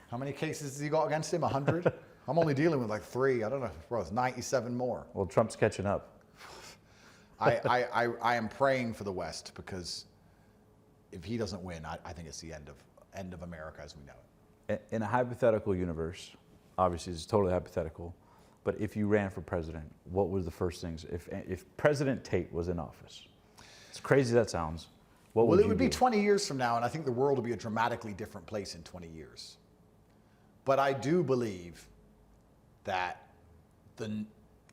How many cases has he got against him? 100? I'm only dealing with like 3. I don't know, bro, it's 97 more. Well, Trump's catching up. I am praying for the West, because if he doesn't win, I think it's the end of America as we know it. In a hypothetical universe, obviously it's totally hypothetical, but if you ran for president, what was the first things, if President Tate was in office? As crazy as that sounds, what would you do? Well, it would be 20 years from now, and I think the world will be a dramatically different place in 20 years. But I do believe that the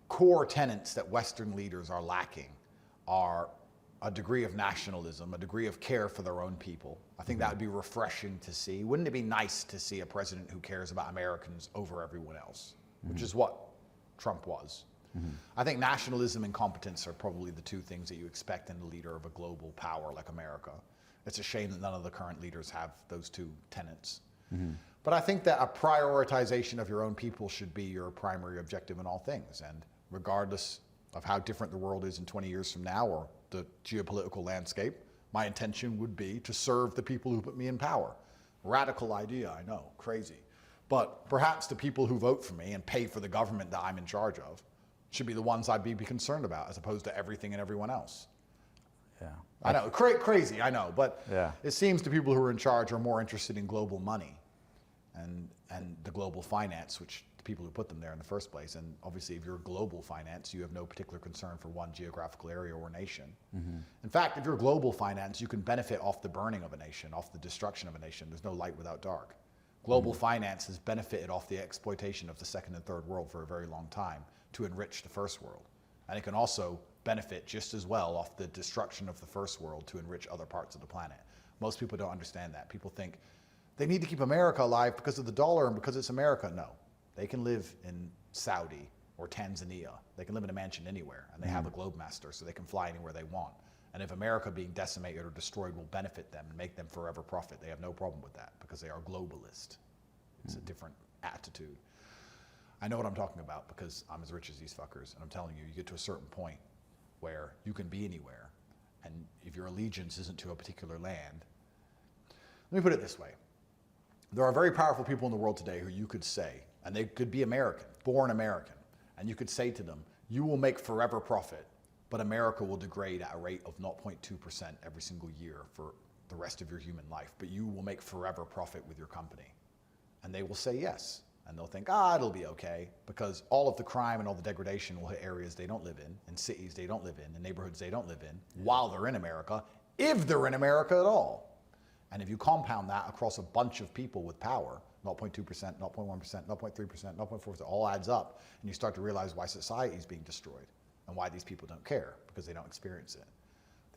core tenets that Western leaders are lacking are a degree of nationalism, a degree of care for their own people. I think that would be refreshing to see. Wouldn't it be nice to see a president who cares about Americans over everyone else, which is what Trump was. I think nationalism and competence are probably the 2 things that you expect in a leader of a global power like America. It's a shame that none of the current leaders have those 2 tenets. But I think that a prioritization of your own people should be your primary objective in all things. And regardless of how different the world is in 20 years from now, or the geopolitical landscape, my intention would be to serve the people who put me in power. Radical idea, I know, crazy. But perhaps the people who vote for me and pay for the government that I'm in charge of should be the ones I'd be concerned about, as opposed to everything and everyone else. Yeah. I know, crazy, I know, but yeah. It seems the people who are in charge are more interested in global money and the global finance, which the people who put them there in the first place. And obviously, if you're global finance, you have no particular concern for one geographical area or nation. In fact, if you're global finance, you can benefit off the burning of a nation, off the destruction of a nation. There's no light without dark. Global finance has benefited off the exploitation of the second and third world for a very long time to enrich the first world. And it can also benefit just as well off the destruction of the first world to enrich other parts of the planet. Most people don't understand that. People think they need to keep America alive because of the dollar and because it's America. No, they can live in Saudi or Tanzania. They can live in a mansion anywhere, and they have a globe master, so they can fly anywhere they want. And if America being decimated or destroyed will benefit them and make them forever profit, they have no problem with that, because they are globalist. It's a different attitude. I know what I'm talking about, because I'm as rich as these fuckers, and I'm telling you, you get to a certain point where you can be anywhere, and if your allegiance isn't to a particular land. Let me put it this way. There are very powerful people in the world today who you could say, and they could be American, born American, And you could say to them, you will make forever profit, but America will degrade at a rate of 0.2% every single year for the rest of your human life, but you will make forever profit with your company. And they will say yes. And they'll think, it'll be okay, because all of the crime and all the degradation will hit areas they don't live in cities they don't live in neighborhoods they don't live in, while they're in America, if they're in America at all. And if you compound that across a bunch of people with power, 0.2%, 0.1%, 0.3%, 0.4%, all adds up, and you start to realize why society is being destroyed and why these people don't care, because they don't experience it.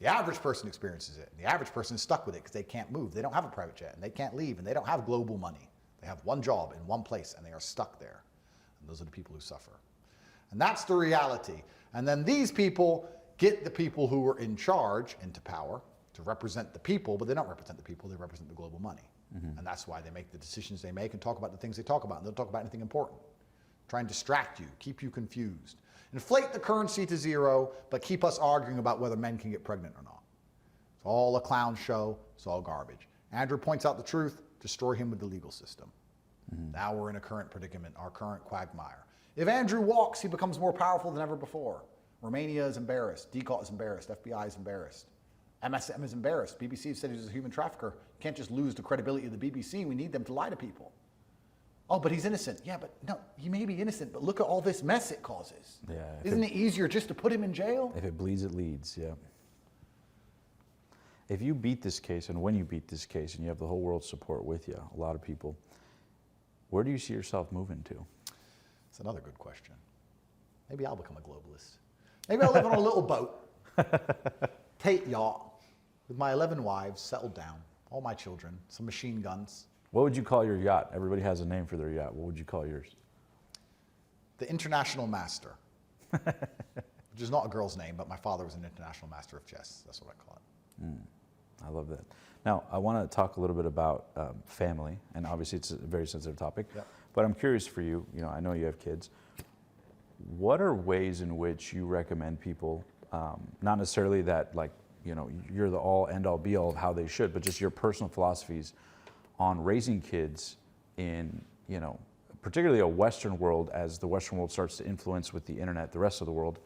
The average person experiences it, and the average person is stuck with it because they can't move. They don't have a private jet, and they can't leave, and they don't have global money. They have one job in one place, and they are stuck there. And those are the people who suffer. And that's the reality. And then these people get the people who are in charge into power to represent the people, but they don't represent the people, they represent the global money. And that's why they make the decisions they make and talk about the things they talk about, and they don't talk about anything important. Try and distract you, keep you confused. Inflate the currency to zero, but keep us arguing about whether men can get pregnant or not. It's all a clown show, it's all garbage. Andrew points out the truth, destroy him with the legal system. Now we're in a current predicament, our current quagmire. If Andrew walks, he becomes more powerful than ever before. Romania is embarrassed, DCOT is embarrassed, FBI is embarrassed. MSM is embarrassed. BBC said he's a human trafficker. You can't just lose the credibility of the BBC. We need them to lie to people. Oh, but he's innocent. Yeah, but no, he may be innocent, but look at all this mess it causes. Yeah. Isn't it easier just to put him in jail? If it bleeds, it leads, yeah. If you beat this case, and when you beat this case, and you have the whole world's support with you, a lot of people, where do you see yourself moving to? That's another good question. Maybe I'll become a globalist. Maybe I'll live on a little boat, Tate yacht, with my 11 wives, settled down, all my children, some machine guns. What would you call your yacht? Everybody has a name for their yacht. What would you call yours? The International Master, which is not a girl's name, but my father was an international master of chess. That's what I call it. I love that. Now, I want to talk a little bit about family, and obviously it's a very sensitive topic, but I'm curious for you, I know you have kids. What are ways in which you recommend people, not necessarily that you're the all end all be all of how they should, but just your personal philosophies on raising kids in, particularly a Western world, as the Western world starts to influence with the internet, the rest of the world.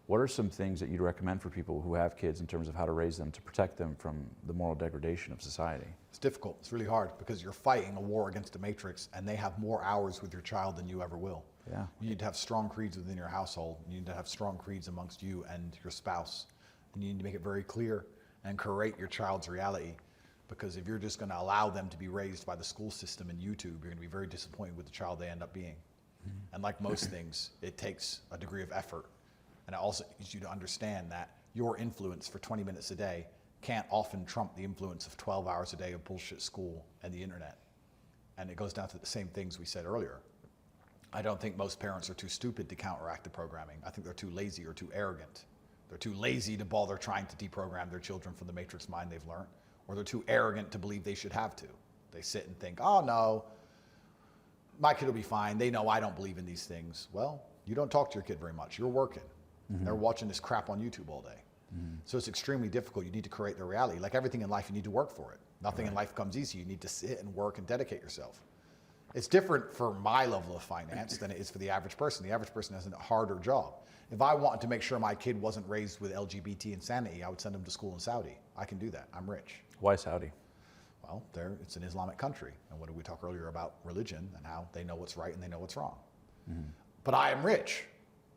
What are some things that you'd recommend for people who have kids in terms of how to raise them to protect them from the moral degradation of society? It's difficult. It's really hard because you're fighting a war against the matrix, and they have more hours with your child than you ever will. Yeah. You need to have strong creeds within your household. You need to have strong creeds amongst you and your spouse. And you need to make it very clear and curate your child's reality, because if you're just going to allow them to be raised by the school system and YouTube, you're going to be very disappointed with the child they end up being. And like most things, it takes a degree of effort. And it also needs you to understand that your influence for 20 minutes a day can't often trump the influence of 12 hours a day of bullshit school and the internet. And it goes down to the same things we said earlier. I don't think most parents are too stupid to counteract the programming. I think they're too lazy or too arrogant. They're too lazy to bother trying to deprogram their children from the matrix mind they've learned, or they're too arrogant to believe they should have to. They sit and think, oh no, my kid will be fine. They know I don't believe in these things. Well, you don't talk to your kid very much. You're working. They're watching this crap on YouTube all day. So it's extremely difficult. You need to create their reality. Like everything in life, you need to work for it. Nothing in life comes easy. You need to sit and work and dedicate yourself. It's different for my level of finance than it is for the average person. The average person has a harder job. If I wanted to make sure my kid wasn't raised with LGBT insanity, I would send him to school in Saudi. I can do that. I'm rich. Why Saudi? Well, it's an Islamic country. And what did we talk earlier about religion and how they know what's right and they know what's wrong. But I am rich.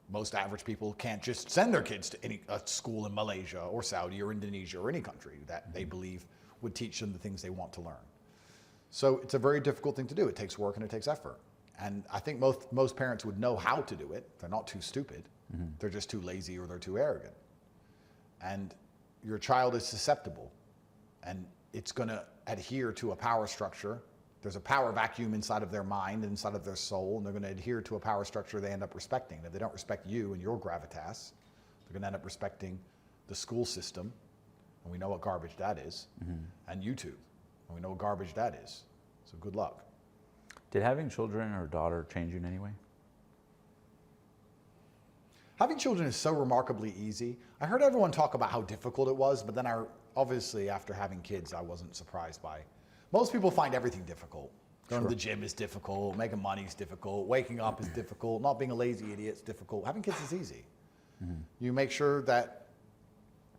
Most average people can't just send their kids to a school in Malaysia or Saudi or Indonesia or any country that they believe would teach them the things they want to learn. So it's a very difficult thing to do. It takes work and it takes effort. And I think most parents would know how to do it. They're not too stupid. They're just too lazy or they're too arrogant. And your child is susceptible, and it's going to adhere to a power structure. There's a power vacuum inside of their mind, inside of their soul, and they're going to adhere to a power structure they end up respecting. And if they don't respect you and your gravitas, they're going to end up respecting the school system, and we know what garbage that is, and YouTube, and we know what garbage that is. So good luck. Did having children or daughter change you in any way? Having children is so remarkably easy. I heard everyone talk about how difficult it was, but then obviously after having kids, I wasn't surprised by. Most people find everything difficult. Going to the gym is difficult. Making money is difficult. Waking up is difficult. Not being a lazy idiot is difficult. Having kids is easy. You make sure that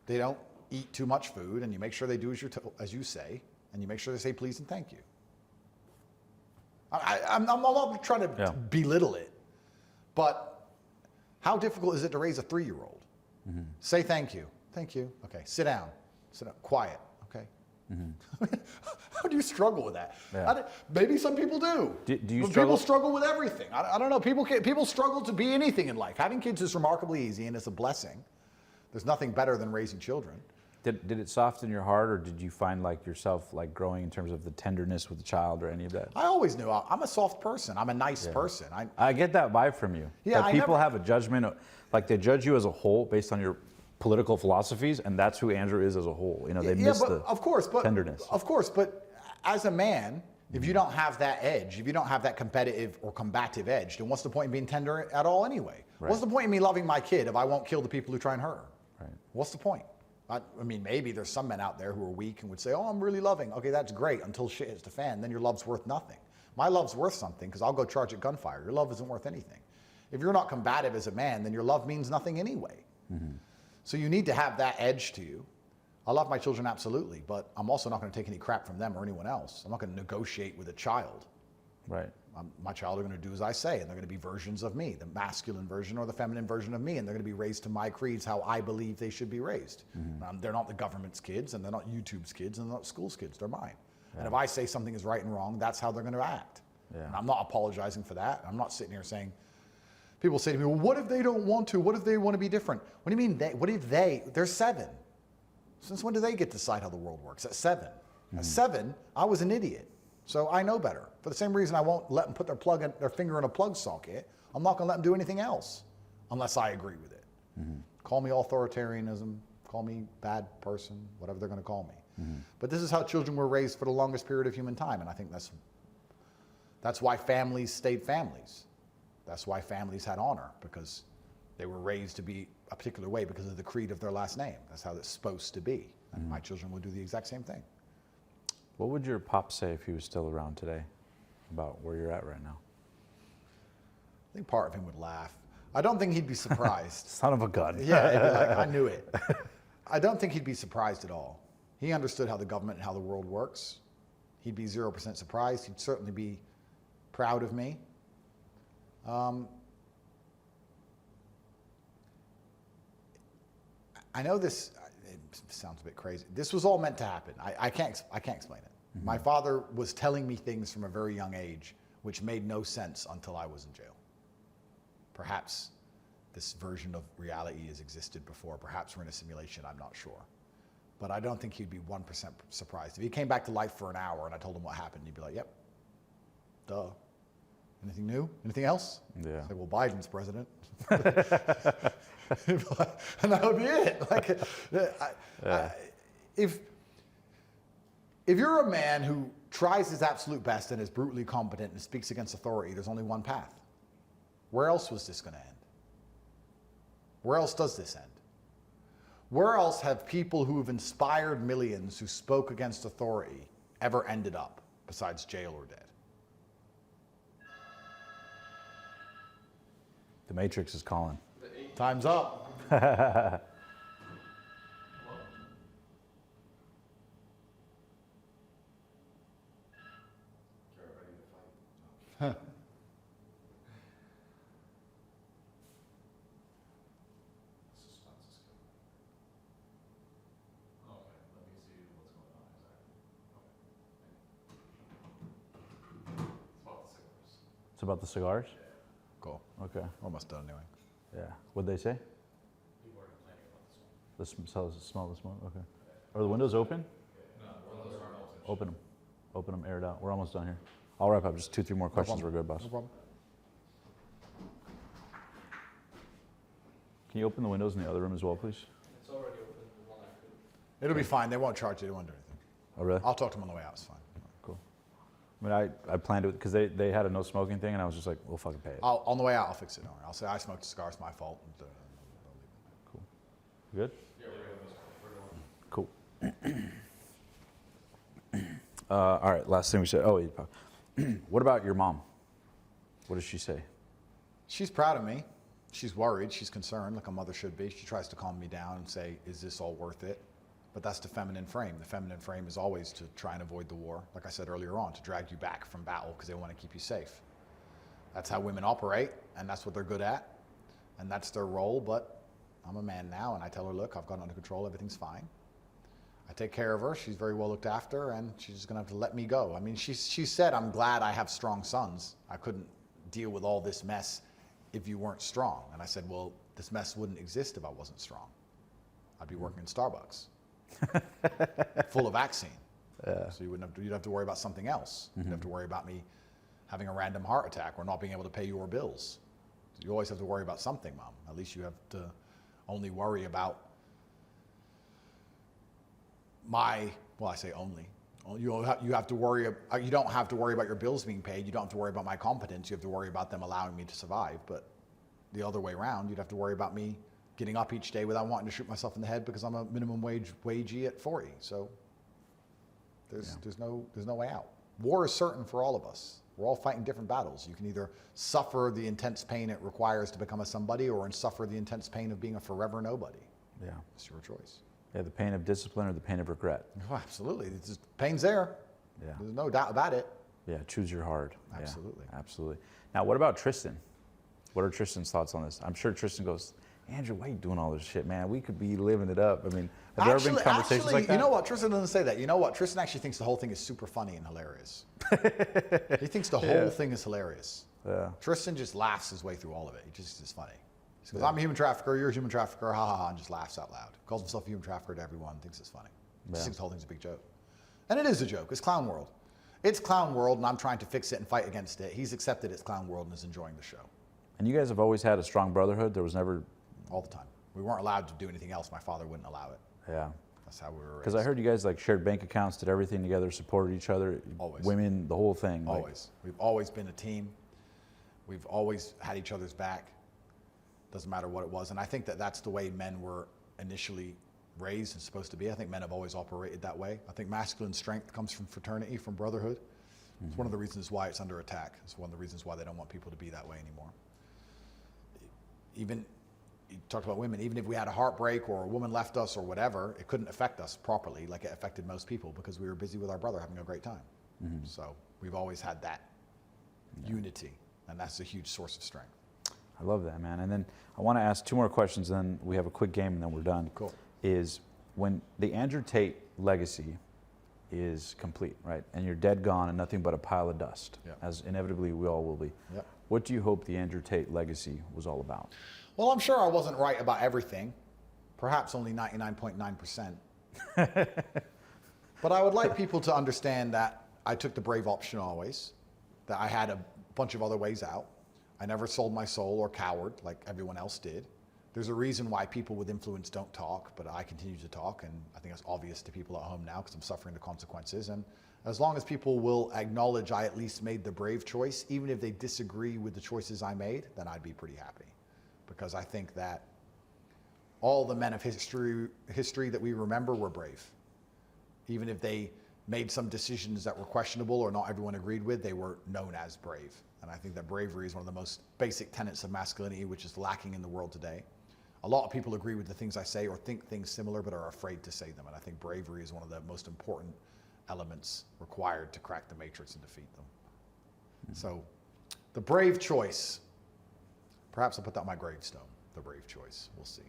they don't eat too much food, and you make sure they do as you say, and you make sure they say please and thank you. I'm not trying to belittle it, but how difficult is it to raise a 3-year-old? Say thank you. Thank you. Okay, sit down. Sit down. Quiet. Okay. How do you struggle with that? Yeah. Maybe some people do. Do you but struggle? People struggle with everything. I don't know. People struggle to be anything in life. Having kids is remarkably easy, and it's a blessing. There's nothing better than raising children. Did it soften your heart, or did you find like yourself like growing in terms of the tenderness with the child or any of that? I always knew I'm a soft person. I'm a nice person. I get that vibe from you. Yeah, that people have a judgment, like they judge you as a whole based on your political philosophies, and that's who Andrew is as a whole. You know, they miss the tenderness. Of course, but as a man, if you don't have that edge, if you don't have that competitive or combative edge, then what's the point in being tender at all anyway? Right. What's the point in me loving my kid if I won't kill the people who try and hurt her? Right. What's the point? I mean, maybe there's some men out there who are weak and would say, oh, I'm really loving. Okay, that's great until shit hits the fan. Then your love's worth nothing. My love's worth something because I'll go charge at gunfire. Your love isn't worth anything. If you're not combative as a man, then your love means nothing anyway. So you need to have that edge to you. I love my children absolutely, but I'm also not going to take any crap from them or anyone else. I'm not going to negotiate with a child. Right. My child are going to do as I say, and they're going to be versions of me, the masculine version or the feminine version of me, and they're going to be raised to my creeds, how I believe they should be raised. They're not the government's kids, and they're not YouTube's kids, and they're not school's kids. They're mine. And if I say something is right and wrong, that's how they're going to act. And I'm not apologizing for that. I'm not sitting here saying, people say to me, well, what if they don't want to? What if they want to be different? What do you mean they? What if they? They're 7. Since when do they get to decide how the world works? At 7. At 7, I was an idiot. So I know better. For the same reason I won't let them put their finger in a plug socket, I'm not going to let them do anything else unless I agree with it. Call me authoritarianism, call me bad person, whatever they're going to call me. But this is how children were raised for the longest period of human time, and I think that's why families stayed families. That's why families had honor, because they were raised to be a particular way because of the creed of their last name. That's how it's supposed to be. And my children will do the exact same thing. What would your pop say if he was still around today about where you're at right now? I think part of him would laugh. I don't think he'd be surprised. Son of a gun. Yeah, he'd be like, I knew it. I don't think he'd be surprised at all. He understood how the government and how the world works. He'd be 0% surprised. He'd certainly be proud of me. I know this, it sounds a bit crazy. This was all meant to happen. I can't explain it. My father was telling me things from a very young age which made no sense until I was in jail. Perhaps this version of reality has existed before. Perhaps we're in a simulation, I'm not sure. But I don't think he'd be 1% surprised. If he came back to life for an hour and I told him what happened, he'd be like, yep, duh. Anything new? Anything else? Yeah. I'd say, well, Biden's president. And that would be it. Like, if you're a man who tries his absolute best and is brutally competent and speaks against authority, there's only one path. Where else was this going to end? Where else does this end? Where else have people who have inspired millions who spoke against authority ever ended up besides jail or dead? The Matrix is calling. Time's up. It's about the cigars? Cool. Okay. Almost done anyway. Yeah. What'd they say? The smell the smoke? Okay. Are the windows open? No, the windows aren't open. Open them. Open them, air it out. We're almost done here. I'll wrap up. Just 2-3 more questions. We're good, boss. No problem. Can you open the windows in the other room as well, please? It's already open, the one I could. It'll be fine. They won't charge you. They won't do anything. Oh, really? I'll talk to them on the way out. It's fine. Cool. I mean, I planned it because they had a no smoking thing, and I was just like, we'll fucking pay it. On the way out, I'll fix it. Don't worry. I'll say I smoked a cigar. It's my fault. Cool. You good? Yeah, Cool. All right, last thing we said. Oh, What about your mom? What does she say? She's proud of me. She's worried. She's concerned, like a mother should be. She tries to calm me down and say, is this all worth it? But that's the feminine frame. The feminine frame is always to try and avoid the war, like I said earlier on, to drag you back from battle because they want to keep you safe. That's how women operate, and that's what they're good at, and that's their role. But I'm a man now, and I tell her, look, I've got it under control. Everything's fine. I take care of her. She's very well looked after, and she's just going to have to let me go. I mean, she said, I'm glad I have strong sons. I couldn't deal with all this mess if you weren't strong. And I said, well, this mess wouldn't exist if I wasn't strong. I'd be working in Starbucks, full of vaccine. Yeah. So you'd have to worry about something else. You'd have to worry about me having a random heart attack or not being able to pay your bills. So you always have to worry about something, Mom. At least you have to only worry about I say only. You have to worry. You don't have to worry about your bills being paid. You don't have to worry about my competence. You have to worry about them allowing me to survive. But the other way around, you'd have to worry about me getting up each day without wanting to shoot myself in the head because I'm a minimum wagee at 40. So there's no way out. War is certain for all of us. We're all fighting different battles. You can either suffer the intense pain it requires to become a somebody, or suffer the intense pain of being a forever nobody. Yeah, it's your choice. Yeah, the pain of discipline or the pain of regret. Oh, absolutely. Pain's there. Yeah. There's no doubt about it. Yeah, choose your hard. Absolutely. Yeah, absolutely. Now, what about Tristan? What are Tristan's thoughts on this? I'm sure Tristan goes, Andrew, why are you doing all this shit, man? We could be living it up. I mean, have there ever been conversations like that? You know what? Tristan doesn't say that. You know what? Tristan actually thinks the whole thing is super funny and hilarious. He thinks the whole thing is hilarious. Yeah. Tristan just laughs his way through all of it. He just is funny. He goes, I'm a human trafficker, you're a human trafficker, ha ha ha, and just laughs out loud. Calls himself a human trafficker to everyone, thinks it's funny. Just thinks the whole thing's a big joke. And it is a joke. It's clown world. It's clown world, and I'm trying to fix it and fight against it. He's accepted it's clown world and is enjoying the show. And you guys have always had a strong brotherhood? There was never... All the time. We weren't allowed to do anything else. My father wouldn't allow it. Yeah. That's how we were raised. Because I heard you guys like shared bank accounts, did everything together, supported each other. Always. Women, the whole thing. Always. We've always been a team. We've always had each other's back. Doesn't matter what it was. And I think that that's the way men were initially raised and supposed to be. I think men have always operated that way. I think masculine strength comes from fraternity, from brotherhood. Mm-hmm. It's one of the reasons why it's under attack. It's one of the reasons why they don't want people to be that way anymore. Even, you talked about women, even if we had a heartbreak or a woman left us or whatever, it couldn't affect us properly like it affected most people because we were busy with our brother having a great time. Mm-hmm. So we've always had that unity, and that's a huge source of strength. I love that, man. And then I want to ask two more questions, then we have a quick game, and then we're done. Cool. Is when the Andrew Tate legacy is complete, right? And you're dead, gone, and nothing but a pile of dust, as inevitably we all will be. Yep. What do you hope the Andrew Tate legacy was all about? Well, I'm sure I wasn't right about everything. Perhaps only 99.9%. But I would like people to understand that I took the brave option always, that I had a bunch of other ways out. I never sold my soul or cowered like everyone else did. There's a reason why people with influence don't talk, but I continue to talk, and I think it's obvious to people at home now because I'm suffering the consequences. And as long as people will acknowledge I at least made the brave choice, even if they disagree with the choices I made, then I'd be pretty happy. Because I think that all the men of history that we remember were brave. Even if they made some decisions that were questionable or not everyone agreed with, they were known as brave. And I think that bravery is one of the most basic tenets of masculinity, which is lacking in the world today. A lot of people agree with the things I say or think things similar, but are afraid to say them. And I think bravery is one of the most important elements required to crack the matrix and defeat them. Mm-hmm. So the brave choice, perhaps I'll put that on my gravestone, the brave choice. We'll see.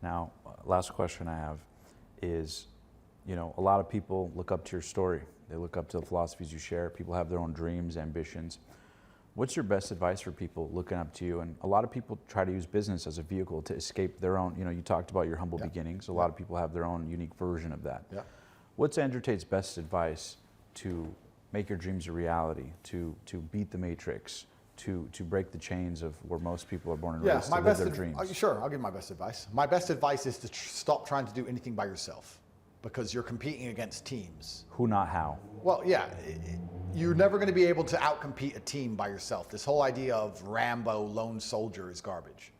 Now, last question I have is, you know, a lot of people look up to your story. They look up to the philosophies you share. People have their own dreams, ambitions. What's your best advice for people looking up to you? And a lot of people try to use business as a vehicle to escape their own, you know, you talked about your humble beginnings. A lot of people have their own unique version of that. Yeah. What's Andrew Tate's best advice to make your dreams a reality, to beat the matrix, to break the chains of where most people are born and raised to live their dreams? Sure, I'll give my best advice. My best advice is to stop trying to do anything by yourself, because you're competing against teams. Who, not how. Well, yeah, you're never going to be able to outcompete a team by yourself. This whole idea of Rambo, lone soldier is garbage.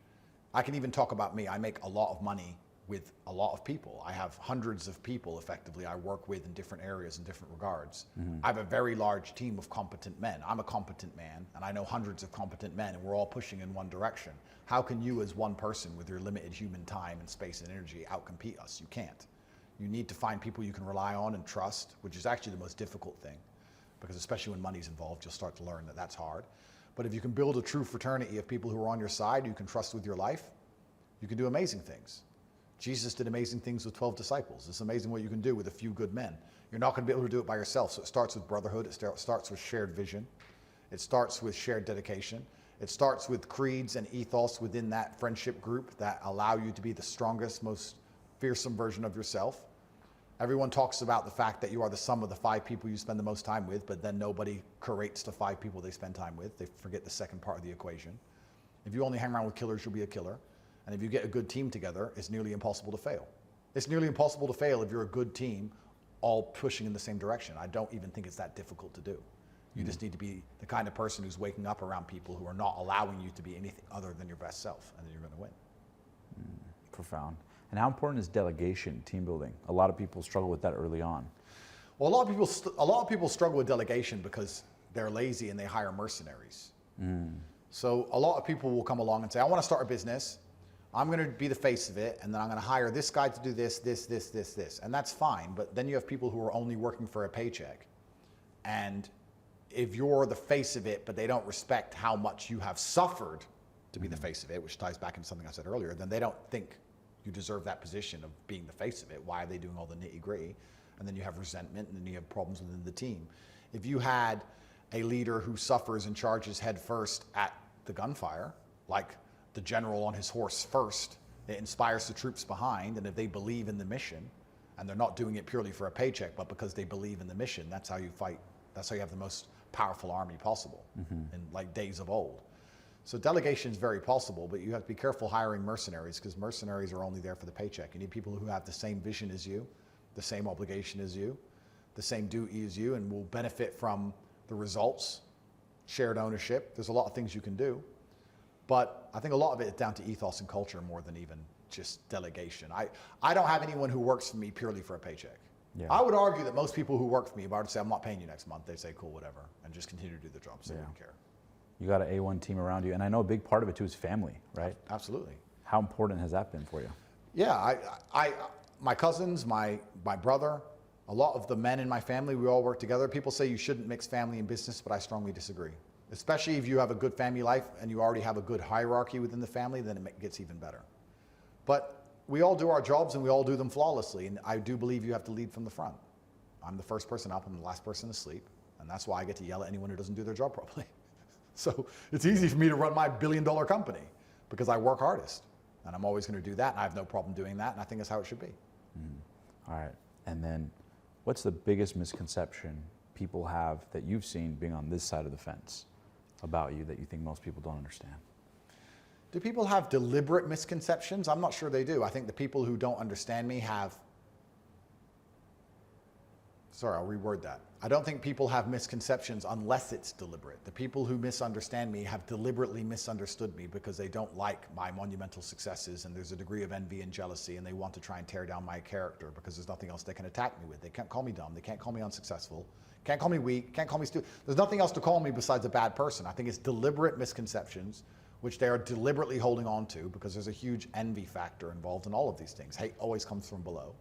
I can even talk about me. I make a lot of money with a lot of people. I have hundreds of people effectively I work with in different areas in different regards. I have a very large team of competent men. I'm a competent man, and I know hundreds of competent men, and we're all pushing in one direction. How can you as one person with your limited human time and space and energy outcompete us? You can't. You need to find people you can rely on and trust, which is actually the most difficult thing, because especially when money's involved, you'll start to learn that that's hard. But if you can build a true fraternity of people who are on your side, you can trust with your life, you can do amazing things. Jesus did amazing things with 12 disciples. It's amazing what you can do with a few good men. You're not going to be able to do it by yourself. So it starts with brotherhood. It starts with shared vision. It starts with shared dedication. It starts with creeds and ethos within that friendship group that allow you to be the strongest, most fearsome version of yourself. Everyone talks about the fact that you are the sum of the 5 people you spend the most time with, but then nobody curates the 5 people they spend time with. They forget the second part of the equation. If you only hang around with killers, you'll be a killer. And if you get a good team together, it's nearly impossible to fail. It's nearly impossible to fail if you're a good team all pushing in the same direction. I don't even think it's that difficult to do. You just need to be the kind of person who's waking up around people who are not allowing you to be anything other than your best self, and then you're going to win. Profound. And how important is delegation, team building? A lot of people struggle with that early on. Well, a lot of people struggle with delegation because they're lazy and they hire mercenaries. So a lot of people will come along and say, I want to start a business. I'm going to be the face of it, and then I'm going to hire this guy to do this. And that's fine, but then you have people who are only working for a paycheck. And if you're the face of it, but they don't respect how much you have suffered to be the face of it, which ties back into something I said earlier, then they don't think you deserve that position of being the face of it. Why are they doing all the nitty-gritty? And then you have resentment, and then you have problems within the team. If you had a leader who suffers and charges head first at the gunfire, like the general on his horse first, it inspires the troops behind, and if they believe in the mission, and they're not doing it purely for a paycheck, but because they believe in the mission, that's how you fight. That's how you have the most powerful army possible in like days of old. So delegation is very possible, but you have to be careful hiring mercenaries, because mercenaries are only there for the paycheck. You need people who have the same vision as you, the same obligation as you, the same duty as you, and will benefit from the results, shared ownership. There's a lot of things you can do. But I think a lot of it is down to ethos and culture more than even just delegation. I don't have anyone who works for me purely for a paycheck. Yeah. I would argue that most people who work for me, if I were to say, I'm not paying you next month, they'd say, cool, whatever, and just continue to do their job, so they don't care. You got an A1 team around you, and I know a big part of it too is family, right? Absolutely. How important has that been for you? Yeah, my cousins, my brother, a lot of the men in my family, we all work together. People say you shouldn't mix family and business, but I strongly disagree. Especially if you have a good family life and you already have a good hierarchy within the family, then it gets even better. But we all do our jobs and we all do them flawlessly, and I do believe you have to lead from the front. I'm the first person up and the last person to sleep, and that's why I get to yell at anyone who doesn't do their job properly. So it's easy for me to run my billion-dollar company because I work hardest, and I'm always going to do that, and I have no problem doing that, and I think that's how it should be. All right, and then what's the biggest misconception people have that you've seen being on this side of the fence about you that you think most people don't understand? Do people have deliberate misconceptions? I'm not sure they do. I think the people who don't understand me have... Sorry, I'll reword that. I don't think people have misconceptions unless it's deliberate. The people who misunderstand me have deliberately misunderstood me because they don't like my monumental successes, and there's a degree of envy and jealousy, and they want to try and tear down my character because there's nothing else they can attack me with. They can't call me dumb. They can't call me unsuccessful. Can't call me weak. Can't call me stupid. There's nothing else to call me besides a bad person. I think it's deliberate misconceptions, which they are deliberately holding on to because there's a huge envy factor involved in all of these things. Hate always comes from below.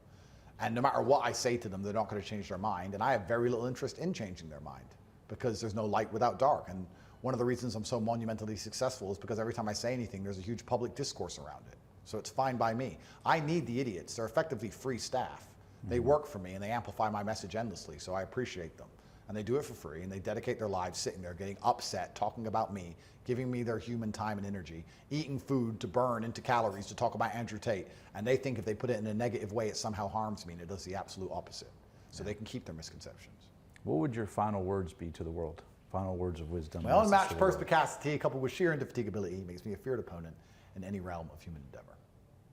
And no matter what I say to them, they're not going to change their mind. And I have very little interest in changing their mind because there's no light without dark. And one of the reasons I'm so monumentally successful is because every time I say anything, there's a huge public discourse around it. So it's fine by me. I need the idiots. They're effectively free staff. They work for me and they amplify my message endlessly. So I appreciate them. And they do it for free, and they dedicate their lives sitting there getting upset, talking about me, giving me their human time and energy, eating food to burn into calories to talk about Andrew Tate. And they think if they put it in a negative way, it somehow harms me, and it does the absolute opposite. So they can keep their misconceptions. What would your final words be to the world? Final words of wisdom? My unmatched perspicacity, coupled with sheer indefatigability, makes me a feared opponent in any realm of human endeavor.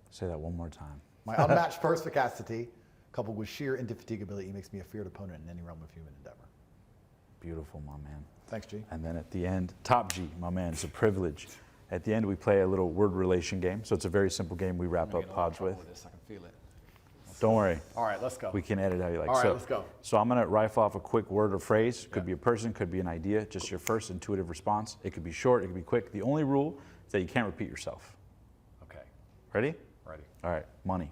Say that one more time. My unmatched perspicacity, coupled with sheer indefatigability, makes me a feared opponent in any realm of human endeavor. Beautiful, my man. Thanks, G. And then at the end, top G, my man, it's a privilege. At the end, we play a little word relation game. So it's a very simple game we wrap I'm gonna up get in a lot of pods trouble with. this. I can feel it. Don't worry. All right, let's go. We can edit how you like. All right, so, let's go. So I'm gonna rifle off a quick word or phrase. Could Yeah. be a person, could be an idea, just your first intuitive response. It could be short, it could be quick. The only rule is that you can't repeat yourself. Okay, Ready? ready. All right, money,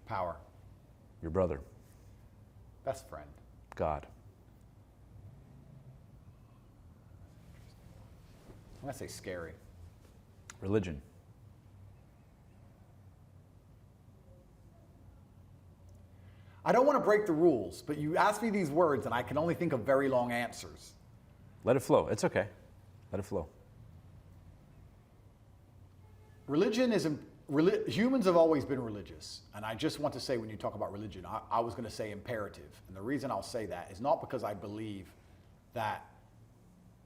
Power. your brother, Best friend. God, I'm gonna say scary. religion, I don't want to break the rules, but you ask me these words and I can only think of very long answers. let it flow. It's okay. Let it flow. Religion is, humans have always been religious. And I just want to say when you talk about religion, I was going to say imperative. And the reason I'll say that is not because I believe that,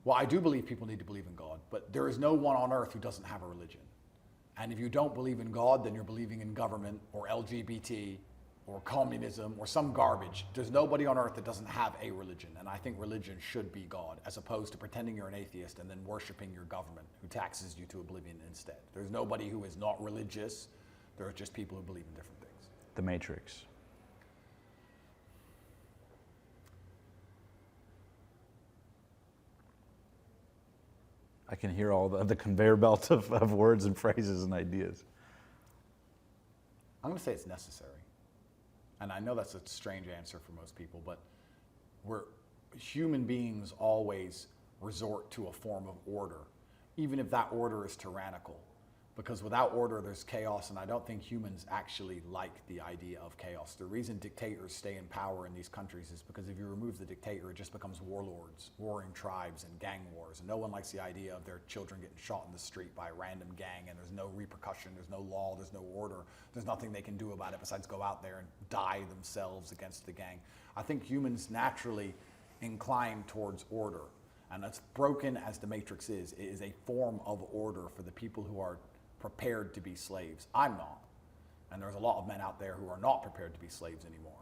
well, I do believe people need to believe in God, but there is no one on earth who doesn't have a religion. And if you don't believe in God, then you're believing in government or LGBT or communism or some garbage. There's nobody on earth that doesn't have a religion. And I think religion should be God, as opposed to pretending you're an atheist and then worshiping your government who taxes you to oblivion instead. There's nobody who is not religious. There are just people who believe in different things. The Matrix. I can hear all the conveyor belt of words and phrases and ideas. I'm going to say it's necessary. And I know that's a strange answer for most people, but human beings always resort to a form of order, even if that order is tyrannical. Because without order, there's chaos, and I don't think humans actually like the idea of chaos. The reason dictators stay in power in these countries is because if you remove the dictator, it just becomes warlords, warring tribes, and gang wars. And no one likes the idea of their children getting shot in the street by a random gang, and there's no repercussion, there's no law, there's no order. There's nothing they can do about it besides go out there and die themselves against the gang. I think humans naturally incline towards order. And as broken as the Matrix is, it is a form of order for the people who are prepared to be slaves. I'm not. And there's a lot of men out there who are not prepared to be slaves anymore.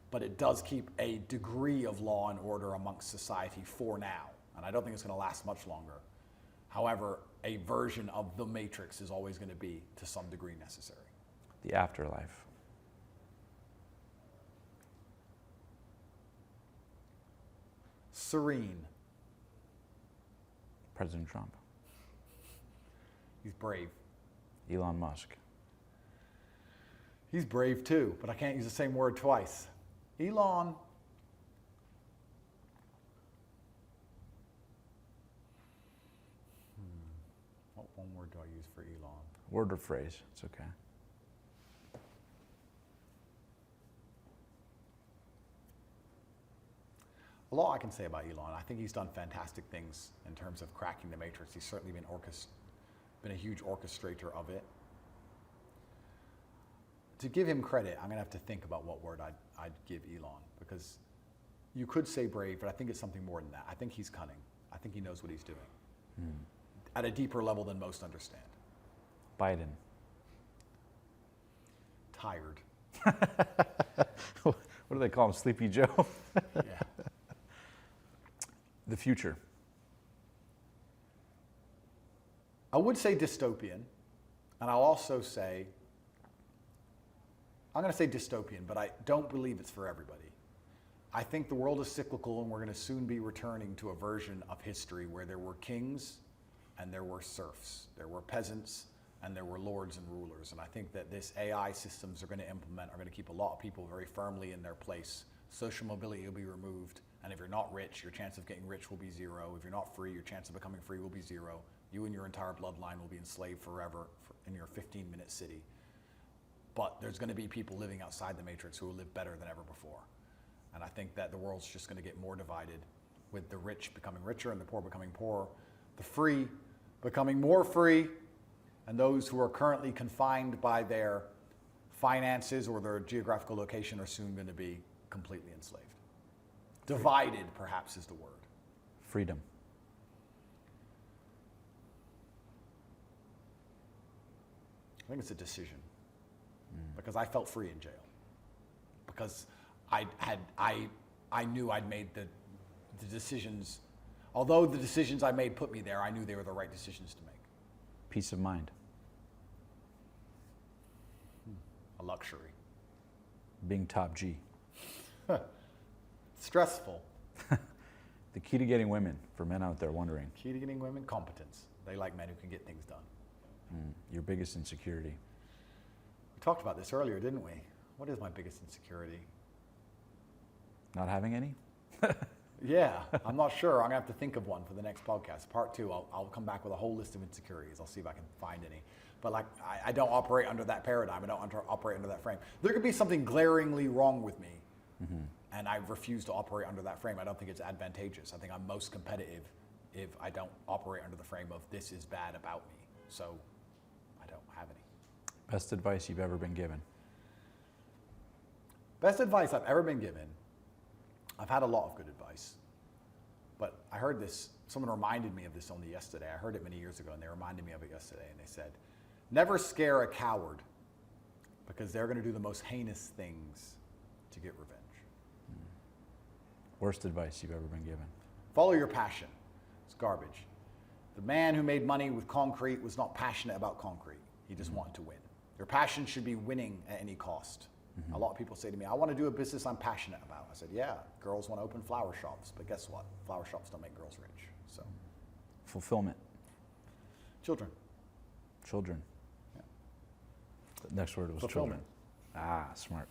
But it does keep a degree of law and order amongst society for now. And I don't think it's going to last much longer. However, a version of the Matrix is always going to be, to some degree, necessary. The afterlife. Serene. President Trump. He's brave. Elon Musk. He's brave too, but I can't use the same word twice. Elon. What one word do I use for Elon? Word or phrase. It's okay. A lot I can say about Elon. I think he's done fantastic things in terms of cracking the Matrix. He's certainly been a huge orchestrator of it. To give him credit, I'm going to have to think about what word I'd give Elon, because you could say brave, but I think it's something more than that. I think he's cunning. I think he knows what he's doing at a deeper level than most understand. Biden. Tired. What do they call him? Sleepy Joe? Yeah. The future. I would say dystopian, and I'll also say, I'm going to say dystopian, but I don't believe it's for everybody. I think the world is cyclical, and we're going to soon be returning to a version of history where there were kings and there were serfs. There were peasants and there were lords and rulers. And I think that this AI systems are going to implement are going to keep a lot of people very firmly in their place. Social mobility will be removed. And if you're not rich, your chance of getting rich will be zero. If you're not free, your chance of becoming free will be zero. You and your entire bloodline will be enslaved forever in your 15-minute city. But there's going to be people living outside the Matrix who will live better than ever before. And I think that the world's just going to get more divided, with the rich becoming richer and the poor becoming poorer, the free becoming more free, and those who are currently confined by their finances or their geographical location are soon going to be completely enslaved. Divided, perhaps, is the word. Freedom. I think it's a decision, because I felt free in jail, because I knew I'd made the decisions. Although the decisions I made put me there, I knew they were the right decisions to make. peace of mind? A luxury. Being top G. Stressful. The key to getting women, for men out there wondering. Key to getting women, competence. They like men who can get things done. Your biggest insecurity. We talked about this earlier, didn't we? What is my biggest insecurity? Not having any? Yeah, I'm not sure. I'm gonna have to think of one for the next podcast. Part 2, I'll come back with a whole list of insecurities. I'll see if I can find any. But like, I don't operate under that paradigm. I don't operate under that frame. There could be something glaringly wrong with me, and I refuse to operate under that frame. I don't think it's advantageous. I think I'm most competitive if I don't operate under the frame of this is bad about me. So I don't have any. Best advice you've ever been given? Best advice I've ever been given. I've had a lot of good advice, but I heard this, someone reminded me of this only yesterday. I heard it many years ago and they reminded me of it yesterday, and they said, never scare a coward because they're going to do the most heinous things to get revenge. Worst advice you've ever been given? Follow your passion. It's garbage. The man who made money with concrete was not passionate about concrete. He just wanted to win. Your passion should be winning at any cost. A lot of people say to me, I want to do a business I'm passionate about. I said, yeah, girls want to open flower shops, but guess what? Flower shops don't make girls rich. So, Fulfillment. children. Children. Yeah. The next word was Fulfillment. children. Ah, smart.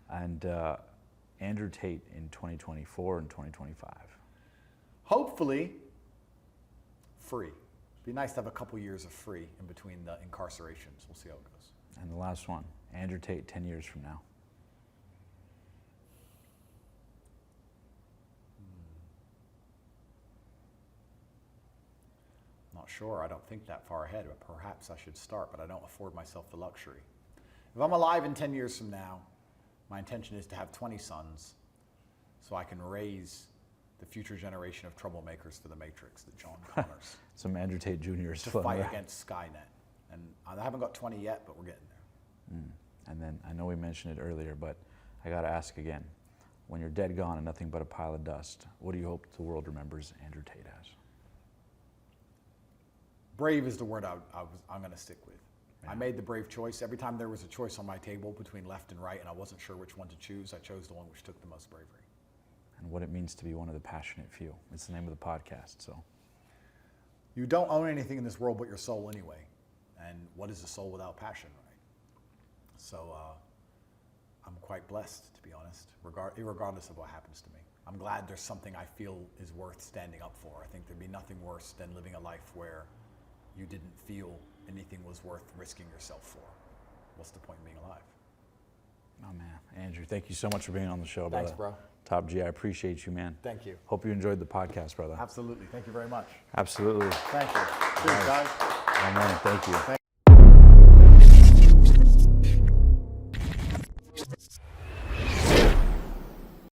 And Andrew Tate in 2024 and 2025. Hopefully, free. Be nice to have a couple years of free in between the incarcerations. We'll see how it goes. And the last one, Andrew Tate 10 years from now. Not sure. I don't think that far ahead, but perhaps I should start, but I don't afford myself the luxury. If I'm alive in 10 years from now, my intention is to have 20 sons so I can raise the future generation of troublemakers for the Matrix, the John Connors, Some Andrew Tate Jr.'s to floating fight around. against Skynet. And I haven't got 20 yet, but we're getting there. And then, I know we mentioned it earlier, but I got to ask again. When you're dead, gone, and nothing but a pile of dust, what do you hope the world remembers Andrew Tate as? Brave is the word I'm going to stick with. I made the brave choice. Every time there was a choice on my table between left and right and I wasn't sure which one to choose, I chose the one which took the most bravery. And what it means to be one of the passionate few. It's the name of the podcast, so. You don't own anything in this world but your soul anyway. And what is a soul without passion, right? So I'm quite blessed, to be honest, regardless of what happens to me. I'm glad there's something I feel is worth standing up for. I think there'd be nothing worse than living a life where you didn't feel anything was worth risking yourself for. What's the point in being alive? Oh man, Andrew, thank you so much for being on the show, brother. Thanks, bro. Top G, I appreciate you, man. Thank you. Hope you enjoyed the podcast, brother. Absolutely. Thank you very much. Absolutely. Thank you. Cheers, guys. Oh man, thank you.